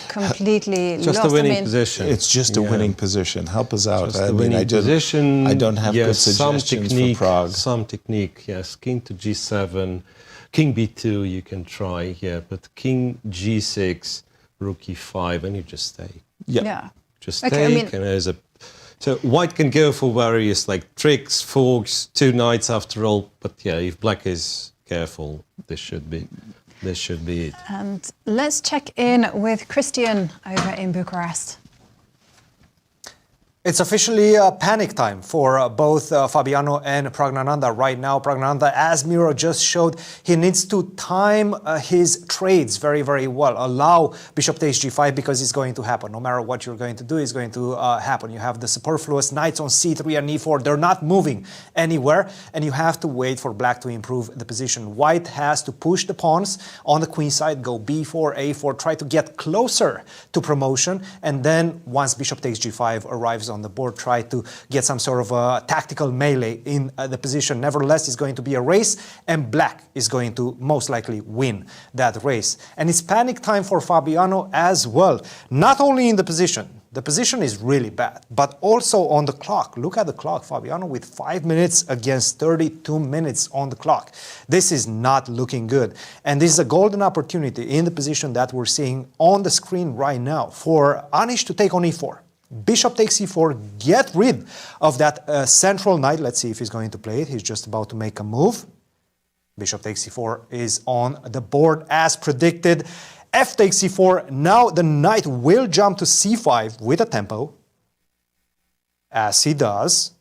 completely just lost. a winning position. It's just a winning position. Help us out. Just a winning position. I don't have good suggestions for Pragg. Some technique, yes. King to g7, king b2 you can try here, but king g6, rook e5, and you just stay. Yeah. Just take, and there's a... So White can go for various tricks, forks, 2 knights after all, but yeah, if Black is careful, this should be This should be it. And let's check in with Cristian over in Bucharest. It's officially panic time for both Fabiano and Praggnanandhaa right now. Praggnanandhaa, as Miro just showed, he needs to time his trades very, very well. Allow bishop takes g5 because it's going to happen. No matter what you're going to do, it's going to happen. You have the superfluous knights on c3 and e4. They're not moving anywhere, and you have to wait for black to improve the position. White has to push the pawns on the queen side, go b4, a4, try to get closer to promotion, and then once bishop takes g5 arrives on the board, try to get some sort of a tactical melee in the position. Nevertheless, it's going to be a race, and black is going to most likely win that race. And it's panic time for Fabiano as well. Not only in the position is really bad, but also on the clock. Look at the clock, Fabiano with 5 minutes against 32 minutes on the clock. This is not looking good. And this is a golden opportunity in the position that we're seeing on the screen right now for Anish to take on e4. Bishop takes e4, get rid of that central knight. Let's see if he's going to play it. He's just about to make a move. Bishop takes e4 is on the board as predicted. F takes c4. Now the knight will jump to c5 with a tempo, as he does.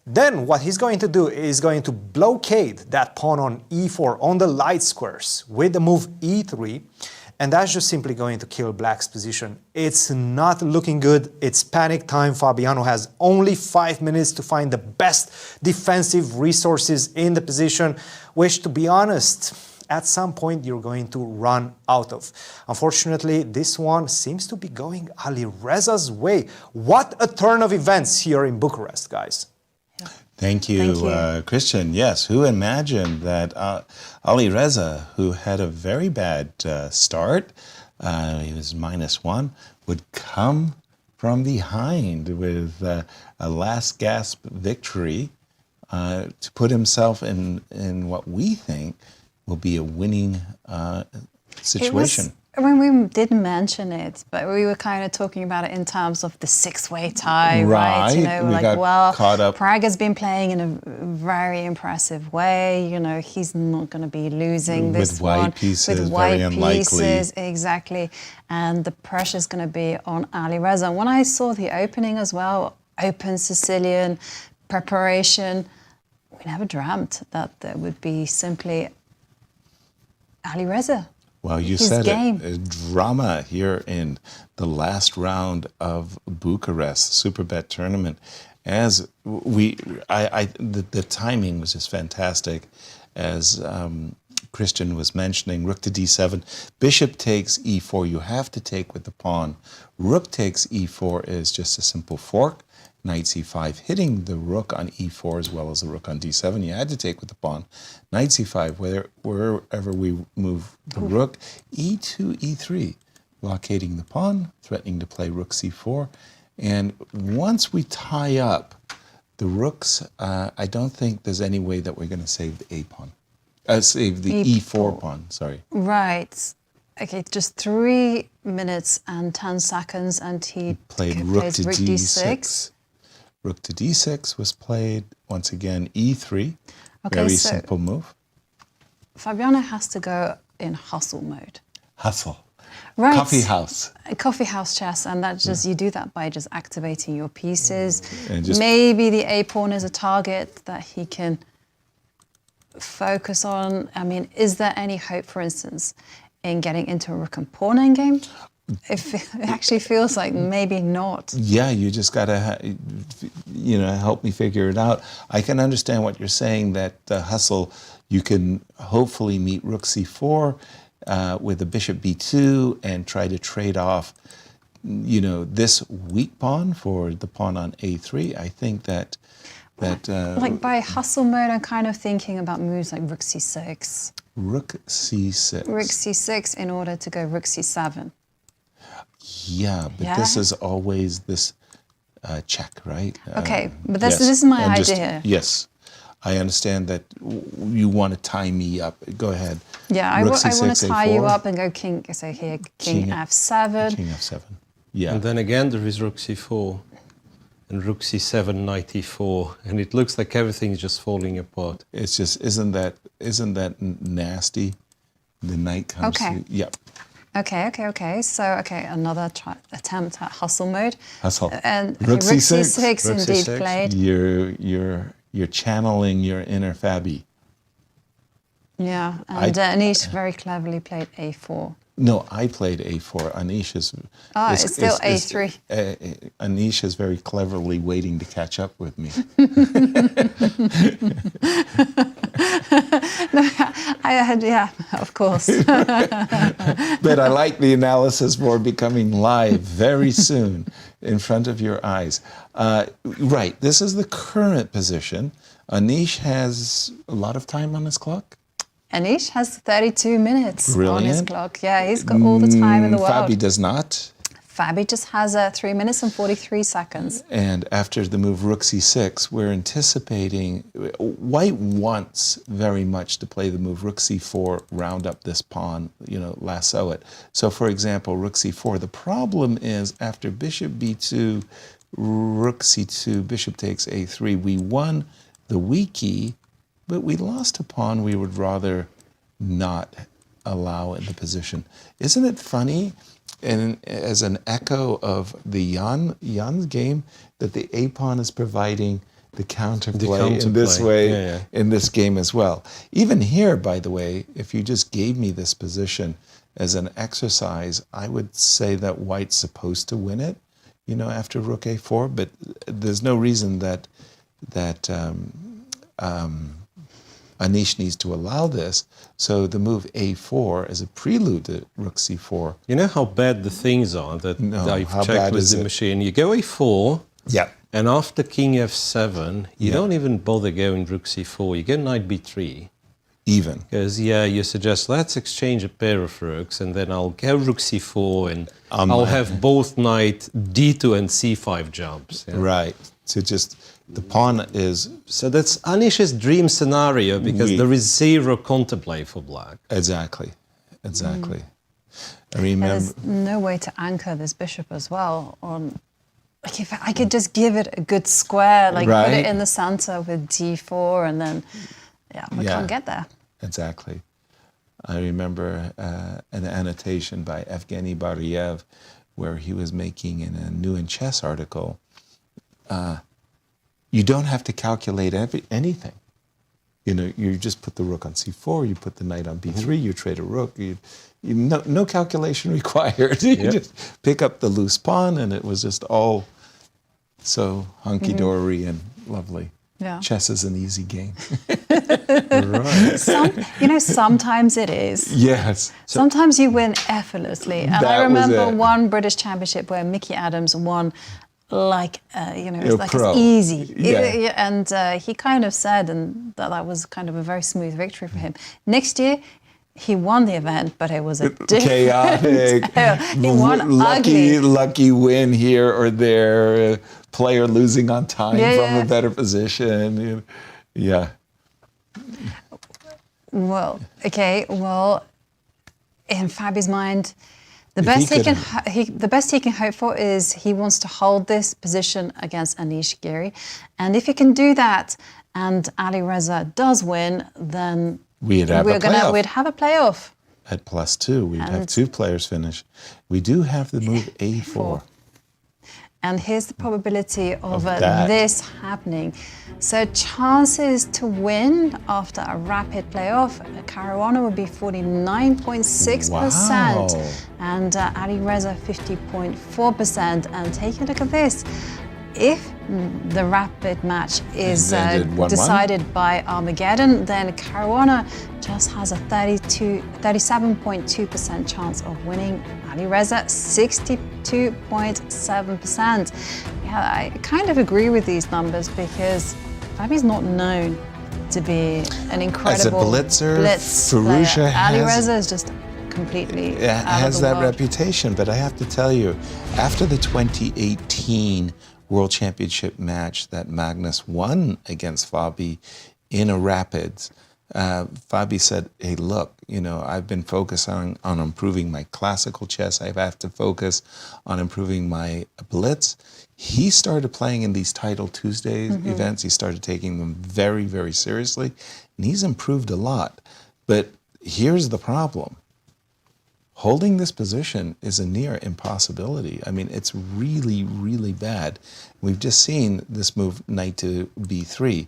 Then what he's going to do is going to blockade that pawn on e4 on the light squares with the move e3. And that's just simply going to kill black's position. It's not looking good. It's panic time. Fabiano has only 5 minutes to find the best defensive resources in the position, which, to be honest, at some point you're going to run out of. Unfortunately, this one seems to be going Alireza's way. What a turn of events here in Bucharest, guys. Thank you, Cristian. Yes, who imagined that Alireza, who had a very bad start, he was -1, would come from behind with a last gasp victory to put himself in what we think will be a winning situation. We didn't mention it, but we were kind of talking about it in terms of the six-way tie, right? You know, we got caught up. Pragg has been playing in a very impressive way. You know, he's not going to be losing this one. With white pieces, with white very unlikely. pieces, exactly. And the pressure's going to be on Alireza. And when I saw the opening as well, open Sicilian preparation, we never dreamt that there would be simply Alireza. Well, you said it, a drama here in the last round of Bucharest Superbet tournament. As the timing was just fantastic, as Cristian was mentioning. Rook to d7, bishop takes e4. You have to take with the pawn. Rook takes e4 is just a simple fork. Knight c5, hitting the rook on e4 as well as the rook on d7. You had to take with the pawn. Knight c5, wherever we move the rook. e2, e3, blockading the pawn, threatening to play rook c4. And once we tie up the rooks, I don't think there's any way that we're going to save the a pawn. Save the e4 pawn, sorry. Right. Okay, just 3 minutes and 10 seconds, and he played rook to d6. Rook to d6 was played. Once again, e3. Okay, very simple move. Fabiano has to go in hustle mode. Hustle. Right. Coffee house. Coffee house chess, and that just you do that by just activating your pieces. And just maybe the a pawn is a target that he can focus on. I mean, is there any hope, for instance, in getting into a rook and pawn endgame? If it actually feels like maybe not. Yeah, you just got to, help me figure it out. I can understand what you're saying, that hustle, you can hopefully meet rook c4 with a bishop b2 and try to trade off, this weak pawn for the pawn on a3. I think that like by hustle mode, I'm kind of thinking about moves like rook c6. Rook c6. Rook c6 in order to go rook c7. Yeah, but this is always this check, right? Okay, but this is my idea. Yes, I understand that you want to tie me up. Go ahead. Yeah, I want to tie you up and go king. So here, king f7. King f7. Yeah. And then again, there is rook c4 and rook c7, knight e4, and it looks like everything is just falling apart. It's just isn't that nasty? The knight comes Okay. to, yep. Okay. So, another attempt at hustle mode. Hustle. And Rook C6. C6 indeed played. You're channeling your inner Fabi. Yeah, and Anish very cleverly played A4. No, I played A4. Anish is... It's still A3. Anish is very cleverly waiting to catch up with me. Yeah, of course. But I like the analysis for becoming live very soon in front of your eyes. Right, this is the current position. Anish has a lot of time on his clock. Anish has 32 minutes Brilliant. on his clock. Yeah, he's got all the time in the world. Fabi does not. Fabi just has 3 minutes and 43 seconds. And after the move Rook C6, we're anticipating, White wants very much to play the move Rook C4, round up this pawn, lasso it. So for example, Rook C4, the problem is after Bishop B2, Rook C2, Bishop takes A3, we won the weak key, but we lost a pawn we would rather not allow in the position. Isn't it funny, and as an echo of the Jan's game, that the A pawn is providing the counterplay in this way in this game as well. Even here, by the way, if you just gave me this position as an exercise, I would say that White's supposed to win it, after Rook A4, but there's no reason that Anish needs to allow this, so the move A4 is a prelude to Rook C4. You know how bad the things are that I've checked with the machine? You go A4, and after King F7, you don't even bother going Rook C4, you go Knight B3. Even? Because, you suggest, let's exchange a pair of rooks, and then I'll go Rook C4, and I'll have both Knight D2 and C5 jumps. Yeah? Right, so just... The pawn is... So that's Anish's dream scenario because there is zero counterplay for black. Exactly. I remember... There's no way to anchor this bishop as well. Like if I could just give it a good square, like put it in the center with D4 and then, we can't get there. Exactly. I remember an annotation by Evgeny Miroshnichenko where he was making in a New in Chess article, you don't have to calculate anything. You just put the rook on C4, you put the knight on B3, you trade a rook. No calculation required. You just pick up the loose pawn, and it was just all so hunky-dory and lovely. Yeah. Chess is an easy game. Sometimes it is. Yes. Sometimes you win effortlessly. And I remember one British championship where Mickey Adams won it's easy. And he kind of said, and that was kind of a very smooth victory for him. Next year, he won the event, but it was a chaotic. He won lucky win here or there. Player losing on time from a better position. Yeah. Well, in Fabi's mind, the best he can hope for is he wants to hold this position against Anish Giri, and if he can do that, and Alireza does win, then we'd have a playoff. At +2, we'd have 2 players finish. We do have the move A4. And here's the probability of this happening. So chances to win after a rapid playoff, Caruana would be 49.6%, and Alireza 50.4%. And take a look at this. If the rapid match is decided by Armageddon, then Caruana just has a 37.2% chance of winning. Alireza, 62.7%. Yeah, I kind of agree with these numbers because Fabi's not known to be an incredible blitz Firouzja Alireza is just completely has that reputation, but I have to tell you, after the 2018 World Championship match that Magnus won against Fabi in a rapids, Fabi said, hey, look, I've been focusing on improving my classical chess. I have to focus on improving my blitz. He started playing in these Title Tuesdays events. He started taking them very, very seriously, and he's improved a lot. But here's the problem. Holding this position is a near impossibility. I mean, it's really, really bad. We've just seen this move, knight to b3.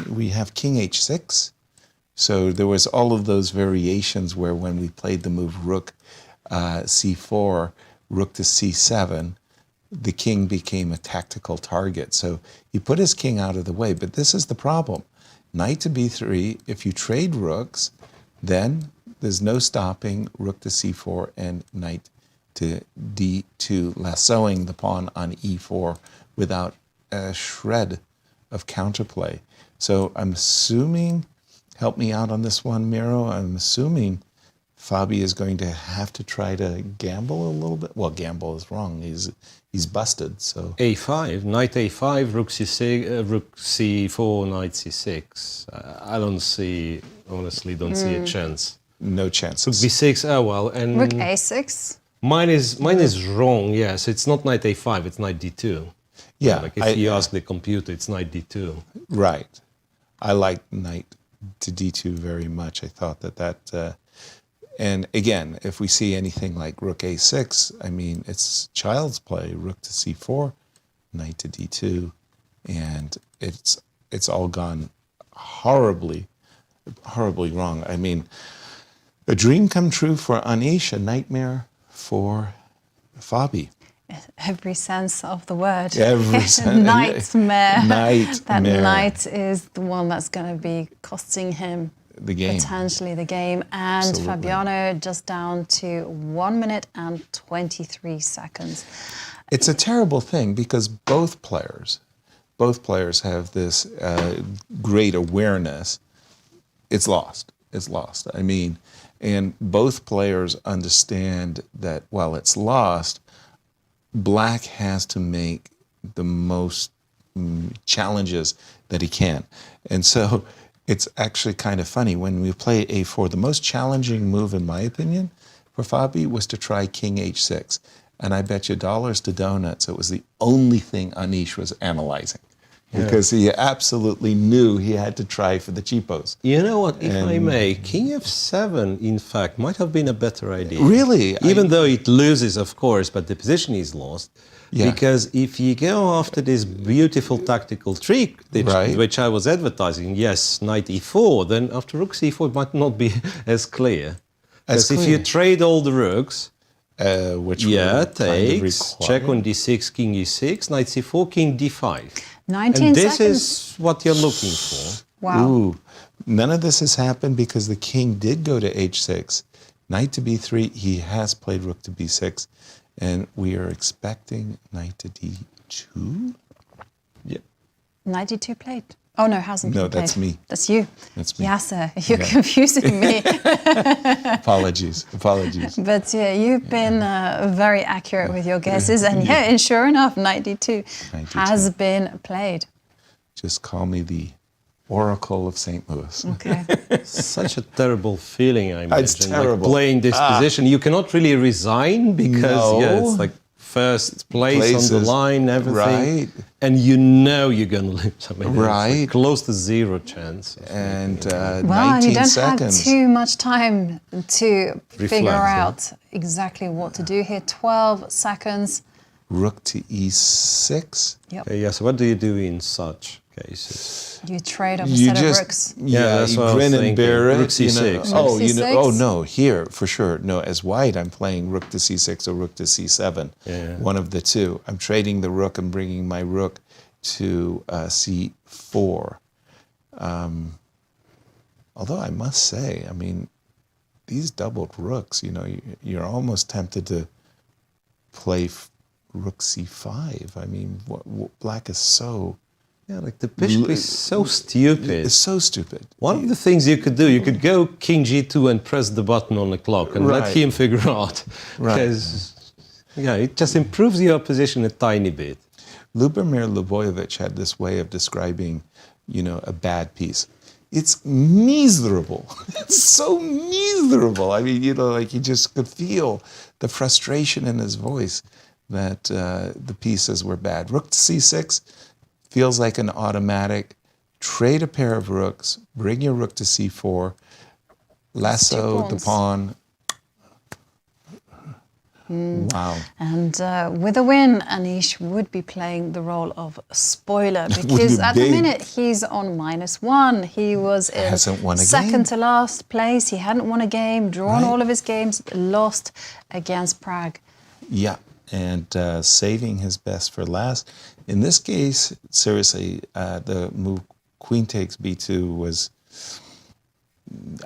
We have king h6. So there was all of those variations where when we played the move rook c4, rook to c7, the king became a tactical target. So he put his king out of the way. But this is the problem. Knight to b3, if you trade rooks, then there's no stopping rook to c4 and knight to d2, lassoing the pawn on e4 without a shred of counterplay. So I'm assuming, help me out on this one, Miro, I'm assuming Fabi is going to have to try to gamble a little bit. Well, gamble is wrong. He's busted. So a5, knight a5, rook c6, rook c4, knight c6. I don't see, honestly, don't see a chance. No chance. Rook b6. Oh well, and rook a6. Mine is wrong. Yes, it's not knight a5. It's knight d2. Yeah. Like if you ask the computer, it's knight d2. Right. I like knight to d2 very much. I thought that. And again, if we see anything like rook a6, I mean, it's child's play. Rook to c4, knight to d2, and it's all gone horribly wrong. I mean, a dream come true for Anish, a nightmare for Fabi. Every sense of the word. Every sense. Nightmare. Nightmare. That knight is the one that's going to be costing him the game. Potentially the game. And Absolutely. Fabiano just down to 1 minute and 23 seconds. It's a terrible thing because both players have this great awareness. It's lost. I mean, and both players understand that while it's lost, Black has to make the most challenges that he can. And so it's actually kind of funny. When we play a4, the most challenging move, in my opinion, for Fabi was to try king h6. And I bet you dollars to donuts, it was the only thing Anish was analyzing. Because he absolutely knew he had to try for the cheapos. You know what, if I may, king f7, in fact, might have been a better idea. Really? Even though it loses, of course, but the position is lost. Yeah. Because if you go after this beautiful tactical trick, which I was advertising, yes, knight e4, then after rook c4 it might not be as clear. Because if you trade all the rooks, which takes, check on d6, king e6, knight c4, king d5. 19 and this seconds. is what you're looking for. Wow. Ooh, none of this has happened because the king did go to h6. Knight to b3, he has played rook to b6. And we are expecting knight to d2? Yeah. Knight d2 played. Oh no, hasn't been No, played. that's me. That's you. That's me. Yasser, you're confusing me. Apologies. But yeah, you've been very accurate with your guesses. And and sure enough, knight d2 has been played. Just call me the Oracle of St. Louis. Okay. Such a terrible feeling, I imagine. It's terrible. Like playing this position. You cannot really resign because it's like first place on the line, everything. Right. And you know you're going to lose. I mean, right. It's like close to zero chance. And 19 and you don't seconds. have too much time to Reflect, figure out exactly what to do here. 12 seconds. Rook to e6. Yep. Okay, so what do you do in such cases? You trade off a set of rooks. That's you what I was grin and thinking. bear it. Rook c6. Rook C6? No, here, for sure. No, as white, I'm playing rook to c6 or rook to c7. Yeah. One of the two. I'm trading the rook and bringing my rook to c4. Although I must say, I mean, these doubled rooks, you're almost tempted to play rook c5. I mean, Black is so... Yeah, like the bishop is so stupid. It's so stupid. One of the things you could do, you could go king g2 and press the button on the clock and let him figure out. Because, it just improves your position a tiny bit. Lubomir Lvojevic had this way of describing, a bad piece. It's miserable. It's so miserable. I mean, like you just could feel the frustration in his voice that the pieces were bad. Rook to c6 feels like an automatic. Trade a pair of rooks, bring your rook to c4. Lasso the pawn. Wow. And with a win, Anish would be playing the role of spoiler because at the minute he's on -1. He was in Hasn't won a second game. to last place. He hadn't won a game, drawn all of his games, lost against Prague. Yeah, and saving his best for last. In this case, seriously, the move queen takes b2 was,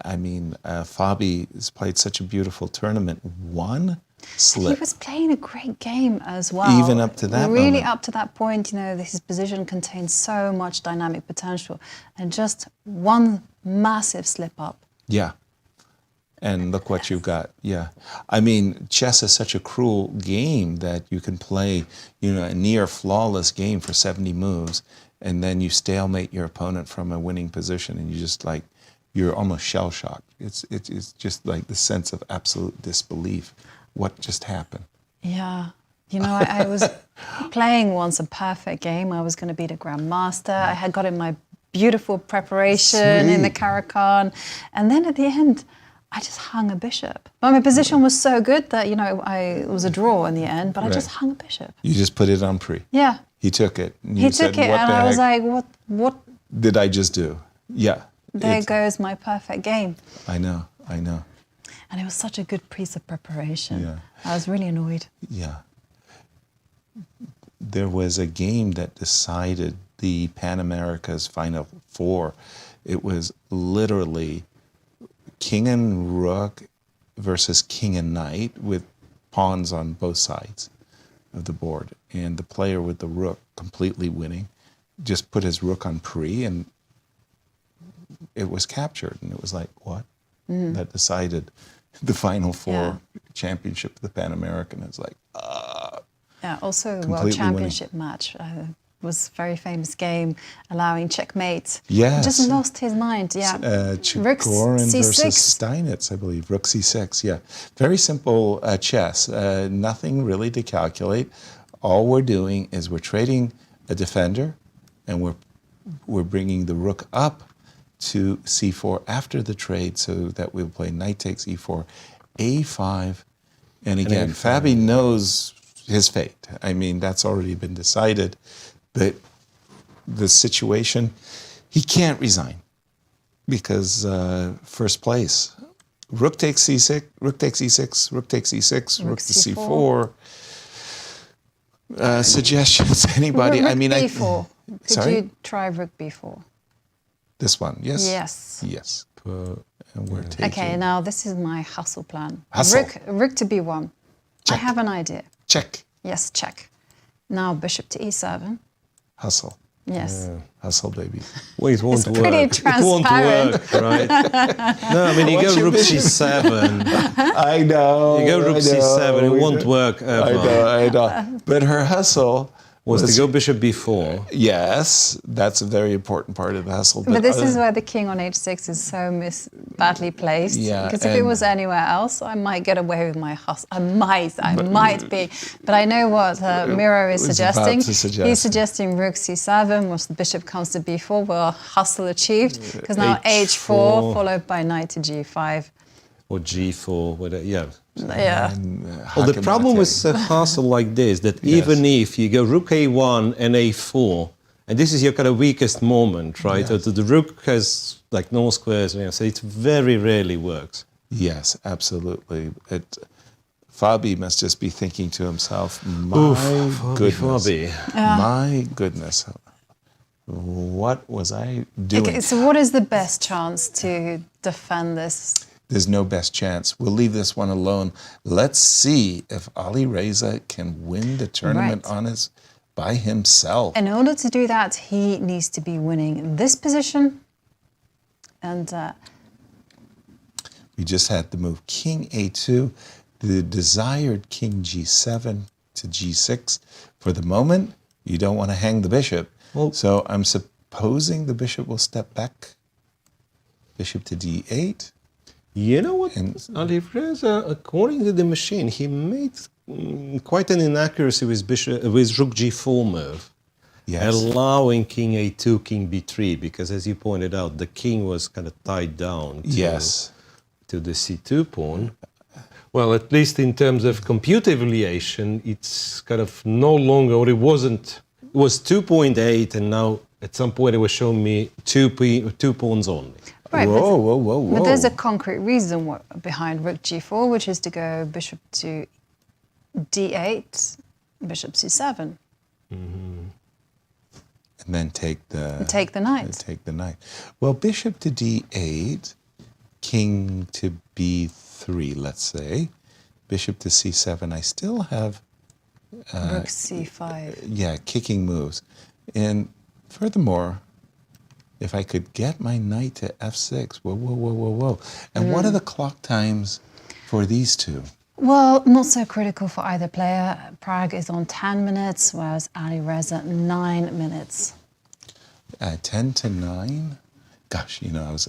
I mean, Fabi has played such a beautiful tournament. One slip. He was playing a great game as well. Even up to that Really moment. up to that point, you know, his position contains so much dynamic potential. And just one massive slip up. Yeah. And look what you've got. Yeah. I mean, chess is such a cruel game that you can play, you know, a near flawless game for 70 moves, and then you stalemate your opponent from a winning position, and you just like, you're almost shell-shocked. It's just like the sense of absolute disbelief. What just happened? Yeah. You know, I was playing once a perfect game. I was going to beat a grandmaster. I had got in my beautiful preparation in the Caracan. And then at the end, I just hung a bishop. But my position was so good that, you know, it was a draw in the end, but I just hung a bishop. You just put it on pre. Yeah. He took it. And He took it, and I was like, what did I just do? Yeah. There goes my perfect game. I know. And it was such a good piece of preparation. Yeah. I was really annoyed. Yeah. There was a game that decided the Pan America's Final Four. It was literally king and rook versus king and knight with pawns on both sides of the board. And the player with the rook completely winning just put his rook on pre, and it was captured. And it was like, what? That decided the Final Four championship of the Pan American. It's like, Yeah, also a completely World Championship match. Was a very famous game, allowing checkmate. Yes. He just lost his mind, yeah. Rook Chigorin C6. versus Steinitz, I believe. Rook C6, yeah. Very simple chess. Nothing really to calculate. All we're doing is we're trading a defender, and we're bringing the rook up to c4 after the trade, so that we'll play knight takes e4, a5, and again, Fabi knows his fate. I mean, that's already been decided, but the situation, he can't resign because first place. Rook takes c6, rook takes e6, rook takes e6, rook to c4. Suggestions, anybody? Rook I mean, b4. Could sorry? you try rook b4? This one, yes? Yes. Yes. And we're taking... Okay, now this is my hustle plan. Hustle. Rook to b1. I have an idea. Check. Yes, check. Now bishop to e7. Hustle. Yes. Hustle, baby. Well, it won't It's work. pretty It won't transparent. work, right? No, I mean, you go rook c7. I know. You go rook c7, it won't work ever. I know. But her hustle was to go bishop b4. Yes, that's a very important part of the hustle. But this is where the king on h6 is so badly placed. Yeah, because if it was anywhere else, I might get away with my hustle. I might be. But I know what Miro is suggesting. He's suggesting rook c7, once the bishop comes to b4, well, hustle achieved. Because now h4 followed by knight to g5. Or g4, whatever, yeah. Yeah. Well, the problem with a hustle like this, that even if you go rook a1 and a4, and this is your kind of weakest moment, right? Yes. The rook has like no squares, so it very rarely works. Yes, absolutely. Fabi must just be thinking to himself, my goodness, what was I doing? Okay, so what is the best chance to defend this? There's no best chance. We'll leave this one alone. Let's see if Alireza can win the tournament by himself. In order to do that, he needs to be winning this position. And we just had the move king a2, the desired king g7 to g6. For the moment, you don't want to hang the bishop. So I'm supposing the bishop will step back. Bishop to d8. You know what, Alireza, according to the machine, he made quite an inaccuracy with rook g4 move, allowing king a2, king b3, because as you pointed out, the king was kind of tied down to to the c2 pawn. Well, at least in terms of computer evaluation, it's kind of no longer, or it wasn't, it was 2.8, and now at some point it was showing me two pawns only. Right, whoa. But there's a concrete reason behind rook g4, which is to go bishop to d8, bishop c7. And then take the knight. Take the knight. Well, bishop to d8, king to b3, let's say, bishop to c7. I still have rook c5. Yeah, kicking moves. And furthermore, if I could get my knight to f6, whoa. And what are the clock times for these two? Well, not so critical for either player. Pragg is on 10 minutes, whereas Alireza 9 minutes. 10 to 9? Gosh, you know, I was...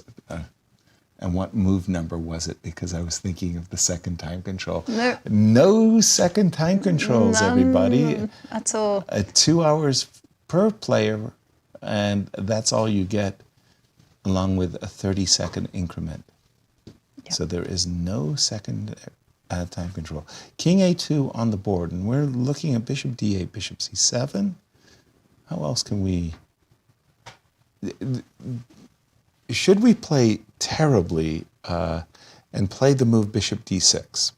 and what move number was it? Because I was thinking of the second time control. No second time controls, everybody. At all. 2 hours per player, and that's all you get, along with a 30-second increment. Yep. So there is no second time control. King a2 on the board, and we're looking at bishop d8, bishop c7. How else can we... Should we play terribly and play the move bishop d6?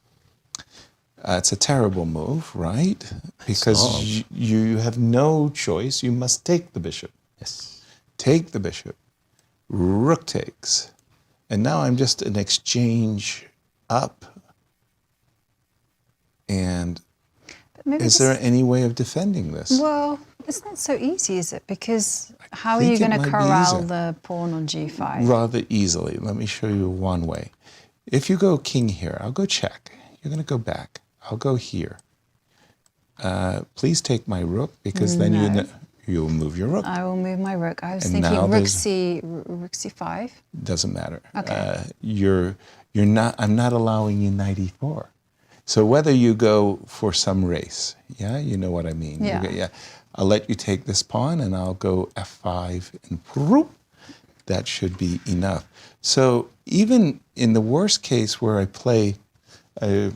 It's a terrible move, right? Because you have no choice. You must take the bishop. Yes. Take the bishop. Rook takes. And now I'm just an exchange up. And is there any way of defending this? Well, it's not so easy, is it? Because how are you going to corral the pawn on g5? Rather easily. Let me show you one way. If you go king here, I'll go check. You're going to go back. I'll go here. Please take my rook, because then you'll move your rook. I will move my rook. I was thinking rook c5. Doesn't matter. Okay. You're not. I'm not allowing you knight e4. So whether you go for some race, yeah, you know what I mean. Yeah. I'll let you take this pawn, and I'll go f5, and whoop, that should be enough. So even in the worst case where I play a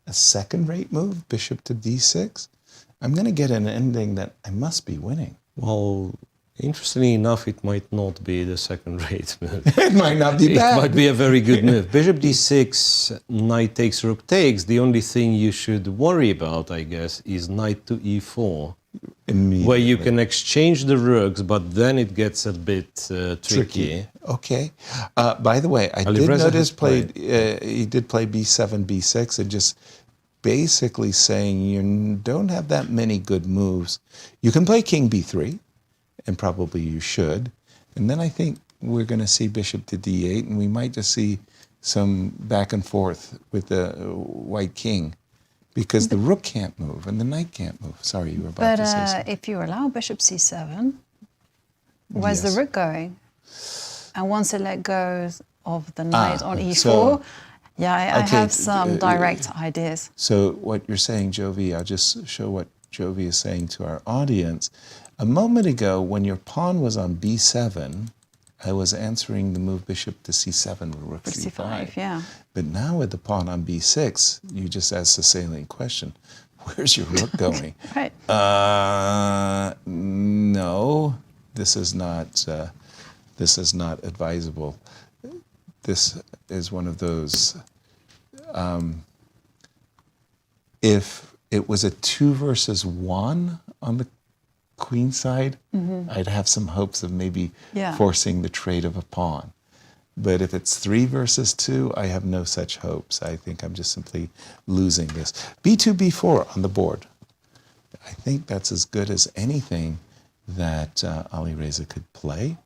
second-rate move, bishop to d6, I'm going to get an ending that I must be winning. Well, interestingly enough, it might not be the second-rate move. It might not be bad. It might be a very good move. Bishop d6, knight takes, rook takes. The only thing you should worry about, I guess, is knight to e4, where you can exchange the rooks, but then it gets a bit tricky. Okay. By the way, I did notice he did play b7, b6, and just basically saying you don't have that many good moves. You can play king b3, and probably you should. And then I think we're going to see bishop to d8, and we might just see some back and forth with the white king, because the rook can't move and the knight can't move. Sorry, you were about to say something. But if you allow bishop c7, where's the rook going? And once it let go of the knight on e4, I have some direct ideas. So what you're saying, Jovi, I'll just show what Jovi is saying to our audience. A moment ago, when your pawn was on b7, I was answering the move bishop to c7 with rook c5. Yeah. But now with the pawn on b6, you just asked the salient question: where's your rook going? Right. No, this is not advisable. This is one of those. If it was a 2 versus 1 on the queen side, I'd have some hopes of maybe forcing the trade of a pawn. But if it's 3 versus 2, I have no such hopes. I think I'm just simply losing this. b2, b4 on the board. I think that's as good as anything that Alireza could play.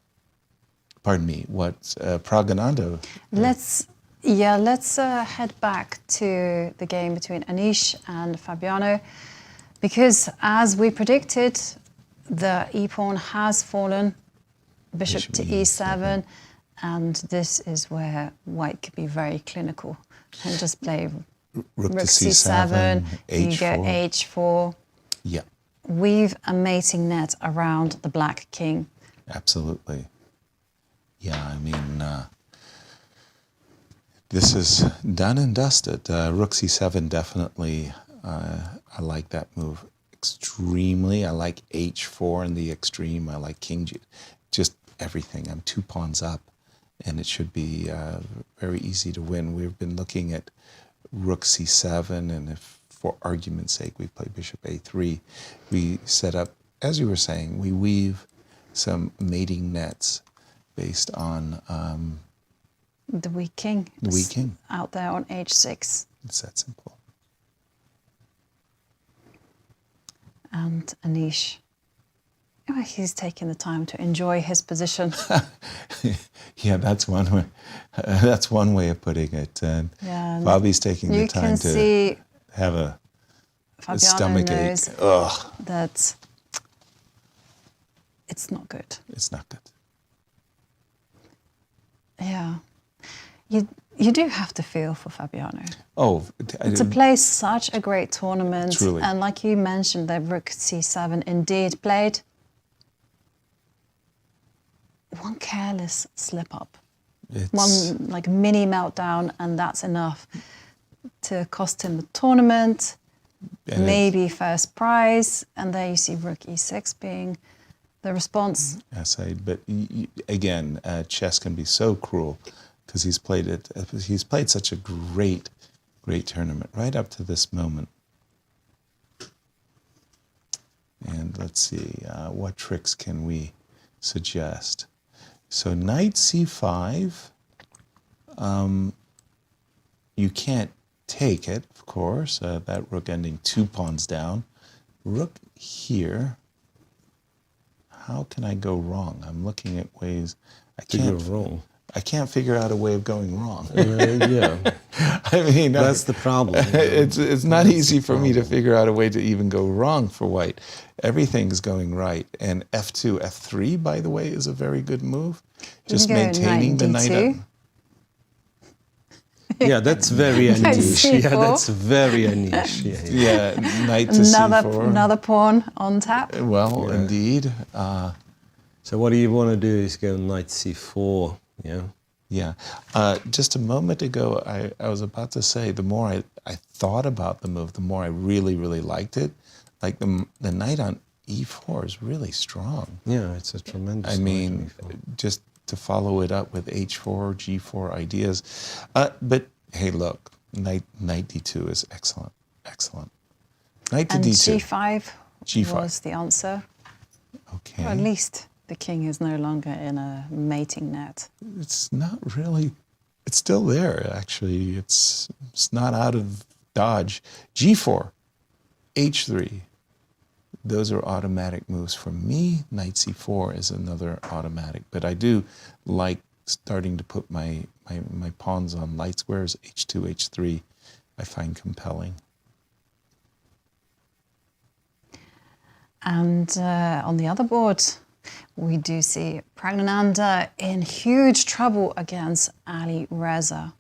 Pardon me, what Praggnanandhaa? Let's head back to the game between Anish and Fabiano, because as we predicted, the e-pawn has fallen, bishop to e7, and this is where white could be very clinical and just play rook to c7, h4. you go h4. Yeah. Weave a mating net around the black king. Absolutely. Yeah, I mean, This is done and dusted. Rook c7 definitely, I like that move extremely. I like h4 in the extreme. I like king g, just everything. I'm 2 pawns up, and it should be very easy to win. We've been looking at rook c7, and if, for argument's sake, we play bishop a3, we set up, as you were saying, we weave some mating nets based on the weak king. The weak king. Out there on h6. It's that simple. And Anish, oh, he's taking the time to enjoy his position. Yeah, that's one way. That's one way of putting it. And yeah, Bobby's taking the time to have a stomach ache. Ugh. That it's not good. It's not good. Yeah, you do have to feel for Fabiano. Oh, to play such a great tournament, truly. And like you mentioned, that rook c7 indeed played. One careless slip up, one like mini meltdown, and that's enough to cost him the tournament, and maybe first prize. And there you see rook e6 being the response. Yes, but again, chess can be so cruel because he's played it. He's played such a great tournament right up to this moment. And let's see, what tricks can we suggest? So knight c5, you can't take it, of course, that rook ending 2 pawns down. Rook here, how can I go wrong? I'm looking at ways I can't figure out a way of going wrong. Yeah. I mean, that's the problem. It's not easy for me to figure out a way to even go wrong for white. Everything's going right. And f2, f3, by the way, is a very good move. Just maintaining the knight up. Yeah, that's very Anish. Yeah, that's very Anish. Yeah, knight to c4. Another pawn on tap. Well, indeed. So what do you want to do is go knight c4. Yeah. Yeah. Just a moment ago, I was about to say, the more I thought about the move, the more I really, really liked it. Like the knight on e4 is really strong. Yeah, it's a tremendous. I mean, just to follow it up with h4, g4 ideas. But hey, look, knight d2 is excellent. Excellent. Knight to and d2. g5 was the answer. Okay. Or at least the king is no longer in a mating net. It's not really, it's still there, actually. It's not out of dodge. g4, h3, those are automatic moves. For me, knight c4 is another automatic. But I do like starting to put my pawns on light squares. h2, h3, I find compelling. And on the other board, we do see Praggnanandhaa in huge trouble against Alireza.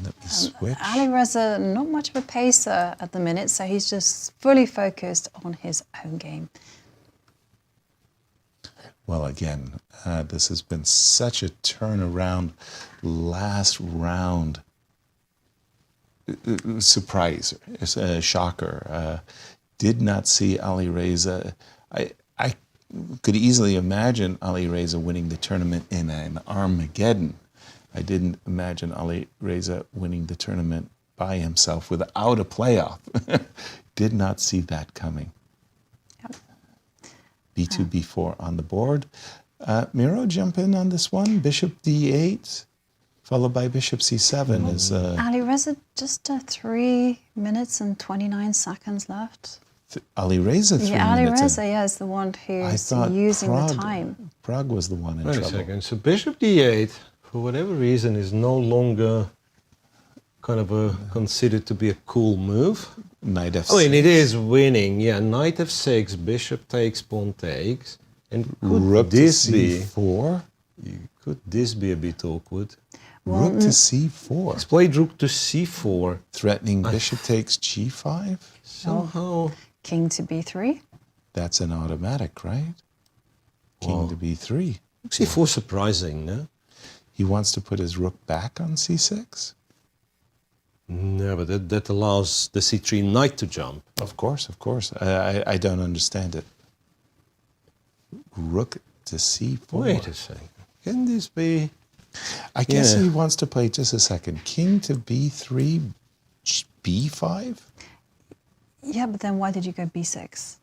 Let me switch. Alireza, not much of a pacer at the minute, so he's just fully focused on his own game. Well, again, this has been such a turnaround last round. Surprise, shocker. Did not see Alireza. I could easily imagine Alireza winning the tournament in an Armageddon. I didn't imagine Alireza winning the tournament by himself without a playoff. Did not see that coming. Yep. b2, b4 on the board. Miro, jump in on this one. Bishop d8, followed by bishop c7. Is Alireza just 3 minutes and 29 seconds left. Alireza 3 minutes. Alireza, is the one who's using the time. Pragg was the one in Wait trouble. a second. So bishop d8, for whatever reason, is no longer kind of considered to be a cool move. Knight f6. I mean, it is winning. Yeah, knight f6, bishop takes, pawn takes. And could rook this to c4? Could this be a bit awkward? Rook to c4. He's played rook to c4. Threatening bishop takes g5? Somehow. King to b3. That's an automatic, right? King to b3. C4 surprising, no? He wants to put his rook back on c6? No, but that allows the c3 knight to jump. Of course. I don't understand it. Rook to c4. Wait a second. Can this be... I guess he wants to play, just a second, king to b3, b5? Yeah, but then why did you go b6?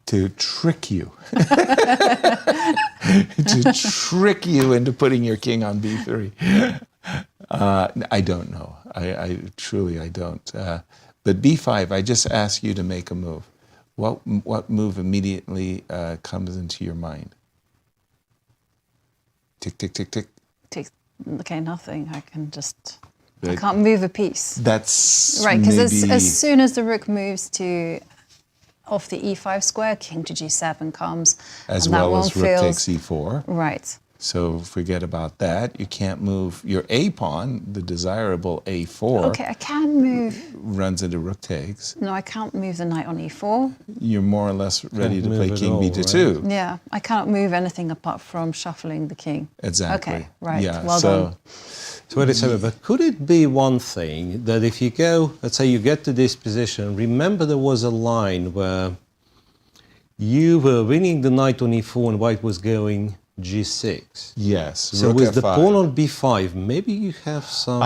To trick you. To trick you into putting your king on b3. I don't know. I truly don't. But b5, I just ask you to make a move. What move immediately comes into your mind? Tick, tick, tick, tick. Okay, nothing. I can just... I can't move a piece. That's right, because as soon as the rook moves to off the e5 square, king to g7 comes. As well as rook takes e4. Right. So forget about that. You can't move your a pawn, the desirable a4. Okay, I can move. Runs into rook takes. No, I can't move the knight on e4. You're more or less ready to play king b to 2. Yeah, I can't move anything apart from shuffling the king. Exactly. Okay, right. Yeah, well done. So wait a second, but could it be one thing that if you go, let's say you get to this position, remember there was a line where you were winning the knight on e4 and white was going g6. Yes. So with the pawn on b5, maybe you have some...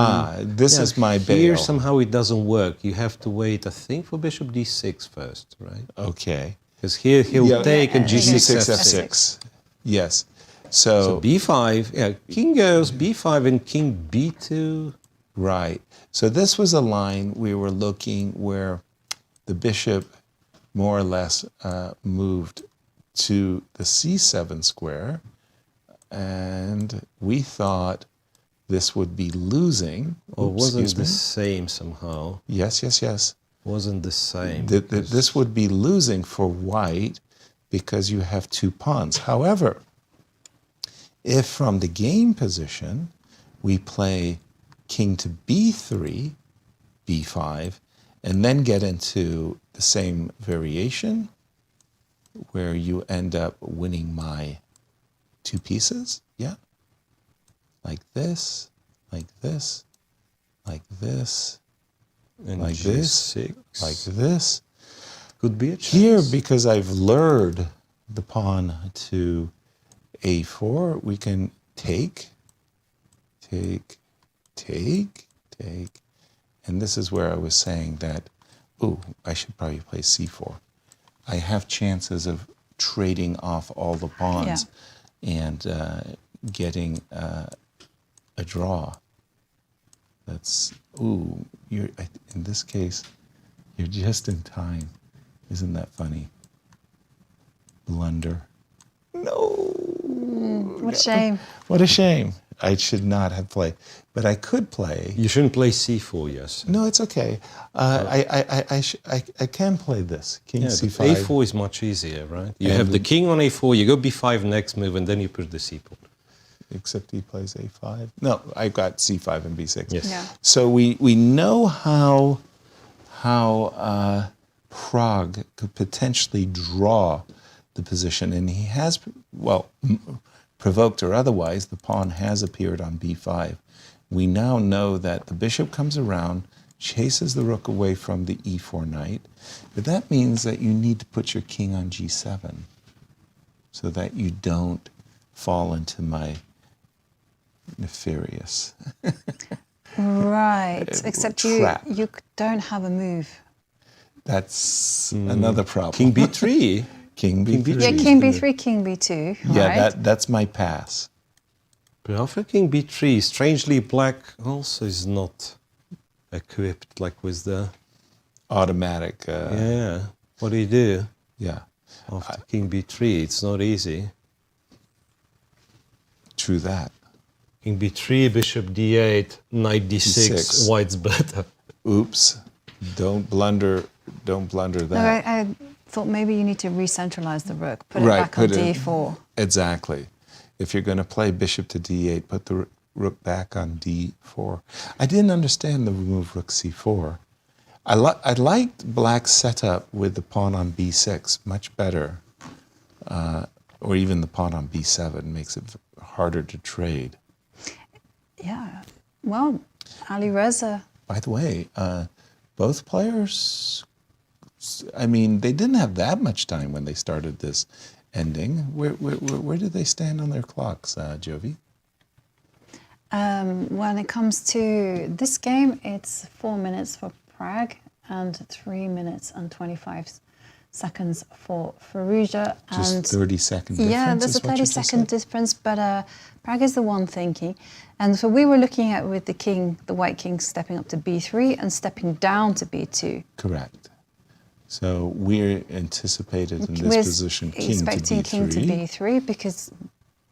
this is my bail. Here somehow it doesn't work. You have to wait, I think, for bishop d6 first, right? Okay. Because here he'll take and g6, f6. Yes. So b5, king goes, b5 and king b2. Right. So this was a line we were looking where the bishop more or less moved to the c7 square, and we thought this would be losing. Or wasn't the same somehow? Yes. Wasn't the same. This would be losing for white because you have 2 pawns. However, if from the game position we play king to b3, b5, and then get into the same variation where you end up winning my 2 pieces, like this, like this, like this, and like this, like this. Could be a chance. Here, because I've lured the pawn to a4, we can take, and this is where I was saying that, I should probably play c4. I have chances of trading off all the pawns and getting a draw. That's, in this case, you're just in time. Isn't that funny? Blunder. No. What a shame. What a shame. I should not have played. But I could play. You shouldn't play c4, yes. No, it's okay. I can play this. King c5. a4 is much easier, right? You have the king on a4, you go b5 next move, and then you put the c pawn. Except he plays a5. No, I've got c5 and b6. Yes. Yeah. So we know how Pragg could potentially draw the position, and he has, provoked or otherwise, the pawn has appeared on b5. We now know that the bishop comes around, chases the rook away from the e4 knight, but that means that you need to put your king on g7 so that you don't fall into my nefarious Right, except you don't have a move. That's another problem. King b3. King b3. Yeah, king b3, king b2. Yeah, right? that's my pass. But after king b3, strangely, black also is not equipped like with the automatic. What do you do? Yeah. After king b3, it's not easy. True that. King b3, bishop d8, knight d6, white's better. Oops. Don't blunder that. No, I thought maybe you need to re-centralize the rook, put it back on d4. Exactly. If you're going to play bishop to d8, put the rook back on d4. I didn't understand the move rook c4. I liked black's setup with the pawn on b6 much better, or even the pawn on b7 makes it harder to trade. Yeah. Well, Alireza. By the way, both players, I mean, they didn't have that much time when they started this ending. Where do they stand on their clocks, Jovi? When it comes to this game, it's 4 minutes for Prague and 3 minutes and 25 seconds for Firouzja. Just 30-second difference. Yeah, there's a 30-second difference, but Prague is the one thinking. And so we were looking at with the king, the white king, stepping up to b3 and stepping down to b2. Correct. So we're anticipated in this position king to b3. Expecting king to b3 because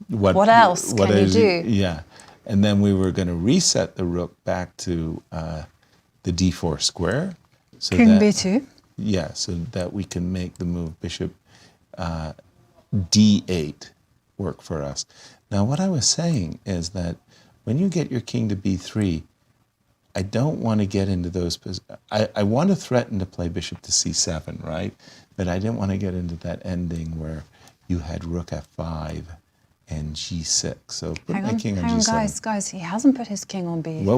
what else can you do? Yeah. And then we were going to reset the rook back to the d4 square. So king b2. Yeah, so that we can make the move bishop d8 work for us. Now, what I was saying is that when you get your king to b3, I don't want to get into those positions. I want to threaten to play bishop to c7, right? But I didn't want to get into that ending where you had rook f5 and g6. So put my king on g7. Guys, he hasn't put his king on b3. Whoa.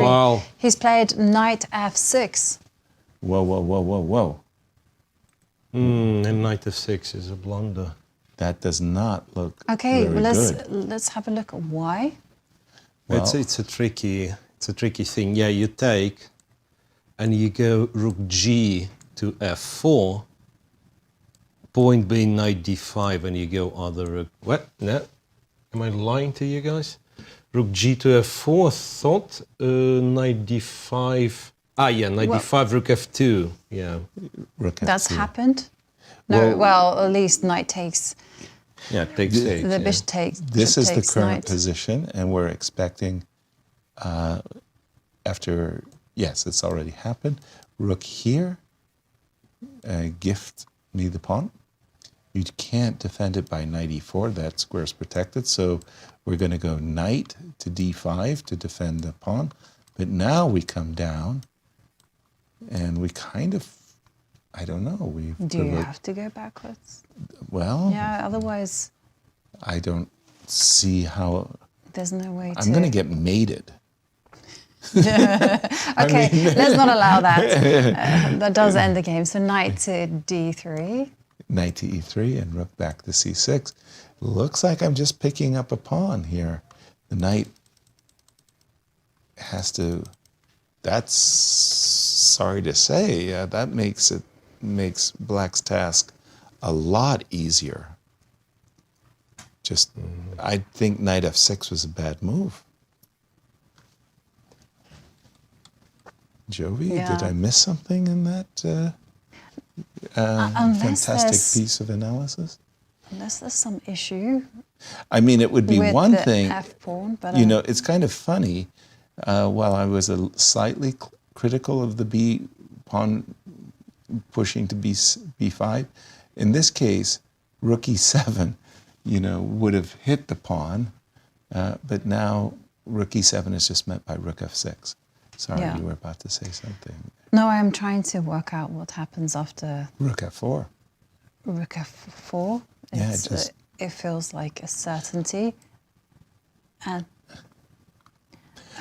Wow. He's played knight f6. Whoa. And knight f6 is a blunder. That does not look Okay, very good. let's have a look at why. Well, it's a tricky thing. Yeah, you take and you go rook g to f4, point being knight d5, and you go other rook. What? No, am I lying to you guys? Rook g to f4. Thought knight d5. Knight d5, rook f2. Yeah, rook f2. That's happened. No, well, at least knight takes. Yeah, takes stage. The bishop takes. This is the current knight. position, and we're expecting after. Yes, it's already happened. Rook here. Gift me the pawn. You can't defend it by knight e4. That square is protected, so we're going to go knight to d5 to defend the pawn. But now we come down, and we kind of. I don't know. Do you have to go backwards? Well, yeah. Otherwise, I don't see how. There's no way to. I'm going to get mated. Okay, let's not allow that. That does end the game. So knight to d3. Knight to e3 and rook back to c6. Looks like I'm just picking up a pawn here. The knight has to. That's sorry to say. That makes Black's task a lot easier. Just, I think knight f6 was a bad move. Jovi, did I miss something in that fantastic piece of analysis? Unless there's some issue. I mean, it would be with one the thing. F-pawn, but you know, it's kind of funny. While I was slightly critical of the b pawn pushing to b5, in this case, rook e7, would have hit the pawn, but now rook e7 is just met by rook f6. Sorry, you were about to say something. No, I'm trying to work out what happens after rook f4. Rook f4. It feels like a certainty. And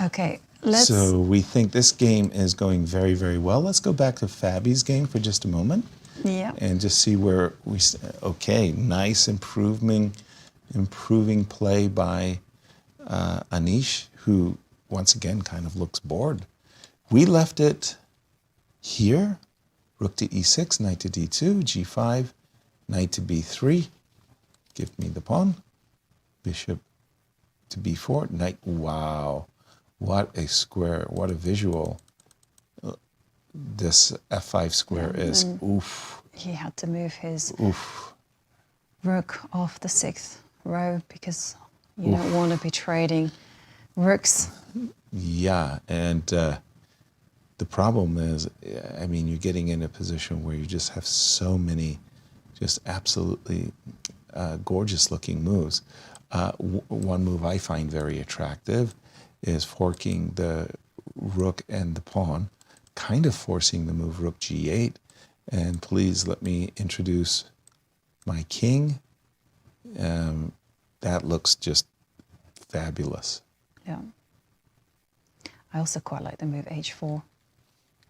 okay, So we think this game is going very, very well. Let's go back to Fabi's game for just a moment. Yeah. And just see where we. Okay, nice improving play by Anish, who once again kind of looks bored. We left it here. Rook to e6, knight to d2, g5, knight to b3. Give me the pawn. Bishop to b4, knight. Wow. What a square, what a visual this f5 square is. Oof. He had to move his rook off the 6th row because you don't want to be trading rooks. Yeah, and the problem is, I mean, you're getting in a position where you just have so many just absolutely gorgeous looking moves. One move I find very attractive is forking the rook and the pawn, kind of forcing the move rook g8. And please let me introduce my king. That looks just fabulous. Yeah. I also quite like the move h4.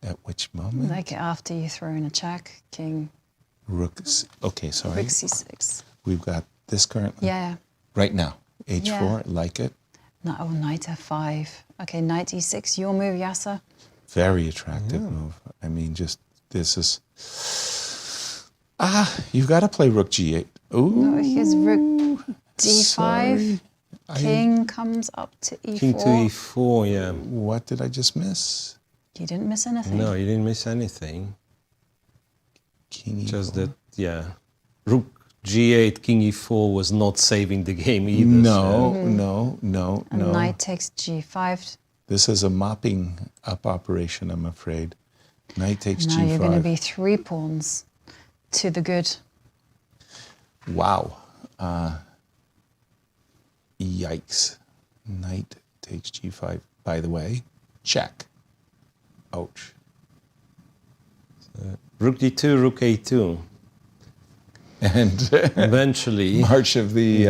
At which moment? Like after you throw in a check, king. Rook. Okay, sorry. Rook c6. We've got this currently. Yeah. Right now. h4, Yeah. like it. No, oh, knight f5. Okay, knight e6. Your move, Yasser. Very attractive move. I mean, just this is. You've got to play rook g8. Ooh. No, here's rook d5. Sorry. King comes up to e4. King to e4, yeah. What did I just miss? You didn't miss anything. No, you didn't miss anything. King e4. Just that, yeah. Rook g8, king e4 was not saving the game either. No, so. no. And knight takes g5. This is a mopping up operation, I'm afraid. Knight takes Now g5. you're going to be 3 pawns to the good. Wow. Yikes. Knight takes g5. By the way, check. Ouch. Rook d2, rook a2. And eventually march of the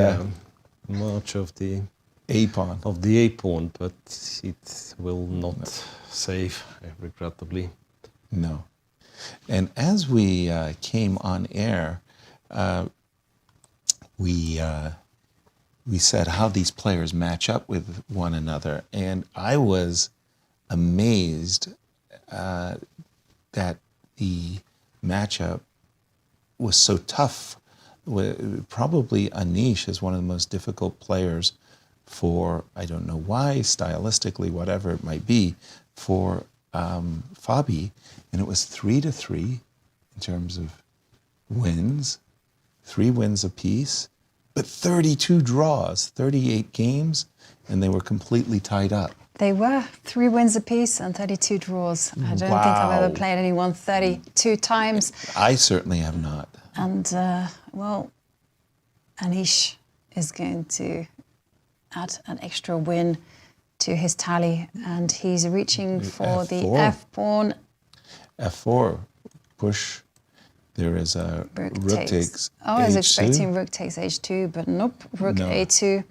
A pawn. Of the A pawn, but it will not save, regrettably. No. And as we came on air, we said how these players match up with one another, and I was amazed that the matchup was so tough. Probably Anish is one of the most difficult players for, I don't know why, stylistically, whatever it might be, for Fabi, and it was 3-3 in terms of wins, 3 wins apiece, but 32 draws, 38 games, and they were completely tied up. They were 3 wins apiece and 32 draws. I don't think I've ever played anyone 32 times. I certainly have not. And, well, Anish is going to add an extra win to his tally, and he's reaching for the f-pawn. F4, push. There is a rook takes I was h2. expecting rook takes h2, but nope, rook a2.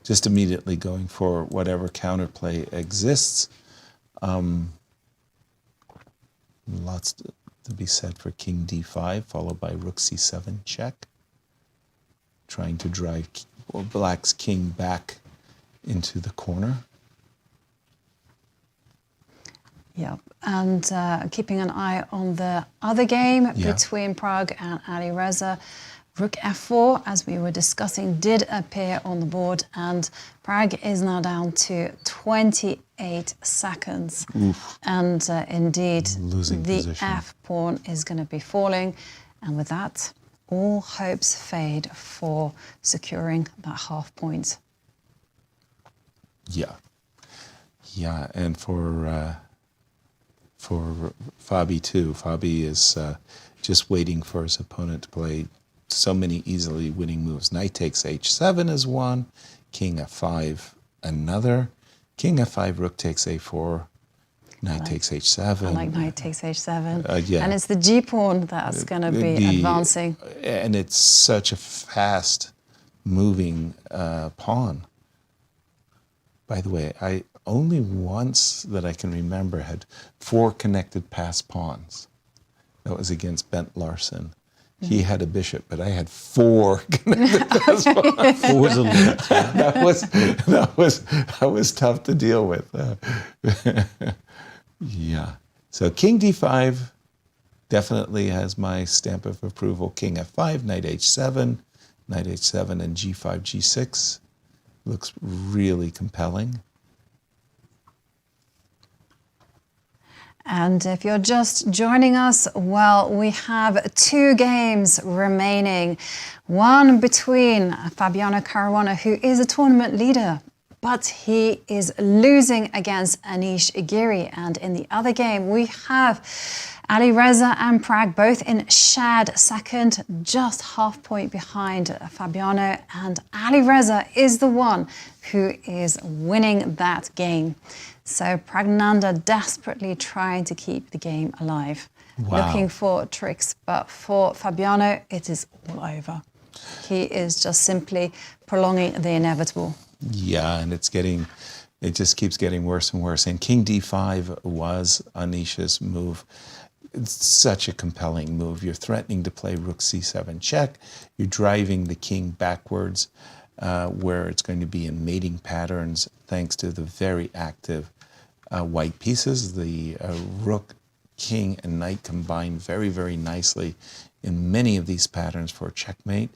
Just immediately going for whatever counterplay exists. Lots to be said for king d5, followed by rook c7 check. Trying to drive black's king back into the corner. Yeah, and keeping an eye on the other game between Pragg and Alireza. Rook f4, as we were discussing, did appear on the board, and Pragg is now down to 28 seconds. Oof. And indeed, Losing the position. f-pawn is going to be falling, and with that, all hopes fade for securing that half point. Yeah, and for Fabi too. Fabi is just waiting for his opponent to play so many easily winning moves. Knight takes h7 is one, king f5 another, king f5, rook takes a4, knight takes h7. I like knight takes h7. Yeah. And it's the g-pawn that's going to be advancing. And it's such a fast moving pawn. By the way, I only once that I can remember had 4 connected pass pawns. That was against Bent Larsen. He had a bishop, but I had 4 connected pass pawns. That was tough to deal with. Yeah. So king d5 definitely has my stamp of approval. King f5, knight h7, and g5, g6. Looks really compelling. And if you're just joining us, well, we have 2 games remaining. One between Fabiano Caruana, who is a tournament leader, but he is losing against Anish Giri. And in the other game, we have Alireza and Pragg both in shared second, just half point behind Fabiano. And Alireza is the one who is winning that game. So Praggnanandhaa desperately trying to keep the game alive, looking for tricks. But for Fabiano, it is all over. He is just simply prolonging the inevitable. Yeah, and it just keeps getting worse and worse. And King D5 was Anish's move. It's such a compelling move. You're threatening to play Rook C7 check. You're driving the king backwards, where it's going to be in mating patterns thanks to the very active white pieces. The rook, king, and knight combine very, very nicely in many of these patterns for checkmate.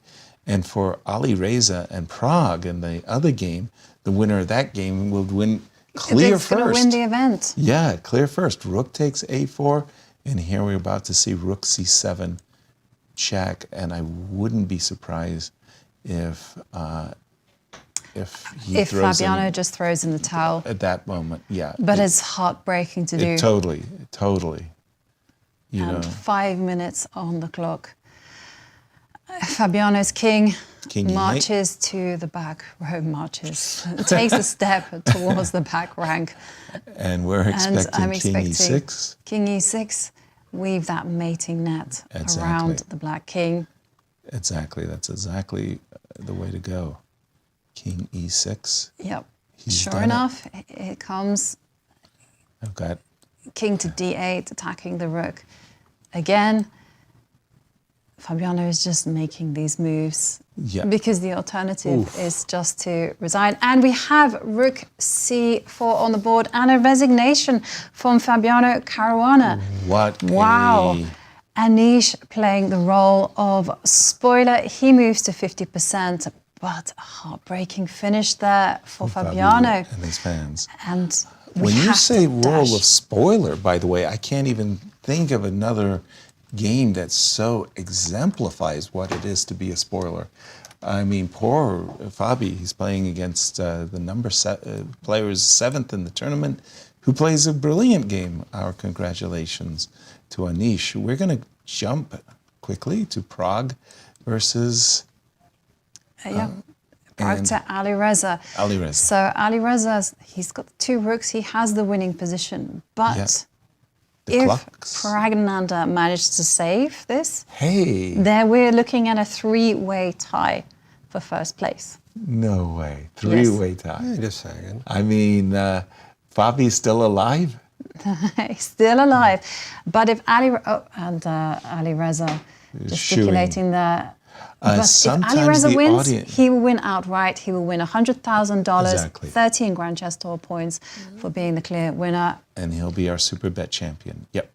And for Alireza and Pragg in the other game, the winner of that game will win clear It's first. going to win the event. Yeah, clear first. Rook takes A4, and here we're about to see Rook C7 check, and I wouldn't be surprised if Fabiano just throws in the towel. At that moment, yeah. But it's heartbreaking to do. Totally. And 5 minutes on the clock. Fabiano's king marches to the back row, takes a step towards the back rank. And we're expecting King E6. King E6, weave that mating net around the black king. Exactly, that's exactly the way to go. King E6. Yep. Sure enough, it comes. I've got King to D8, attacking the rook. Again, Fabiano is just making these moves because the alternative is just to resign. And we have Rook C4 on the board and a resignation from Fabiano Caruana. Wow. Anish playing the role of spoiler. He moves to 50%, but a heartbreaking finish there for Fabiano and his fans. And when you say role of spoiler, by the way, I can't even think of another game that so exemplifies what it is to be a spoiler. I mean, poor Fabi, he's playing against the players 7th in the tournament, who plays a brilliant game. Our congratulations to Anish. We're going to jump quickly to Pragg versus... Pragg to Alireza. So Alireza, he's got 2 rooks, he has the winning position, but... If Praggnanandhaa managed to save this, then we're looking at a 3-way tie for first place. No way. 3-way tie. Wait a second. I mean, Fabi's still alive? He's still alive. But if Alireza gesticulating there. But if Alireza wins, he will win outright. He will win $100,000, 13 Grand Chess Tour points for being the clear winner. And he'll be our Superbet champion. Yep.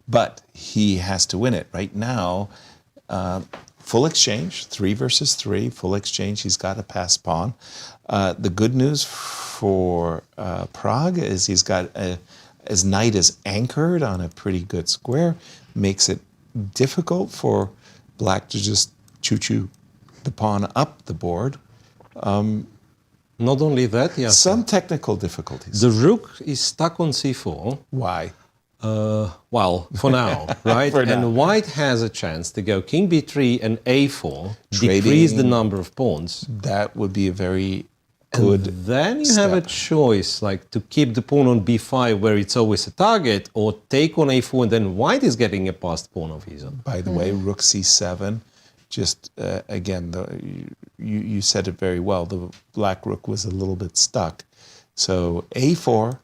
But he has to win it. Right now, full exchange, 3 versus 3, full exchange. He's got a pass pawn. The good news for Pragg is he's got his knight is anchored on a pretty good square. Makes it difficult for black to just choo-choo the pawn up the board. Not only that, some technical difficulties. The rook is stuck on c4. Why? Well, for now, right? And white has a chance to go king b3 and a4, decrease the number of pawns. That would be a very good then you have a choice, like to keep the pawn on b5 where it's always a target, or take on a4 and then white is getting a passed pawn of his own. By the way, rook c7, just again, you said it very well, the black rook was a little bit stuck. So a4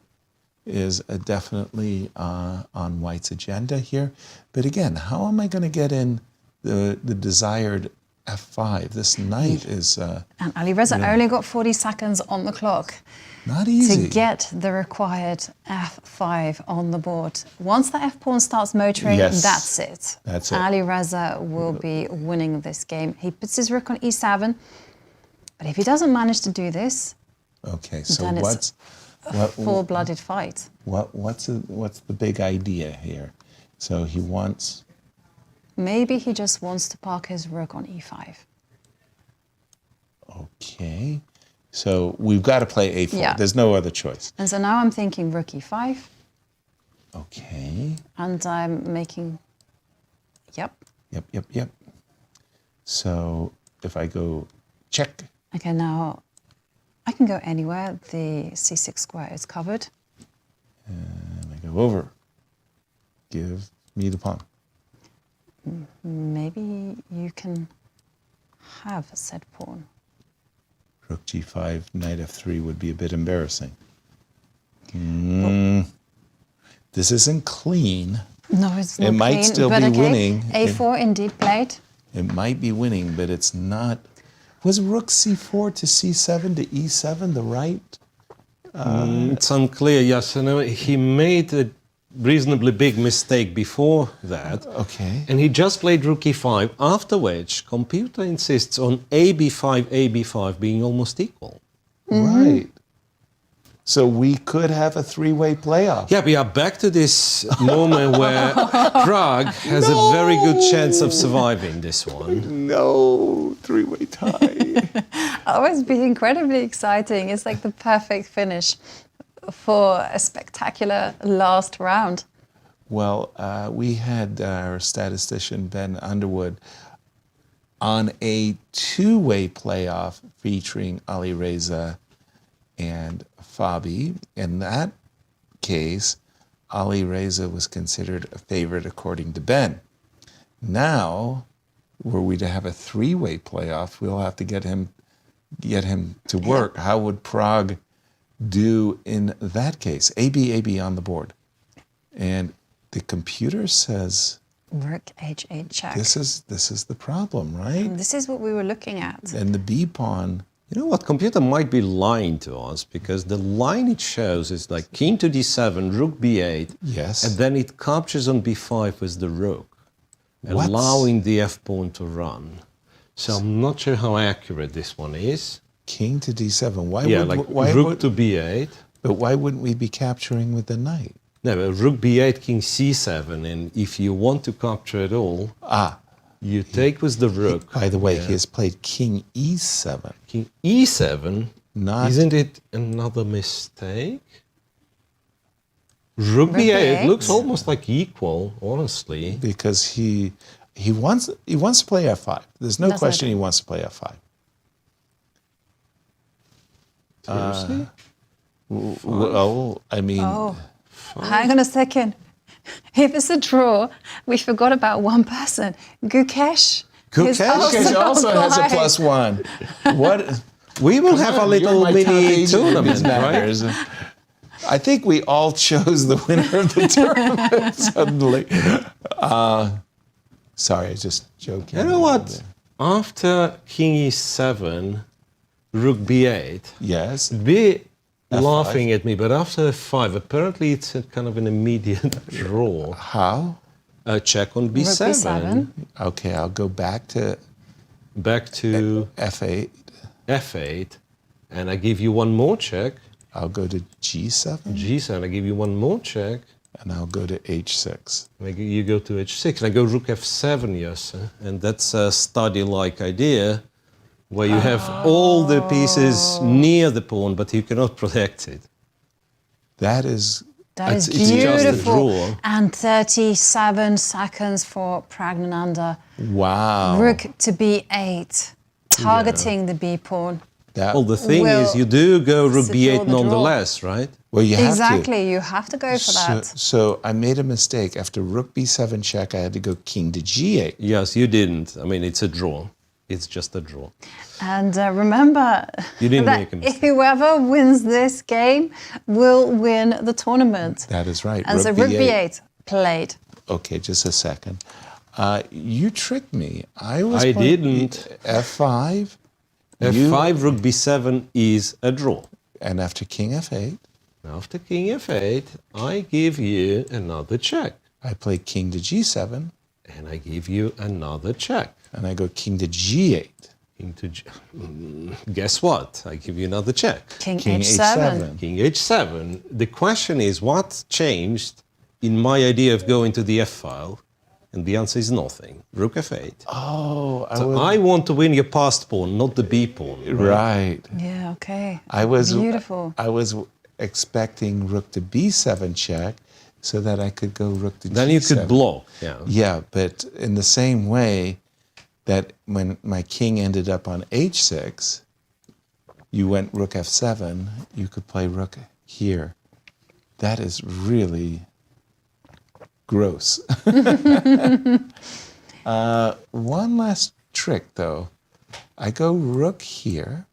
is definitely on white's agenda here. But again, how am I going to get in the desired f5? This knight is... and Alireza only got 40 seconds on the clock. Not easy. To get the required f5 on the board. Once the f-pawn starts motoring, that's it. That's it. Alireza will be winning this game. He puts his rook on e7, but if he doesn't manage to do this, okay, so then it's a full-blooded fight. What's the big idea here? So he wants... Maybe he just wants to park his rook on e5. Okay. So we've got to play a4. Yeah. There's no other choice. And so now I'm thinking rook e5. Okay. And I'm making... Yep. Yep. So if I go check... Okay, now I can go anywhere. The c6 square is covered. And I go over. Give me the pawn. Maybe you can have said pawn. rook g5, knight f3 would be a bit embarrassing. This isn't clean. No, it's not It might clean, still but be okay. winning. A4 indeed played. It might be winning, but it's not. Was rook c4 to c7 to e7 the right? It's unclear, yes. He made a reasonably big mistake before that. Okay. And he just played rook e5, after which computer insists on a b5 being almost equal. Right. So we could have a three-way playoff. Yeah, we are back to this moment where Prague has a very good chance of surviving this one. No, three-way tie. Always be incredibly exciting. It's like the perfect finish for a spectacular last round. Well, we had our statistician, Ben Underwood, on a two-way playoff featuring Alireza and Fabi. In that case, Alireza was considered a favorite according to Ben. Now, were we to have a three-way playoff, we'll have to get him to work. How would Prague do in that case? AB on the board. And the computer says Rook h8 check. this is the problem, right? This is what we were looking at. And the B pawn. You know what? Computer might be lying to us because the line it shows is like king to d7, rook b8. Yes. And then it captures on b5 with the rook, What? allowing the f pawn to run. So I'm not sure how accurate this one is. King to d7. Why rook would, to b8. But why wouldn't we be capturing with the knight? No, rook b8, king c7, and if you want to capture it all, you take with the rook. By the way, he has played king e7. King e7? Not. Isn't it another mistake? Rook b8 looks almost like equal, honestly. Because he wants to play f5. There's no question he wants to play f5. Seriously? Well, I mean... Oh, hang on a second. If it's a draw, we forgot about one person. Gukesh. Gukesh also has a +1. What? We will have a little mini tournament, right? I think we all chose the winner of the tournament suddenly. Sorry, I was just joking. You know what? After king e7, rook b8. Yes. Be F5. laughing at me, but after f5, apparently it's a kind of an immediate draw. How? A check on b7. Rook b7. Okay, I'll go back to f8. F8, and I give you one more check. I'll go to g7. G7, I give you one more check. And I'll go to h6. You go to h6, and I go rook f7, yes. And that's a study-like idea, where you have all the pieces near the pawn, but you cannot protect it. That is it's beautiful. just a draw. And 37 seconds for Praggnanandhaa. Wow. Rook to b8, targeting the b pawn. Well, the thing is, you do go rook b8 nonetheless, right? Well, you have Exactly, you have to go for that. So I made a mistake. After rook b7 check, I had to go king to g8. Yes, you didn't. I mean, it's a draw. It's just a draw. And remember You didn't that make a mistake. whoever wins this game will win the tournament. That is right. And so rook b8 played. Okay, just a second. You tricked me. I didn't. f5. f5, rook b7 is a draw. And after king f8? After king f8, I give you another check. I play king to g7. And I give you another check. And I go king to g8. King to guess what? I give you another check. King h7. King h7. The question is, what changed in my idea of going to the f-file? And the answer is nothing. Rook f8. Oh, I want to win your passed pawn, not the b pawn. Right. Yeah, okay. Beautiful. I was expecting rook to b7 check so that I could go rook to g7. Then you could block. Yeah. Yeah, but in the same way that when my king ended up on h6, you went rook f7, you could play rook here. That is really gross. One last trick, though. I go rook here,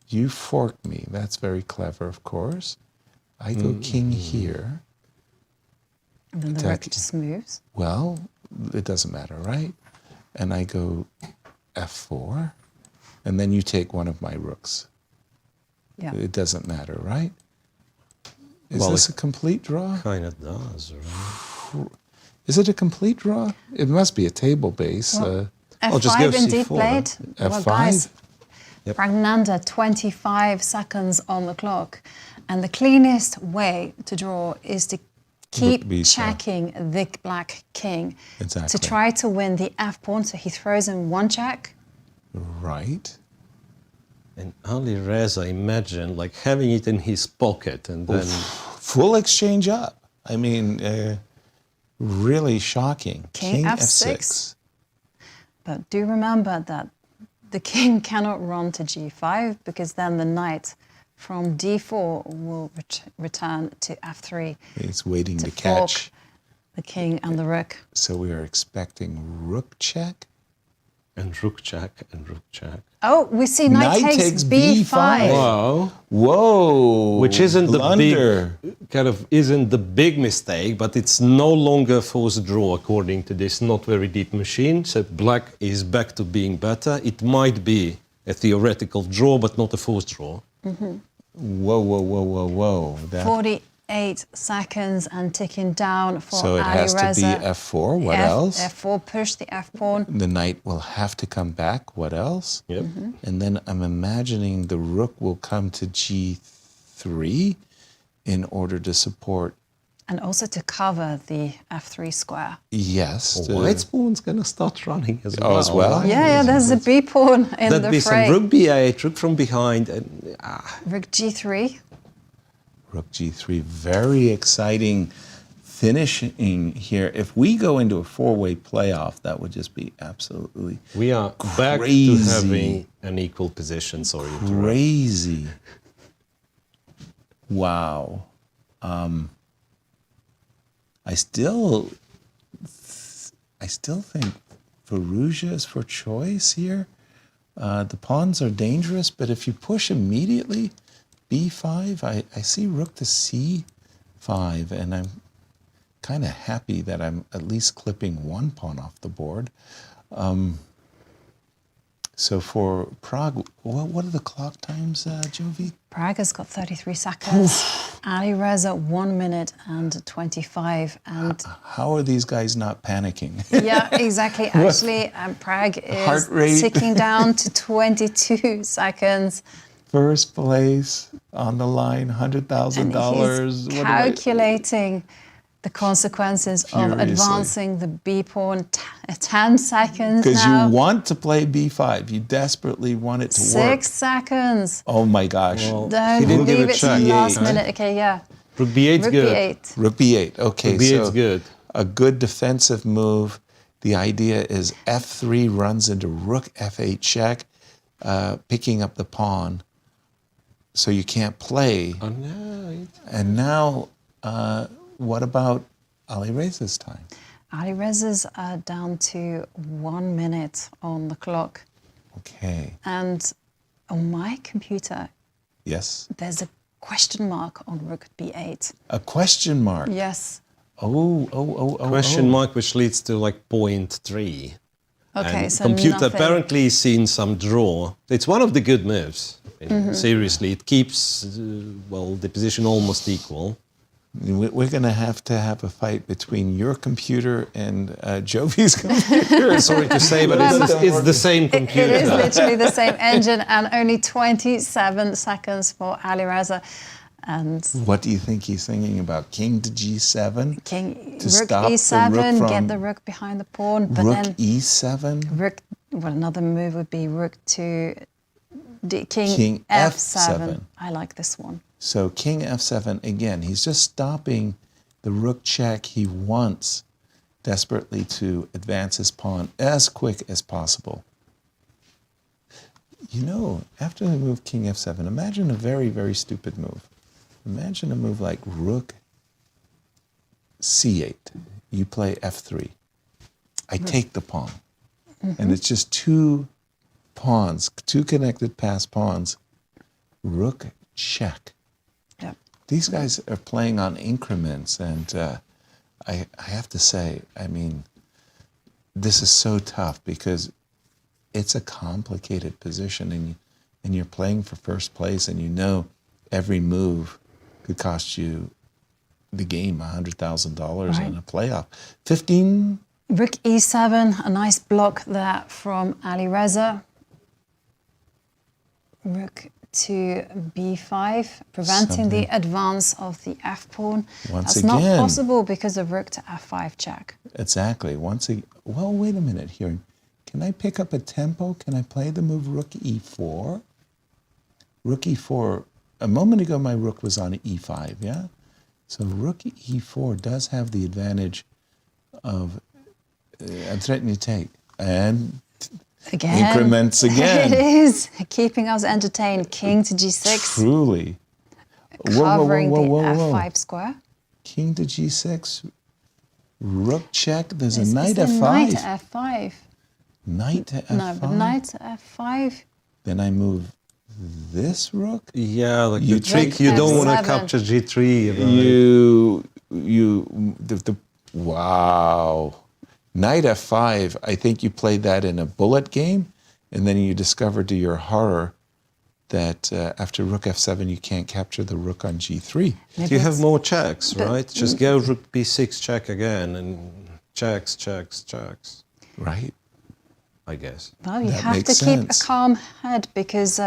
You fork me. That's very clever, of course. I go king here. And then the rook just moves. Well, it doesn't matter, right? And I go f4, and then you take one of my rooks. Yeah. It doesn't matter, right? Is Well, this a complete draw? Kind of does, right? Is it a complete draw? It must be a table base. Well, I'll just go F5 indeed C4. played. Well, F5? guys, Praggnanandhaa, 25 seconds on the clock. And the cleanest way to draw is to keep checking the black king to try to win the f-pawn. So he throws in one check. Right. And Alireza, imagine like having it in his pocket and then... Full exchange up. I mean, really shocking. King f6. But do remember that the king cannot run to g5 because then the knight from d4 will return to f3. It's waiting to catch the king and the rook. So we are expecting rook check. And rook check and rook check. Oh, we see knight takes b5. Wow. Whoa. Which isn't the big mistake, but it's no longer a forced draw according to this not very deep machine. So black is back to being better. It might be a theoretical draw, but not a forced draw. Mm-hmm. Whoa, whoa, whoa, whoa, whoa. 48 seconds and ticking down for So it has to be f4. What else? f4, push the f-pawn. The knight will have to come back. What else? Yep. Mm-hmm. And then I'm imagining the rook will come to g3 in order to support. And also to cover the f3 square. Yes. White pawn's going to start running as well. Oh, as well? Yeah, there's a b-pawn in the That'd be fray. some rook b8, rook from behind. And, Rook g3. Rook g3, very exciting finishing here. If we go into a four-way playoff, that would just be absolutely we are crazy. Back to having an equal position. Sorry. Crazy. Wow. I still think Firouzja is for choice here. The pawns are dangerous, but if you push immediately, b5, I see rook to c5, and I'm kind of happy that I'm at least clipping one pawn off the board. So for Prague, what are the clock times, Jovi? Prague has got 33 seconds. Alireza 1 minute and 25. And how are these guys not panicking? Yeah, exactly. Actually, Prague is ticking down to 22 seconds. First place on the line, $100,000. Calculating the consequences of advancing the b-pawn 10 seconds because now. you want to play b5. You desperately want it to work. 6 seconds. Oh my gosh. Well, don't leave it to the last minute. Okay, yeah. Rook b8's good. B8. Rook b8. Okay, Rook b8's so good. A good defensive move. The idea is f3 runs into rook f8 check, picking up the pawn, so you can't play. Oh, no. And now, what about Alireza's time? Alireza's down to 1 minute on the clock. Okay. And on my computer, Yes. there's a question mark on rook b8. A question mark. Yes. Oh. Question mark, which leads to like 0.3. Okay, and so computer nothing. apparently is seeing some draw. It's one of the good moves. Seriously, it keeps the position almost equal. We're going to have a fight between your computer and Jovi's computer. Sorry to say, but it's the same computer. It is literally the same engine, and only 27 seconds for Alireza. And what do you think he's thinking about? King to g7? King, to rook stop e7, the rook from get the rook behind the pawn. But rook then e7? Rook, another move would be rook to king f7. I like this one. So king f7, again, he's just stopping the rook check. He wants desperately to advance his pawn as quick as possible. You know, after the move king f7, imagine a very, very stupid move. Imagine a move like rook c8. You play f3. I take the pawn. And it's just two pawns, two connected passed pawns rook check. Yep. These guys are playing on increments, and I have to say, I mean, this is so tough because it's a complicated position, and you're playing for first place, and you know every move could cost you the game, $100,000 in a playoff. 15. Rook e7, a nice block there from Alireza. Rook to b5, preventing the advance of the f-pawn. Once That's again, not possible because of rook to f5 check. Exactly. Well, wait a minute here. Can I pick up a tempo? Can I play the move rook e4? Rook e4. A moment ago, my rook was on e5, yeah? So rook e4 does have the advantage of, I'm threatening to take. And again, increments again. It is keeping us entertained. King to g6. Truly. Covering the f5 square. King to g6. Rook check. There's a Is knight the f5. Knight to f5. Knight to f5. No, but knight to f5. Then I move this rook. Yeah, like You the trick, take you don't want to f7. capture g3. Right? Wow. Knight f5, I think you played that in a bullet game, and then you discovered to your horror that after rook f7, you can't capture the rook on g3. You have more checks, right? Just go rook b6 check again, and checks. Right. I guess. Well, you That have to makes keep sense. a calm head because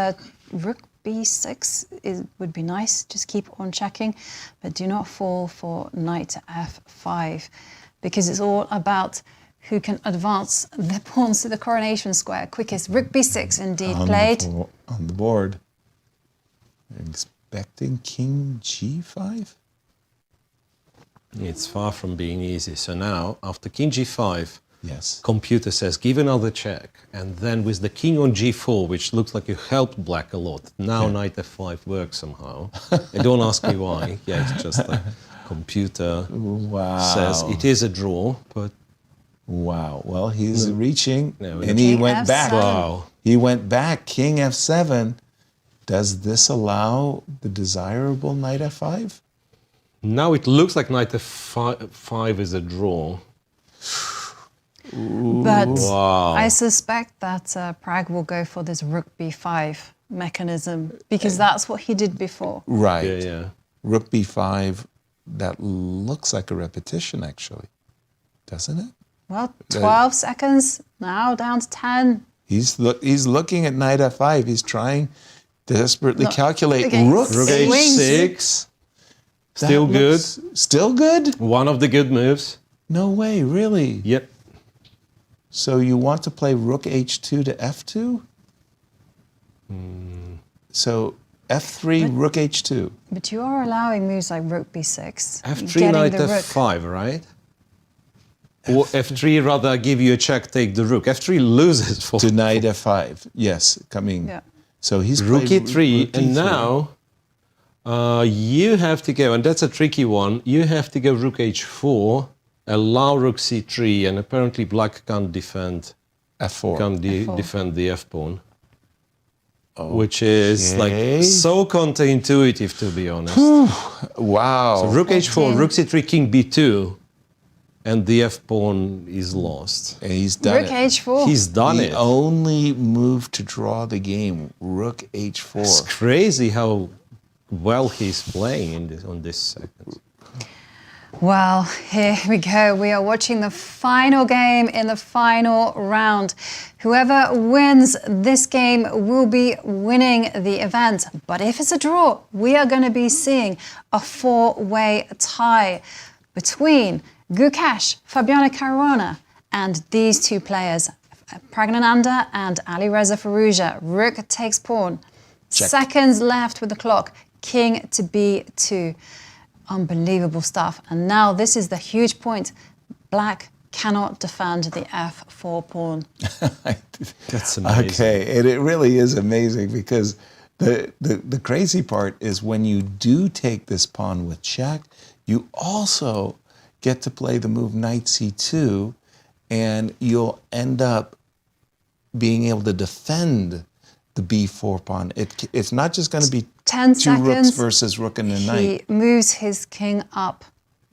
rook b6 would be nice. Just keep on checking, but do not fall for knight to f5 because it's all about who can advance the pawns to the coronation square quickest. Rook b6 indeed played. On the board. Expecting king g5? It's far from being easy. So now, after king g5, yes, computer says give another check, and then with the king on g4, which looks like you helped black a lot, now knight f5 works somehow. And don't ask me why. Yeah, it's just the computer says it is a draw, but wow. Well, he's reaching, No, and he King went F7. back. Wow. He went back. King f7. Does this allow the desirable knight f5? now it looks like knight f5 is a draw. But Wow. I suspect that Pragg will go for this rook b5 mechanism because that's what he did before. Right. Yeah. Rook b5. That looks like a repetition, actually, doesn't it? Well, 12 seconds, now down to 10. He's looking at knight f5. He's trying to desperately calculate again, rook Rook Swings. h6. That Still good. looks still good? One of the good moves. No way, really? Yep. So you want to play rook h2 to f2? So f3, rook h2. But you are allowing moves like rook b6. f3 getting knight the rook. f5, right? Or f3 rather give you a check, take the rook. f3 loses for To knight f5, yes, coming. Yeah. So he's rook played e3, rook and e3. now you have to go, and that's a tricky one, you have to go rook h4, allow rook c3, and apparently black can't defend f4. defend the f-pawn. Which is like so counterintuitive, to be honest. Wow. So rook h4, rook c3, king b2, and the f-pawn is lost. And he's done Rook it. h4. He's done the it. only move to draw the game, rook h4. It's crazy how well he's playing on this second. Well, here we go. We are watching the final game in the final round. Whoever wins this game will be winning the event. But if it's a draw, we are going to be seeing a four-way tie between Gukesh, Fabiano Caruana, and these two players, Praggnanandhaa and Alireza Firouzja. Rook takes pawn. Check. Seconds left with the clock. King to b2. Unbelievable stuff. And now this is the huge point. Black cannot defend the f4 pawn. That's amazing. Okay, and it really is amazing because the crazy part is when you do take this pawn with check, you also get to play the move knight c2, and you'll end up being able to defend the b4 pawn. It's not just going to be 10 two rooks seconds. versus rook and a He knight. moves his king up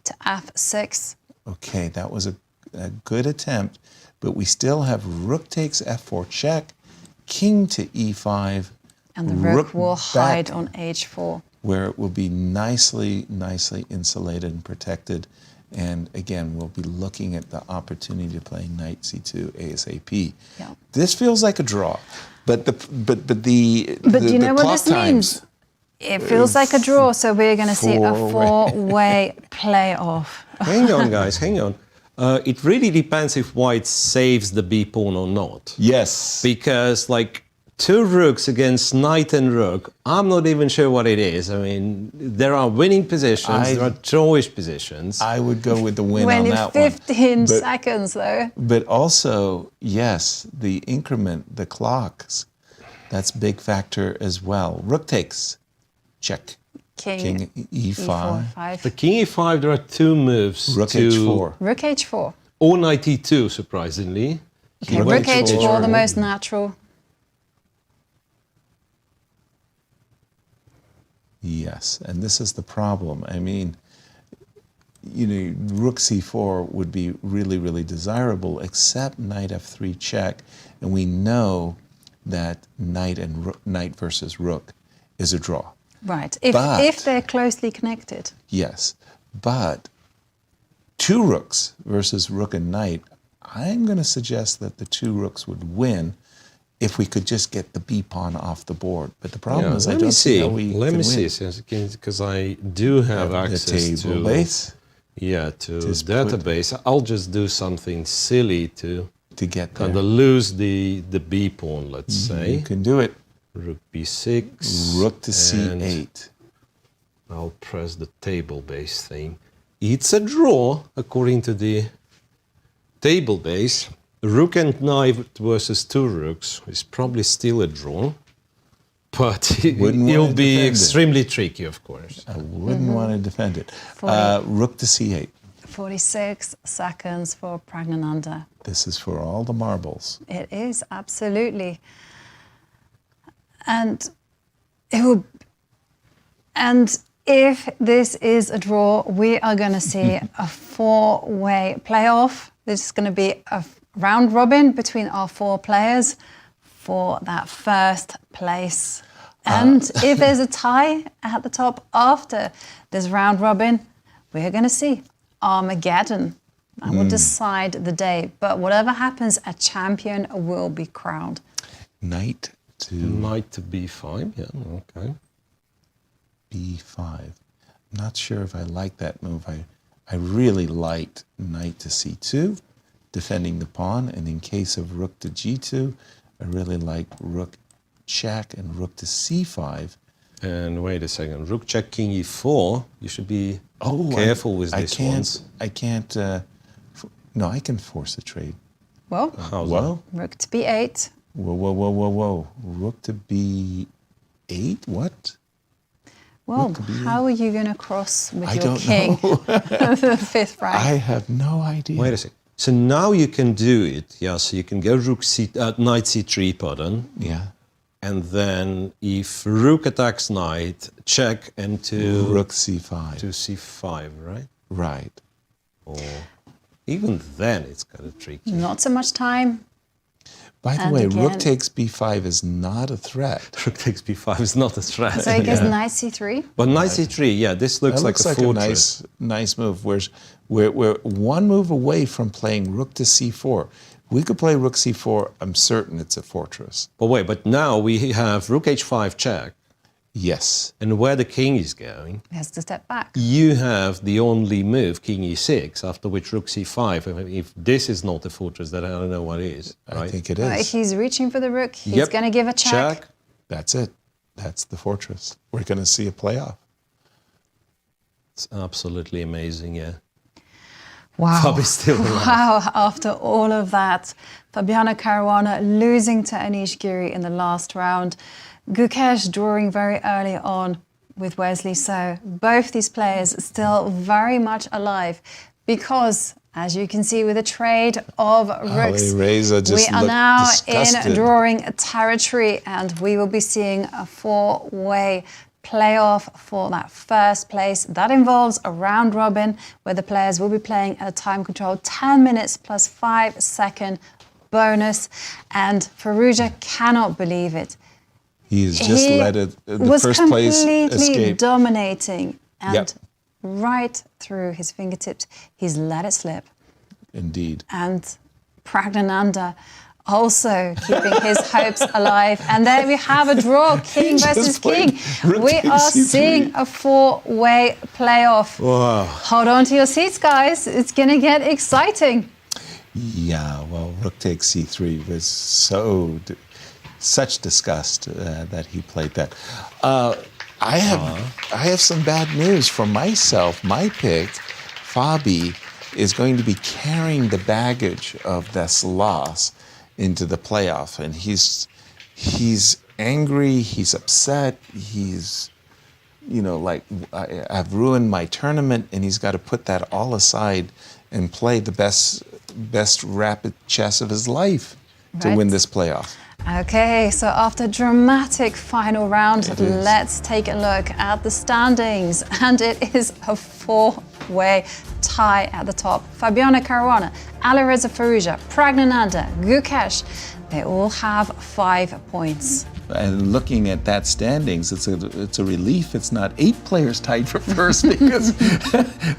to f6. Okay, that was a good attempt, but we still have rook takes f4 check, king to e5, And the rook will back, hide on h4. where it will be nicely insulated and protected. And again, we'll be looking at the opportunity to play knight c2 ASAP. Yeah. This feels like a draw, but the But do you know what clock this means? It feels like a draw, so we're going to see a four-way playoff. Hang on, guys, hang on. It really depends if white saves the b pawn or not. Yes. Because, like, two rooks against knight and rook, I'm not even sure what it is. I mean, there are winning positions, there are drawish positions. I would go with the win Well, on in that 15 one. seconds, though. But also, yes, the increment, the clocks, that's a big factor as well. Rook takes, check. King e5. The king e5, there are two moves. Rook h4. Rook h4. Or knight e2, surprisingly. Okay, rook h4, the most natural. Yes, and this is the problem. I mean, you know, rook c4 would be really desirable, except knight f3 check, and we know that knight versus rook is a draw. Right, if they're closely connected. Yes, but two rooks versus rook and knight, I'm going to suggest that the two rooks would win if we could just get the b pawn off the board. But the problem is I don't see how we Let can me win. see, because I do have access table to base. Yeah, to database. I'll just do something silly to get kind of lose the b pawn, let's say. You can do it. Rook b6. Rook to and c8. I'll press the table base thing. It's a draw according to the table base. Rook and knight versus two rooks is probably still a draw, but it'll be extremely tricky, of course. I wouldn't want to defend it. Rook to c8. 46 seconds for Praggnanandhaa. This is for all the marbles. It is, absolutely. And it will. And if this is a draw, we are going to see a four-way playoff. This is going to be a round robin between our four players for that first place. And if there's a tie at the top after this round robin, we're going to see Armageddon. That will decide the day. But whatever happens, a champion will be crowned. Knight to b5, yeah, okay. b5. I'm not sure if I like that move. I really liked knight to c2, defending the pawn, and in case of rook to g2, I really like rook check and rook to c5. And wait a second, rook check king e4. You should be careful with this one. I can't. No, I can force a trade. Well, rook to b8. Whoa. Rook to b8? What? Well, how are you going to cross with your don't king? know. The fifth rank. I have no idea. Wait a second. So now you can do it. Yeah, so you can go knight c3, pardon. Yeah. And then if rook attacks knight, check and to rook c5. To c5, right? Right. Or even then it's kind of tricky. Not so much time. By the way, rook takes b5 is not a threat. Rook takes b5 is not a threat. So I guess knight c3? But knight c3, yeah, this looks like a fortress. Nice move. We're one move away from playing rook to c4. We could play rook c4, I'm certain it's a fortress. But wait, but now we have rook h5 check. Yes. And where the king is going, He has to step back. you have the only move, king e6, after which rook c5. I mean, if this is not a fortress, then I don't know what is. Right? I think it is. He's reaching for the rook. He's going to give a check. That's it. That's the fortress. We're going to see a playoff. It's absolutely amazing, yeah. Wow. Fabi's still alive. Wow, after all of that. Fabiano Caruana losing to Anish Giri in the last round. Gukesh drawing very early on with Wesley So. Both these players still very much alive because, As you can see with the trade of rooks, Alireza just we are looked now disgusted. in drawing territory, and we will be seeing a four-way playoff for that first place. That involves a round robin where the players will be playing at a time control 10 minutes plus 5-second bonus. And Firouzja cannot believe it. He's just let it, the was first place completely escape. dominating, and Yep. right through his fingertips, he's let it slip. Indeed. And Praggnanandhaa also keeping his hopes alive. And there we have a draw, king versus king. We are seeing a four-way playoff. Wow. Hold on to your seats, guys. It's going to get exciting. Yeah, well, rook takes c3 was such disgust that he played that. I have some bad news for myself. My pick, Fabi, is going to be carrying the baggage of this loss into the playoff, and he's angry, he's upset, he's, you know, like, I've ruined my tournament, and he's got to put that all aside and play the best rapid chess of his life to win this playoff. Okay, so after a dramatic final round, let's take a look at the standings. And it is a four-way tie at the top. Fabiano, Caruana, Alireza, Firouzja, Praggnanandhaa, Gukesh, they all have 5 points. And looking at that standings, it's a relief it's not 8 players tied for first, because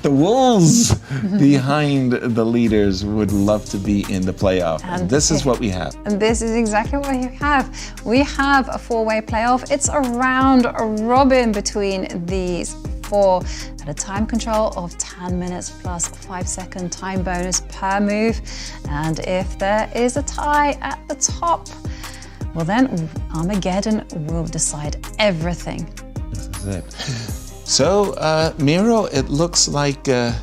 the wolves behind the leaders would love to be in the playoff. And this is what we have. And this is exactly what you have. We have a four-way playoff. It's a round robin between these four at a time control of 10 minutes plus 5-second time bonus per move. And if there is a tie at the top, well then, Armageddon will decide everything. This is it. So, Miro, it looks like the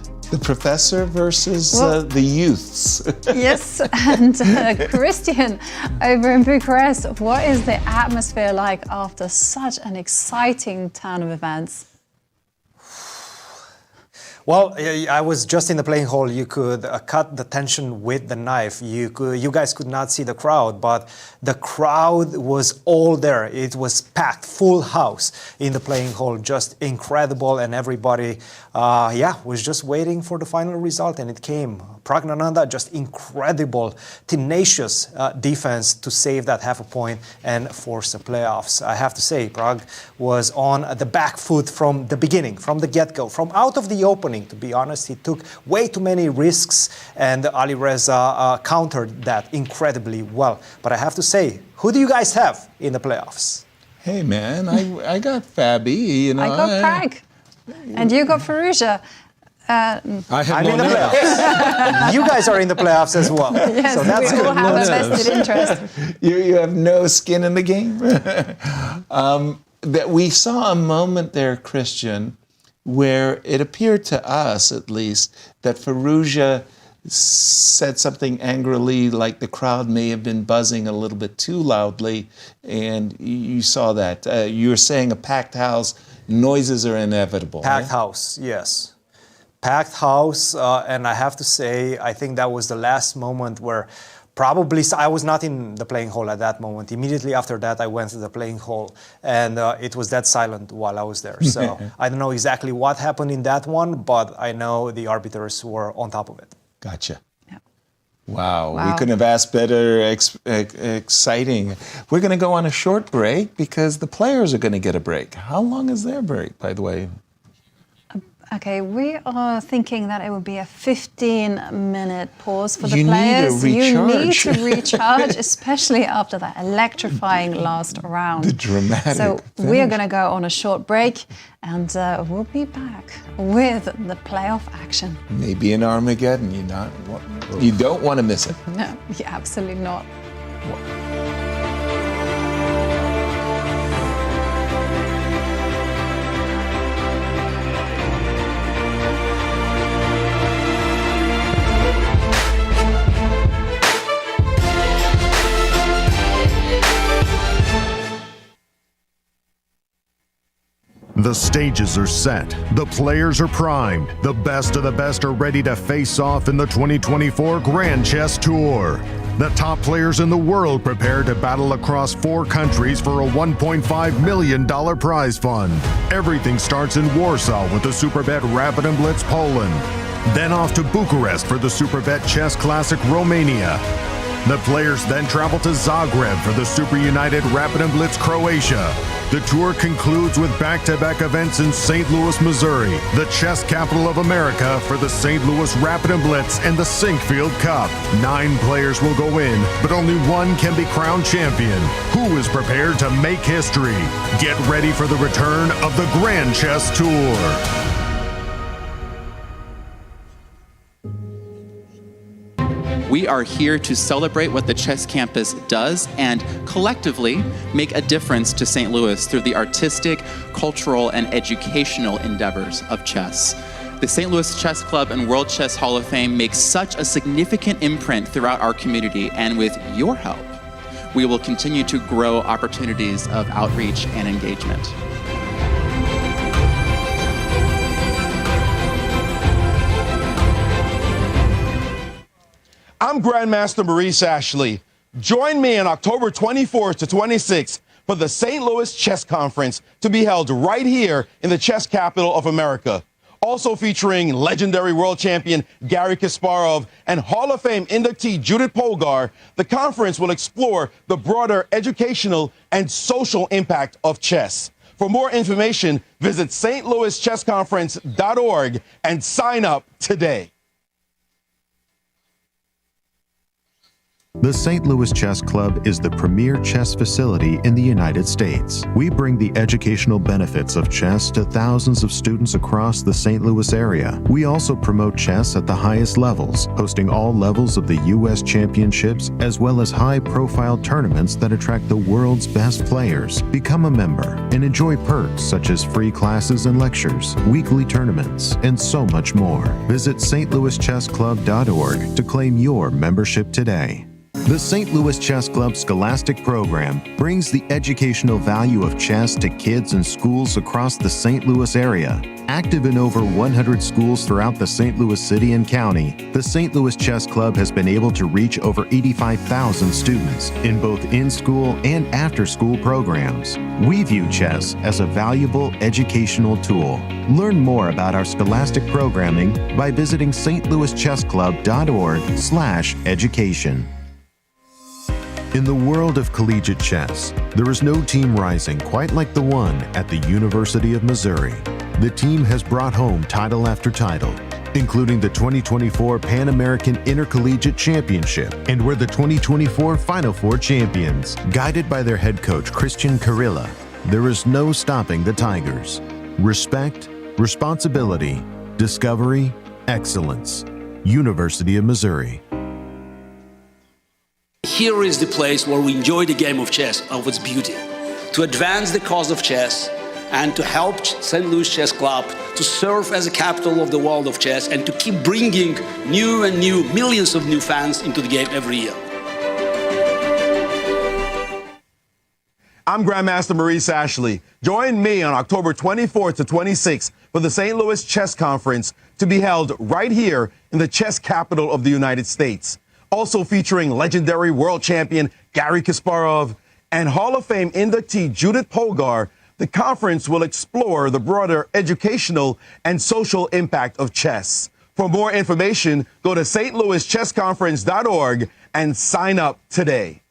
professor versus the youths. Yes, and Cristian, over in Bucharest, what is the atmosphere like after such an exciting turn of events? Well, I was just in the playing hall. You could cut the tension with the knife. You guys could not see the crowd, but the crowd was all there. It was packed, full house in the playing hall, just incredible, and everybody, was just waiting for the final result, and it came. Praggnanandhaa, just incredible, tenacious defense to save that half a point and force the playoffs. I have to say, Pragg was on the back foot from the beginning, from the get-go, from out of the opening. To be honest, he took way too many risks, and Alireza countered that incredibly well. But I have to say, who do you guys have in the playoffs? Hey man, I got Fabi. You know, I got Pragg, and you got Firouzja. I'm in the playoffs. You guys are in the playoffs as well. Yes, so that's we all good. have a vested interest. You have no skin in the game. That we saw a moment there, Cristian, where it appeared to us, at least, that Firouzja said something angrily, like the crowd may have been buzzing a little bit too loudly, and you saw that. You were saying a packed house, noises are inevitable. Packed house, yes. Packed house, and I have to say, I think that was the last moment where probably, I was not in the playing hall at that moment. Immediately after that, I went to the playing hall, and it was dead silent while I was there. So I don't know exactly what happened in that one, but I know the arbiters were on top of it. Gotcha. Yeah. Wow, we couldn't have asked better. Exciting. We're going to go on a short break because the players are going to get a break. How long is their break, by the way? Okay, we are thinking that it would be a 15-minute pause for the players. You need to recharge, especially after that electrifying last round. The dramatic So finish. we are going to go on a short break, and we'll be back with the playoff action. Maybe an Armageddon. You don't want to miss it. No, yeah, absolutely not. The stages are set, the players are primed, the best of the best are ready to face off in the 2024 Grand Chess Tour. The top players in the world prepare to battle across 4 countries for a $1.5 million prize fund. Everything starts in Warsaw with the Superbet Rapid and Blitz Poland. Then off to Bucharest for the Superbet Chess Classic Romania. The players then travel to Zagreb for the Super United Rapid and Blitz Croatia. The tour concludes with back-to-back events in St. Louis, Missouri, the chess capital of America, for the St. Louis Rapid and Blitz and the Sinkfield Cup. 9 players will go in, but only one can be crowned champion. Who is prepared to make history? Get ready for the return of the Grand Chess Tour. We are here to celebrate what the chess campus does and collectively make a difference to St. Louis through the artistic, cultural, and educational endeavors of chess. The St. Louis Chess Club and World Chess Hall of Fame makes such a significant imprint throughout our community, and with your help, we will continue to grow opportunities of outreach and engagement. I'm Grandmaster Maurice Ashley. Join me on October 24th to 26th for the St. Louis Chess Conference to be held right here in the chess capital of America. Also featuring legendary world champion Garry Kasparov and Hall of Fame inductee Judith Polgar, the conference will explore the broader educational and social impact of chess. For more information, visit stlouischessconference.org and sign up today. The St. Louis Chess Club is the premier chess facility in the United States. We bring the educational benefits of chess to thousands of students across the St. Louis area. We also promote chess at the highest levels, hosting all levels of the U.S. championships, as well as high-profile tournaments that attract the world's best players. Become a member and enjoy perks such as free classes and lectures, weekly tournaments, and so much more. Visit stlouischessclub.org to claim your membership today. The St. Louis Chess Club Scholastic Program brings the educational value of chess to kids in schools across the St. Louis area. Active in over 100 schools throughout the St. Louis City and County, the St. Louis Chess Club has been able to reach over 85,000 students in both in-school and after-school programs. We view chess as a valuable educational tool. Learn more about our scholastic programming by visiting stlouischessclub.org/education. In the world of collegiate chess, there is no team rising quite like the one at the University of Missouri. The team has brought home title after title, including the 2024 Pan American Intercollegiate Championship, and were the 2024 Final Four champions. Guided by their head coach, Cristian Chirila, there is no stopping the Tigers. Respect, responsibility, discovery, excellence. University of Missouri. Here is the place where we enjoy the game of chess of its beauty, to advance the cause of chess and to help St. Louis Chess Club to serve as a capital of the world of chess and to keep bringing new and new millions of new fans into the game every year. I'm Grandmaster Maurice Ashley. Join me on October 24th to 26th for the St. Louis Chess Conference to be held right here in the chess capital of the United States. Also featuring legendary world champion Garry Kasparov and Hall of Fame inductee Judith Polgar, the conference will explore the broader educational and social impact of chess. For more information, go to stlouischessconference.org and sign up today.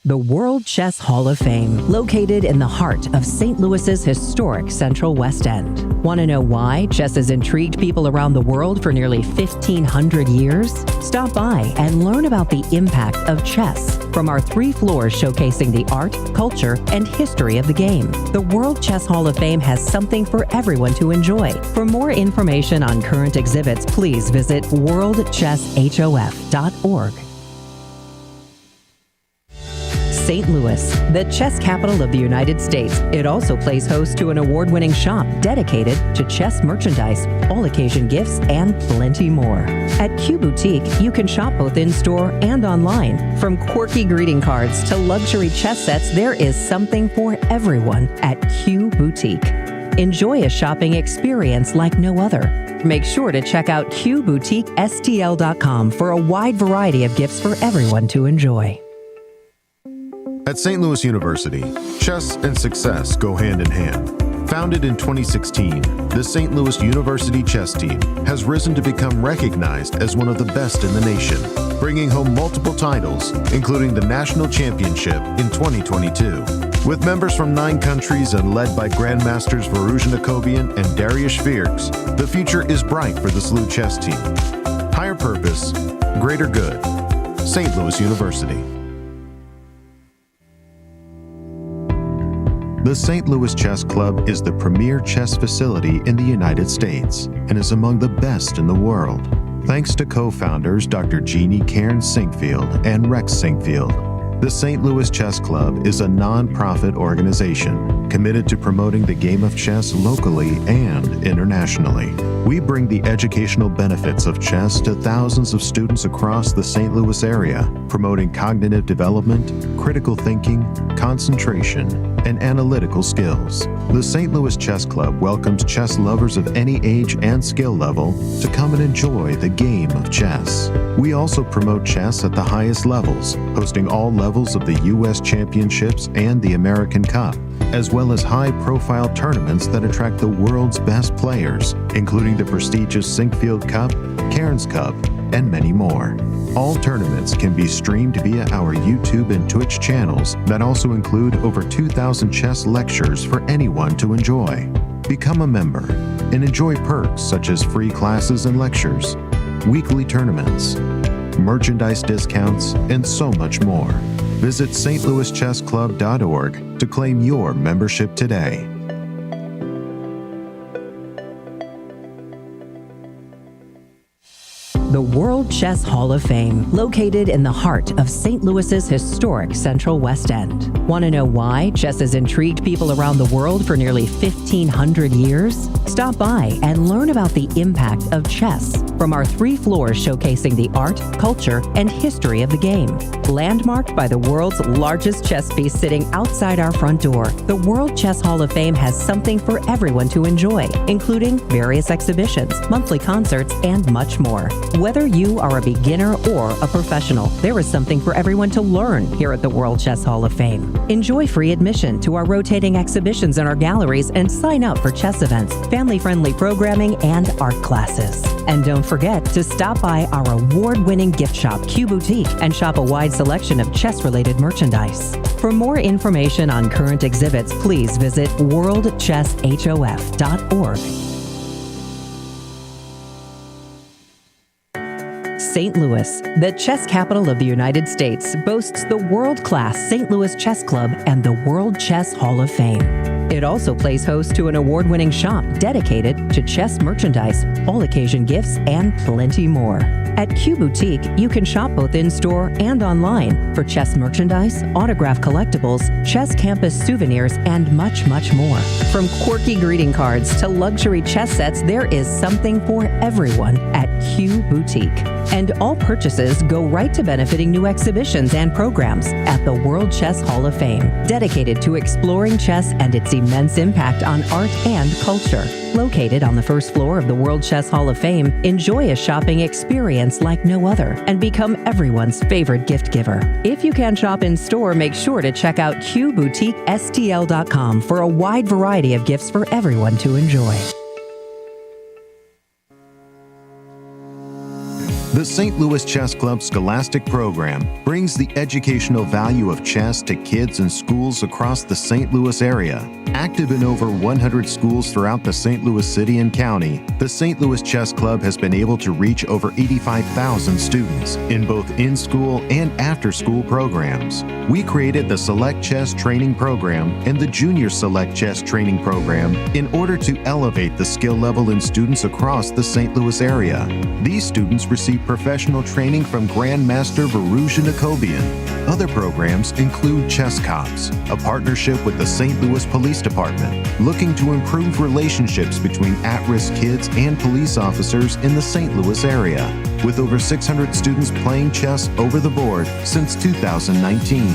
The World Chess Hall of Fame, located in the heart of St. Louis's historic Central West End. Want to know why chess has intrigued people around the world for nearly 1,500 years? Stop by and learn about the impact of chess from our 3 floors showcasing the art, culture, and history of the game. The World Chess Hall of Fame has something for everyone to enjoy. For more information on current exhibits, please visit worldchesshof.org. St. Louis, the chess capital of the United States. It also plays host to an award-winning shop dedicated to chess merchandise, all-occasion gifts, and plenty more. At Q Boutique, you can shop both in-store and online. From quirky greeting cards to luxury chess sets, there is something for everyone at Q Boutique. Enjoy a shopping experience like no other. Make sure to check out QBoutiqueSTL.com for a wide variety of gifts for everyone to enjoy. At St. Louis University, chess and success go hand in hand. Founded in 2016, the St. Louis University chess team has risen to become recognized as one of the best in the nation, bringing home multiple titles, including the National Championship in 2022. With members from 9 countries and led by Grandmasters Firouzja and Darius Fierks, the future is bright for the SLU chess team. Higher purpose, greater good. St. Louis University. The St. Louis Chess Club is the premier chess facility in the United States and is among the best in the world. Thanks to co-founders Dr. Jeannie Cairns Sinkfield and Rex Sinkfield, the St. Louis Chess Club is a non-profit organization committed to promoting the game of chess locally and internationally. We bring the educational benefits of chess to thousands of students across the St. Louis area, promoting cognitive development, critical thinking, concentration, and analytical skills. The St. Louis Chess Club welcomes chess lovers of any age and skill level to come and enjoy the game of chess. We also promote chess at the highest levels, hosting all levels of the U.S. Championships and the American Cup, as well as high-profile tournaments that attract the world's best players, including the prestigious Sinkfield Cup, Cairns Cup, and many more. All tournaments can be streamed via our YouTube and Twitch channels that also include over 2,000 chess lectures for anyone to enjoy. Become a member and enjoy perks such as free classes and lectures, weekly tournaments, merchandise discounts, and so much more. Visit stlouischessclub.org to claim your membership today. The World Chess Hall of Fame, located in the heart of St. Louis's historic Central West End. Want to know why chess has intrigued people around the world for nearly 1,500 years? Stop by and learn about the impact of chess from our 3 floors showcasing the art, culture, and history of the game. Landmarked by the world's largest chess piece sitting outside our front door, the World Chess Hall of Fame has something for everyone to enjoy, including various exhibitions, monthly concerts, and much more. Whether you are a beginner or a professional, there is something for everyone to learn here at the World Chess Hall of Fame. Enjoy free admission to our rotating exhibitions in our galleries and sign up for chess events, family-friendly programming, and art classes. And don't forget to stop by our award-winning gift shop, Q Boutique, and shop a wide selection of chess-related merchandise. For more information on current exhibits, please visit worldchesshof.org. St. Louis, the chess capital of the United States, boasts the world-class St. Louis Chess Club and the World Chess Hall of Fame. It also plays host to an award-winning shop dedicated to chess merchandise, all-occasion gifts, and plenty more. At Q Boutique, you can shop both in-store and online for chess merchandise, autograph collectibles, chess campus souvenirs, and much, much more. From quirky greeting cards to luxury chess sets, there is something for everyone at Q Boutique. And all purchases go right to benefiting new exhibitions and programs at the World Chess Hall of Fame, dedicated to exploring chess and its immense impact on art and culture. Located on the first floor of the World Chess Hall of Fame, enjoy a shopping experience like no other and become everyone's favorite gift giver. If you can shop in store, make sure to check out QBoutiqueSTL.com for a wide variety of gifts for everyone to enjoy. The St. Louis Chess Club Scholastic Program brings the educational value of chess to kids in schools across the St. Louis area. Active in over 100 schools throughout the St. Louis City and County, the St. Louis Chess Club has been able to reach over 85,000 students in both in-school and after-school programs. We created the Select Chess Training Program and the Junior Select Chess Training Program in order to elevate the skill level in students across the St. Louis area. These students receive professional training from Grandmaster Firouzja. Other programs include Chess Cops, a partnership with the St. Louis Police Department, looking to improve relationships between at-risk kids and police officers in the St. Louis area, with over 600 students playing chess over the board since 2019.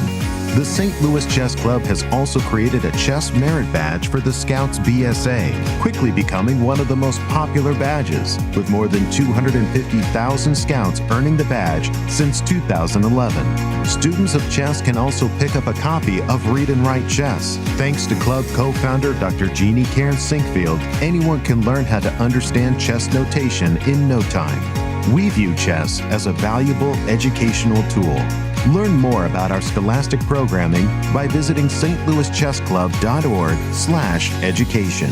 The St. Louis Chess Club has also created a chess merit badge for the Scouts BSA, quickly becoming one of the most popular badges, with more than 250,000 Scouts earning the badge since 2011. Students of chess can also pick up a copy of Read and Write Chess. Thanks to club co-founder Dr. Jeannie Cairns-Sinkfield, anyone can learn how to understand chess notation in no time. We view chess as a valuable educational tool. Learn more about our scholastic programming by visiting stlouischessclub.org/education.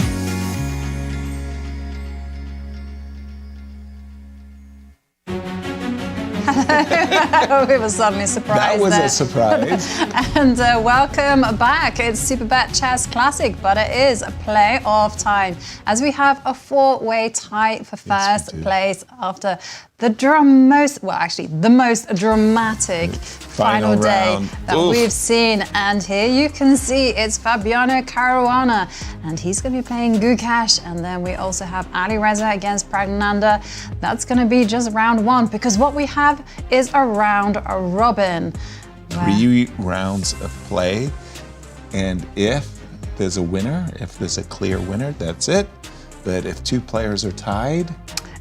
We were suddenly surprised. That was there. a surprise. And welcome back. It's Superbet Chess Classic, but it is a playoff time as we have a four-way tie for first place after the most dramatic final day that we've seen. And here you can see it's Fabiano Caruana, and he's going to be playing Gukesh. And then we also have Alireza against Praggnanandhaa. That's going to be just round one, because what we have is a round robin. 3 rounds of play, and if there's a winner, if there's a clear winner, that's it. But if 2 players are tied,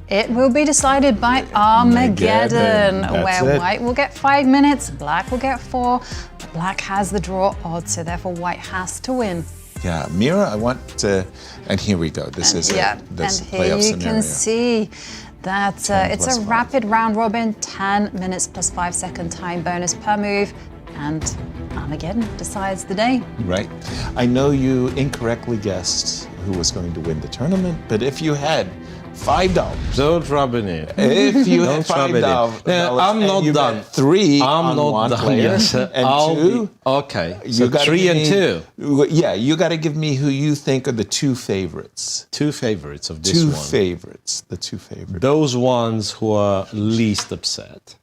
it will be decided by Armageddon, where White will get 5 minutes, Black will get 4. Black has the draw odds, so therefore White has to win. yeah, Mira, I want to, and here we go. This is this and playoff here you scenario. can see that it's a rapid round robin, 10 minutes plus 5 second time bonus per move, and Armageddon decides the day. Right. I know you incorrectly guessed who was going to win the tournament, but if you had $5. Don't rub it in. If you had $5, I'm not done. 3 I'm not one done. player, Yes. and I'll 2. Okay. You So gotta 3 give and me- 2. Yeah, you got to give me who you think are the 2 favorites. 2 favorites of this 2 one. favorites. The 2 favorites. Those ones who are least upset.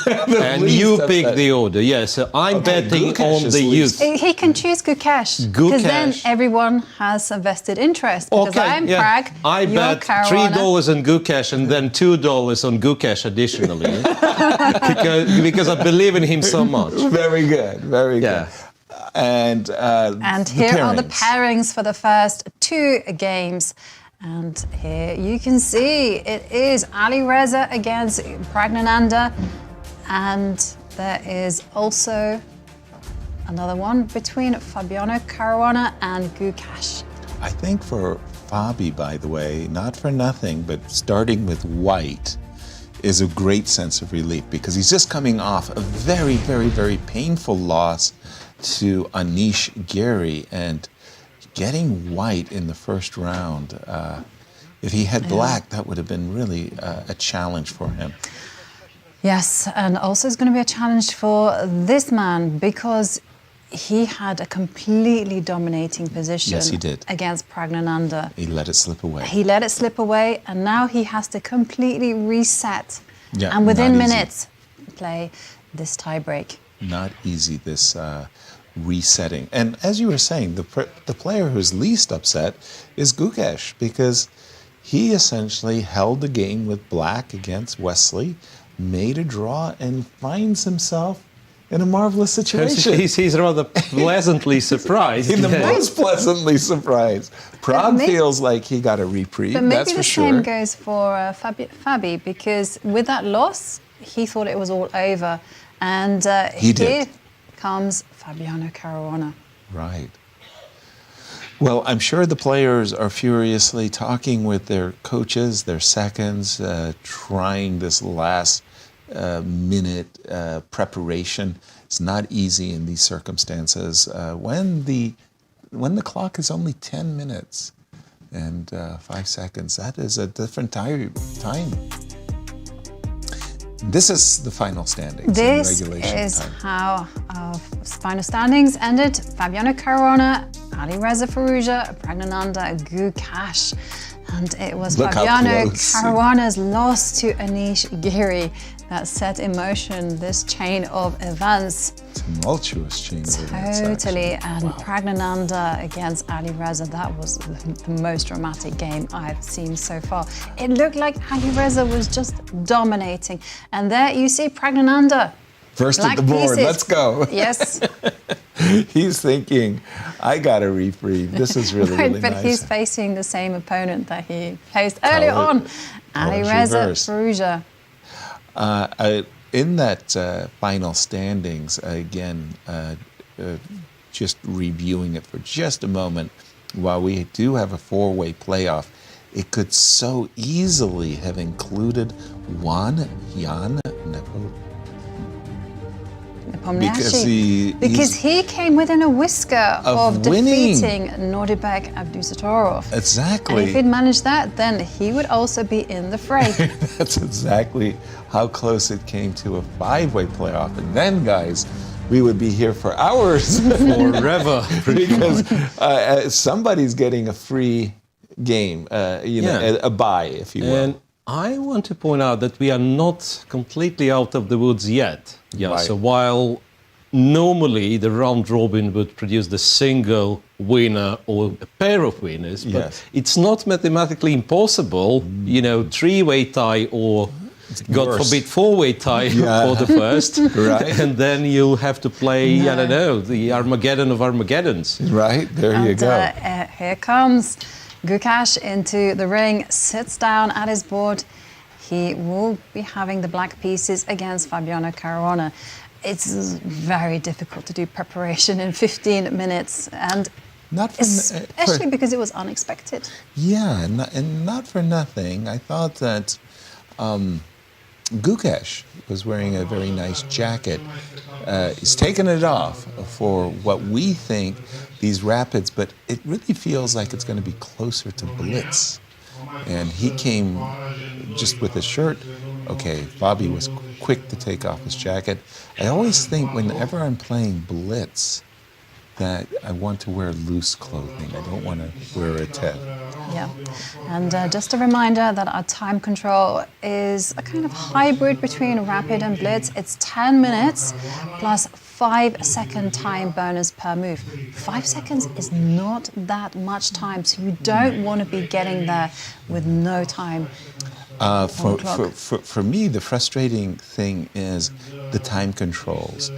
And you pick the order. Yes, so I'm betting Gukesh on is the least. youth. He can choose Gukesh, because then everyone has a vested interest. Because I'm Prag, I you're bet Caruana. $3 on Gukesh and then $2 on Gukesh additionally, because I believe in him so much. Very good, very good. And here are the pairings for the first 2 games. And here you can see it is Alireza against Praggnanandhaa. And there is also another one between Fabiano Caruana and Gukesh. I think for Fabi, by the way, not for nothing, but starting with white is a great sense of relief, because he's just coming off a very, very, very painful loss to Anish Giri, and getting white in the first round. If he had black, that would have been really a challenge for him. Yes, and also it's going to be a challenge for this man, because he had a completely dominating position. Yes, he did. Against Praggnanandhaa. He let it slip away. He let it slip away, and now he has to completely reset. Yeah, and within not easy. minutes, play this tie-break. Not easy, this resetting. And as you were saying, the player who's least upset is Gukesh, because he essentially held the game with black against Wesley, made a draw, and finds himself in a marvelous situation. He's rather pleasantly surprised. In the most pleasantly surprised. Prague feels like he got a reprieve, But maybe that's for the sure. same goes for Fabi, because with that loss, he thought it was all over. And He did. here comes Fabiano Caruana. Right. Well, I'm sure the players are furiously talking with their coaches, their seconds, trying this last minute preparation. It's not easy in these circumstances when the clock is only 10 minutes and 5 seconds. That is a different time. This is the final standings. This in regulation is time. how our final standings ended. Fabiano Caruana Alireza, Firouzja, Praggnanandhaa, Gukesh. And it was Look how Fabiano close. Caruana's loss to Anish Giri that set in motion this chain of events. Tumultuous chain of events. Totally, and Praggnanandhaa against Alireza, that was the most dramatic game I've seen so far. It looked like Alireza was just dominating. And there you see Praggnanandhaa. First Black at the board, pieces. let's go. Yes. He's thinking, I got a reprieve. This is really, really but nice. he's facing the same opponent that he faced earlier on. Alireza, Firouzja. In that final standings, again, just reviewing it for just a moment, while we do have a four-way playoff, it could so easily have included Jan Nepomniachtchi. Because he came within a whisker of winning. defeating Nodirbek Abdusattorov. Exactly. And if he'd managed that, then he would also be in the fray. That's exactly how close it came to a five-way playoff. And then, guys, we would be here for hours. Forever. Because somebody's getting a free game, a bye, if you will. And I want to point out that we are not completely out of the woods yet. Yeah. Right. So while normally the round robin would produce the single winner or a pair of winners, but Yes. it's not mathematically impossible, three-way tie or, God worse. forbid, four-way tie for the first. Right. And then you'll have to play, I don't know, the Armageddon of Armageddons. Right, there you go. Here comes Gukesh into the ring, sits down at his board. He will be having the black pieces against Fabiano Caruana. It's very difficult to do preparation in 15 minutes, and especially because it was unexpected. Yeah, and not for nothing. I thought that Gukesh was wearing a very nice jacket. He's taken it off for what we think these rapids, but it really feels like it's going to be closer to blitz. And he came just with his shirt. Okay, Bobby was quick to take off his jacket. I always think whenever I'm playing blitz that I want to wear loose clothing. I don't want to wear a tet. Yeah, and just a reminder that our time control is a kind of hybrid between rapid and blitz. It's 10 minutes plus 5-second time bonus per move. 5 seconds is not that much time, so you don't want to be getting there with no time. For me, the frustrating thing is the time controls.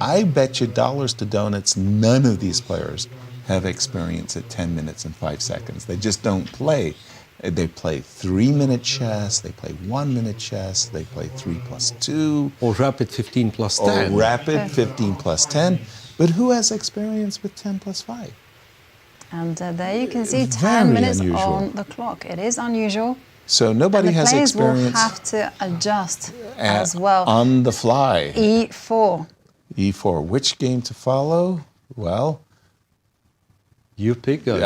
I bet you dollars to donuts none of these players have experience at 10 minutes and 5 seconds. They just don't play. They play 3-minute chess, they play 1-minute chess, they play 3+2. Or rapid 15+10. Or rapid 15+10. But who has experience with 10+5? And there you can see 10 Very minutes unusual. on the clock. It is unusual. So nobody and the has players experience will have to adjust as well. On the fly. E4. E4. Which game to follow? Well, you pick us.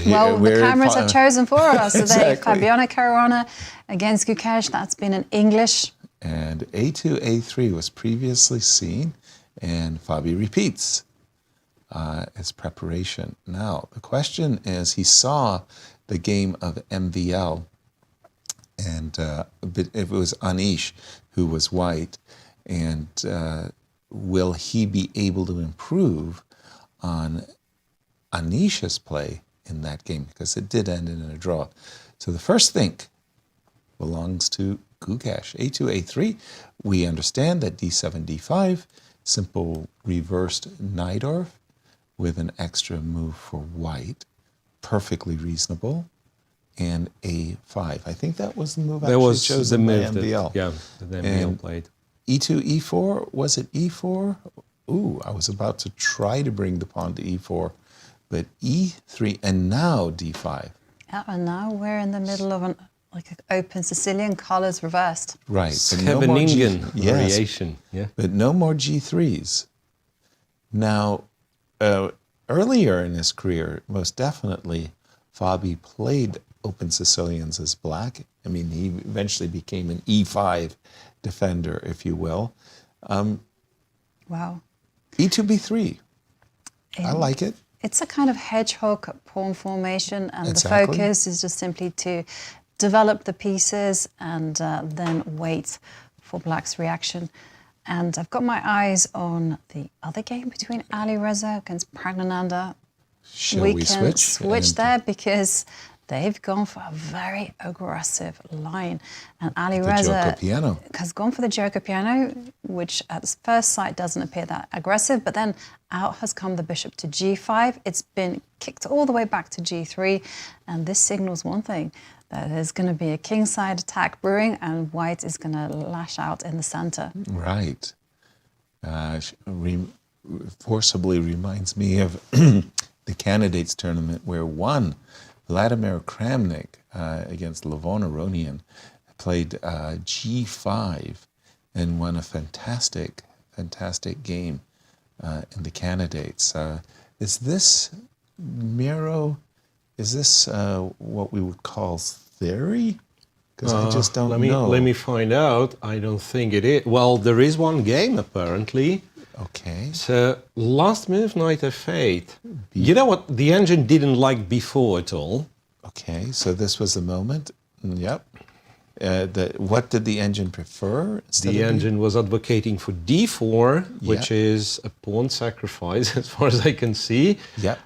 Well, the cameras have chosen for us today. Exactly. Fabiano Caruana against Gukesh. That's been in English. And A2, A3 was previously seen, and Fabi repeats as preparation. Now, the question is, he saw the game of MVL, and it was Anish who was white, and will he be able to improve on Anish's play in that game? Because it did end in a draw. So the first think belongs to Gukesh. A2, A3, we understand that D7, D5, simple reversed Najdorf with an extra move for white, perfectly reasonable, and A5. I think that was the move That was chosen the by move MVL. that MVL played. E2, E4, was it E4? Ooh, I was about to try to bring the pawn to E4, but E3, and now D5. Yeah, and now we're in the middle of an open Sicilian, colors reversed. Right. Scheveningen variation. Yeah. But no more G3s. Now, earlier in his career, most definitely, Fabi played open Sicilians as black. I mean, he eventually became an E5 defender, if you will. Wow. E2, B3. I like it. It's a kind of hedgehog pawn formation, and Exactly. the focus is just simply to develop the pieces and then wait for Black's reaction. And I've got my eyes on the other game between Alireza against Praggnanandhaa. Shall we can switch? there because they've gone for a very aggressive line. And Alireza piano. has gone for the Joker piano, which at first sight doesn't appear that aggressive, but then out has come the bishop to g5. It's been kicked all the way back to g3, and this signals one thing, that there's going to be a kingside attack brewing, and white is going to lash out in the center. Right. Forcibly reminds me of the candidates tournament where one, Vladimir Kramnik against Levon Aronian, played g5 and won a fantastic game in the candidates. Is this, Miro, is this what we would call theory? Because I just don't know. Let me find out. I don't think it is. Well, there is one game apparently. Okay. So last move, knight f8. You know what? The engine didn't like b4 at all. Okay, so this was the moment. Yep. What did the engine prefer? The engine was advocating for d4, which is a pawn sacrifice as far as I can see. Yep.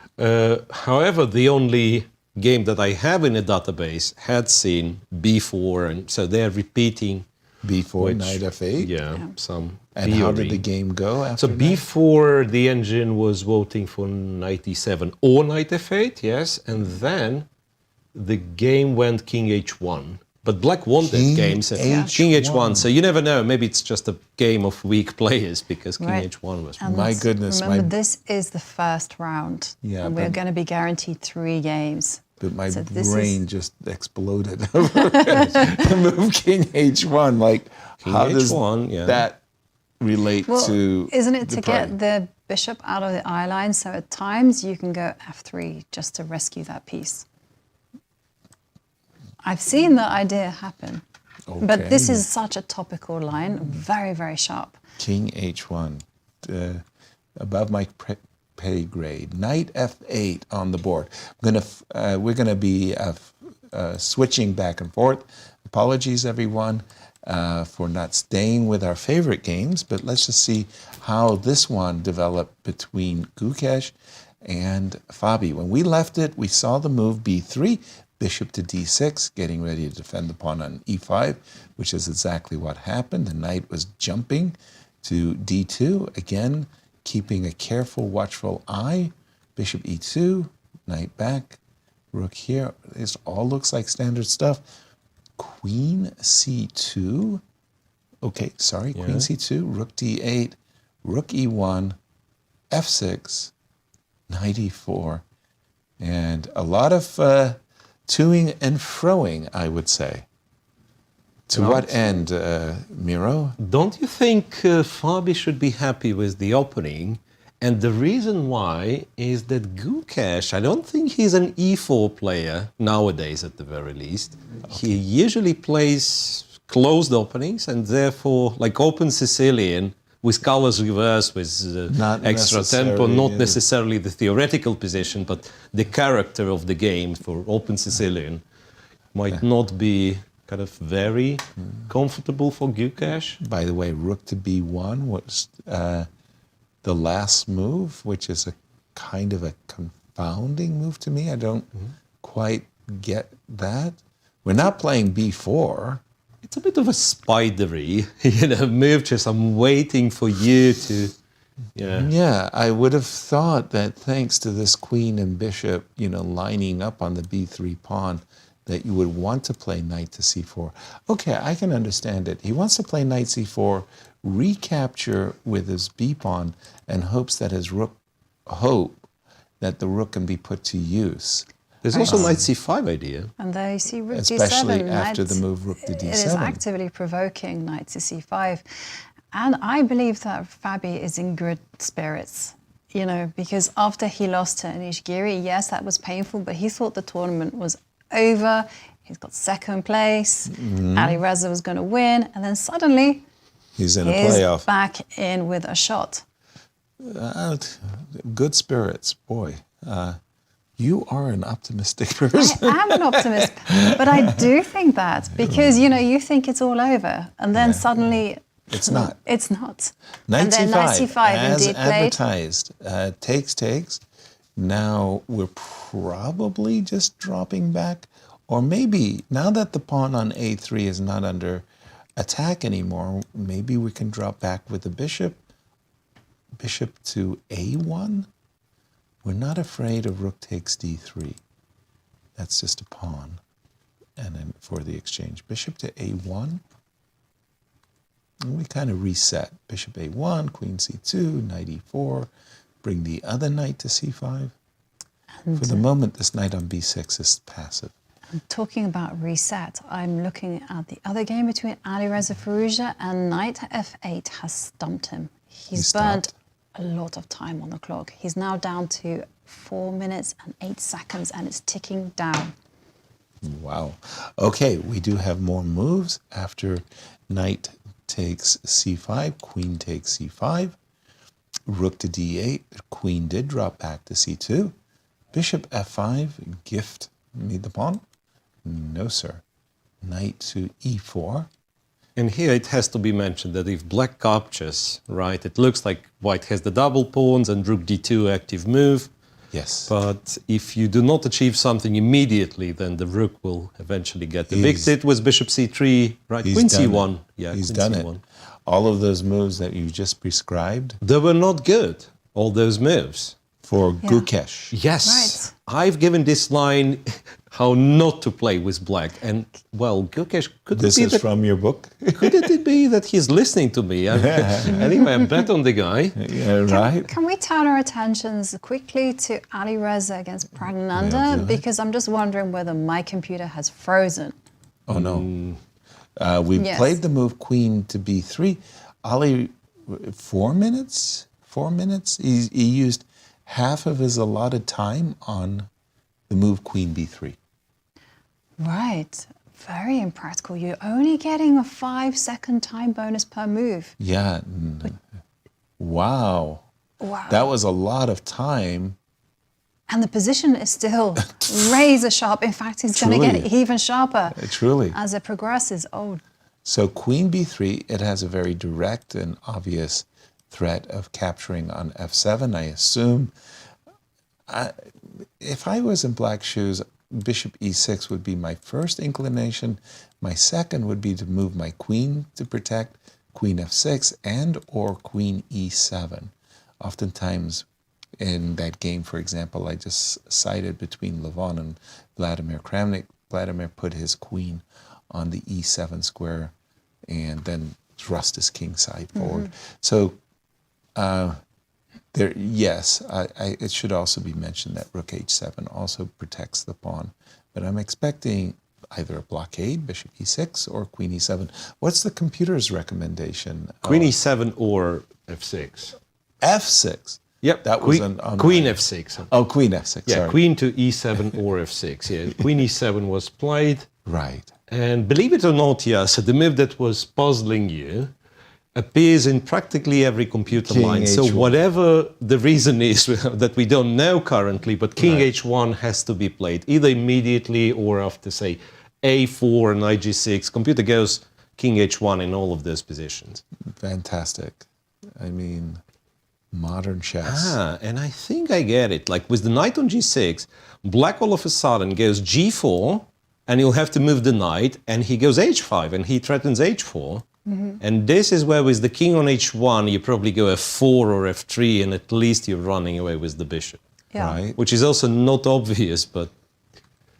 However, the only game that I have in a database had seen b4, and so they're repeating b4, knight f8. Yeah, some. And theory. how did the game go after So b4, the engine was voting for knight e7 or knight f8, yes, and then the game went king h1. But Black won that game, so king h1. So you never know. Maybe it's just a game of weak players because king h1 was. And my goodness! Remember, this is the first round. Yeah, and we're going to be guaranteed 3 games. But my brain just exploded over the move king h1. Like, king how does h1, that relate to? Isn't it the to prime? get the bishop out of the eye line? So at times you can go f3 just to rescue that piece. I've seen that idea happen. Okay. But this is such a topical line, very, very sharp. King h1, above my pay grade. Knight f8 on the board. We're gonna be switching back and forth. Apologies, everyone, for not staying with our favorite games, but let's just see how this one developed between Gukesh and Fabi. When we left it, we saw the move b3. Bishop to d6, getting ready to defend the pawn on e5, which is exactly what happened. The knight was jumping to d2, again, keeping a careful, watchful eye. Bishop e2, knight back, rook here. This all looks like standard stuff. Queen c2. Okay, sorry, queen c2, rook d8, rook e1, f6, knight e4. And a lot of toing and froing, I would say. To what end, Miro? Don't you think Fabi should be happy with the opening? And the reason why is that Gukesh, I don't think he's an e4 player nowadays at the very least. Okay. He usually plays closed openings and therefore like open Sicilian with colors reversed, with extra tempo, not necessarily the theoretical position, but the character of the game for open Sicilian might not be kind of very comfortable for Gukesh. By the way, rook to b1 was the last move, which is a kind of a confounding move to me. I don't quite get that. We're not playing b4. It's a bit of a spidery, move. Just I'm waiting for you to, Yeah, I would have thought that thanks to this queen and bishop, lining up on the b3 pawn, that you would want to play knight to c4. Okay, I can understand it. He wants to play knight c4, recapture with his b pawn, and hopes that the rook can be put to use. There's also knight c5 idea. And there you see rook d7. Especially after the move rook to d7. It is actively provoking knight to c5. And I believe that Fabi is in good spirits, because after he lost to Anish Giri, yes, that was painful, but he thought the tournament was over. He's got second place. Alireza was going to win. And then suddenly, he's in a playoff. Back in with a shot. Good spirits, boy. You are an optimistic person. I am an optimist, but I do think that because, you think it's all over and then suddenly it's not. It's not. Knight and then C5, Knight C5 as indeed played. advertised, takes. Now we're probably just dropping back, or maybe now that the pawn on A3 is not under attack anymore, maybe we can drop back with the bishop to A1. We're not afraid of rook takes D3. That's just a pawn. And then for the exchange, bishop to A1. And we kind of reset. Bishop A1, queen C2, knight E4. Bring the other knight to C5. And for the moment, this knight on B6 is passive. Talking about reset, I'm looking at the other game between Alireza Firouzja, and knight F8 has stumped him. He's burnt a lot of time on the clock. He's now down to 4 minutes and 8 seconds, and it's ticking down. Wow. Okay, we do have more moves after knight takes C5, queen takes C5, rook to D8, queen did drop back to C2, bishop F5, gift me the pawn. No, sir. Knight to E4. And here it has to be mentioned that if black captures, right, it looks like white has the double pawns and rook D2 active move. Yes. But if you do not achieve something immediately, then the rook will eventually get evicted with bishop C3, right? Queen C1. Yeah, he's queen done C1. it. All of those moves that you just prescribed. They were not good, all those moves. For Gukesh. Yes. Right. I've given this line how not to play with black. And, well, Gukesh, could this it be is that, from your book? Could it be that he's listening to me? Anyway, I bet on the guy. Yeah, right. Can we turn our attentions quickly to Alireza against Praggnanandhaa? Because I'm just wondering whether my computer has frozen. Oh, no. We played the move queen to B3. Ali, 4 minutes? 4 minutes? He used half of his allotted time on the move queen B3. Right. Very impractical. You're only getting a 5-second time bonus per move. Yeah. Wow. Wow. That was a lot of time. And the position is still razor sharp. In fact, it's going to get even sharper Truly. as it progresses. Oh. So queen B3, it has a very direct and obvious threat of capturing on F7, I assume. If I was in black shoes, bishop E6 would be my first inclination. My second would be to move my queen to protect queen F6 and or queen E7. Oftentimes in that game, for example, I just cited between Levon and Vladimir Kramnik. Vladimir put his queen on the E7 square and then thrust his king side forward. So it should also be mentioned that rook H7 also protects the pawn. But I'm expecting either a blockade, bishop E6, or queen E7. What's the computer's recommendation? Queen E7 or F6. F6? Yep, that was Queen F6. Oh, Queen F6, yeah, sorry. Queen to E7 or F6. Yeah, Queen E7 was played. Right. And believe it or not, Yasser, the move that was puzzling you appears in practically every computer King line. H1. So whatever the reason is that we don't know currently, but King H1 has to be played either immediately or after, say, A4 and knight G6. Computer goes King H1 in all of those positions. Fantastic. I mean, modern chess. And I think I get it. Like with the knight on G6, black all of a sudden goes G4, and he'll have to move the knight, and he goes H5, and he threatens H4. And this is where with the king on H1, you probably go F4 or F3, and at least you're running away with the bishop. Yeah. Right. Which is also not obvious, but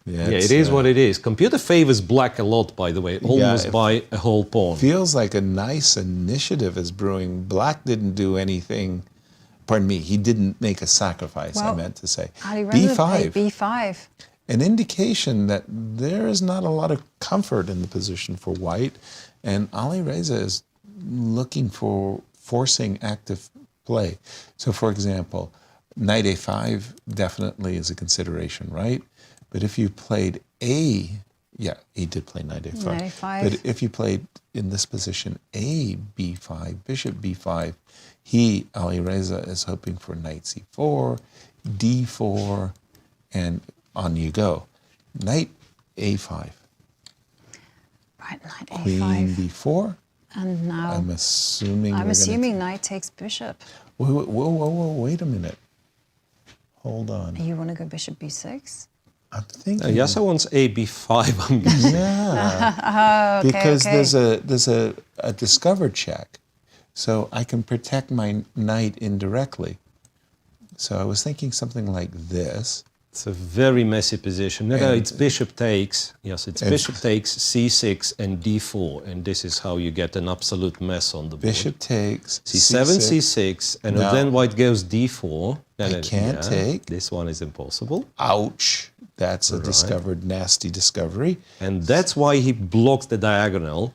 yeah, it is what it is. Computer favors black a lot, by the way, almost by a whole pawn. Feels like a nice initiative is brewing. Black didn't do anything. Pardon me, he didn't make a sacrifice, I meant to say. B5. B5. An indication that there is not a lot of comfort in the position for white. And Alireza is looking for forcing active play. So, for example, knight A5 definitely is a consideration, right? But if you played he did play knight A5. Knight A5. But if you played in this position B5, bishop B5, Alireza is hoping for knight C4. d4, and on you go. Knight a5. Right, knight Queen a5. b4. And now I'm assuming. I'm assuming knight takes bishop. Whoa, wait a minute. Hold on. You want to go bishop b6? I'm thinking. Yasser wants a b5. Yeah. Okay, because okay. there's a discover check, so I can protect my knight indirectly. So I was thinking something like this. It's a very messy position. No, it's bishop takes. Yes, it's bishop takes, c6 and d4, and this is how you get an absolute mess on the board. Bishop takes, c7, c6, and No. then white goes d4. I can't take. This one is impossible. Ouch. That's a discovered, nasty discovery. And that's why he blocks the diagonal,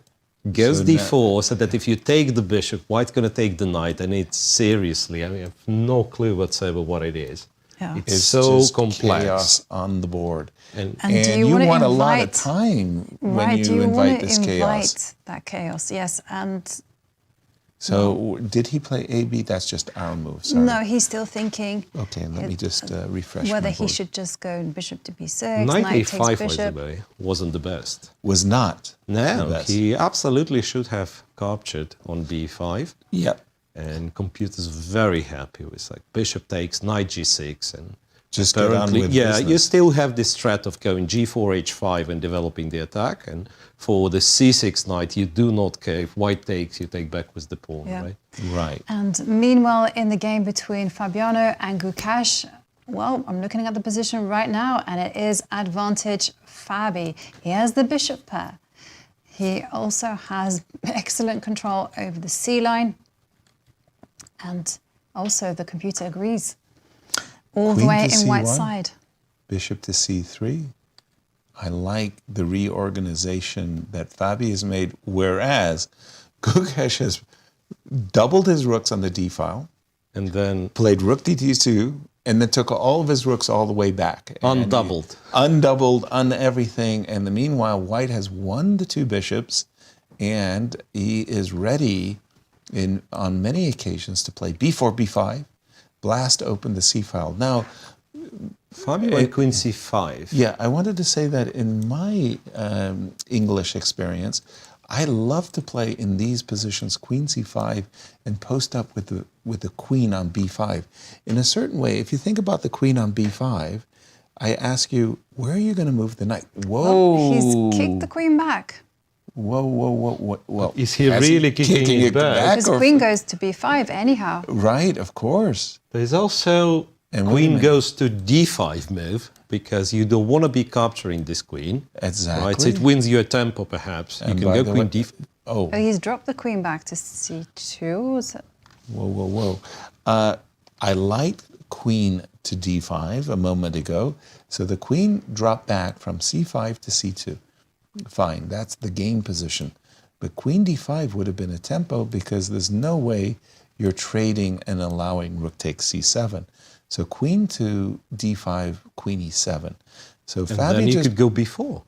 goes So d4, so that if you take the bishop, white's going to take the knight, and it's seriously, I have no clue whatsoever what it is. Yeah. It's so just complex. chaos on the board. And do you you want want to a lot of invite- time when Right, do you you invite want to this invite chaos. that chaos? Yes, and So did he play AB? That's just our move. Sorry. no, he's still thinking Okay, let me just refresh whether my he board. should just go bishop to b6, Knight knight a5, takes by bishop. the way, wasn't the best. Was not the No, best. he absolutely should have captured on b5. Yep. And computer's very happy with like bishop takes, knight g6, and Just get on apparently, with yeah, business. you still have this strat of going g4, h5 and developing the attack. And for the c6 knight, you do not care. If white takes, you take back with the pawn, Yeah. right? Right. And meanwhile, in the game between Fabiano and Gukesh, well, I'm looking at the position right now, and it is advantage Fabi. He has the bishop pair. He also has excellent control over the c line, and also the computer agrees. All the Queen way to in white C1. side. Bishop to c3. I like the reorganization that Fabi has made, whereas Gukesh has doubled his rooks on the d file, and then played rook d2, and then took all of his rooks all the way back. Undoubled. Undoubled, everything. And the meanwhile, white has won the two bishops, and he is ready on many occasions to play b4, b5, blast open the c file. Now, Fabi went queen c5. yeah, I wanted to say that in my English experience, I love to play in these positions queen c5 and post up with the queen on b5. In a certain way, if you think about the queen on b5, I ask you, where are you going to move the knight? Whoa! Well, he's kicked the queen back. Whoa. Is he really kicking it back? Because queen goes to b5 anyhow. Right, of course. There's also queen goes to d5 move, because you don't want to be capturing this queen. Exactly. Right? So it wins you a tempo, perhaps. And you by can the go queen way- d5. Oh. Oh, he's dropped the queen back to c2. Is it? Whoa. I liked queen to d5 a moment ago. So the queen dropped back from c5 to c2. Fine, that's the game position. But queen d5 would have been a tempo, because there's no way you're trading and allowing rook takes c7. So queen to d5, queen e7. So And Fabi then you just could go b4.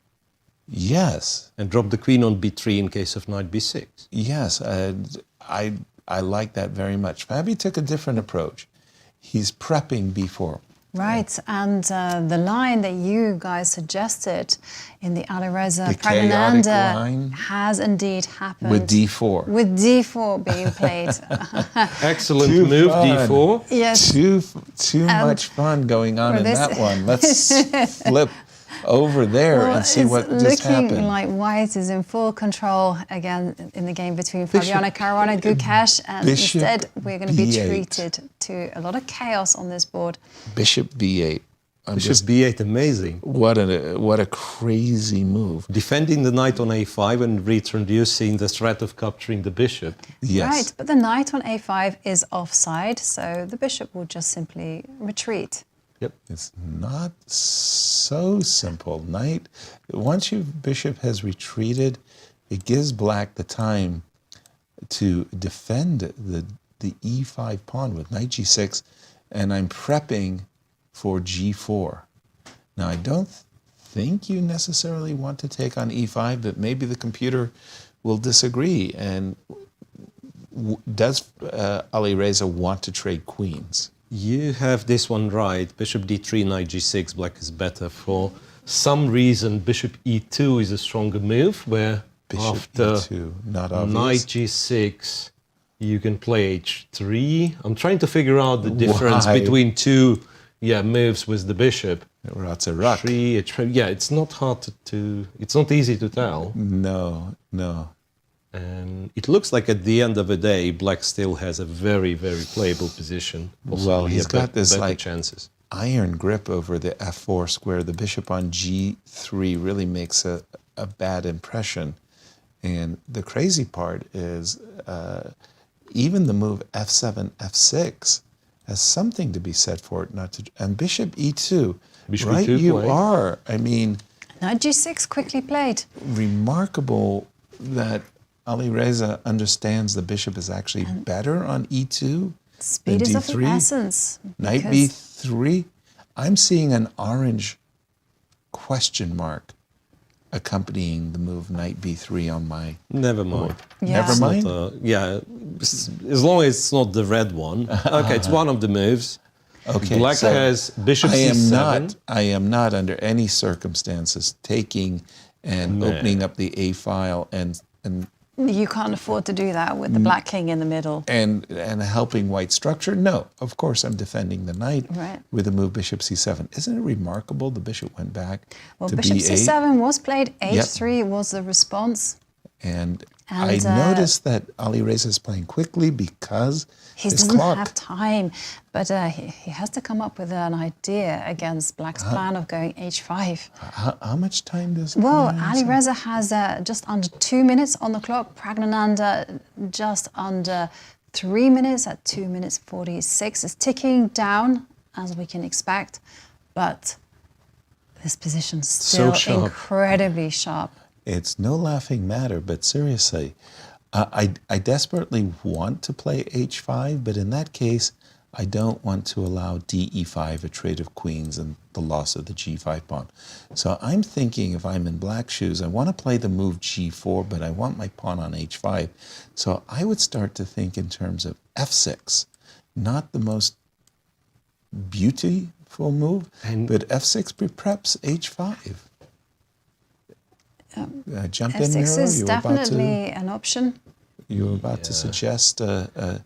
Yes. And drop the queen on b3 in case of knight b6. Yes, I like that very much. Fabi took a different approach. He's prepping b4. Right, and the line that you guys suggested in the Alireza The chaotic Praggnanandhaa line has indeed happened. with d4. With d4 being played. Excellent Too move, fun. d4. Yes. Too much fun going on for in this- that one. Let's flip over there Well, and see it's what just looking happened. like white is in full control again in the game between Fabiano Caruana and Gukesh, and Bishop instead we're going to be B8. treated to a lot of chaos on this board. Bishop b8. Bishop b8, amazing. What a crazy move. Defending the knight on a5 and reintroducing the threat of capturing the bishop. Yes. Right, but the knight on a5 is offside, so the bishop will just simply retreat. Yep. It's not so simple. Knight, once your bishop has retreated, it gives black the time to defend the e5 pawn with knight g6, and I'm prepping for g4. Now, I don't think you necessarily want to take on e5, but maybe the computer will disagree. And does Alireza want to trade queens? You have this one right. Bishop d3, knight g6, black is better. For some reason, bishop e2 is a stronger move, where Bishop after e2, not obvious. knight g6, you can play h3. I'm trying to figure out the difference between two moves with the bishop. That's a rock. Yeah, it's not hard to it's not easy to tell. No. And it looks like at the end of the day, black still has a very, very playable position. Well, he's got this better like chances. iron grip over the f4 square. The bishop on g3 really makes a bad impression. And the crazy part is even the move f7, f6 has something to be said for it not to. And bishop e2, bishop right? E2 You play. are. I mean, Knight g6 quickly played. Remarkable that Alireza understands the bishop is actually better on e2. Speed is of the essence. Knight b3. I'm seeing an orange question mark accompanying the move knight b3 on my Never mind. Yeah. Never mind? As long as it's not the red one. Okay, it's one of the moves. Okay, Black so has bishop c7. I am not under any circumstances taking and opening up the a file and You can't afford to do that with the black king in the middle. and helping white structure. No, of course I'm defending the knight Right. with the move bishop c7. Isn't it remarkable the bishop went back Well, to bishop b8? c7 was played, h3 was the response. And And, I noticed that Alireza is playing quickly because He his doesn't clock. have time, but he has to come up with an idea against black's plan of going h5. How much time does Well, Alireza? Alireza has just under 2 minutes on the clock. Praggnanandhaa just under 3 minutes at 2 minutes 46. It's ticking down, as we can expect, but this position's still sharp. incredibly sharp. It's no laughing matter, but seriously, I desperately want to play h5, but in that case, I don't want to allow de5, a trade of queens, and the loss of the g5 pawn. So I'm thinking if I'm in black shoes, I want to play the move g4, but I want my pawn on h5. So I would start to think in terms of f6, not the most beautiful move, but f6 preps h5. Jump in, f6 Miro. is You were about definitely an option. You were about to suggest a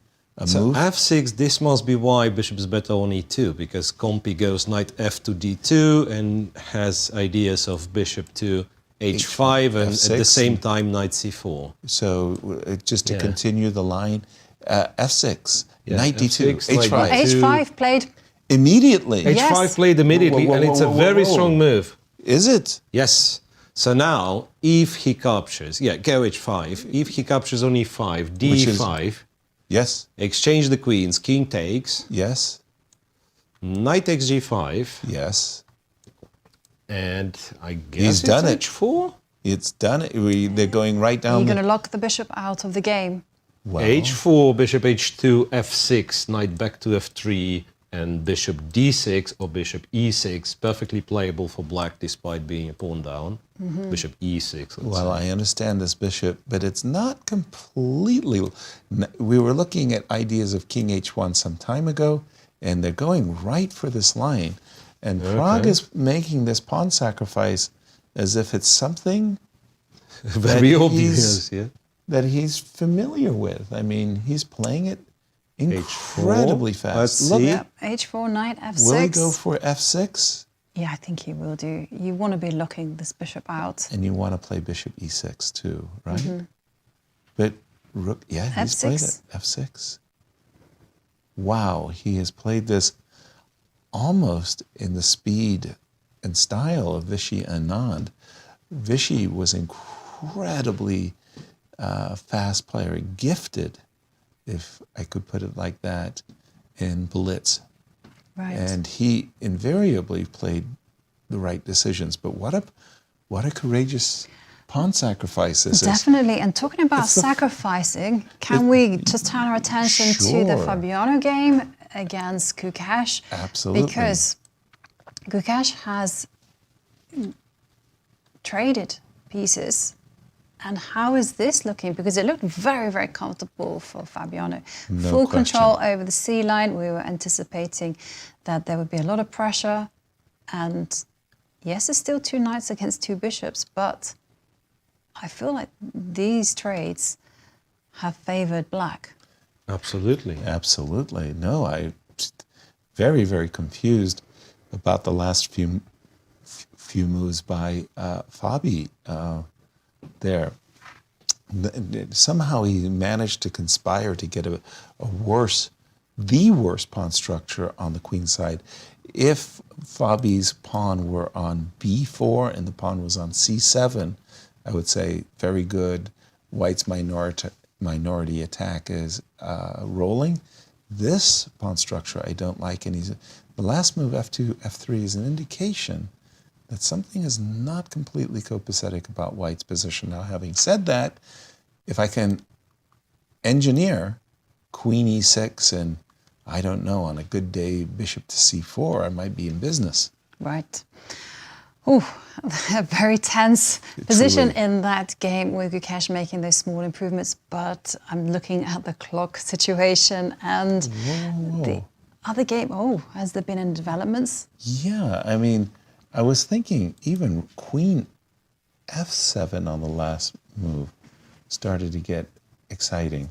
So move. f6, this must be why bishop is better on e2, because Compi goes knight f to d2 and has ideas of bishop to h5 and F6. at the same time knight c4. So just to continue the line, f6, Yeah, knight d2, F6, knight h5. d2. h5 played. Immediately. h5 played immediately, and it's a very strong move. Is it? Yes. So now, if he captures, go h5. If he captures on e5, d5. Yes. Exchange the queens, king takes. Yes. Knight takes g5. Yes. And I guess He's done it. h4? It's done it. They're going right down. You're going to lock the bishop out of the game. Well, h4, bishop h2, f6, knight back to f3, and bishop d6 or bishop e6, perfectly playable for black despite being a pawn down. Bishop e6. Well, I understand this bishop, but it's not completely. We were looking at ideas of king h1 some time ago, and they're going right for this line. And Prague is making this pawn sacrifice as if it's something very obvious, that he's familiar with. I mean, he's playing it incredibly fast. Let's see. Yep. h4, knight f6. Will he go for f6? Yeah, I think he will do. You want to be locking this bishop out. And you want to play bishop e6 too, right? But rook, he's played it. f6. Wow, he has played this almost in the speed and style of Vichy Anand. Vichy was incredibly fast player, gifted, if I could put it like that, in Blitz. Right. And he invariably played the right decisions. But what a courageous pawn sacrifice this is. Definitely. And talking about sacrificing, can we just turn our attention to the Fabiano game against Gukesh? Absolutely. Because Gukesh has traded pieces And how is this looking? Because it looked very, very comfortable for Fabiano. No Full question. control over the C-line. We were anticipating that there would be a lot of pressure. And yes, it's still 2 knights against 2 bishops, but I feel like these trades have favored black. Absolutely. Absolutely. No, I'm very, very confused about the last few moves by Fabi there. Somehow he managed to conspire to get the worst pawn structure on the queen side. If Fabi's pawn were on b4 and the pawn was on c7, I would say very good. White's minority attack is rolling. This pawn structure I don't like, and the last move f2, f3 is an indication that something is not completely copacetic about White's position. Now, having said that, if I can engineer queen e6 and, I don't know, on a good day, bishop to c4, I might be in business. Right. Ooh, a very tense position in that game with Gukesh making those small improvements, but I'm looking at the clock situation and the other game. Oh, has there been any developments? Yeah, I mean, I was thinking even queen f7 on the last move started to get exciting.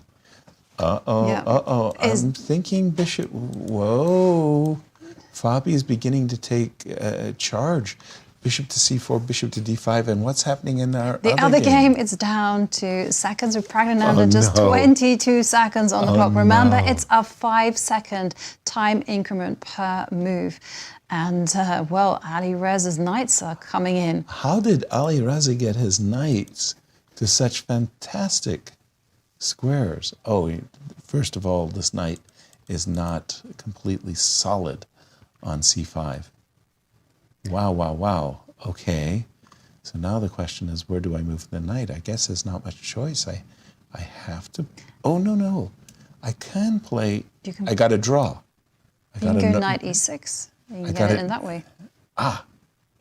I'm thinking bishop, whoa. Fabi's beginning to take charge. Bishop to c4, bishop to d5, and what's happening in our other game? It's down to seconds with Praggnanandhaa, just 22 seconds on the clock. Remember, it's a 5-second time increment per move. And, well, Alireza's knights are coming in. How did Alireza get his knights to such fantastic squares? Oh, first of all, this knight is not completely solid on c5. Wow, wow, wow. Okay. So now the question is, where do I move the knight? I guess there's not much choice. I have to... Oh, no. I can play... I got to draw. You can go knight e6. You can get it in that way. Ah,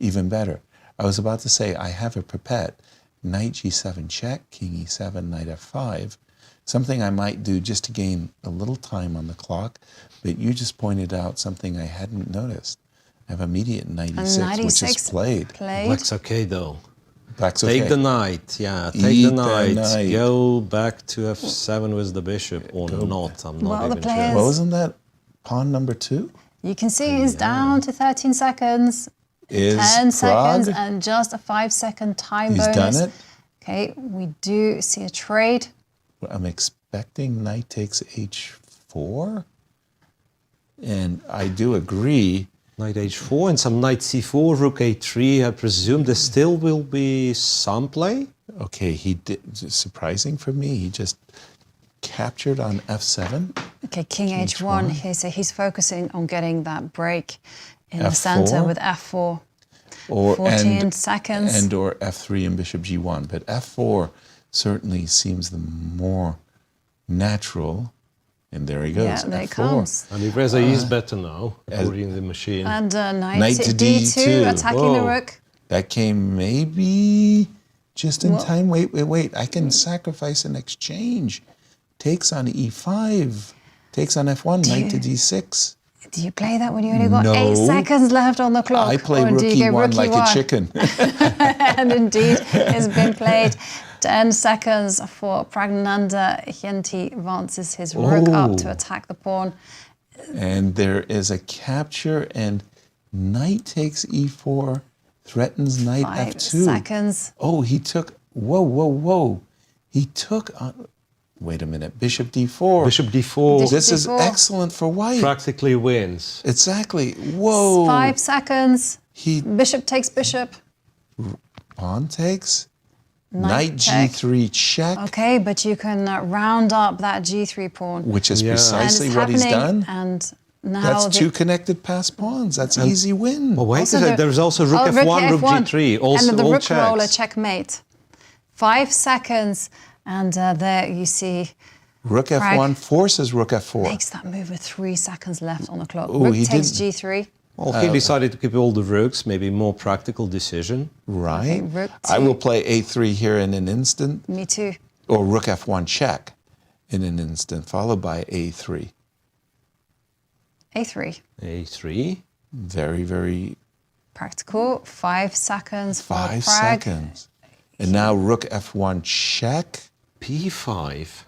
even better. I was about to say, I have a perpet. Knight g7 check, king e7, knight f5. Something I might do just to gain a little time on the clock. But you just pointed out something I hadn't noticed. I have immediate knight e6, which is played. Black's okay, though. Black's okay. Take the knight, yeah, take the knight. Go back to f7 with the bishop, or not, I'm not even sure. Well, wasn't that pawn number 2? You can see he's down to 13 seconds, 10 seconds, and just a 5-second time bonus. He's done it. Okay, we do see a trade. I'm expecting knight takes h4, and I do agree. Knight h4 and some knight c4, rook a3. I presume there still will be some play. Okay, he did. Surprising for me, he just captured on f7. Okay, king h1. So he's focusing on getting that break in the center with f4. Or 14 seconds. And or f3 and bishop g1. But f4 certainly seems the more natural. And there he goes. Yeah, there it comes. And Alireza is better now, according to the machine. And knight to d2, attacking the rook. That came maybe just in time. Wait. I can sacrifice an exchange. Takes on e5. Takes on f1, knight to d6. Do you play that when you only got 8 seconds left on the clock? I play rook e1 like a chicken. And indeed, it's been played. 10 seconds for Praggnanandhaa. Hienti advances his rook up to attack the pawn. And there is a capture, and knight takes e4, threatens knight 5 f2. seconds. Oh, he took, whoa. He took, wait a minute, bishop d4. Bishop d4. This is excellent for white. Practically wins. Exactly, whoa. 5 seconds. Bishop takes bishop. Pawn takes. Knight g3 check. Okay, but you can round up that g3 pawn. Which is precisely what he's done. And now that's 2 connected passed pawns. That's an easy win. But wait a second, there's also rook f1, rook g3. Also, and the all rook checks. roller checkmate. 5 seconds, and there you see. Rook f1 forces rook f4. Makes that move with 3 seconds left on the clock. Ooh, rook takes g3. Well, he decided to keep all the rooks, maybe more practical decision. Right. Rook I two. will play a3 here in an instant, Me too. or rook f1 check in an instant, followed by a3. A3. A3. Very, very Practical. 5 seconds for 5 Pragg. seconds. And now rook f1 check. P5.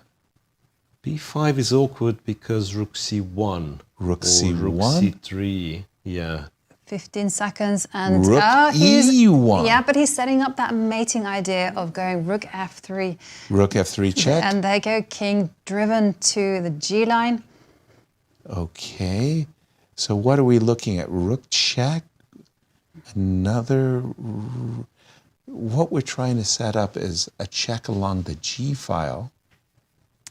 B5 is awkward because rook c1. Rook or c1. Rook c3. Yeah. 15 seconds and Rook he's, e1. yeah, but he's setting up that mating idea of going rook f3. Rook f3 check. And they go king driven to the G line. Okay. So what are we looking at? Rook check. Another. What we're trying to set up is a check along the G file.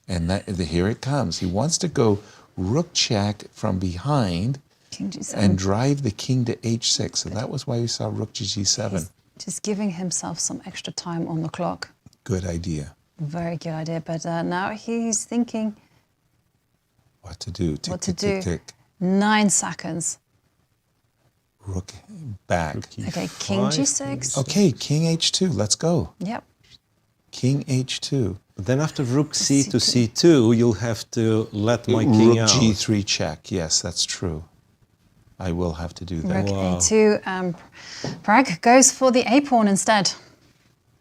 And here it comes. He wants to go rook check from behind King G7. and drive the king to h6. So that was why we saw rook to g7. He's just giving himself some extra time on the clock. Good idea. Very good idea. But now he's thinking What to do? Tick, what to tick, do. tick, tick. 9 seconds. Rook back. Okay, king G6. Okay, king h2. Let's go. Yep. King h2. But then after rook c to c2, you'll have to let my king Rook out. g3 check. Yes, that's true. I will have to do that. Rook A2. Pragg goes for the A pawn instead.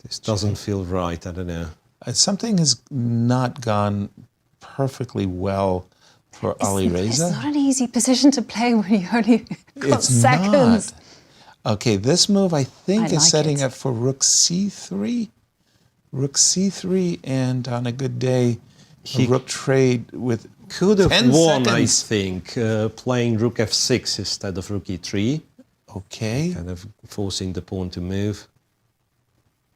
This doesn't feel right. I don't know. Something has not gone perfectly well for Alireza. It's not an easy position to play when you only got It's seconds. not. Okay, this move I think I is like setting it. up for rook c3. Rook c3, and on a good day, a rook trade with Could have 10 won, seconds. I think, playing rook f6 instead of rook e3. Okay. Kind of forcing the pawn to move.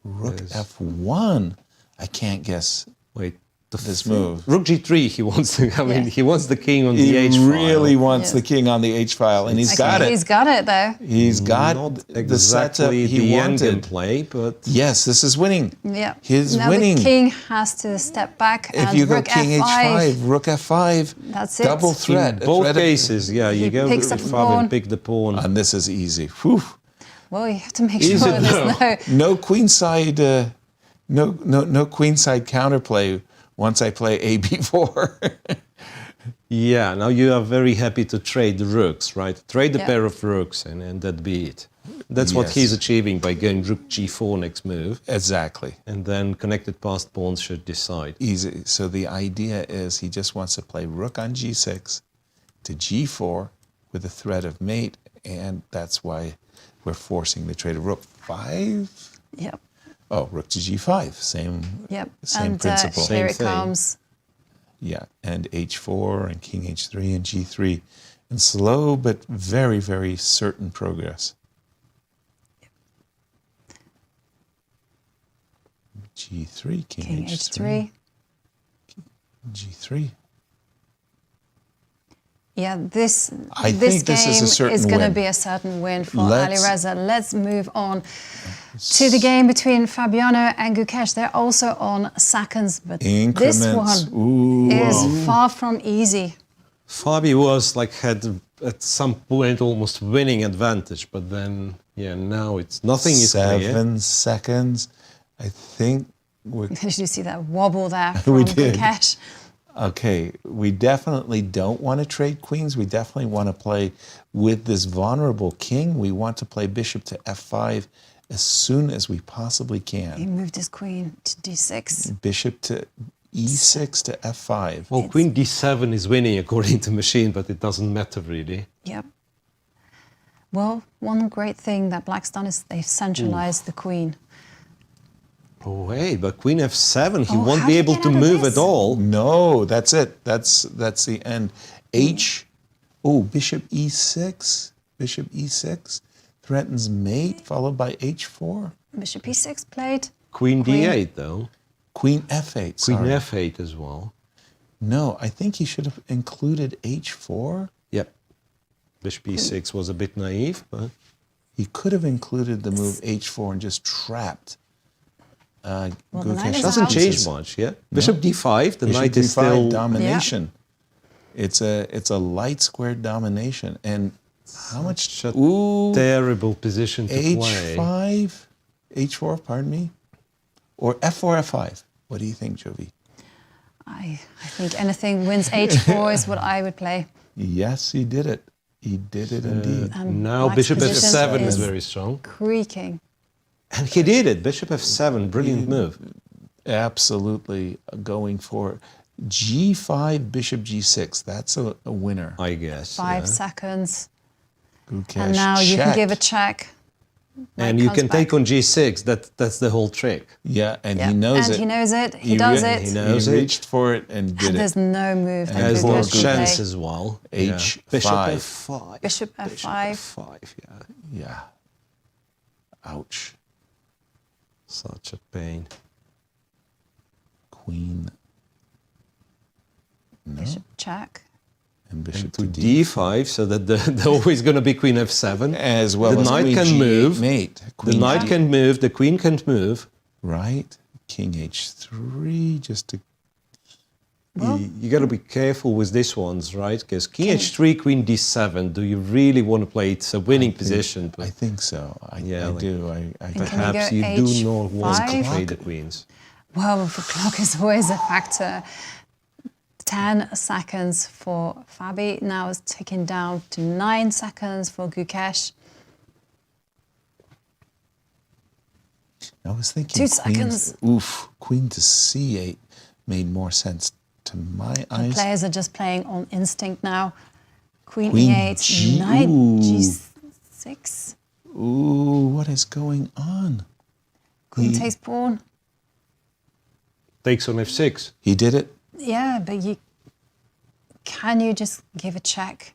Rook f1. I can't guess. Wait, this move. Rook g3. He wants to. I mean, he wants the king on the He h file. really wants the king on the h file, and he's got it. He's got it though. He's got Not the setup exactly he the wanted. endgame play, but Yes, this is winning. Yeah. He's now winning. the king has to step back If and you go rook king f5. h5, rook f5, That's it. double threat. in both threat of- cases, yeah, you go picks with up the Fabian, pawn. pick the pawn. And this is easy. Whew. Well, you have to make Is sure it there's though? no. No queenside, no queenside counterplay once I play a b4. Yeah, now you are very happy to trade the rooks, right? Trade the Yeah. pair of rooks, and that be it. That's what Yes. he's achieving by going rook g4 next move. Exactly. And then connected passed pawns should decide. Easy. So the idea is he just wants to play rook on g6 to g4 with the threat of mate, and that's why we're forcing the trade of rook 5. Yep. Oh, rook to g5. Same. Yep. Same and principle. here Same it thing. comes. Yeah, and h4 and king h3 and g3, and slow but very, very certain progress. G3, king h3, g3. Yeah, this I this think this game is a certain going to win. be a certain win for Let's- Alireza. Let's move on to the game between Fabiano and Gukesh. They're also on seconds, but this Increments. one Ooh. is far from easy. Fabi was like had at some point almost winning advantage, but then now it's nothing is clear. 7 seconds. I think we're Did you see that wobble there We from did. Gukesh? okay. We definitely don't want to trade queens. We definitely want to play with this vulnerable king. We want to play bishop to f5 as soon as we possibly He can. moved his queen to d6. Bishop to e6 to f5. Well, queen d7 is winning according to machine, but it doesn't matter really. Yep. Well, one great thing that Black's done is they've centralized the queen. Oh, wait, but queen f7, he Oh, won't how be did he able get to out of move this? at all. No, that's it. That's the end. Bishop e6. Bishop e6 threatens mate, followed by h4. Bishop e6 played. Queen d8, though. Queen f8. Queen sorry. f8 as well. No, I think he should have included h4. Yep. Bishop e6 was a bit naive, but He could have included the move h4 and just trapped the knight Gukesh. is doesn't out. change much, yeah? Bishop d5, the Bishop knight is d5, still... domination. It's a light squared domination. And How much? Such a terrible position to play. H5, H4, pardon me, or F4, F5. What do you think, Jovi? I think anything wins H4 is what I would play. Yes, he did it. He did it indeed. Now Bishop F7 is very strong. Creaking. And he did it. Bishop F7, brilliant move. Absolutely going for G5, Bishop G6. That's a winner. I guess. 5 seconds. Gukesh, And now you can check. give a check. And you can take on G6. That's the whole trick. Yeah, and he knows and it. he knows it. He does it. He knows he it. reached for it and did And it. there's no move that Has no Gukesh can chance play. as well. H5. Bishop F5. Bishop F5. F5, yeah. Yeah. Ouch. Such a pain. Queen. No. Bishop check. And bishop to to D5, so that they're always going to be Queen F7. As well the as knight Queen can G8 move. mate. The Queen knight G8. can move. The queen can't move. Right. King H3, just to... You got to be careful with these ones, right? Because King H3, Queen D7. Do you really want to play it? It's a winning position. I think so. I like, do. I perhaps you do not want to play the queens. Well, the clock is always a factor. 10 seconds for Fabi. Now it's ticking down to 9 seconds for Gukesh. I was thinking 2 seconds. Queen to C8 made more sense to my The eyes. players are just playing on instinct now. Queen Queen E8, Knight G6. Ooh, what is going on? Queen takes pawn. Takes on F6. He did it? Yeah, but can you just give a check?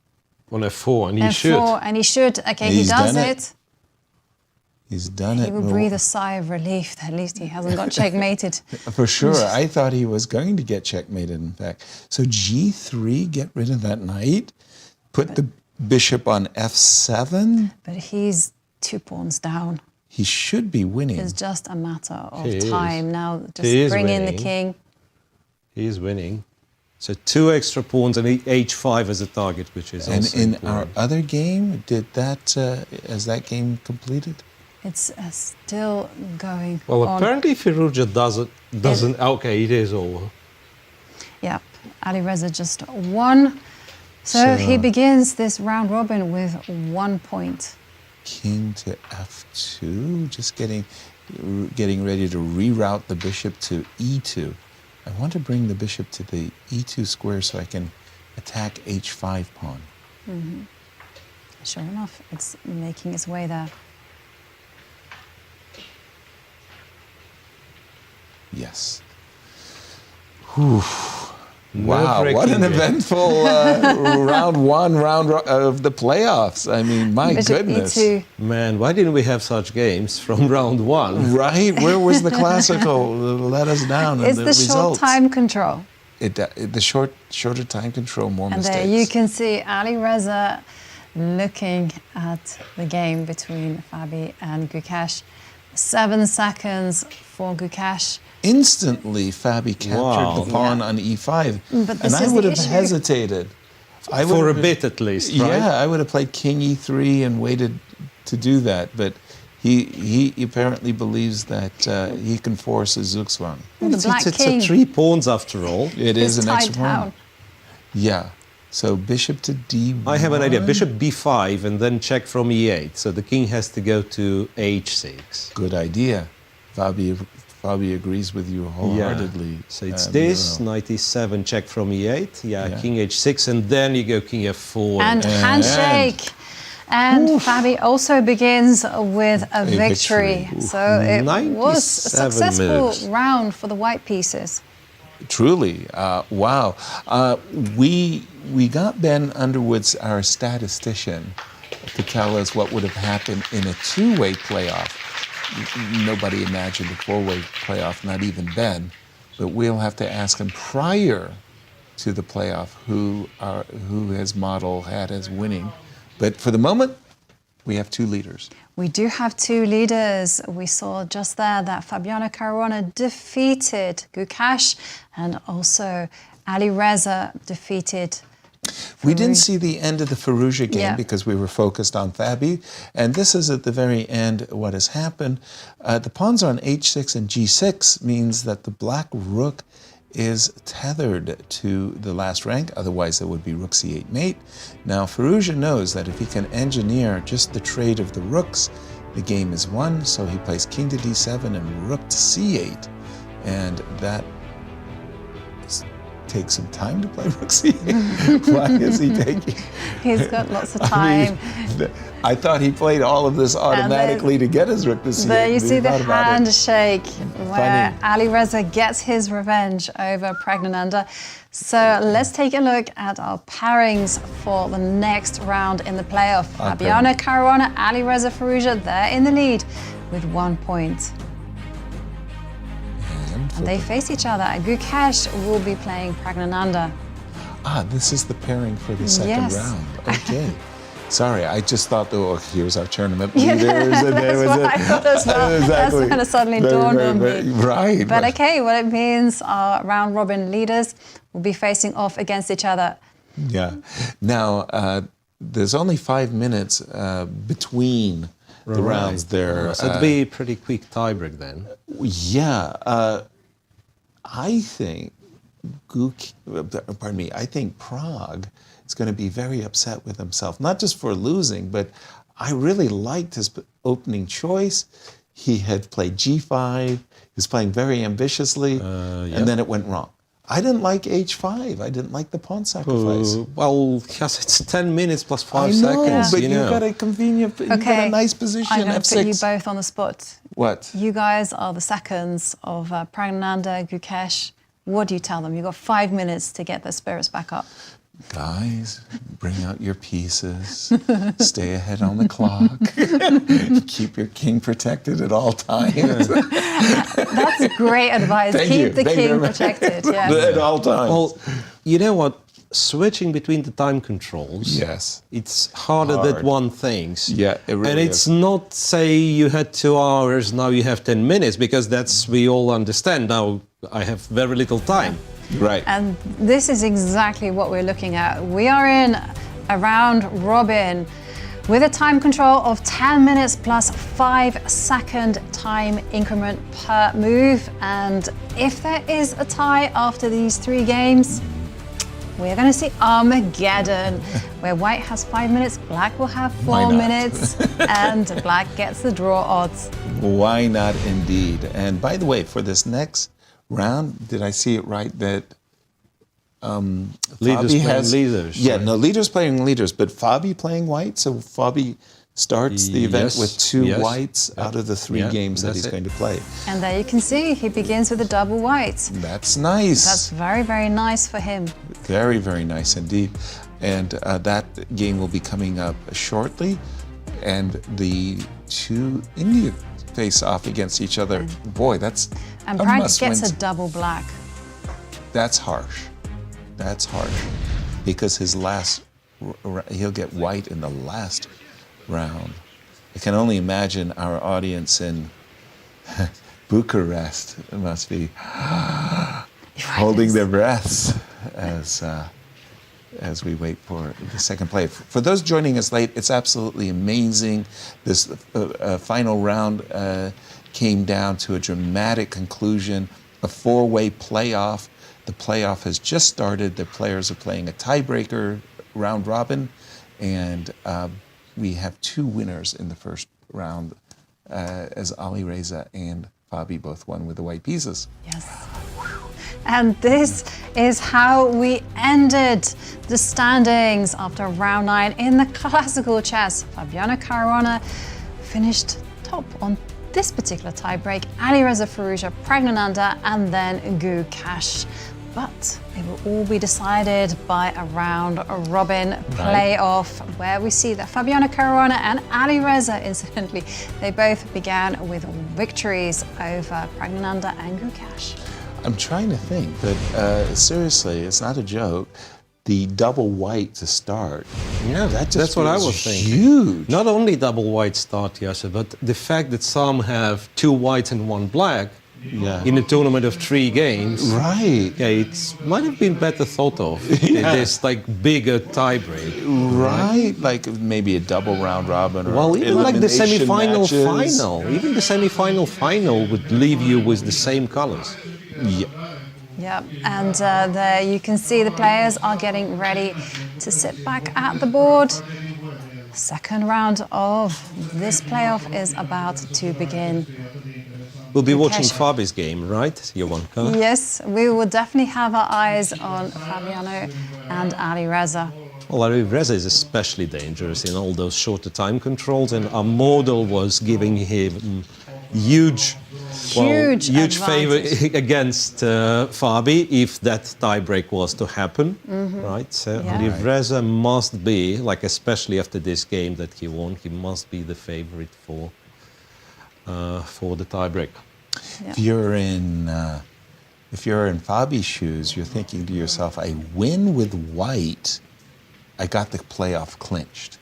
On F4, and he F4, should. and he should. Okay, He's he does done it. He's done it. He will breathe a sigh of relief that at least he hasn't got checkmated. For sure. I thought he was going to get checkmated, in fact. So G3, get rid of that knight. Put the bishop on F7. But he's 2 pawns down. He should be winning. It's just a matter of He time. is. Now He just is bring in the winning. king. He is winning. So 2 extra pawns and H5 as a target, which is And also in important. our other game, has that game completed? It's still going Well, on. apparently Firouzja doesn't. Okay, it is over. Yep, Alireza just won. So he begins this round robin with 1 point. King to F2, just getting ready to reroute the bishop to E2. I want to bring the bishop to the E2 square so I can attack H5 pawn. Mm-hmm. Sure enough, it's making its way there. Yes. Whew. Wow, what an Nerve-wracking game. eventful round one of the playoffs. I mean, my Bishop goodness. E2. Man, why didn't we have such games from round 1? Right? Where was the classical? Let us down. It's and the short time control. The shorter time control, more And mistakes. there you can see Alireza looking at the game between Fabi and Gukesh. 7 seconds for Gukesh. Instantly, Fabi captured the pawn on E5. But and this I is would the have issue. hesitated. For a bit at least, right? Yeah, I would have played King E3 and waited to do that. But he apparently believes that he can force a Zugzwang. The Black It's King a 3 pawns after all. It is an tied extra pawn. down. Yeah. So bishop to D1. I have an idea. Bishop B5 and then check from E8. So the king has to go to H6. Good idea. Fabi agrees with you wholeheartedly. So it's this, Miro. knight E7, check from E8. King H6, and then you go king F4. And handshake. And Fabi also begins with a victory. victory. So it was a 97 successful moves. round for the white pieces. Truly, wow. We got Ben Underwood's, our statistician, to tell us what would have happened in a two-way playoff. Nobody imagined a four-way playoff, not even Ben. But we'll have to ask him prior to the playoff who his model had as winning. But for the moment, we have 2 leaders. We do have 2 leaders. We saw just there that Fabiano Caruana defeated Gukesh, and also Alireza defeated We didn't see the end of the Firouzja game Yeah. because we were focused on Fabi. And this is at the very end what has happened. The pawns on h6 and g6 means that the black rook is tethered to the last rank. Otherwise, it would be rook c8 mate. Now, Firouzja knows that if he can engineer just the trade of the rooks, the game is won. So he plays king to d7 and rook to c8. And that takes some time to play rook c8. Why is he taking? He's got lots of time. I thought he played all of this automatically to get his rook to c8. There you see the Thought about it. handshake where Alireza gets his revenge over Praggnanandhaa. So let's take a look at our pairings for the next round in the playoff. Fabiano Caruana, Alireza Firouzja, they're in the lead with 1 point. And they face each other. Gukesh will be playing Praggnanandhaa. This is the pairing for the second Yes. round. Okay. Sorry, I just thought, here's our tournament Yeah, leaders. and there that's was what it. I thought as well. Exactly. That's kind of suddenly Very, dawned very, on very- me. Right. But okay, what it means, our round robin leaders will be facing off against each other. Yeah. Now, there's only 5 minutes between the rounds there. So it'd be a pretty quick tiebreak then. Yeah. I think I think Prague is going to be very upset with himself, not just for losing, but I really liked his opening choice. He had played g5, he was playing very ambitiously, and then it went wrong. I didn't like h5. I didn't like the pawn sacrifice. Well, yes, it's 10 minutes plus 5 I know, seconds. but you you've know. got a convenient, you've got a nice position, I'm going to f6. put you both on the spot. What? You guys are the seconds of Praggnanandhaa, Gukesh. What do you tell them? You've got 5 minutes to get their spirits back up. Guys, bring out your pieces. Stay ahead on the clock. Keep your king protected at all times. That's great advice. Thank Keep you. the Thank you king very much. protected. Yes. At all times. Well, you know what? Switching between the time controls, yes, it's harder Hard. than one thinks. Yeah, it really and it's is. not say you had 2 hours, now you have 10 minutes, because that's we all understand. Now I have very little time. Right. And this is exactly what we're looking at. We are in a round robin with a time control of 10 minutes plus 5-second time increment per move. And if there is a tie after these 3 games, we're going to see Armageddon, where white has 5 minutes, black will have 4 minutes, and black gets the draw odds. Why not indeed? And by the way, for this next round, did I see it right that Leaders Fabi playing has leaders, Yeah, right? no, leaders playing leaders, but Fabi playing white. So Fabi starts the event Yes, with 2 yes. whites out of the 3 Yeah, games that that's he's it. going to play. And there you can see he begins with a double white. That's nice. That's very, very nice for him. Very, very nice indeed. And that game will be coming up shortly. And the 2 India face off against each other. Boy, that's And a Pragg must-win. gets a double black. That's harsh. That's harsh. Because his last, he'll get white in the last round. I can only imagine our audience in Bucharest must be holding their breaths as we wait for the second play. For those joining us late, it's absolutely amazing. This final round came down to a dramatic conclusion, a 4-way playoff. The playoff has just started. The players are playing a tiebreaker round robin, and we have 2 winners in the first round, as Alireza and Fabi both won with the white pieces. Yes. And this is how we ended the standings after round 9 in the classical chess. Fabiano Caruana finished top on this particular tiebreak, Alireza Firouzja, Praggnanandhaa, and then Gukesh. But it will all be decided by a round robin playoff, where we see that Fabiano Caruana and Alireza, incidentally, they both began with victories over Praggnanandhaa and Gukesh. I'm trying to think, but seriously, it's not a joke. The double white to start. Yeah, that's what I was thinking. Huge. Not only double white start, Yasser, but the fact that some have 2 whites and 1 black, Yeah. in a tournament of 3 games. Right. Yeah, it might have been better thought of. This like bigger tiebreak. Right. Like maybe a double round robin. Or Well, even like the elimination semi-final matches. final. Even the semi-final final would leave you with the same colors. Yeah. Yeah, and there you can see the players are getting ready to sit back at the board. Second round of this playoff is about to begin. We'll be watching Gukesh. Fabi's game, right, Jovanka? Yes, we will definitely have our eyes on Fabiano and Alireza. Well, Alireza is especially dangerous in all those shorter time controls, and our model was giving him huge favor advantage. against Fabi if that tiebreak was to happen, right? So Yeah. Alireza must be, like especially after this game that he won, he must be the favorite for the tiebreak. If you're in Fabi's shoes, you're thinking to yourself, I win with white, I got the playoff clinched.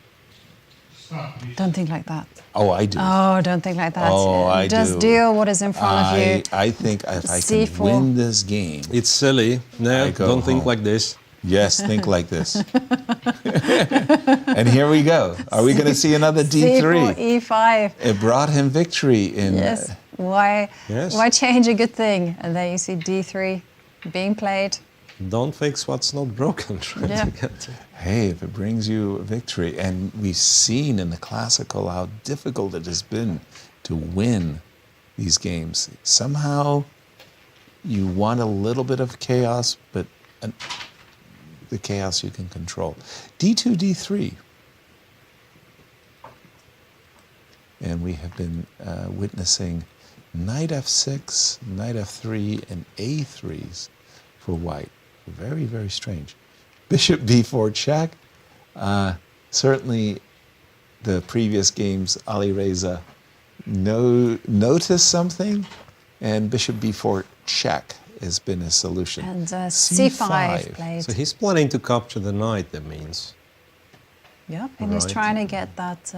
Don't think like that. Oh, I do. Oh, don't think like that. Oh, I Just do. deal what is in front of you. I think if I can C4. win this game, It's silly. No, I go don't think home. like this. Yes, think like this. And here we go. Are we going to see another C4, D3? E5. It brought him victory in. Yes. Why change a good thing? And there you see D3 being played. Don't fix what's not broken. Try Yeah. to get to. Hey, if it brings you a victory, and we've seen in the classical how difficult it has been to win these games. Somehow you want a little bit of chaos, but the chaos you can control. D2, D3. And we have been witnessing knight f6, knight f3, and a3s for white. Very, very strange. Bishop b4 check. Certainly the previous games, Alireza noticed something, and bishop b4 check has been his solution. And C5 played. So he's planning to capture the knight, that means. Yep, and he's Right. trying to get that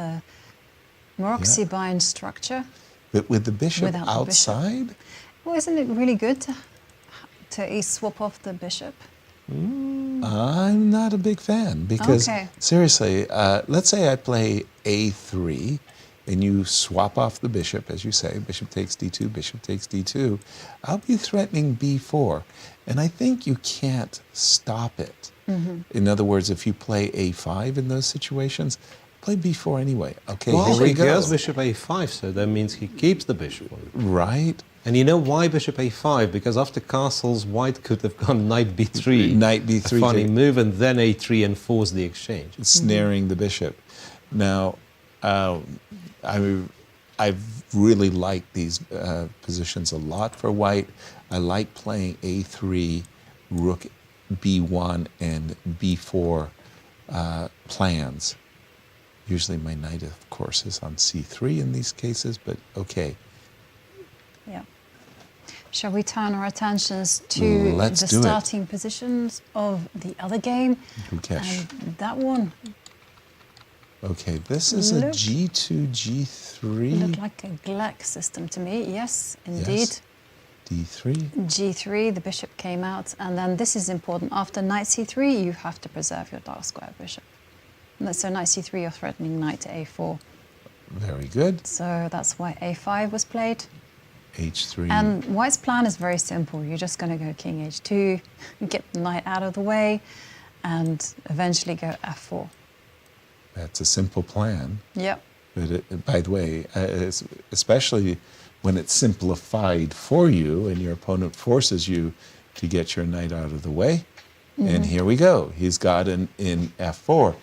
Moroxi-bind structure. But with the bishop Without the bishop. outside, Well, isn't it really good to swap off the bishop? I'm not a big fan because Okay. seriously, let's say I play a3 and you swap off the bishop, as you say, bishop takes d2, bishop takes d2, I'll be threatening b4. And I think you can't stop it. In other words, if you play a5 in those situations, play b4 anyway. Okay, Well, here we he go. goes bishop a5, so that means he keeps the bishop. Right. And you know why bishop a5? Because after castles, white could have gone knight b3. Knight b3. A funny move, and then a3 and force the exchange. Snaring the bishop. Now, I've really liked these positions a lot for white. I like playing a3, rook b1, and b4 plans. Usually my knight, of course, is on c3 in these cases, but okay. Yeah. Shall we turn our attentions to Let's the do it. starting positions of the other game? Gukesh. And that one Okay, this is a Look. g2, g3, looked like a Gleck system to me. Yes, indeed. d3. G3, the bishop came out, and then this is important. After knight c3, you have to preserve your dark square bishop. So knight c3, you're threatening knight to a4. Very good. So that's why a5 was played. h3. And white's plan is very simple. You're just going to go king h2, get the knight out of the way, and eventually go f4. That's a simple plan. Yep. But by the way, especially when it's simplified for you and your opponent forces you to get your knight out of the way. And here we go. He's got in f4.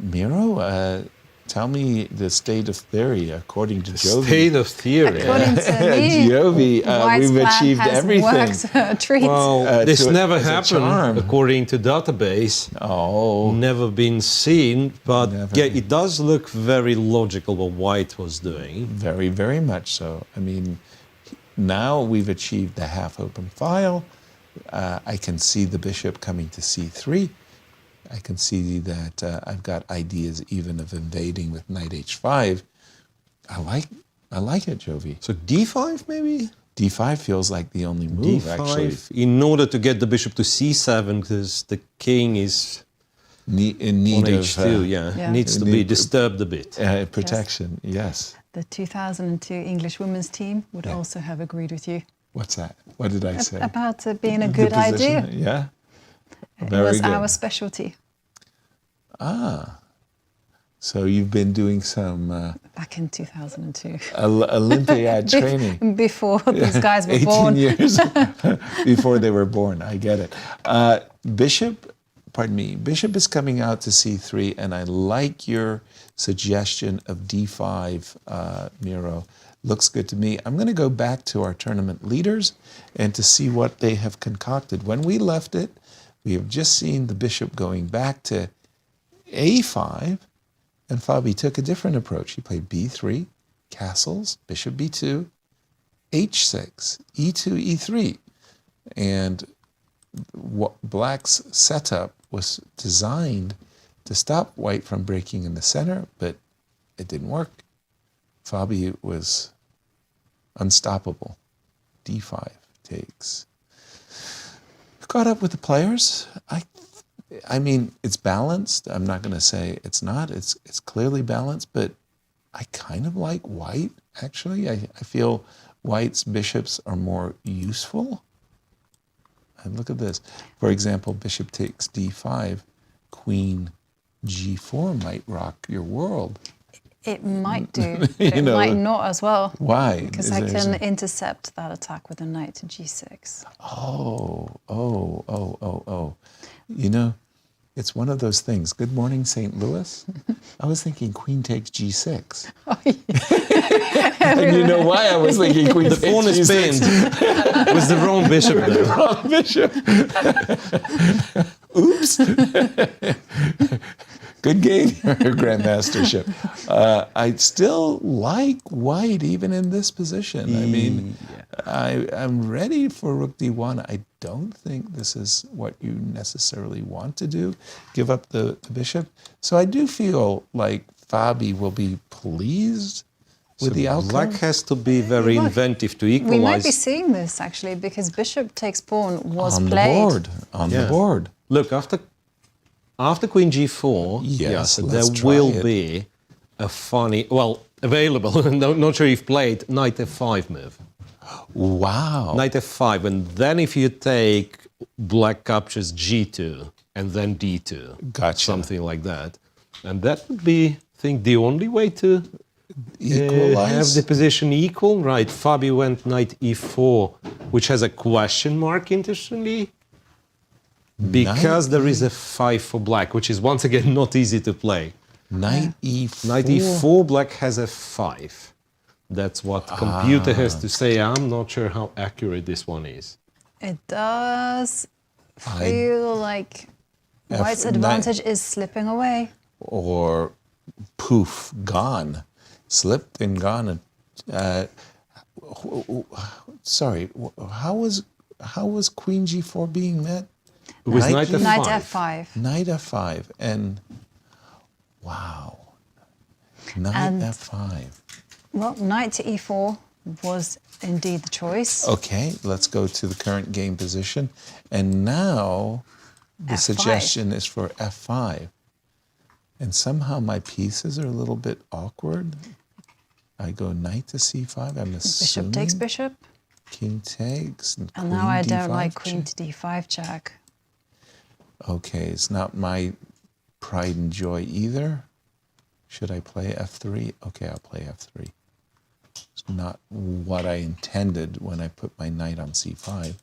Miro, tell me the state of theory according to Jovi. State of theory. According to me, Jovi, White's we've plan achieved has everything. worked a treat. Well, this to- never as a happened charm. according to database. Oh. Never been seen, but Never yeah, been. it does look very logical what white was doing. Very, very much so. I mean, now we've achieved the half-open file. I can see the bishop coming to c3. I can see that I've got ideas even of invading with knight h5. I like it, Jovi. So d5 maybe? D5 feels like the only move, D5, actually. in order to get the bishop to C7, because the king is in need on of H2, needs to be disturbed a bit. Protection, yes. The 2002 English women's team would also have agreed with you. What's that? What did I say? About it being a good idea. Yeah. It Very was good. our specialty. Ah. So you've been doing some Back in 2002. Olympiad training. Before these guys were 18 born. years before they were born. I get it. Bishop is coming out to C3, and I like your suggestion of D5, Miro. Looks good to me. I'm going to go back to our tournament leaders and to see what they have concocted. When we left it, we have just seen the bishop going back to A5, and Fabi took a different approach. He played B3, castles, bishop B2, H6, E2, E3. And Black's setup was designed to stop White from breaking in the center, but it didn't work. Fabi was unstoppable. D5 takes. Caught up with the players. I mean, it's balanced. I'm not going to say it's not. It's clearly balanced, but I kind of like White, actually. I feel White's bishops are more useful. And look at this. For example, bishop takes D5, queen G4 might rock your world. It might do, but it might not as well. Why? Because I can intercept that attack with a knight to G6. Oh. You know, it's one of those things. Good morning, St. Louis. I was thinking queen takes G6. Oh, yeah. And you know why I was thinking queen takes G6? The pawn is pinned. It was the wrong bishop. The wrong bishop. Oops. Good game, Grandmastership. I still like White even in this position. I mean, I'm ready for Rook D1. I don't think this is what you necessarily want to do, give up the bishop. So I do feel like Fabi will be pleased with the outcome. Black has to be very inventive to equalize. We might be seeing this, actually, because bishop takes pawn was on played. On the board. Look, after queen G4, yes, there will be a funny, available, not sure if played, knight F5 move. Wow. Knight F5, and then if you take Black captures G2, and then D2. Gotcha. Something like that. And that would be, I think, the only way to have the position equal. Right, Fabi went knight E4, which has a question mark, interestingly. Because there is a 5 for Black, which is once again not easy to play. Knight E4. Knight E4, Black has a 5. That's what computer has to say. I'm not sure how accurate this one is. It does feel like White's advantage is slipping away. Or poof, gone. Slipped and gone. Sorry, how was Queen G4 being met? It was knight F5. Knight F5. Knight F5, and wow, knight F5. Well, knight to E4 was indeed the choice. Okay, let's go to the current game position, and now the F5. suggestion is for F5. And somehow my pieces are a little bit awkward. I go knight to C5. I'm assuming. Bishop takes bishop. King takes. And now I don't like queen to D5 check. Okay, it's not my pride and joy either. Should I play F3? Okay, I'll play F3. It's not what I intended when I put my knight on C5.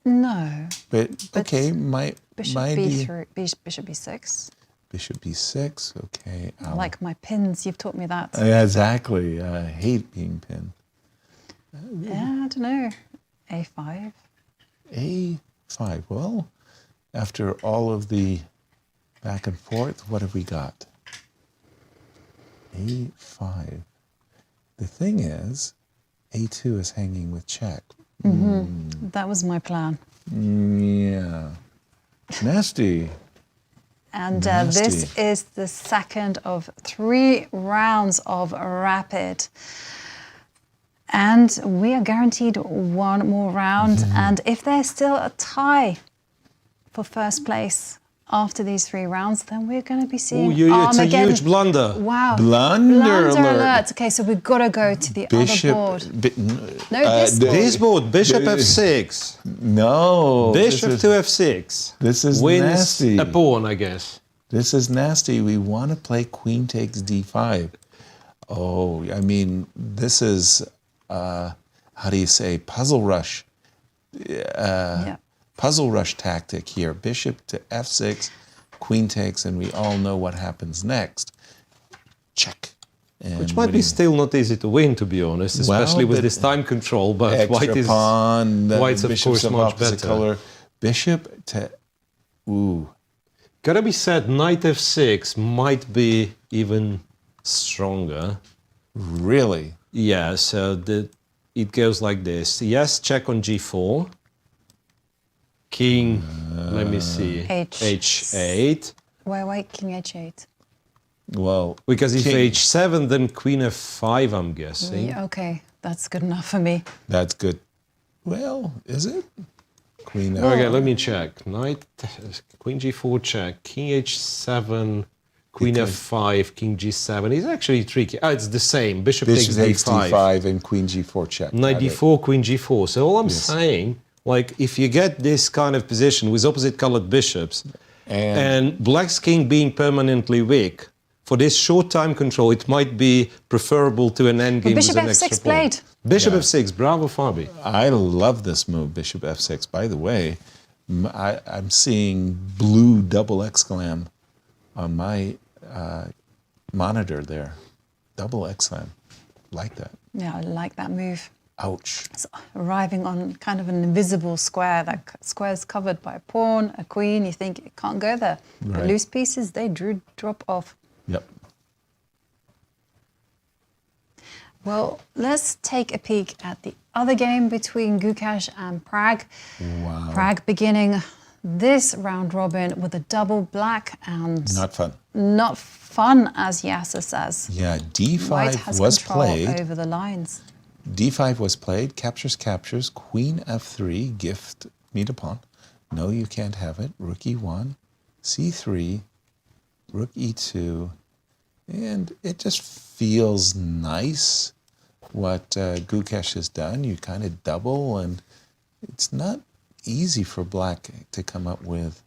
No. But okay, Bishop my B3, Bishop B6. Bishop B6, okay. I like my pins, you've taught me that. Exactly, I hate being pinned. Yeah, I don't know. A5. A5, well, after all of the back and forth, what have we got? A5. The thing is, A2 is hanging with check. That was my plan. Yeah. Nasty. And this is the second of 3 rounds of rapid. And we are guaranteed one more round. And if there's still a tie for first place after these 3 rounds, then we're going to be seeing it's a Armageddon. huge blunder. Wow. Blunder alert. Okay, so we've got to go to the Bishop, other board. this This board, Bishop F6. No. Bishop to F6. This is wins nasty. a pawn, I guess. This is nasty. We want to play queen takes d5. Oh, I mean, this is, how do you say, puzzle rush. Puzzle rush tactic here. Bishop to f6, queen takes, and we all know what happens next. Check. And which might be still not easy to win, to be honest, especially with this time control. But extra pawn, white's of course much better. Color. Bishop to, ooh. Gotta be said, knight f6 might be even stronger. Really? Yeah. So it goes like this. Yes, check on g4. King, let me see, h8. Why king h8? Well, because if h7, then queen f5, I'm guessing. Yeah, okay, that's good enough for me. That's good. Well, is it? Queen f5. Okay, let me check. Knight, queen g4 check, king h7, queen f5, king g7. It's actually tricky. It's the same. Bishop takes d5. And queen g4 check. Knight d4, queen g4. So all I'm saying, like, if you get this kind of position with opposite colored bishops and black's king being permanently weak, for this short time control, it might be preferable to an endgame with an extra Bishop f6 pawn. played. Bishop f6, bravo, Fabi. I love this move, bishop f6. By the way, I'm seeing blue double exclam on my monitor there. Double exclam. Like that. Yeah, I like that move. Ouch. It's arriving on kind of an invisible square. That square is covered by a pawn, a queen. You think it can't go there. Right. The loose pieces, they drop off. Yep. Well, let's take a peek at the other game between Gukesh and Pragg. Wow. Pragg beginning this round robin with a double black and not fun. Not fun, as Yasser says. Yeah, d5 White has was control played. over the lines. d5 was played, captures, queen f3, gift, meet a pawn. No, you can't have it. Rook e1, c3, rook e2, and it just feels nice what Gukesh has done. You kind of double, and it's not easy for black to come up with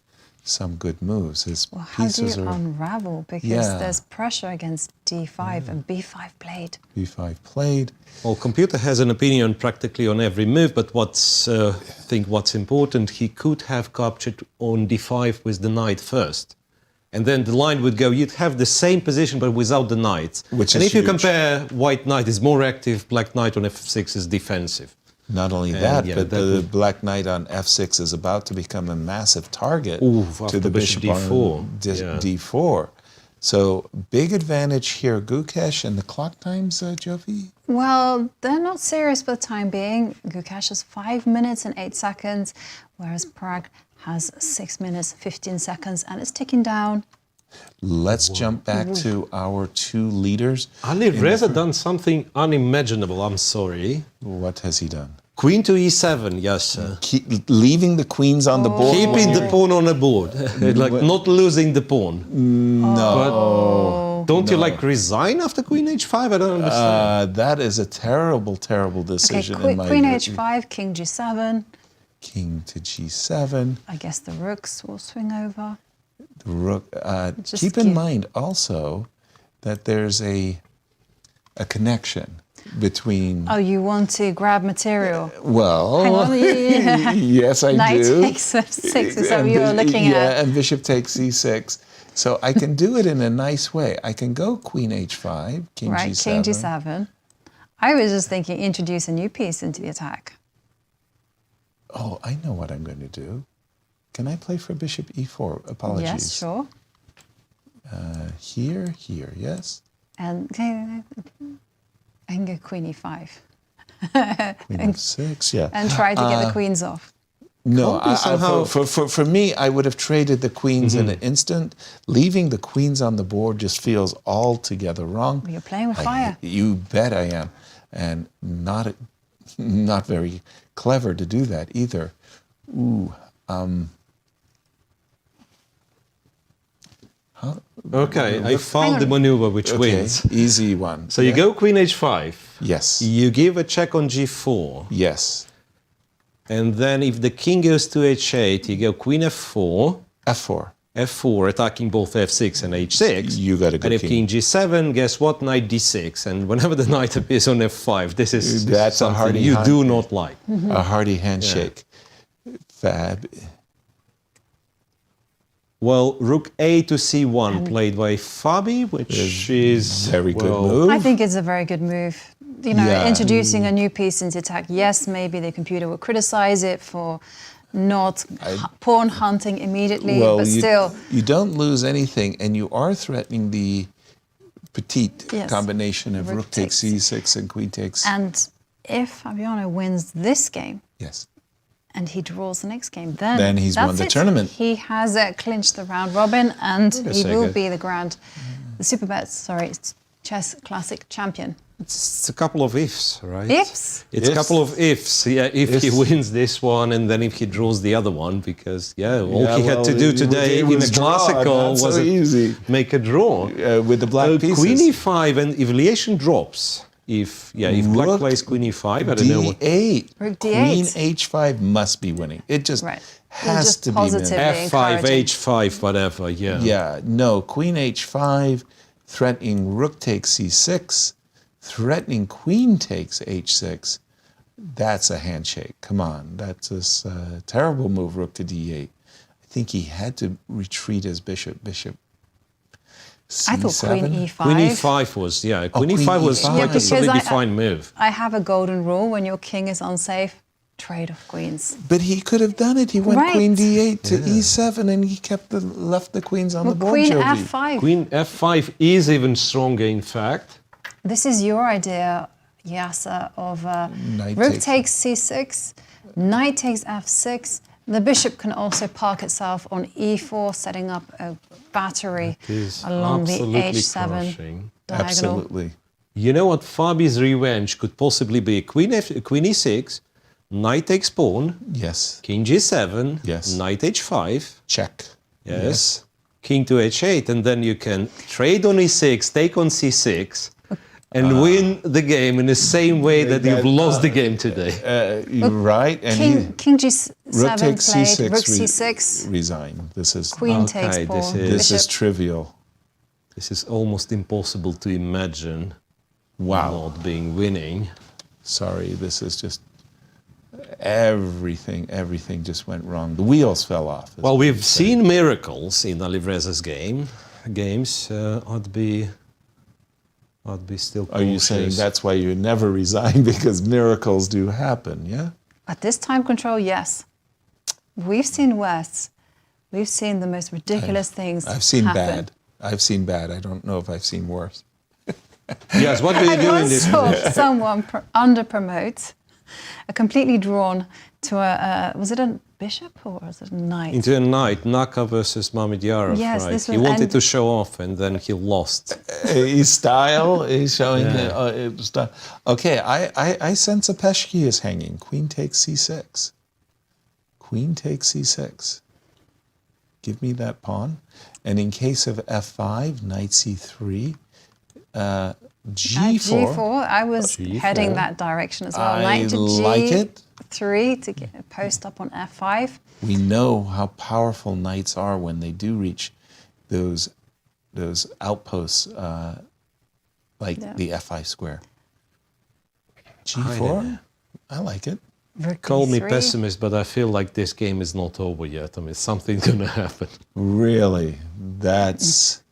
some good moves. His Well, how do pieces you are unravel? Because there's pressure against d5 and b5 played. b5 played. Well, computer has an opinion practically on every move, but what's important, he could have captured on d5 with the knight first. And then the line would go, you'd have the same position but without the knight. Which and is if you huge. compare white knight is more active, black knight on f6 is defensive. Not only that, but the black knight on f6 is about to become a massive target to the bishop d4. on d4. So big advantage here, Gukesh. And the clock times, Jovi? Well, they're not serious for the time being. Gukesh has 5 minutes and 8 seconds, whereas Pragg has 6 minutes, 15 seconds, and it's ticking down. Let's jump back to our two leaders. Alireza done something unimaginable, I'm sorry. What has he done? Queen to e7, yes, sir. Leaving the queens on the board? Keeping the pawn on the board, like not losing the pawn. No. But don't you like resign after queen h5? I don't understand. That is a terrible, terrible decision in my Queen view. h5, king g7. King to g7. I guess the rooks will swing over. The rook. Just Keep in mind also that there's a connection between. Oh, you want to grab material? Well, Hang on, yeah. yes, I Knight do. takes f6 is what you're looking at. Yeah, and bishop takes c6. So I can do it in a nice way. I can go queen h5, king right, g7. king g7. I was just thinking introduce a new piece into the attack. Oh, I know what I'm going to do. Can I play for bishop e4? Apologies. Yes, sure. Here, yes. And I can go queen e5. Queen f6, yeah. And try to get the queens off. No, for me, I would have traded the queens in an instant. Leaving the queens on the board just feels altogether wrong. You're playing with fire. You bet I am. and not very clever to do that either. Okay, I found the maneuver which wins. Easy one. So you go queen h5. Yes. You give a check on g4. Yes. And then if the king goes to h8, you go queen f4. f4. f4, attacking both f6 and h6. You got a good And if king g7, guess what? Knight d6. And whenever the knight appears on f5, this is That's something a hardy you do not like. A hearty handshake. Fab. Well, rook a to c1 played by Fabi, which is very good move. I think it's a very good move. You know, Yeah. introducing a new piece into attack. Yes, maybe the computer will criticize it for not pawn hunting immediately, but still. You don't lose anything, and you are threatening the petite combination of rook takes c6 and queen takes. And if Fabiano wins this game, yes, and he draws the next game, then he's won the tournament. He has clinched the round robin, and he will be the Superbet Chess Classic champion. It's a couple of ifs, right? Ifs? It's a couple of ifs. Yeah, if he wins this one and then if he draws the other one, because all he had to do today in a classical was easy. Make a draw with the black pieces. Queen e5, and evaluation drops. If black plays queen e5, I don't know what. D8. Rook Queen D8. h5 must be winning. It just has to be winning. F5, h5, whatever. Yeah. Yeah. No. Queen h5, threatening rook takes c6. Threatening queen takes h6, that's a handshake. Come on, that's a terrible move, rook to d8. I think he had to retreat his bishop. Bishop c7. I thought queen e5. Queen e5 was, queen e5 was quite a solidly defined move. I have a golden rule: when your king is unsafe, trade of queens. But he could have done it. He went queen d8 to e7, and he left the queens on the board. Queen f5. Queen f5 is even stronger, in fact. This is your idea, Yasser, of rook takes c6, knight takes f6. The bishop can also park itself on e4, setting up a battery along the h7 diagonal. Absolutely. You know what? Fabi's revenge could possibly be queen e6, knight takes pawn. Yes. King g7. Yes. Knight h5. Check. Yes. King to h8, and then you can trade on e6, take on c6. And win the game in the same way that you've lost the game today. You're right. And King g7 rook takes played, c6, rook c6. Resign. This is Queen takes pawn. This is trivial. This is almost impossible to imagine. Wow. Not being winning. Sorry, this is just everything just went wrong. The wheels fell off. Well, we've seen miracles in Alireza's games. I'd be still cautious. Are you saying that's why you never resign, because miracles do happen, yeah? At this time control, yes. We've seen worse. We've seen the most ridiculous things I've seen happen. bad. I've seen bad. I don't know if I've seen worse. Yes, what do you do in this I once saw someone under-promote a completely drawn to was it a bishop or was it a knight? Into a knight, Naka versus Mamedjarov, yes, right? This he was wanted to show off and then he lost. His style is showing style. Okay, I sense a Peshki is hanging. Queen takes c6. Queen takes c6. Give me that pawn. And in case of f5, knight c3, g4. G4, I was heading that direction as well. Knight to G3 to get a post up on f5. We know how powerful knights are when they do reach those outposts like the f5 square. G4, I like it. Call me pessimist, but I feel like this game is not over yet. I mean, something's going to happen. Really? That's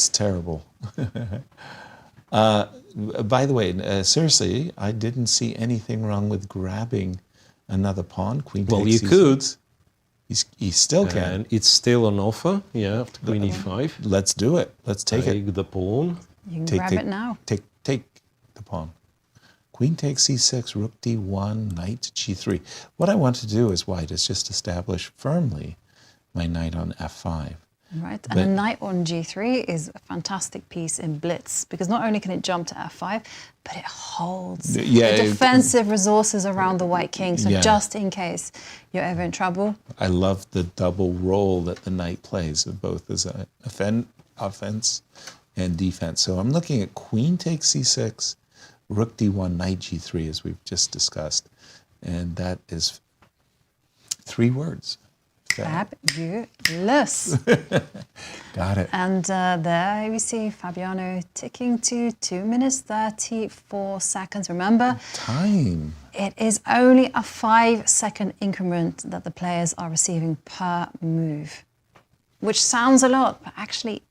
terrible. By the way, seriously, I didn't see anything wrong with grabbing another pawn. Queen well, takes you could. He still can. And it's still on offer, after queen e5. Let's do it. Let's take it. The pawn. You can grab it now. Take the pawn. Queen takes c6, rook d1, knight g3. What I want to do as white is just establish firmly my knight on f5. Right, and a knight on g3 is a fantastic piece in blitz, because not only can it jump to f5, but it holds the defensive resources around the white king, so just in case you're ever in trouble. I love the double role that the knight plays, both as an offense and defense. So I'm looking at queen takes c6, rook d1, knight g3, as we've just discussed. And that is 3 words. Fabulous. Got it. And there we see Fabiano ticking to 2 minutes 34 seconds. Remember, time. It is only a 5-second increment that the players are receiving per move, which sounds a lot, but actually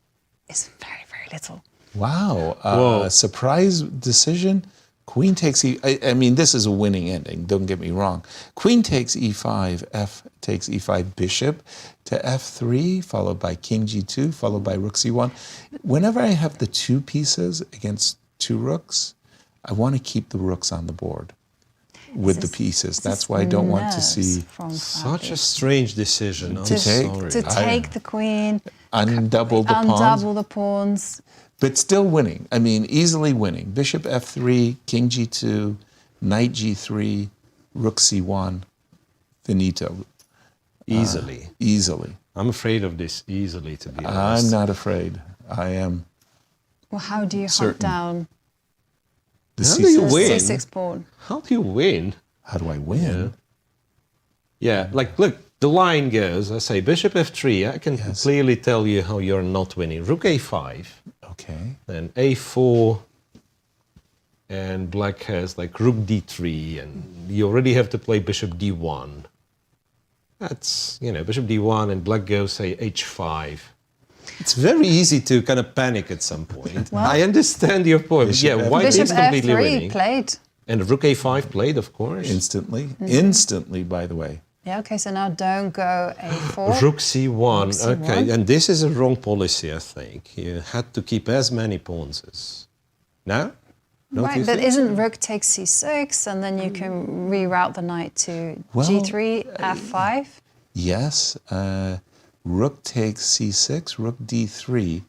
is very, very little. Wow. Surprise decision. Queen takes I mean, this is a winning ending, don't get me wrong. Queen takes e5, f takes e5, bishop to f3, followed by king g2, followed by rook c1. Whenever I have the 2 pieces against 2 rooks, I want to keep the rooks on the board with the pieces. That's why I don't want to see... Such a strange decision. To take the queen, undouble the pawns. Undouble the pawns. But still winning. I mean, easily winning. Bishop f3, king g2, knight g3, rook c1, finito. Easily. Easily. I'm afraid of this easily, to be honest. I'm not afraid. I am. Well, how do you hunt down the c6 pawn? How do you win? How do I win? Yeah, like, look, the line goes, I say bishop f3, I can clearly tell you how you're not winning. Rook a5. Okay. Then a4, and black has like rook d3, and you already have to play bishop d1. That's, bishop d1, and black goes, say, h5. It's very easy to kind of panic at some point. Well, I understand your point. But white is completely winning. Bishop f3 played. And rook a5 played, of course. Instantly. Instantly, by the way. Yeah, okay, so now don't go a4. Rook c1, Rook c1. okay, and this is a wrong policy, I think. You had to keep as many pawns as... No? Right, but isn't rook takes c6, and then you can reroute the knight to g3, f5? Yes, rook takes c6, rook d3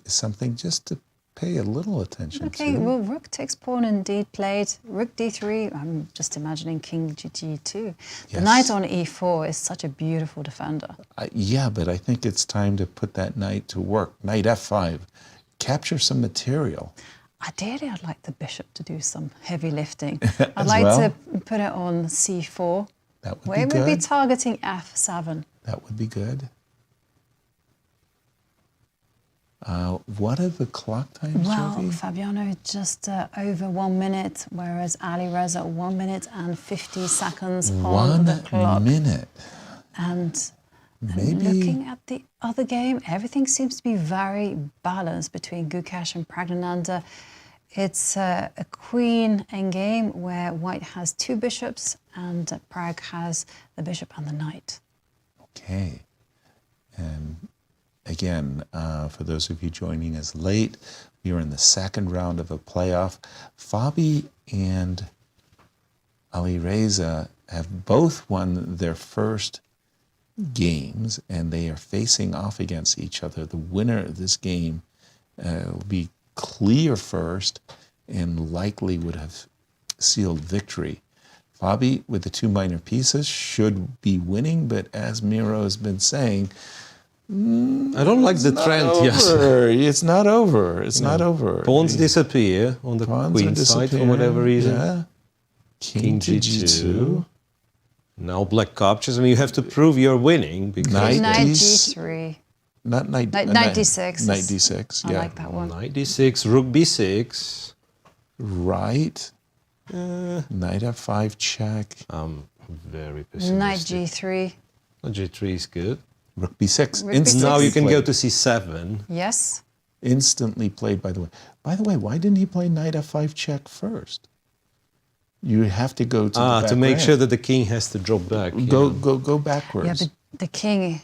is something just to pay a little attention to. Okay, well, rook takes pawn indeed played. Rook d3, I'm just imagining king g2. The knight on e4 is such a beautiful defender. Yeah, but I think it's time to put that knight to work. Knight f5, capture some material. Ideally, I'd like the bishop to do some heavy lifting. I'd like to put it on c4. That would where be good. We'd be targeting f7. That would be good. What are the clock times, Well, Jovi? Fabiano just over 1 minute, whereas Alireza 1 minute and 50 seconds on the clock. 1 minute. And maybe looking at the other game, everything seems to be very balanced between Gukesh and Praggnanandhaa. It's a queen endgame where white has 2 bishops and Pragg has the bishop and the knight. Okay. And again, for those of you joining us late, we are in the 2nd round of a playoff. Fabi and Alireza have both won their first games, and they are facing off against each other. The winner of this game will be clear first and likely would have sealed victory. Fabi, with the 2 minor pieces, should be winning, but as Miro has been saying, I don't like the trend, yes. It's not over. It's not over. Pawns disappear on the queen side for whatever reason. Yeah. King g2. Now black captures. I mean, you have to prove you're winning. Because knight g3. Not knight. Knight d6. Knight d6. I Yeah. like that one. Knight d6, rook b6. Right. Knight f5 check. I'm very pessimistic. Knight g3. Knight g3 is good. Rook b6. Rook b6. Now you can go to c7. Yes. Instantly played, by the way. By the way, why didn't he play knight f5 check first? You have to go to the back to make rank. sure that the king has to drop back. Go backwards. Yeah, but the king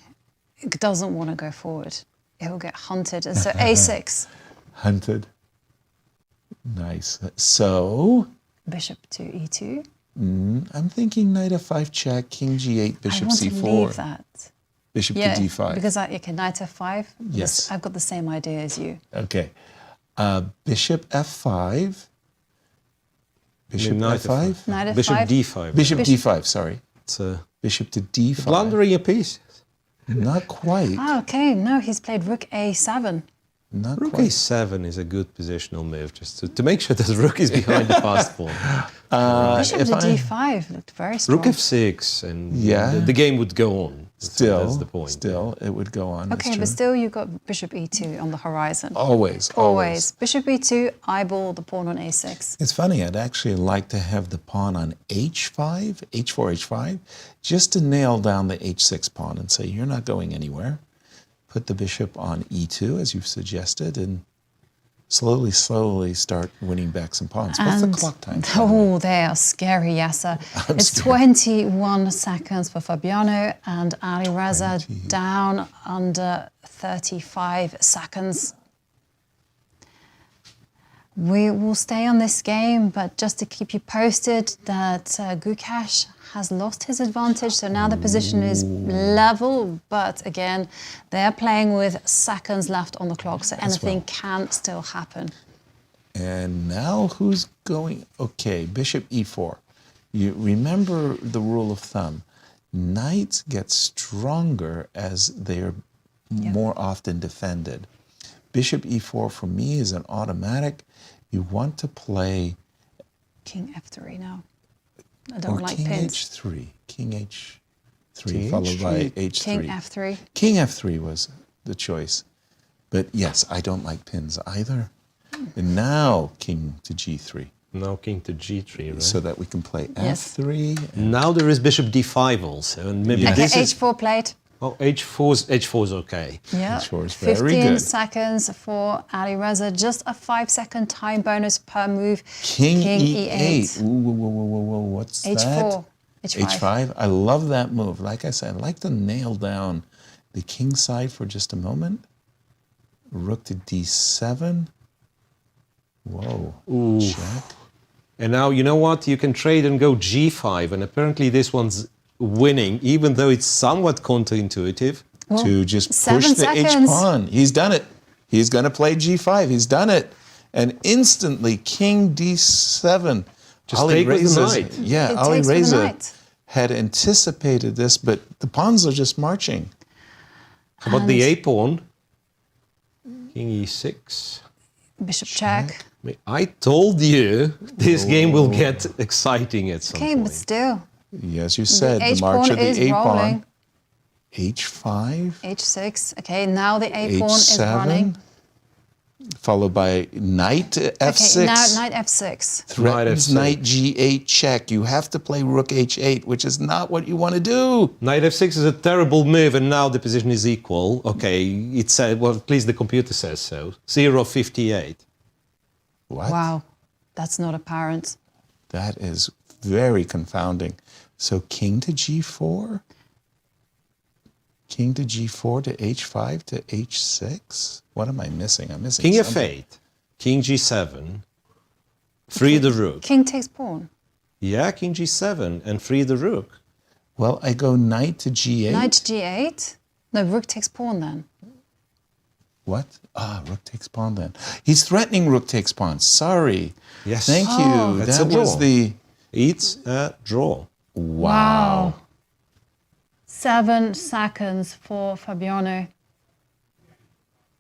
doesn't want to go forward. It will get hunted. And so a6. Hunted. Nice. So? Bishop to e2. I'm thinking knight f5 check, king g8, bishop I want c4. to leave that. Bishop Yeah, to d5. because knight f5. Yes. I've got the same idea as you. Okay. Bishop f5. Bishop Knight f5? Knight f5. Bishop d5. Bishop d5, sorry. It's Bishop to d5. blundering a piece. Not quite. Oh, okay. No, he's played rook a7. Not Rook quite. a7 is a good positional move, just to make sure that the rook is behind the fast pawn. Bishop to d5 looked very strong. Rook f6, and Yeah. the game would go on. That's the point. Still, it would go on. Okay, but still you've got bishop e2 on the horizon. Always. Bishop e2, eyeball the pawn on a6. It's funny, I'd actually like to have the pawn on h5, h4, h5, just to nail down the h6 pawn and say, you're not going anywhere. Put the bishop on e2, as you've suggested, and slowly start winning back some pawns. What's the clock time? Oh, they are scary, Yasser. It's 21 seconds for Fabiano, and Alireza down under 35 seconds. We will stay on this game, but just to keep you posted that Gukesh has lost his advantage, so now the position is level, but again, they're playing with seconds left on the clock, so anything can still happen. And now who's going? Okay, bishop e4. You remember the rule of thumb. Knights get stronger as they're more often defended. Bishop e4 for me is an automatic. You want to play King f3 now. I don't like king pins. h3. King h3 King followed by h3. h3. King f3. King f3 was the choice. But yes, I don't like pins either. And now king to g3. Now king to g3, right? So that we can play Yes. f3. Now there is bishop d5 also, and maybe Okay, this is... h4 played. Oh, h4's okay. Yeah, H4 is very 15 good. seconds for Alireza, just a 5-second time bonus per move. King e8. e8. Ooh, what's H4. that? H5. H5. I love that move. Like I said, I like to nail down the king side for just a moment. Rook to d7. Whoa. Ooh. Check. And now, you know what? You can trade and go g5, and apparently this one's winning, even though it's somewhat counterintuitive. Well, To just 7 push the h seconds. pawn. He's done it. He's going to play g5. He's done it. And instantly, king d7. Just take with the Alireza's- knight. Yeah, It takes with the Alireza knight. had anticipated this, but the pawns are just marching. How about the a pawn? King e6. Bishop check. I told you this game will get exciting at some Okay, point. but still. Yes, you said the H march pawn of the is a rolling. pawn. h5, H6. Okay, now the a pawn is h7, running. followed by knight f6. Okay, now knight f6. Threatens Knight knight g8 check. You have to play rook h8, which is not what you want to do. Knight f6 is a terrible move, and now the position is equal. Okay, it said, well, at least the computer says so. 0.58. What? Wow, that's not apparent. That is very confounding. So king to g4, king to g4 to h5 to h6. What am I missing? I'm missing King something. f8, king g7, free the rook. King takes pawn. Yeah, king g7, and free the rook. Well, I go knight to g8. Knight g8. No, rook takes pawn then. What? Ah, rook takes pawn then. He's threatening rook takes pawn. Sorry. Yes. Thank you. That's That a was draw. the... It's a draw. Wow. 7 seconds for Fabiano.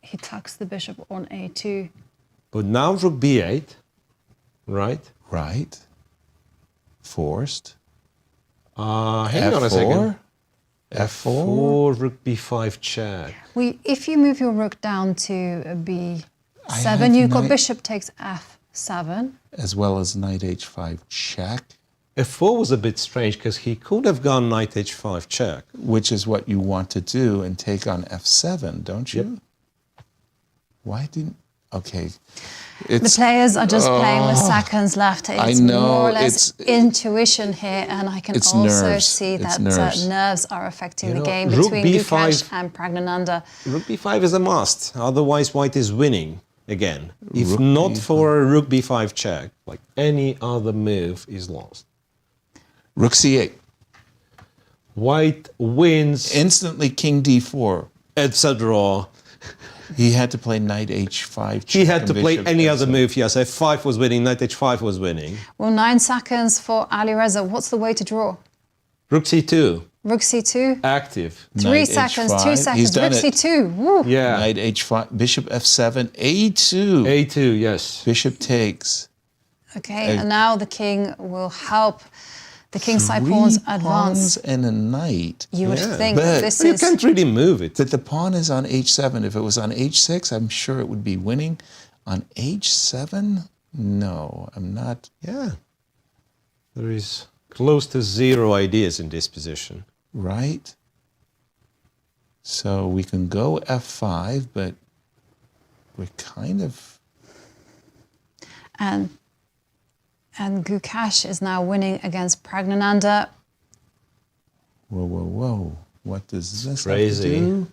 He tucks the bishop on a2. But now rook b8, right? Right. Forced. Hang on a second. F4. Rook b5 check. If you move your rook down to b7, have you've got knight- bishop takes f7. As well as knight h5 check. f4 was a bit strange because he could have gone knight h5 check. Which is what you want to do and take on f7, don't you? Yep. Why didn't... Okay. The players are just playing with seconds left. It's I know, more or less it's- intuition here, and I can It's also nerves. see It's that nerves. nerves are affecting You the know, game rook between b5 Gukesh and Praggnanandhaa. Rook b5 is a must, otherwise white is winning again. If Rook not b5. for a rook b5 check, like any other move is lost. Rook c8. White wins. Instantly king d4. It's a draw. He had to play knight h5. He had to play bishop any other f7. move, yes. f5 was winning, knight h5 was winning. Well, 9 seconds for Alireza. What's the way to draw? Rook c2. Rook c2. Active. 3 Knight seconds, h5. 2 He's seconds. done Rook it. c2. Woo. Yeah. Knight h5, bishop f7, a2. a2, yes. Bishop takes. Okay, and now the king will help the kingside pawns advance. Pawns and a knight. You would think But this You is... can't really move it. But the pawn is on h7. If it was on h6, I'm sure it would be winning. On h7, no, I'm not. Yeah. There is close to 0 ideas in this position. Right? So we can go f5, but we're kind of... And Gukesh is now winning against Praggnanandhaa. Whoa, whoa, whoa. What does this Crazy. have to do?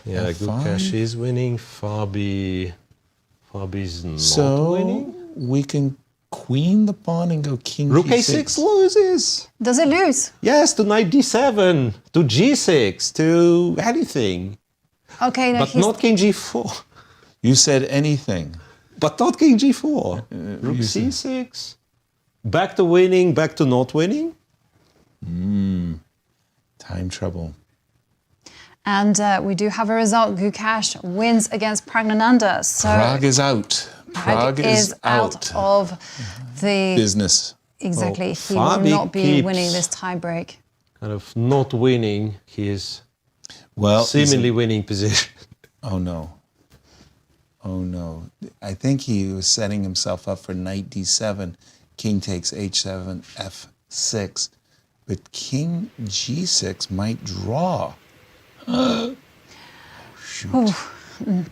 Yeah, F5. Gukesh is winning. Fabi's not So winning. we can queen the pawn and go king Rook g6. a6 loses. Does it lose? Yes, to knight d7, to g6, to anything. Okay, no, But he's... not king g4. You said anything. But not king g4. Rook c6. Back to winning, back to not winning. Time trouble. And we do have a result. Gukesh wins against Praggnanandhaa. So Prague is out. Prague is out of the... business. Exactly. He Fabi will not be keeps winning this tiebreak. Kind of not winning his Well, seemingly winning position. Oh no. Oh no. I think he was setting himself up for knight d7, king takes h7, f6, but king g6 might draw. Ooh,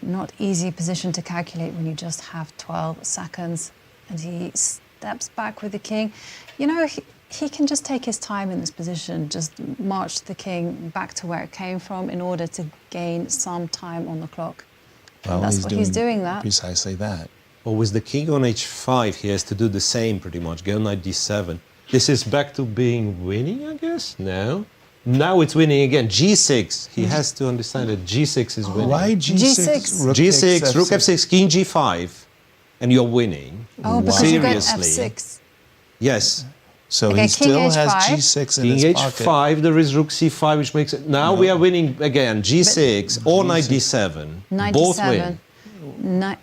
not easy position to calculate when you just have 12 seconds. And he steps back with the king. You know, he can just take his time in this position, just march the king back to where it came from in order to gain some time on the clock. Well, That's what he's doing that. Precisely that. Well, with the king on h5, he has to do the same pretty much. Go knight d7. This is back to being winning, I guess? No. Now it's winning again. g6. He has to understand that g6 is winning. Why g6? Rook g6, takes rook f6. f6, king g5. And you're winning. Oh, because you got Seriously. f6. Yes. So Okay, he king still has h5. g6 in King his h5, pocket. there is rook c5, which makes it... Now we are winning again. g6 or knight d7. Both 97. win.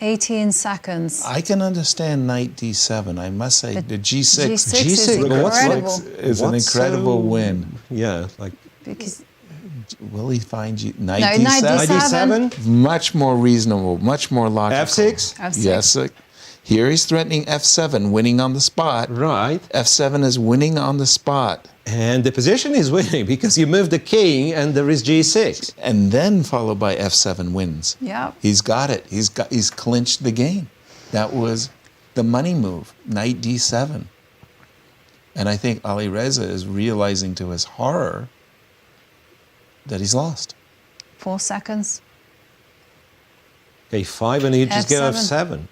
18 seconds. I can understand knight d7. I must say the g6. G6 is incredible. Is an incredible win. Yeah, like... Because Will he find you? Knight No, knight d7? d7. Much more reasonable, much more logical. f6? F6. Yes. Here he's threatening f7, winning on the spot. Right. f7 is winning on the spot. And the position is winning because you move the king and there is g6. And then followed by f7 wins. Yeah. He's got it. He's clinched the game. That was the money move, knight d7. And I think Alireza is realizing to his horror that he's lost. 4 seconds. Okay, 5 and you just go F7. f7.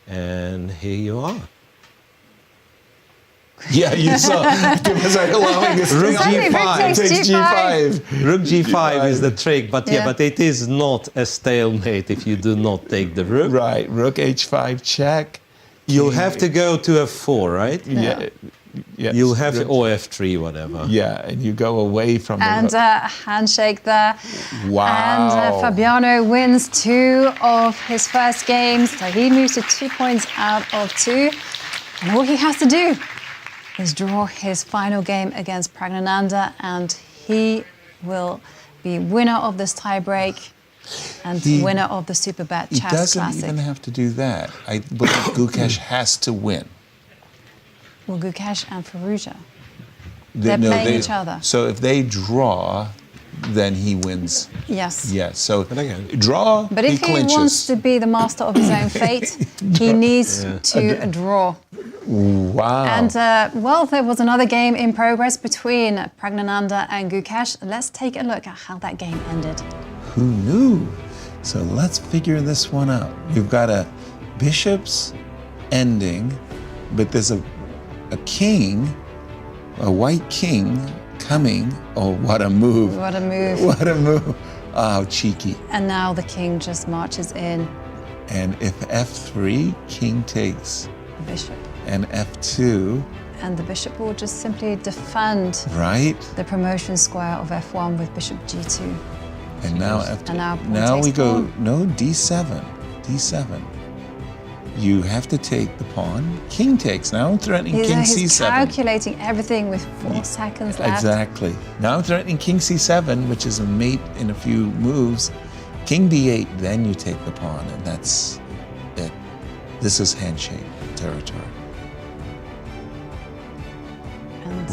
And here you are. Yeah, you saw. It was like allowing us Rook Exactly, rook g5. takes takes g5. Rook g5 is the trick, but Yeah. but it is not a stalemate if you do not take the rook. Right, rook h5 check. You'll have to go to f4, right? Yeah. Yes. You'll have to, or f3, whatever. Yeah, and you go away from the And handshake there. Wow. And Fabiano wins 2 of his first games. So he moves to 2 points out of 2. And all he has to do is draw his final game against Praggnanandhaa, and he will be winner of this tiebreak and winner of the Superbet He Chess doesn't Classic. even have to do that. I believe Gukesh has to win. Well, Gukesh and Firouzja. They're playing each other. So if they draw, then he wins. Yes. Yes. So draw. But if he clinches. wants to be the master of his own fate, he needs to draw. Wow. And, well, there was another game in progress between Praggnanandhaa and Gukesh. Let's take a look at how that game ended. Who knew? So let's figure this one out. You've got a bishop's ending, but there's a king, a white king, coming. Oh, what a move. What a move. What a move. Oh, cheeky. And now the king just marches in. And if f3, king takes. Bishop. And f2. And the bishop will just simply defend Right. the promotion square of f1 with bishop g2. And now f2. And now takes we go, pawn. no, d7. D7. You have to take the pawn. King takes. Now I'm threatening king He's c7. calculating everything with 4 seconds left. Exactly. Now I'm threatening king c7, which is a mate in a few moves. King d8, then you take the pawn, and that's it. This is handshake territory.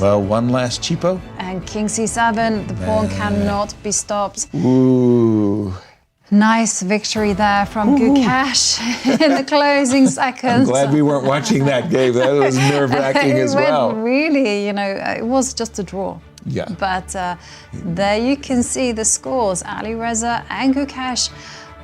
Well, one last cheapo. And king c7, the pawn cannot be stopped. Ooh. Nice victory there from Gukesh in the closing seconds. I'm glad we weren't watching that game. That was nerve-wracking as well. Really, it was just a draw. Yeah. But there you can see the scores. Alireza and Gukesh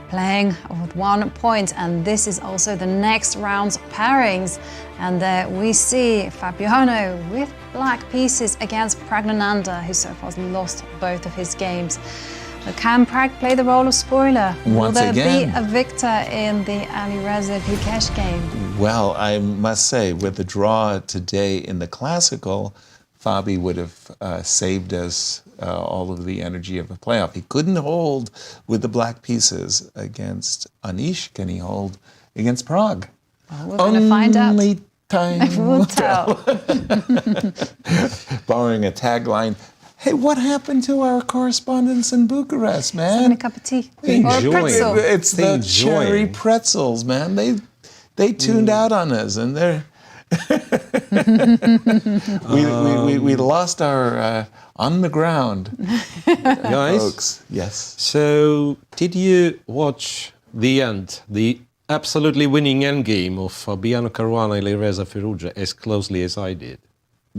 playing with 1 point, and this is also the next round's pairings. And there we see Fabiano with black pieces against Praggnanandhaa, who so far has lost both of his games. So can Prag play the role of spoiler? Will there be a victor in the Alireza-Gukesh game? Well, I must say, with the draw today in the classical, Fabi would have saved us all of the energy of a playoff. He couldn't hold with the black pieces against Anish. Can he hold against Prag? Well, we're going to find out. Only time will tell. Borrowing a tagline, hey, what happened to our correspondents in Bucharest, man? Having a cup of tea or a pretzel. It's the cherry pretzels, man. They tuned out on us, and they're we lost our on the ground, guys. Folks. Yes. So, did you watch the end, the absolutely winning endgame of Fabiano Caruana, Alireza, Firouzja as closely as I did?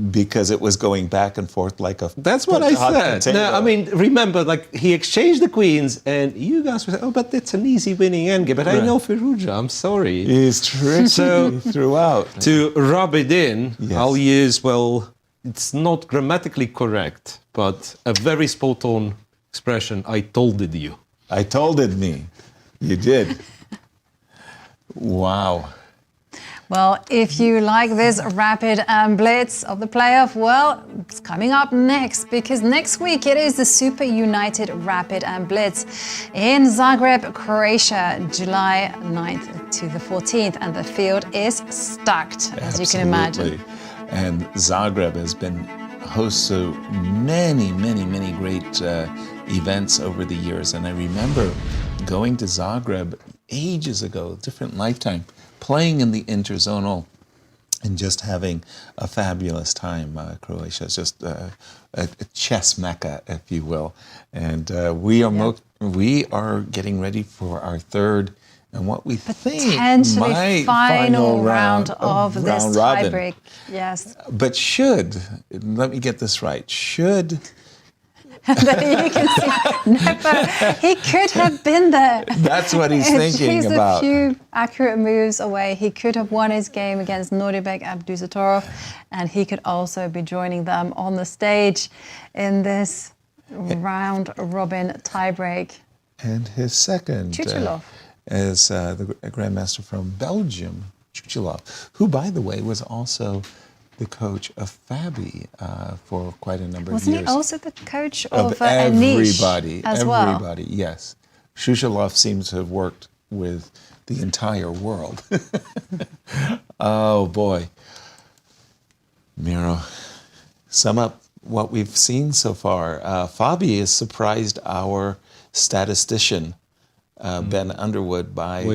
Because it was going back and forth like a... That's what I said. No, I mean, remember, he exchanged the queens, and you guys were saying, oh, but that's an easy winning endgame. But I know Firouzja, I'm sorry. He's tricky throughout. To rub it in, I'll use, it's not grammatically correct, but a very spot-on expression, I tolded you. I tolded me. You did. Wow. Well, if you like this rapid blitz of the playoff, it's coming up next, because next week it is the Super United Rapid and Blitz in Zagreb, Croatia, July 9th to the 14th, and the field is stacked, as you can imagine. And Zagreb has been host to many, many, many great events over the years, and I remember going to Zagreb ages ago, different lifetime, playing in the interzonal and just having a fabulous time. Croatia is just a chess mecca, if you will. And we are getting ready for our third and what we think potentially final round of this tiebreak. Yes. But let me get this right, There you can see Nepo, he could have been there. That's what he's thinking about. He's a few accurate moves away. He could have won his game against Nodirbek, Abdusattorov, and he could also be joining them on the stage in this round-robin tiebreak. And his second is the grandmaster from Belgium, Chirila, who, by the way, was also the coach of Fabi for quite a number of years. Wasn't he also the coach of everybody? Anish as well? Everybody, yes. Chirila seems to have worked with the entire world. Oh boy, Miro, sum up what we've seen so far. Fabi has surprised our statistician Ben Underwood by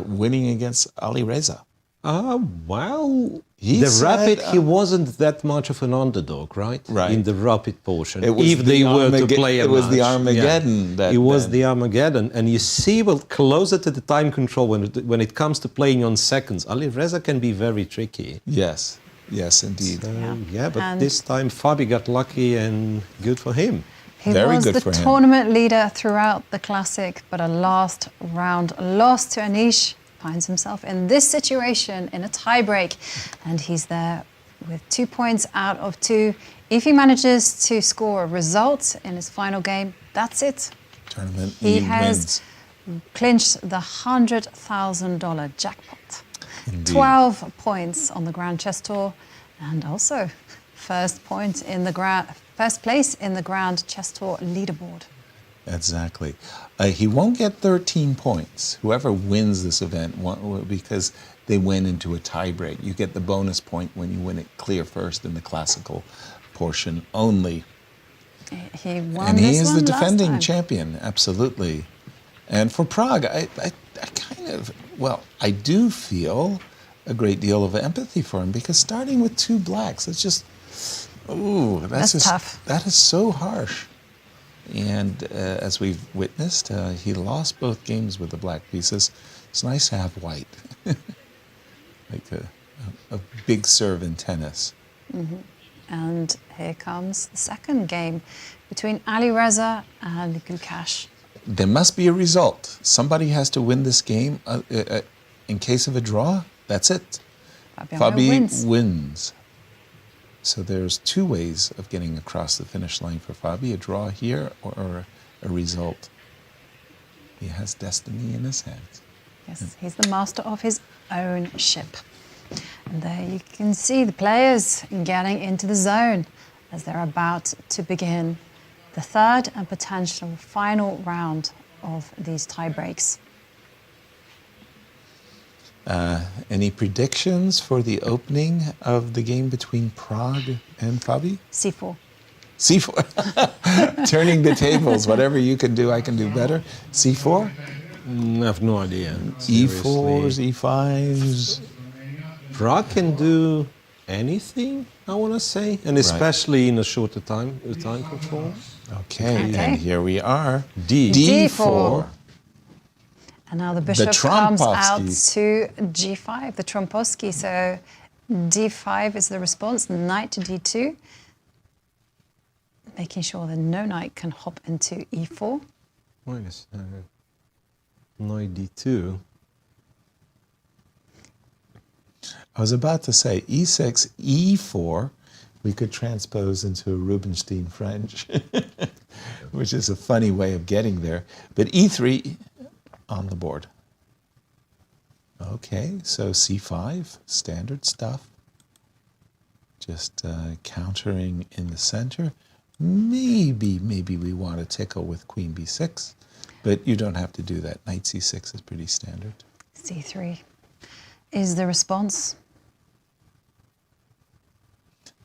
winning against Alireza. Well, the rapid, he wasn't that much of an underdog, right? Right. In the rapid portion. It was if they were to play a It was match. the Armageddon. It was the Armageddon. And you see, closer to the time control, when it comes to playing on seconds, Alireza can be very tricky. Yes. Yes, indeed. So, but this time Fabi got lucky, and good for him. He was the tournament leader throughout the Classic, but a last round loss to Anish finds himself in this situation in a tiebreak, and he's there with 2 points out of 2. If he manages to score a result in his final game, that's it. Tournament He he has wins. clinched the $100,000 jackpot. Indeed. 12 points on the Grand Chess Tour, and also first place in the Grand Chess Tour leaderboard. Exactly. He won't get 13 points. Whoever wins this event, because they went into a tiebreak. You get the bonus point when you win it clear first in the classical portion only. He won And he this is one the last defending time. champion, absolutely. And for Prague, I do feel a great deal of empathy for him, because starting with 2 blacks, it's just, that's tough. That is so harsh. And as we've witnessed, he lost both games with the black pieces. It's nice to have white, like a big serve in tennis. Mm-hmm. And here comes the second game between Alireza and Gukesh. There must be a result. Somebody has to win this game. In case of a draw, that's it. Fabiano wins. So there's 2 ways of getting across the finish line for Fabi, a draw here or a result. He has destiny in his hands. Yes, he's the master of his own ship. And there you can see the players getting into the zone as they're about to begin the third and potential final round of these tie breaks. Any predictions for the opening of the game between Prague and Fabi? C4. C4. Turning the tables. Whatever you can do, I can do better. C4? I have no idea. E4s, E5s. Prague can do anything, I want to say, and especially in a shorter time control. Okay, and here we are. D4. And now the bishop comes out Trompovsky. to G5, the Trompovsky. So D5 is the response, knight to D2. Making sure that no knight can hop into E4. Minus knight D2. I was about to say E6, E4, we could transpose into Rubinstein French, which is a funny way of getting there. But E3 on the board. Okay, so C5, standard stuff. Just countering in the center. Maybe we want to tickle with Queen B6, but you don't have to do that. Knight C6 is pretty standard. C3 is the response.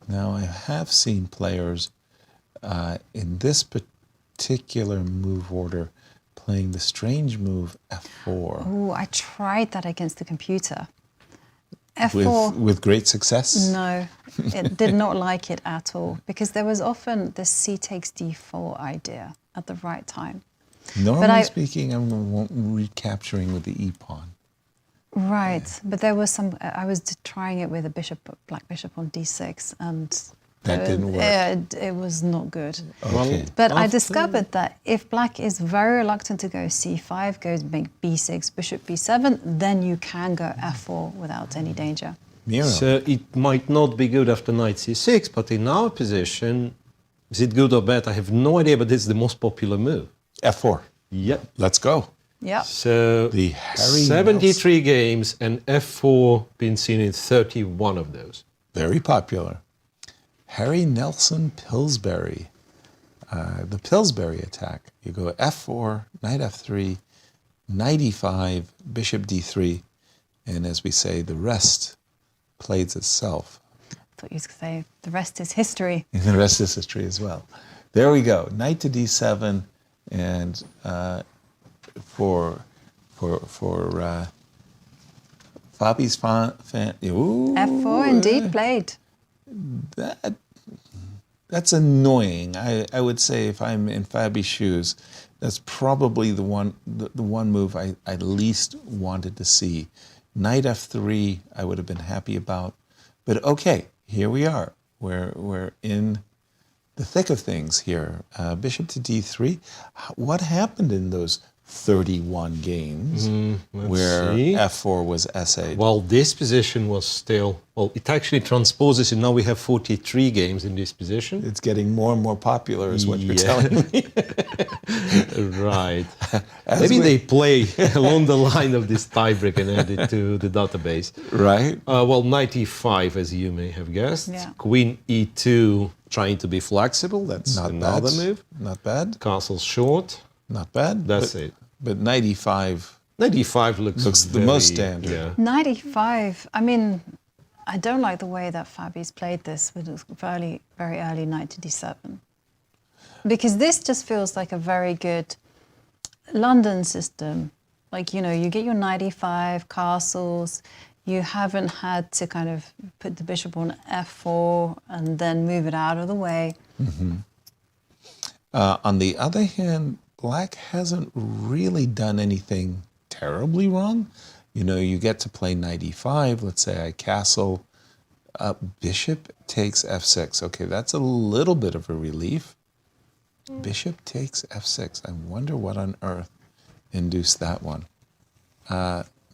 Now, I have seen players in this particular move order playing the strange move F4. Oh, I tried that against the computer. F4. With great success? No, it did not like it at all, because there was often this C takes D4 idea at the right time. Normally speaking, I'm recapturing with the E pawn. Right, but there was some. I was trying it with a black bishop on D6, and that didn't work. It was not good. Okay. But I discovered that if black is very reluctant to go C5, goes make B6, bishop B7, then you can go F4 without any danger. So it might not be good after knight C6, but in our position, is it good or bad? I have no idea, but it's the most popular move. F4. Yep. Let's go. Yeah. So the Harry 73 games and F4 been seen in 31 of those. Very popular. Harry Nelson Pillsbury. The Pillsbury attack. You go F4, knight F3, knight E5, bishop D3, and as we say, the rest plays itself. I thought you were going to say the rest is history. And the rest is history as well. There we go. Knight to D7, and for Fabi's F4 indeed played. That's annoying. I would say if I'm in Fabi's shoes, that's probably the one move I least wanted to see. Knight F3 I would have been happy about, but okay, here we are. We're in the thick of things here. Bishop to D3. What happened in those 31 games, let's where see. f4 was essayed. Well, this position was still, well, it actually transposes, and now we have 43 games in this position. It's getting more and more popular, is what you're telling me. Right. Maybe they play along the line of this tiebreak and add it to the database. Right. Well, 95, as you may have guessed. Yeah. Queen e2, trying to be flexible. That's Not another bad. move. Not bad. Castle short. Not bad. That's it. But 95 looks the most standard. Yeah. 95. I mean, I don't like the way that Fabi's played this with a very early knight to d7. Because this just feels like a very good London system. Like, you know, you get your 95 castles, you haven't had to kind of put the bishop on f4 and then move it out of the way. Mm-hmm. On the other hand, Black hasn't really done anything terribly wrong. You know, you get to play 95, let's say I castle, bishop takes f6. Okay, that's a little bit of a relief. Bishop takes f6. I wonder what on earth induced that one.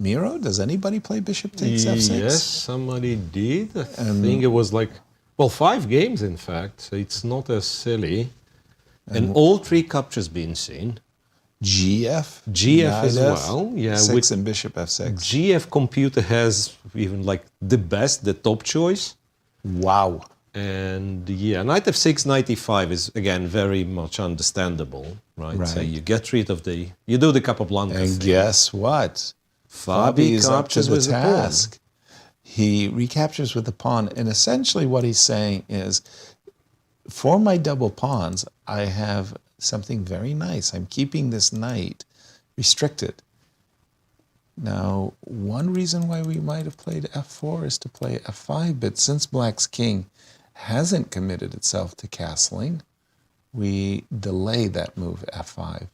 Miro, does anybody play bishop takes f6? Yes, somebody did. I think it was like, well, 5 games, in fact, so it's not as silly. And all 3 captures been seen. GF as well. Yeah, 6 and bishop f6. GF computer has even like the top choice. Wow. And yeah, knight f6, knight e5 is again very much understandable, right? So you get rid of you do the Capablanca And thing. guess what? Fabi is up to the task. He recaptures with the pawn, and essentially what he's saying is, for my double pawns, I have something very nice. I'm keeping this knight restricted. Now, one reason why we might have played f4 is to play f5, but since Black's king hasn't committed itself to castling, we delay that move f5.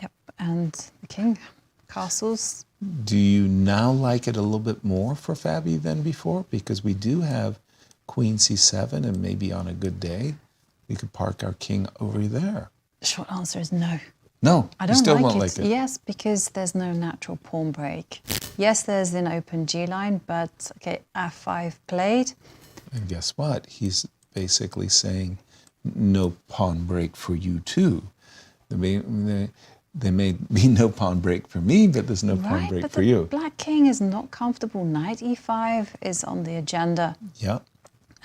Yep, and the king castles. Do you now like it a little bit more for Fabi than before? Because we do have Queen c7, and maybe on a good day, we could park our king over there. The short answer is no. No, I you don't still like won't it. like it. Yes, because there's no natural pawn break. Yes, there's an open G line, but okay, f5 played. And guess what? He's basically saying no pawn break for you too. There may be no pawn break for me, but there's no pawn break but for the you. Black king is not comfortable. Knight e5 is on the agenda. Yeah.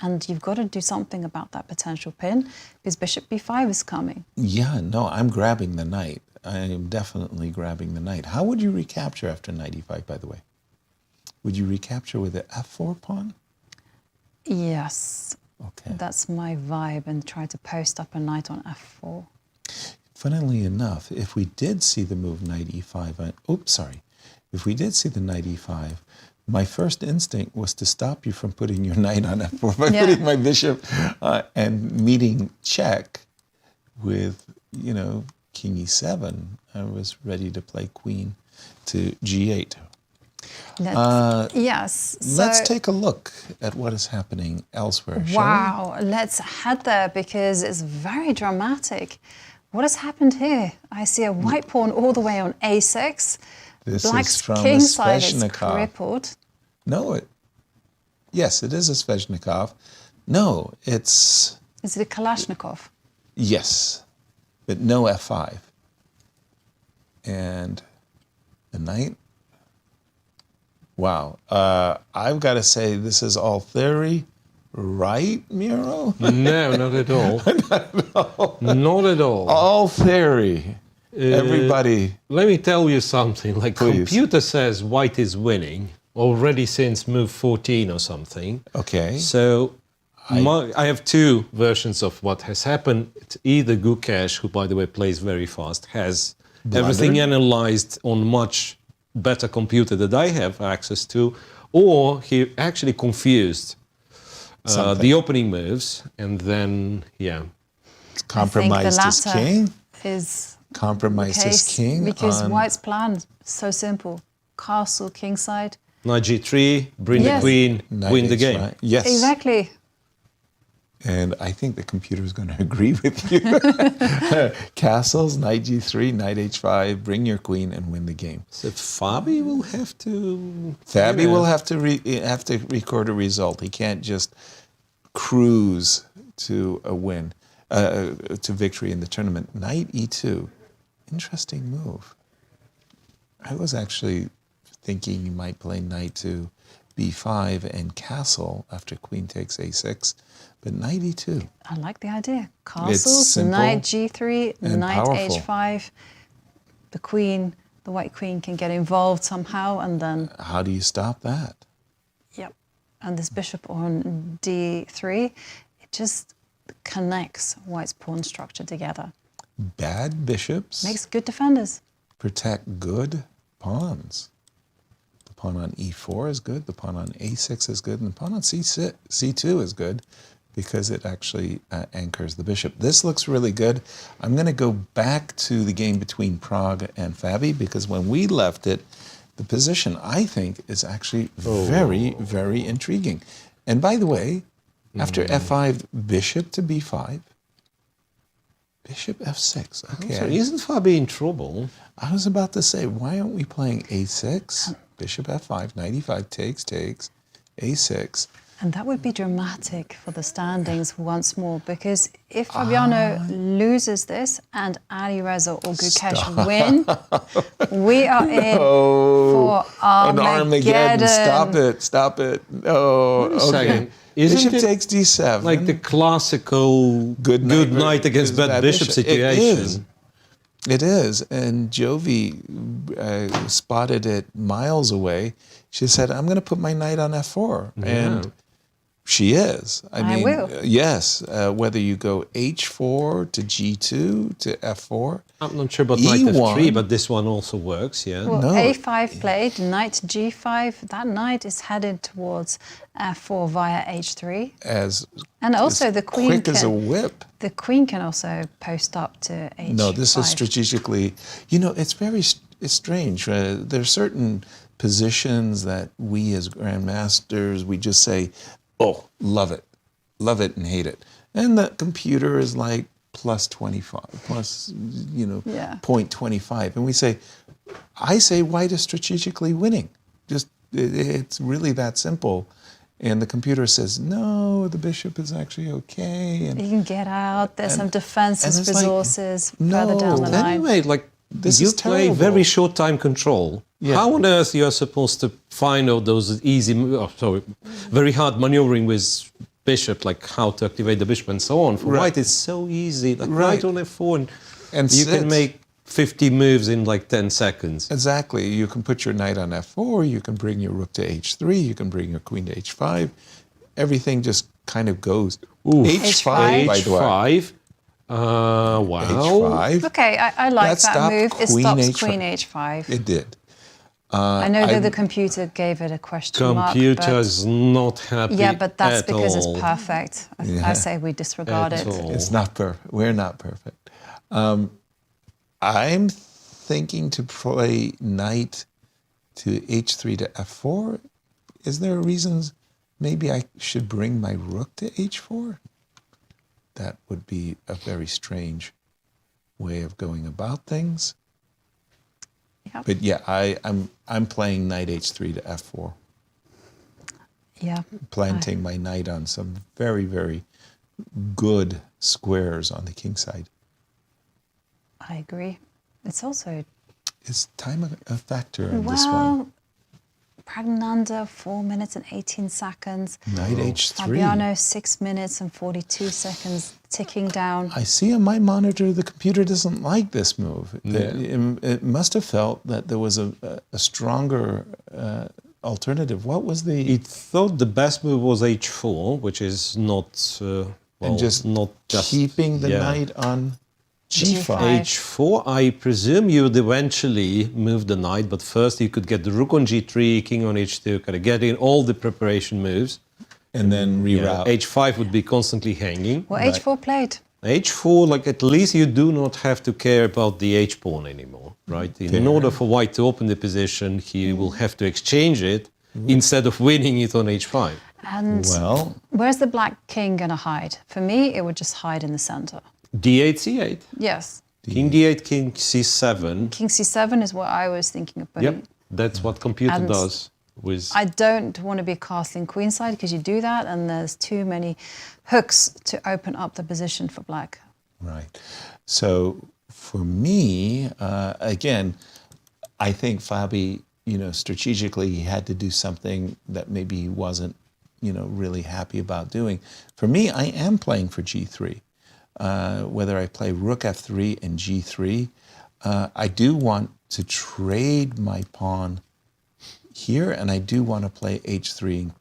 And you've got to do something about that potential pin, because bishop b5 is coming. Yeah, no, I'm grabbing the knight. I am definitely grabbing the knight. How would you recapture after knight e5, by the way? Would you recapture with the f4 pawn? Yes. Okay. That's my vibe, and try to post up a knight on f4. Funnily enough, if we did see the move knight e5, if we did see the knight e5, my first instinct was to stop you from putting your knight on f4 by putting my bishop and meeting check with, you know, king e7. I was ready to play queen to g8. Yes. Let's take a look at what is happening elsewhere. Wow. Let's head there, because it's very dramatic. What has happened here? I see a white pawn all the way on a6. This Black's is from king a side is Sveshnikov. crippled. No, yes, it is a Sveshnikov. No, it's... Is it a Kalashnikov? Yes, but no f5. And the knight... Wow. I've got to say, this is all theory, right, Miro? No, not at all. Not at all. Not at all. All theory. Everybody... Let me tell you something. Like, Please. computer says white is winning already since move 14 or something. Okay. So I have 2 versions of what has happened. It's either Gukesh, who by the way plays very fast, has everything analyzed on much better computer that I have access to, or he actually confused the opening moves, and then, compromised his king? Is compromised his king? Because white's plan is so simple. Castle, kingside. Knight g3, bring the queen, win the game. Right. Yes. Exactly. And I think the computer is going to agree with you. Castles, knight g3, knight h5, bring your queen and win the game. So Fabi will have to... Fabi will have to record a result. He can't just cruise to a win, to victory in the tournament. Knight e2, interesting move. I was actually thinking you might play knight to b5 and castle after queen takes a6, but knight e2. I like the idea. Castles, knight g3, knight powerful. h5. The queen, the white queen can get involved somehow, and then... How do you stop that? Yep. And this bishop on d3, it just connects white's pawn structure together. Bad bishops Makes good defenders. protect good pawns. The pawn on e4 is good, the pawn on a6 is good, and the pawn on c2 is good because it actually anchors the bishop. This looks really good. I'm going to go back to the game between Pragg and Fabi because when we left it, the position, I think, is actually very, very intriguing. And by the way, after f5, bishop to b5, bishop f6. Okay. So isn't Fabi in trouble? I was about to say, why aren't we playing a6, bishop f5, knight e5, takes, a6. And that would be dramatic for the standings once more, because if Fabiano loses this and Alireza or Gukesh win, we are in for Armageddon. Stop it. Oh, Wait a second. Bishop takes d7. Like the classical good night against bad bishop situation. It is. And Jovi spotted it miles away. She said, I'm going to put my knight on f4. Yeah. And she is. I will. Yes. Whether you go h4 to g2 to f4. I'm not sure about knight f3, but this one also works, yeah. Well, a5 played, knight g5. That knight is headed towards f4 via h3. And also the queen quick as a whip. The queen can also post up to h5. No, this is strategically, it's very strange. There are certain positions that we as grandmasters, we just say, oh, love it and hate it. And the computer is like plus 25, plus, 0.25. And we say, I say white is strategically winning. Just, it's really that simple. And the computer says, no, the bishop is actually okay. And you can get out, there's some defensive resources further down the line. Anyway, you play very short time control. Yeah. How on earth you are supposed to find out those very hard maneuvering with bishop, like how to activate the bishop and so on. For white, it's so easy. Like knight on f4, and you can make 50 moves in like 10 seconds. Exactly. You can put your knight on f4, you can bring your rook to h3, you can bring your queen to h5. Everything just kind of goes. h5, by the way. Wow. h5. Okay, I like that move. It stops queen h5. It did. I know that the computer gave it a question mark. Computer's not happy. Yeah, but that's because it's perfect. I say we disregard it. It's not perfect. We're not perfect. I'm thinking to play knight to h3 to f4. Is there a reason maybe I should bring my rook to h4? That would be a very strange way of going about things. Yep. But yeah, I'm playing knight h3 to f4. Yeah. Planting my knight on some very, very good squares on the king side. I agree. It's also... Is time a factor in this one? Well, Praggnanandhaa, 4 minutes and 18 seconds. Knight h3. Fabiano, 6 minutes and 42 seconds, ticking down. I see on my monitor the computer doesn't like this move. Yeah. It must have felt that there was a stronger alternative. What was the... It thought the best move was h4, which is not... and just not keeping the knight on g5. h4, I presume you would eventually move the knight, but first you could get the rook on g3, king on h2, kind of get in all the preparation moves. And then reroute. h5 would be constantly hanging. Well, h4 played. h4, like at least you do not have to care about the h-pawn anymore, right? In order for white to open the position, he will have to exchange it instead of winning it on h5. And well, where's the black king going to hide? For me, it would just hide in the center. D8, C8. Yes. King D8, King C7. King C7 is what I was thinking of putting. Yep, that's what computer And does. With I don't want to be castling queenside because you do that and there's too many hooks to open up the position for black. Right. So for me, again, I think Fabi, strategically he had to do something that maybe he wasn't, really happy about doing. For me, I am playing for G3. Whether I play Rook F3 and G3, I do want to trade my pawn here, and I do want to play H3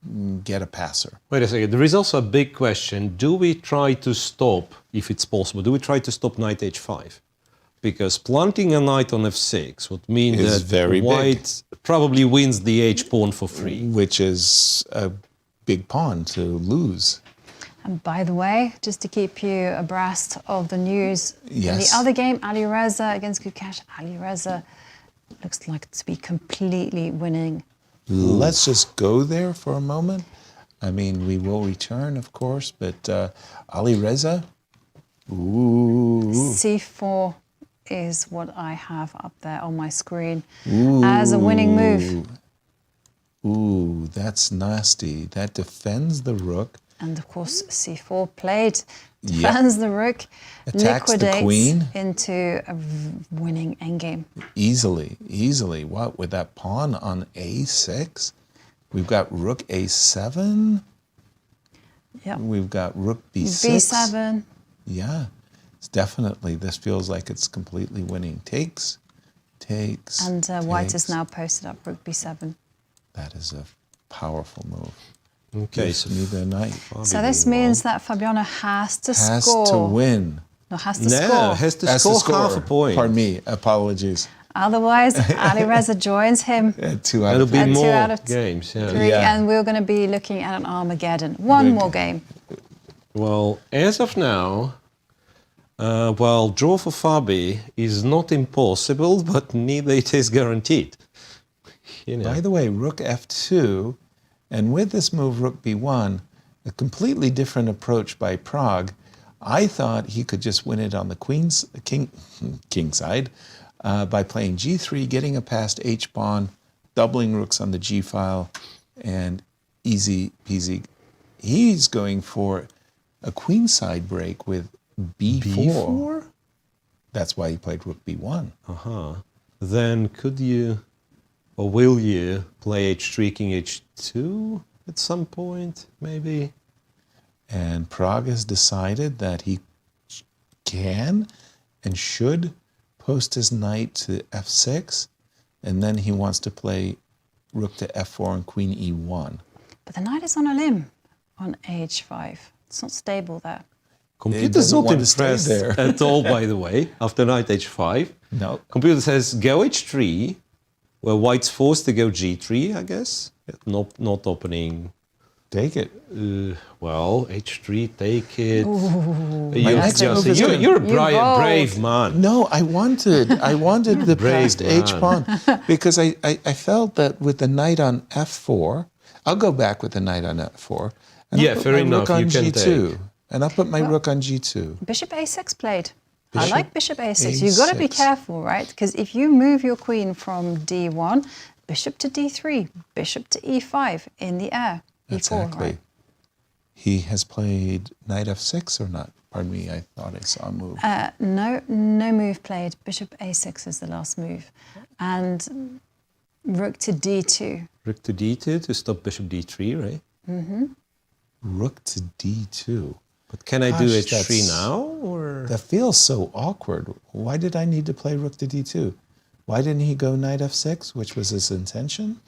and get a passer. Wait a second, there is also a big question. Do we try to stop, if it's possible, do we try to stop knight H5? Because planting a knight on F6 would mean Is that very white probably wins the H pawn for free. Which is a big pawn to lose. And by the way, just to keep you abreast of the news, in the Yes. other game, Alireza against Gukesh, Alireza looks like to be completely winning. Let's just go there for a moment. I mean, we will return, of course, but Alireza, ooh. C4 is what I have up there on my screen as a winning move. Ooh, that's nasty. That defends the rook. And of course, C4 played, defends the rook, Attacks the liquidates queen. into a winning endgame. Easily. What, with that pawn on A6? We've got rook A7. Yep. We've got rook B6. B7. Yeah, it's definitely, this feels like it's completely winning. Takes. And white is takes. now posted up rook B7. That is a powerful move. Okay, Gives so me the knight. So this means that Fabiano has to Has score. to win. No, has to score. has to score half a point. Pardon me, apologies. Otherwise, Alireza joins him. Two out It'll of be At two more out of games, yeah. three, and we're going to be looking at an Armageddon. One more game. Well, as of now, draw for Fabi is not impossible, but neither it is guaranteed. By the way, rook F2, and with this move, rook B1, a completely different approach by Prague. I thought he could just win it on the king side by playing G3, getting a past H pawn, doubling rooks on the G file, and easy peasy. He's going for a queenside break with B4. That's why he played rook B1. Then could you, or will you, play H3, King H2 at some point, maybe? And Prague has decided that he can and should post his knight to F6, and then he wants to play rook to F4 and queen E1. But the knight is on a limb on H5. It's not stable there. Computer's not want to stay impressed there. at all, by the way, after knight H5. No. Computer says go H3, where white's forced to go G3, I guess. Not opening. Take it. Well, H3, take it. You're a brave man. No, I wanted the Brave past H man. pawn because I felt that with the knight on F4, I'll go back with the knight on F4. And Yeah, I'll put fair my enough, Rook on you can G2, take. and I'll put my rook on G2. Bishop A6 played. I Bishop like bishop A6. You've got to be A6. careful, right? Because if you move your queen from D1, bishop to D3, bishop to E5 in the air. E4, Exactly. right? He has played knight F6 or not? Pardon me, I thought I saw a move. No move played. Bishop A6 is the last move. And rook to D2. Rook to D2 to stop bishop D3, right? Mm-hmm. Rook to D2. But can I do Gosh, H3 that's- now? Or That feels so awkward. Why did I need to play rook to D2? Why didn't he go knight F6, which was his intention?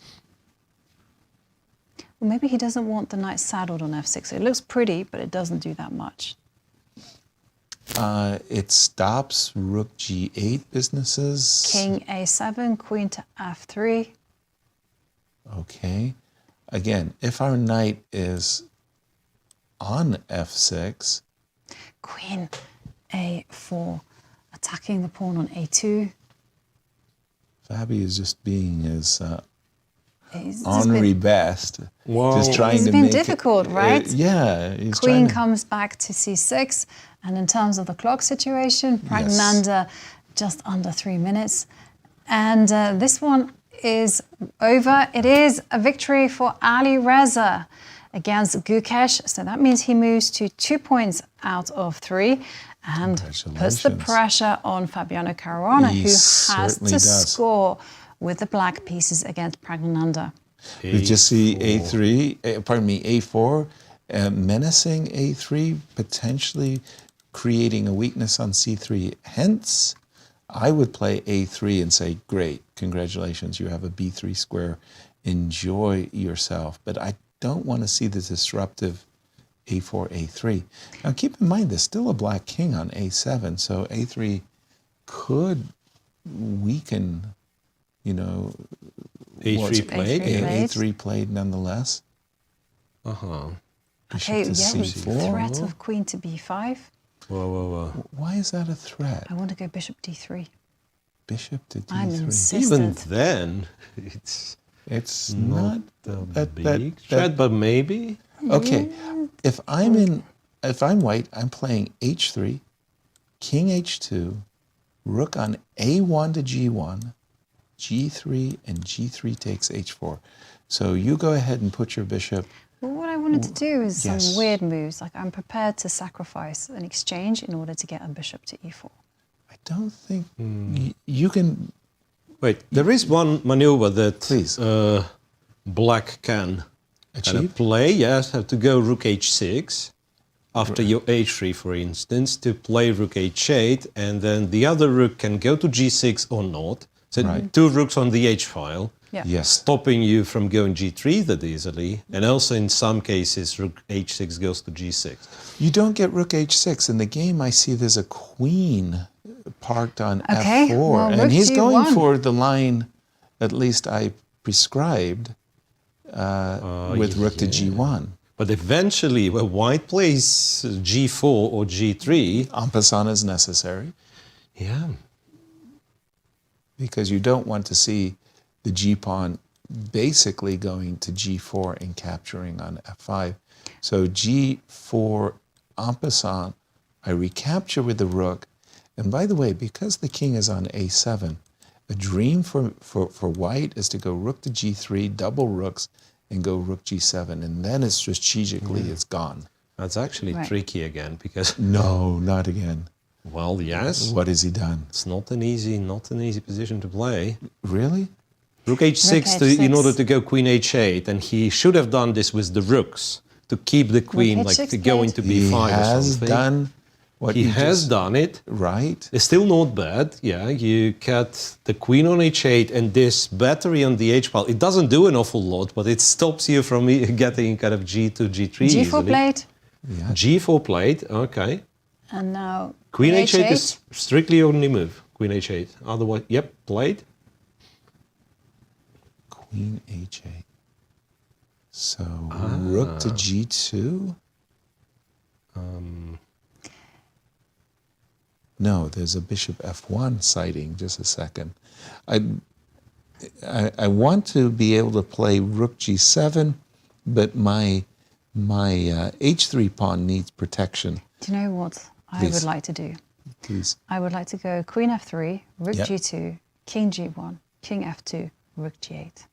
Well, maybe he doesn't want the knight saddled on F6. It looks pretty, but it doesn't do that much. It stops rook G8 businesses. King A7, queen to F3. Okay. Again, if our knight is on F6, Queen A4, attacking the pawn on A2. Fabi is just being as ornery best. Just trying It's to been make difficult, right? Yeah. Queen comes back to c6, and in terms of the clock situation, Praggnanandhaa just under 3 minutes. And this one is over. It is a victory for Alireza against Gukesh. So that means he moves to 2 points out of 3 and puts the pressure on Fabiano Caruana, who has to score with the black pieces against Praggnanandhaa. We just see A4, menacing A3, potentially creating a weakness on C3. Hence, I would play A3 and say, great, congratulations, you have a B3 square, enjoy yourself. But I don't want to see the disruptive A4, A3. Now keep in mind, there's still a black king on A7, so A3 could weaken, you know, A3 played? A3 played nonetheless. Okay, threat of queen to B5. Whoa. Why is that a threat? I want to go bishop D3. Bishop to D3. I'm insistent. Even then, it's not a big threat, but maybe. Okay, if I'm white, I'm playing H3, King H2, Rook on A1 to G1, G3, and G3 takes H4. So you go ahead and put your bishop. Well, what I wanted to do is some weird moves. Like I'm prepared to sacrifice an exchange in order to get a bishop to E4. I don't think you can. Wait, there is one maneuver that black can play. Yes, have to go Rook H6 after your H3, for instance, to play Rook H8, and then the other rook can go to G6 or not. So 2 rooks on the H file. Stopping you from going G3 that easily, and also in some cases Rook H6 goes to G6. You don't get Rook H6. In the game I see there's a queen parked on F4, well, and he's going for the line, at least I prescribed, with Rook to G1. But eventually, when white plays G4 or G3... en passant is necessary. Yeah. Because you don't want to see the G-pawn basically going to G4 and capturing on F5. So G4 en passant, I recapture with the rook. And by the way, because the king is on A7, a dream for white is to go rook to G3, double rooks, and go rook G7. And then it's strategically, it's gone. That's actually tricky again, because... No, not again. Well, yes. What has he done? It's not an easy position to play. Really? Rook H6 in order to go Queen H8, and he should have done this with the rooks to keep the queen to go into B5 or something. He has done what he has done it. Right. It's still not bad. Yeah, you cut the queen on H8 and this battery on the H file. It doesn't do an awful lot, but it stops you from getting kind of G to G3 G4 easily. played. Yeah. G4 played. Okay. And now Queen H8 is strictly only move. Queen H8. Otherwise, played. Queen H8. So rook to G2? No, there's a bishop F1 sighting. Just a second. I want to be able to play rook G7, but my H3 pawn needs protection. Do you know what I would like to do? Please. I would like to go Queen F3, Rook G2, King G1, King F2, Rook G8.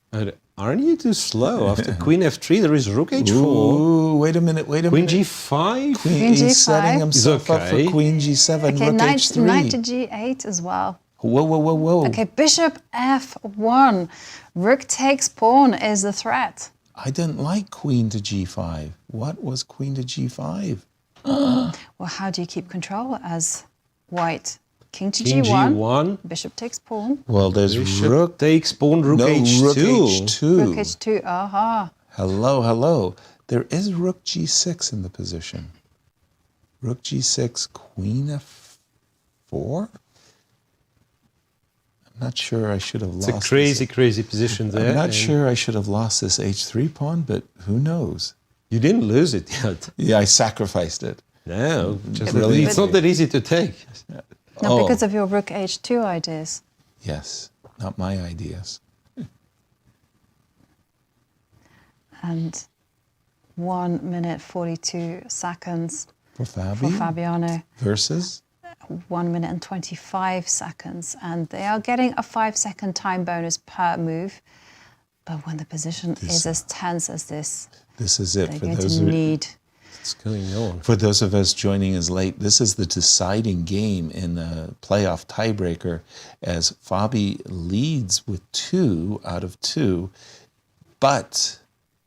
Aren't you too slow? After Queen F3, there is Rook H4. Ooh, wait a minute. Queen G5? Queen G5. He's setting himself up for Queen G7, Okay, Rook knight H3. to G8 as well. Whoa. Okay, Bishop F1. Rook takes pawn is the threat. I didn't like Queen to G5. What was Queen to G5? Well, how do you keep control as white? King to King G1. Bishop takes pawn. Well, there's Bishop rook takes pawn, rook H2. Rook H2. Rook H2, aha. Hello. There is rook G6 in the position. Rook G6, Queen F4? I'm not sure I should have lost It's a crazy position there. I'm not sure I should have lost this H3 pawn, but who knows? You didn't lose it yet. Yeah, I sacrificed it. No, it's not that easy to take. Not because of your Rook H2 ideas. Yes, not my ideas. And 1 minute 42 seconds for Fabiano. Versus? 1 minute and 25 seconds. And they are getting a 5-second time bonus per move. But when the position is as tense as this is it. they're going to need... What's going on? For those of us joining us late, this is the deciding game in the playoff tiebreaker as Fabi leads with 2 out of 2, but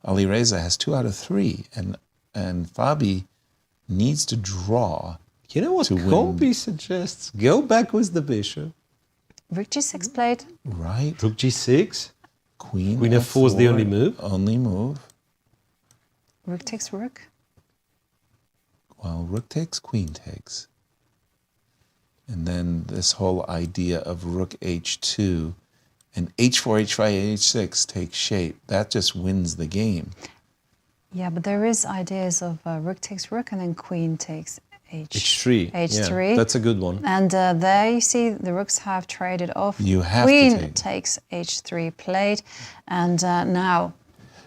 Alireza has 2 out of 3, and Fabi needs to draw. You know what Kobe suggests? Go back with the bishop. Rook g6 played. Right. Rook g6. Queen f4 is the only move. Only move. Rook takes rook. Well, rook takes, queen takes. And then this whole idea of rook h2 and h4, h5, h6 takes shape. That just wins the game. Yeah, but there is ideas of rook takes rook and then queen takes h3. h3. Yeah, that's a good one. And there you see the rooks have traded off. You have queen to take. Takes h3 played. And now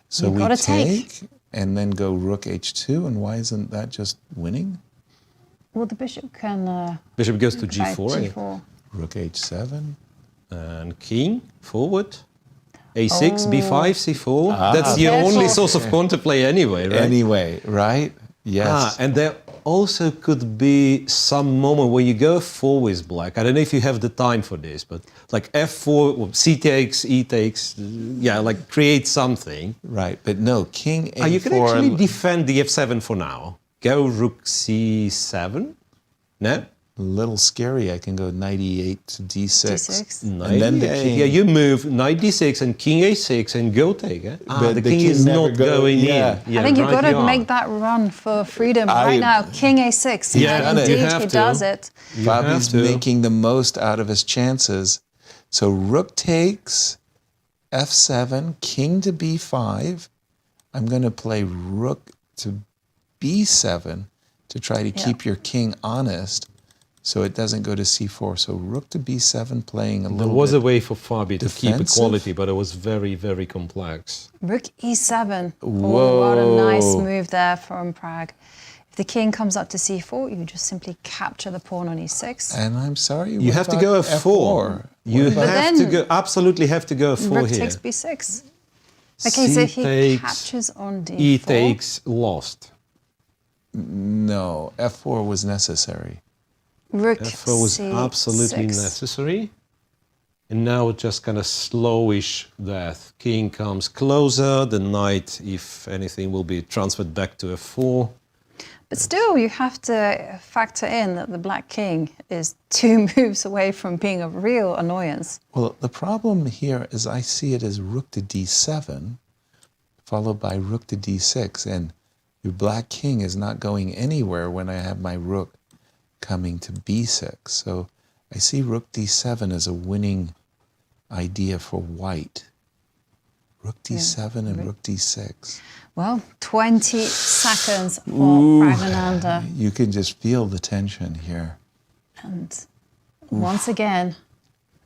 so you've got to take. And then go rook h2, and why isn't that just winning? Well, the bishop can... bishop goes to g4. g4. Rook h7. And king, forward. a6, b5, c4. Ah. That's the only source of counterplay anyway, right? Anyway, right? Yes. And there also could be some moment where you go 4 with black. I don't know if you have the time for this, but like f4, c takes, e takes, like create something. Right, but no, king a4. You can actually defend the f7 for now. Go rook c7. No? A little scary. I can go knight e8 to d6. d6. And then the king... Yeah, you move knight d6 and king a6 and go take it. But the king is not going in. I think you've got to make that run for freedom right now. King a6. Yeah, and indeed he does it. Fabi's making the most out of his chances. So rook takes, f7, king to b5. I'm going to play rook to b7 to try to keep your king honest, so it doesn't go to c4. So rook to b7 playing a little bit. There was a way for Fabi to keep defensive. equality, but it was very, very complex. Rook e7. Whoa. Oh, what a nice move there from Pragg. If the king comes up to c4, you just simply capture the pawn on e6. And I'm sorry, You have to go f4. You have to go, absolutely have to go f4 rook here. takes b6. Okay, so he captures on d4. E takes, lost. No, f4 was necessary. Rook f4 was c6. absolutely necessary. And now it's just kind of slowish death. King comes closer, the knight, if anything, will be transferred back to f4. But still, you have to factor in that the black king is 2 moves away from being a real annoyance. Well, the problem here is I see it as rook to d7, followed by rook to d6, and your black king is not going anywhere when I have my rook coming to b6. So I see rook d7 as a winning idea for white. Rook d7 and rook d6. Well, 20 seconds for Praggnanandhaa. You can just feel the tension here. And once again,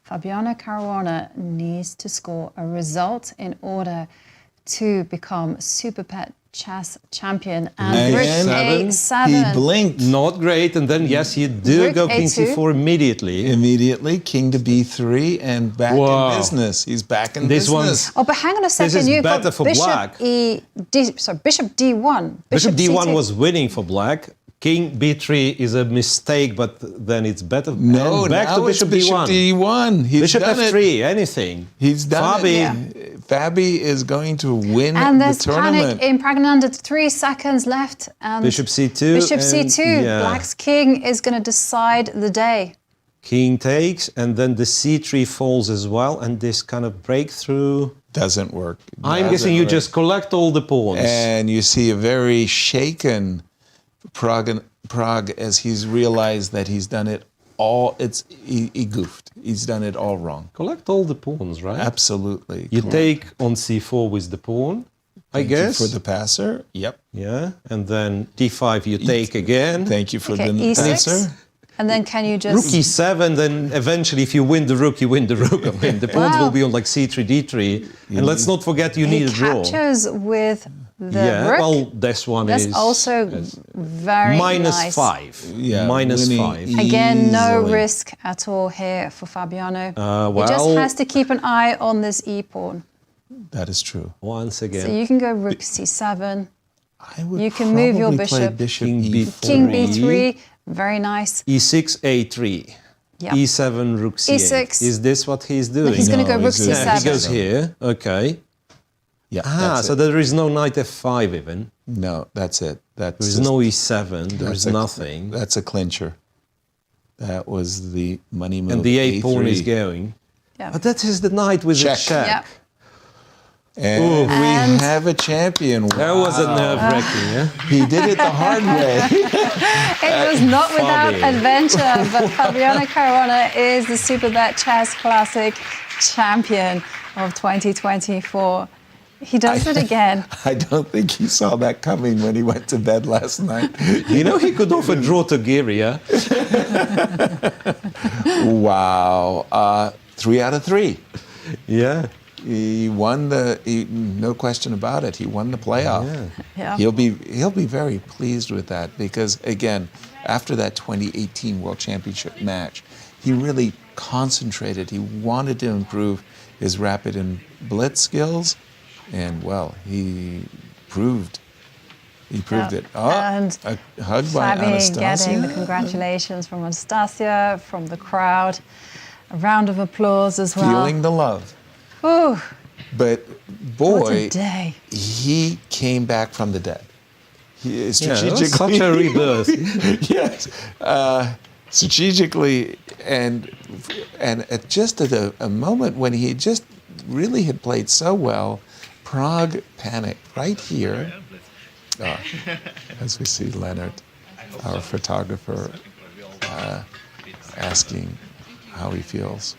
Fabiano Caruana needs to score a result in order to become Superbet Chess champion. And rook a7. He blinked. Not great. And then, yes, you do Rook go king a2. c4 immediately. Immediately, king to b3 and back in business. He's back in business. Oh, but hang on a second. This is You've better got for bishop black. bishop d1. Bishop d1 c2. was winning for black. King b3 is a mistake, but then it's better. No, and back now to bishop it's d1. d1. He's Bishop done f3, anything. He's done Fabi, it. Fabi is going to win And the there's tournament. panic in Praggnanandhaa. 3 seconds left. And Bishop c2. Bishop and- c2. yeah. Black's king is going to decide the day. King takes, and then the c3 falls as well, and this kind of breakthrough doesn't work. I'm guessing you just collect all the pawns. And you see a very shaken Pragg as he's realized that he's done it all. He goofed. He's done it all wrong. Collect all the pawns, right? Absolutely. You take on c4 with the pawn, I guess. For the passer. Yep. Yeah, and then d5 you take again. Thank you for Okay, the E6. passer. And then can you just... Rook e7, then eventually if you win the rook, you win the rook. I mean, the pawns will be on like c3, d3. And let's not forget you need a draw. He captures with the rook. Well, this one That's is... also very nice. -5. Yeah, -5. Again, no risk at all here for Fabiano. He just has to keep an eye on this e-pawn. That is true. Once again. So you can go rook c7. I would you can move your play bishop. King b3. Very nice. e6, a3. Yep. e7, rook c8. E6. Is this what he's doing? No, he's going to go rook c7. Yeah, he goes here. Okay. Yeah. So there is no knight f5 even. No, that's it. There is no e7. There is nothing. That's a clincher. That was the money move. And the a-pawn is going. Yeah. But that is the knight with the check. Yep. And we have a champion. Wow. That was a nerve-wracking, yeah? He did it the hard way. It was not without adventure, but Fabiano Caruana is the Superbet Chess Classic champion of 2024. He does it again. I don't think he saw that coming when he went to bed last night. You know, he could offer draw to Giri, yeah? Wow. 3 out of 3. Yeah. He won no question about it. He won the playoff. Yeah. He'll be very pleased with that because, again, after that 2018 World Championship match, he really concentrated. He wanted to improve his rapid and blitz skills, and well, he proved it. Oh, and a hug by Fabi Anastasiya. getting the congratulations from Anastasiya, from the crowd. A round of applause as well. Feeling the love. Ooh, but what boy, a day. He came back from the dead. He strategically, such a rebirth. Yes, strategically, and at just at a moment when he just really had played so well, Prague panicked right here. As we see Leonard, our photographer, asking how he feels.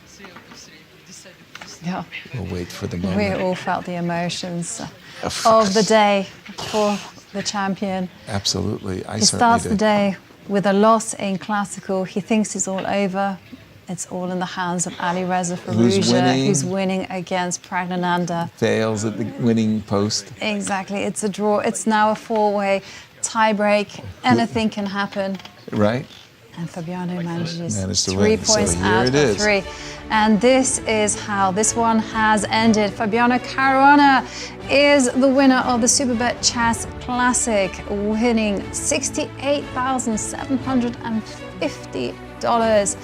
Yeah. We'll wait for the moment. We all felt the emotions of the day for the champion. Absolutely, I He certainly starts did. the day with a loss in classical. He thinks it's all over. It's all in the hands of Alireza Firouzja, who's winning against Praggnanandhaa. Fails at the winning post. Exactly, it's a draw. It's now a four-way tie-break. Anything can happen. Right. And Fabiano manages to 3 win. points So here out it of is. 3. And this is how this one has ended. Fabiano Caruana is the winner of the Superbet Chess Classic, winning $68,750.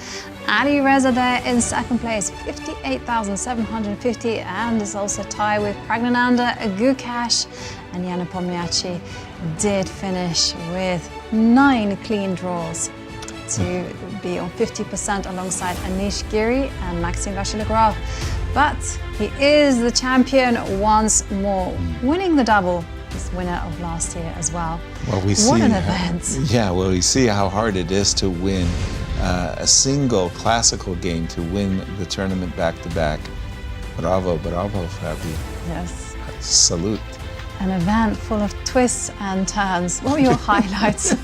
Alireza there in second place, $58,750, and is also tied with Praggnanandhaa, Gukesh, and Nepomniachtchi did finish with 9 clean draws to be on 50% alongside Anish, Giri, and Maxime Vachier-Lagrave. But he is the champion once more, winning the double. He's winner of last year as well. Well, we What an event. Yeah, well, we see how hard it is to win a single classical game, to win the tournament back-to-back. Bravo, Fabi. Yes. Salute. An event full of twists and turns. What were your highlights?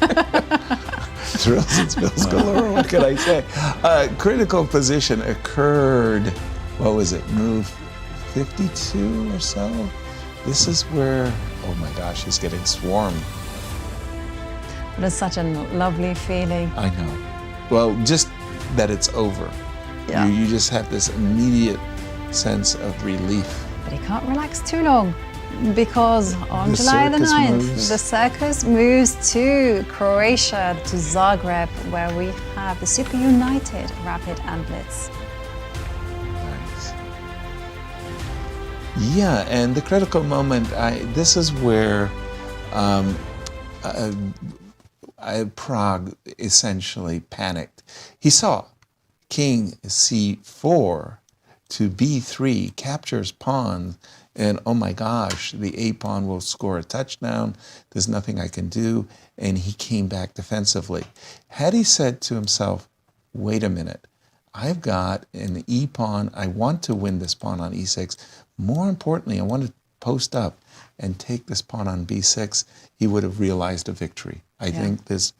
Thrills and spills galore, what can I say? Critical position occurred, what was it, move 52 or so? This is where, oh my gosh, he's getting swarmed. It is such a lovely feeling. I know. Well, just that it's over. Yeah. You just have this immediate sense of relief. But he can't relax too long, because on The July the circus 9th, moves. the circus moves to Croatia, to Zagreb, where we have the Super United Rapid and Blitz. Nice. Yeah, and the critical moment, this is where Prague essentially panicked. He saw King C4 to B3, captures pawn, and oh my gosh, the A-pawn will score a touchdown, there's nothing I can do, and he came back defensively. Had he said to himself, wait a minute, I've got an E-pawn, I want to win this pawn on E6, more importantly, I want to post up and take this pawn on B6, he would have realized a victory. I think there's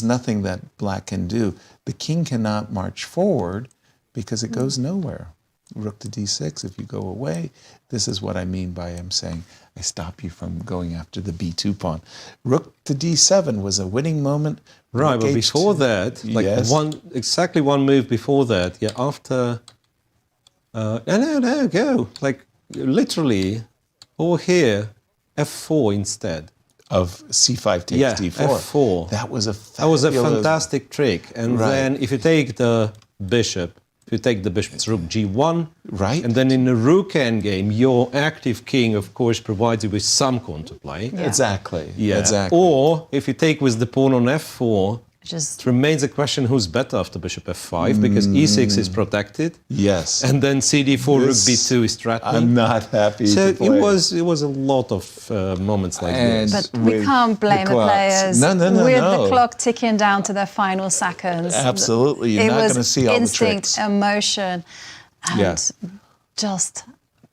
nothing that black can do. The king cannot march forward because it goes nowhere. Rook to d6, if you go away, this is what I mean by him saying, I stop you from going after the b2 pawn. Rook to d7 was a winning moment. Right, Rook but h2. before that, like exactly one move before that, after, go. Like literally, over here, f4 instead. Of c5 takes d4. f4. That was a fantastic trick. And then if you take the bishop, it's rook g1. Right. And then in the rook endgame, your active king, of course, provides you with some counterplay. Yeah. Exactly. Or if you take with the pawn on f4, it remains a question who's better after bishop f5, because e6 is protected. Yes. And then cd4, rook b2 is threatening. I'm not happy So to play. it was a lot of moments like this. But we can't blame the players No. with the clock ticking down to their final seconds. Absolutely. You're not going to see all the tricks. It was instinct, emotion, and just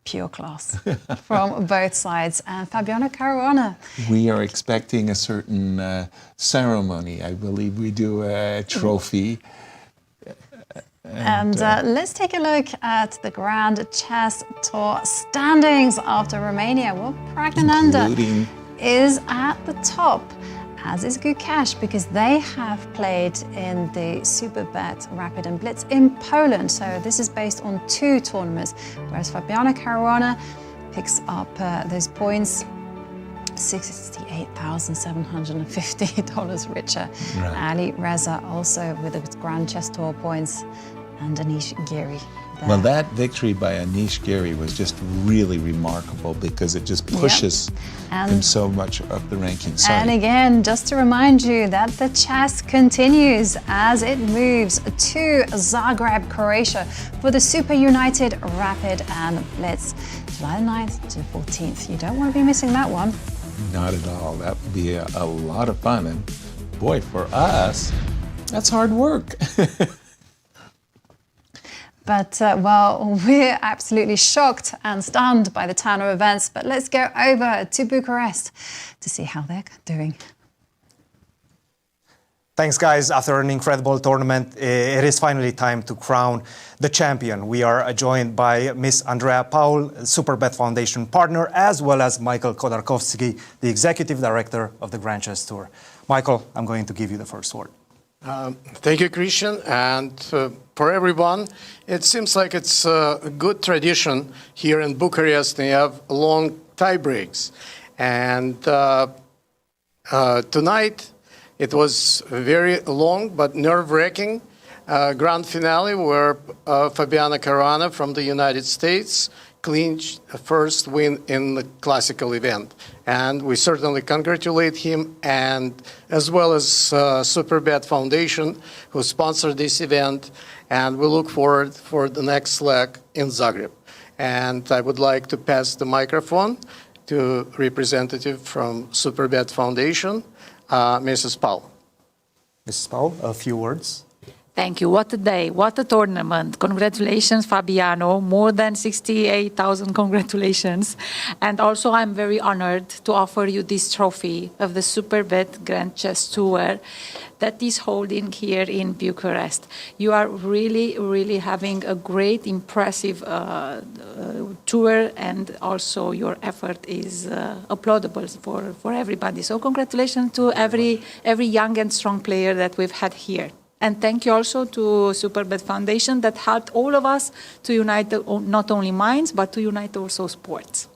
pure class from both sides. And Fabiano Caruana. We are expecting a certain ceremony. I believe we do a trophy. And let's take a look at the Grand Chess Tour standings after Romania. Well, Praggnanandhaa is at the top, as is Gukesh, because they have played in the Superbet Rapid and Blitz in Poland. So this is based on 2 tournaments, whereas Fabiano Caruana picks up those points, $68,750 richer. Alireza also with the Grand Chess Tour points, and Anish Giri. Well, that victory by Anish Giri was just really remarkable because it just pushes him so much up the ranking. And again, just to remind you that the chess continues as it moves to Zagreb, Croatia for the Super United Rapid and Blitz, July 9th to 14th. You don't want to be missing that one. Not at all. That would be a lot of fun. And boy, for us, that's hard work. But, well, we're absolutely shocked and stunned by the turn of events. But let's go over to Bucharest to see how they're doing. Thanks, guys. After an incredible tournament, it is finally time to crown the champion. We are joined by Miss Andrea Paul, Superbet Foundation partner, as well as Michael Khodorkovsky, the executive director of the Grand Chess Tour. Michael, I'm going to give you the first word. Thank you, Cristian. And for everyone, it seems like it's a good tradition here in Bucharest. They have long tie breaks. And tonight, it was very long but nerve-wracking grand finale where Fabiano Caruana from the United States clinched a first win in the classical event. And we certainly congratulate him, and as well as Superbet Foundation, who sponsored this event. And we look forward for the next leg in Zagreb. And I would like to pass the microphone to representative from Superbet Foundation, Mrs. Paul. Mrs. Paul, a few words. Thank you. What a day. What a tournament. Congratulations, Fabiano. More than 68,000 congratulations. And also, I'm very honored to offer you this trophy of the Superbet Grand Chess Tour that is holding here in Bucharest. You are really, really having a great, impressive tour, and also your effort is applaudable for everybody. So congratulations to every young and strong player that we've had here. And thank you also to Superbet Foundation that helped all of us to unite not only minds, but to unite also sports.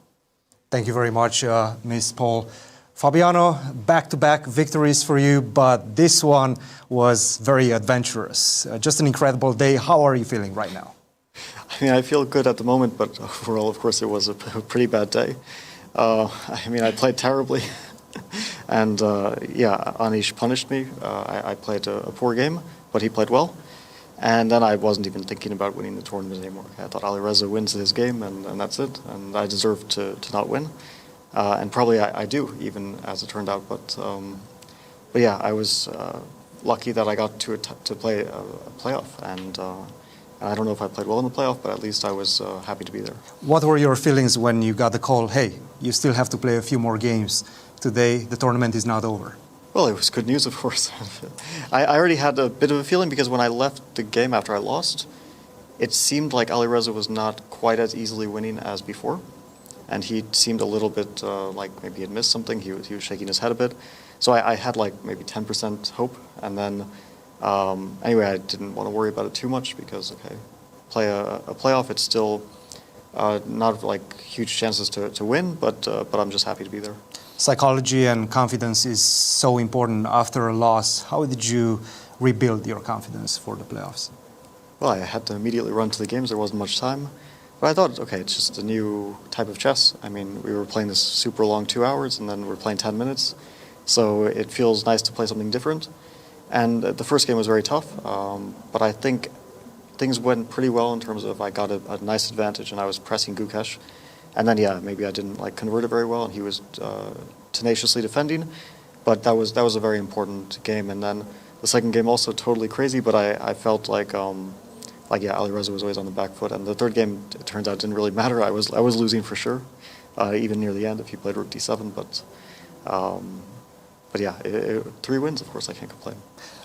Thank you very much, Ms. Paul. Fabiano, back-to-back victories for you, but this one was very adventurous. Just an incredible day. How are you feeling right now? I mean, I feel good at the moment, but overall, of course, it was a pretty bad day. I mean, I played terribly. And yeah, Anish punished me. I played a poor game, but he played well. And then I wasn't even thinking about winning the tournament anymore. I thought Alireza wins his game, and that's it. And I deserve to not win. And probably I do, even as it turned out. But yeah, I was lucky that I got to play a playoff. And I don't know if I played well in the playoff, but at least I was happy to be there. What were your feelings when you got the call, hey, you still have to play a few more games? Today, the tournament is not over. Well, it was good news, of course. I already had a bit of a feeling because when I left the game after I lost, it seemed like Alireza was not quite as easily winning as before. And he seemed a little bit like maybe he had missed something. He was shaking his head a bit. So I had like maybe 10% hope. And then anyway, I didn't want to worry about it too much because, okay, play a playoff, it's still not like huge chances to win, but I'm just happy to be there. Psychology and confidence is so important after a loss. How did you rebuild your confidence for the playoffs? Well, I had to immediately run to the games. There wasn't much time. But I thought, okay, it's just a new type of chess. I mean, we were playing this super long 2 hours, and then we're playing 10 minutes. So it feels nice to play something different. And the first game was very tough, but I think things went pretty well in terms of I got a nice advantage, and I was pressing Gukesh. And then, yeah, maybe I didn't like convert it very well, and he was tenaciously defending. But that was a very important game. And then the second game also totally crazy, but I felt like yeah, Alireza was always on the back foot. And the third game, it turns out, didn't really matter. I was losing for sure, even near the end if he played Rook D7. But yeah, 3 wins, of course, I can't complain.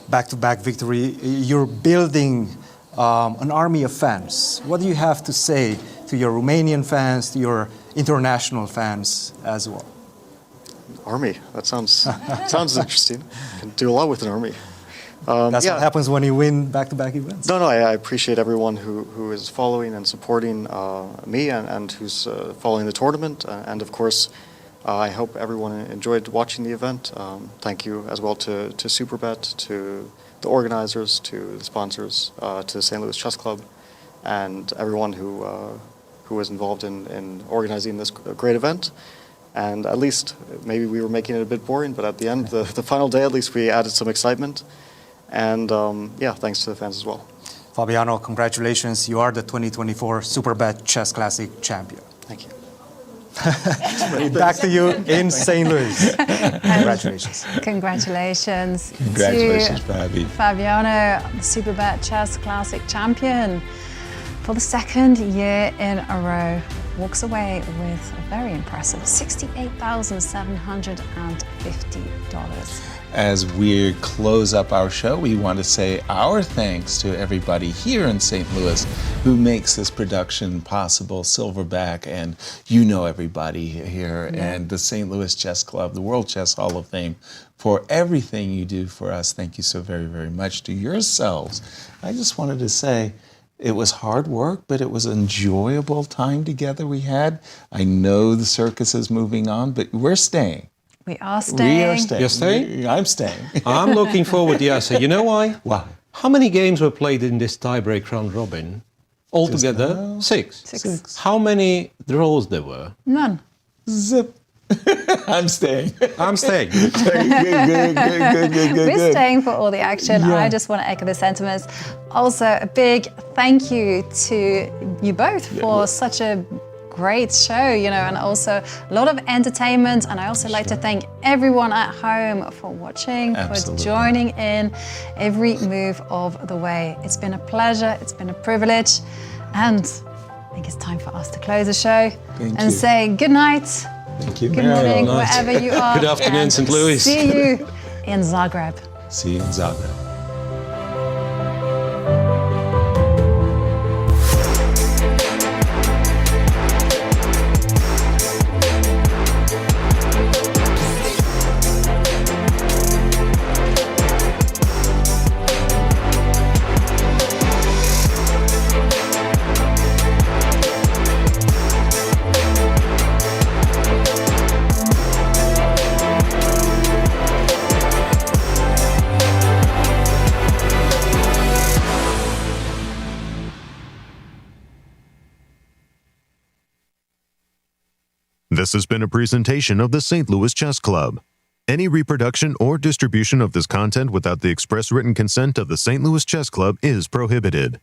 Back-to-back victory. You're building an army of fans. What do you have to say to your Romanian fans, to your international fans as well? Army, that sounds interesting. Can do a lot with an army. That's what happens when you win back-to-back events. No, I appreciate everyone who is following and supporting me and who's following the tournament. And of course, I hope everyone enjoyed watching the event. Thank you as well to Superbet, to the organizers, to the sponsors, to the St. Louis Chess Club, and everyone who was involved in organizing this great event. And at least, maybe we were making it a bit boring, but at the end, the final day, at least we added some excitement. And yeah, thanks to the fans as well. Fabiano, congratulations. You are the 2024 Superbet Chess Classic champion. Thank you. Back to you in St. Louis. Congratulations. Congratulations. Congratulations, to Fabi. Fabiano, the Superbet Chess Classic champion for the second year in a row. Walks away with a very impressive $68,750. As we close up our show, we want to say our thanks to everybody here in St. Louis who makes this production possible, Silverback, and you know everybody here, and the St. Louis Chess Club, the World Chess Hall of Fame, for everything you do for us. Thank you so very, very much. To yourselves, I just wanted to say, it was hard work, but it was an enjoyable time together we had. I know the circus is moving on, but we're staying. We are staying. We are staying. You're staying? I'm staying. I'm looking forward, Yasser. You know why? Why? How many games were played in this tiebreak round robin? Altogether, 6. 6. How many draws there were? None. Zip. I'm staying. I'm staying. Good. We're staying for all the action. Yeah. I just want to echo the sentiments. Also, a big thank you to you both for such a great show, you know, and also a lot of entertainment. And I also like to thank everyone at home for watching, for joining in every move of the way. It's been a pleasure. It's been a privilege. And I think it's time for us to close the show and say good night. Thank you. Good morning, wherever you are. Good afternoon, St. Louis. See you in Zagreb. See you in Zagreb. This has been a presentation of the St. Louis Chess Club. Any reproduction or distribution of this content without the express written consent of the St. Louis Chess Club is prohibited.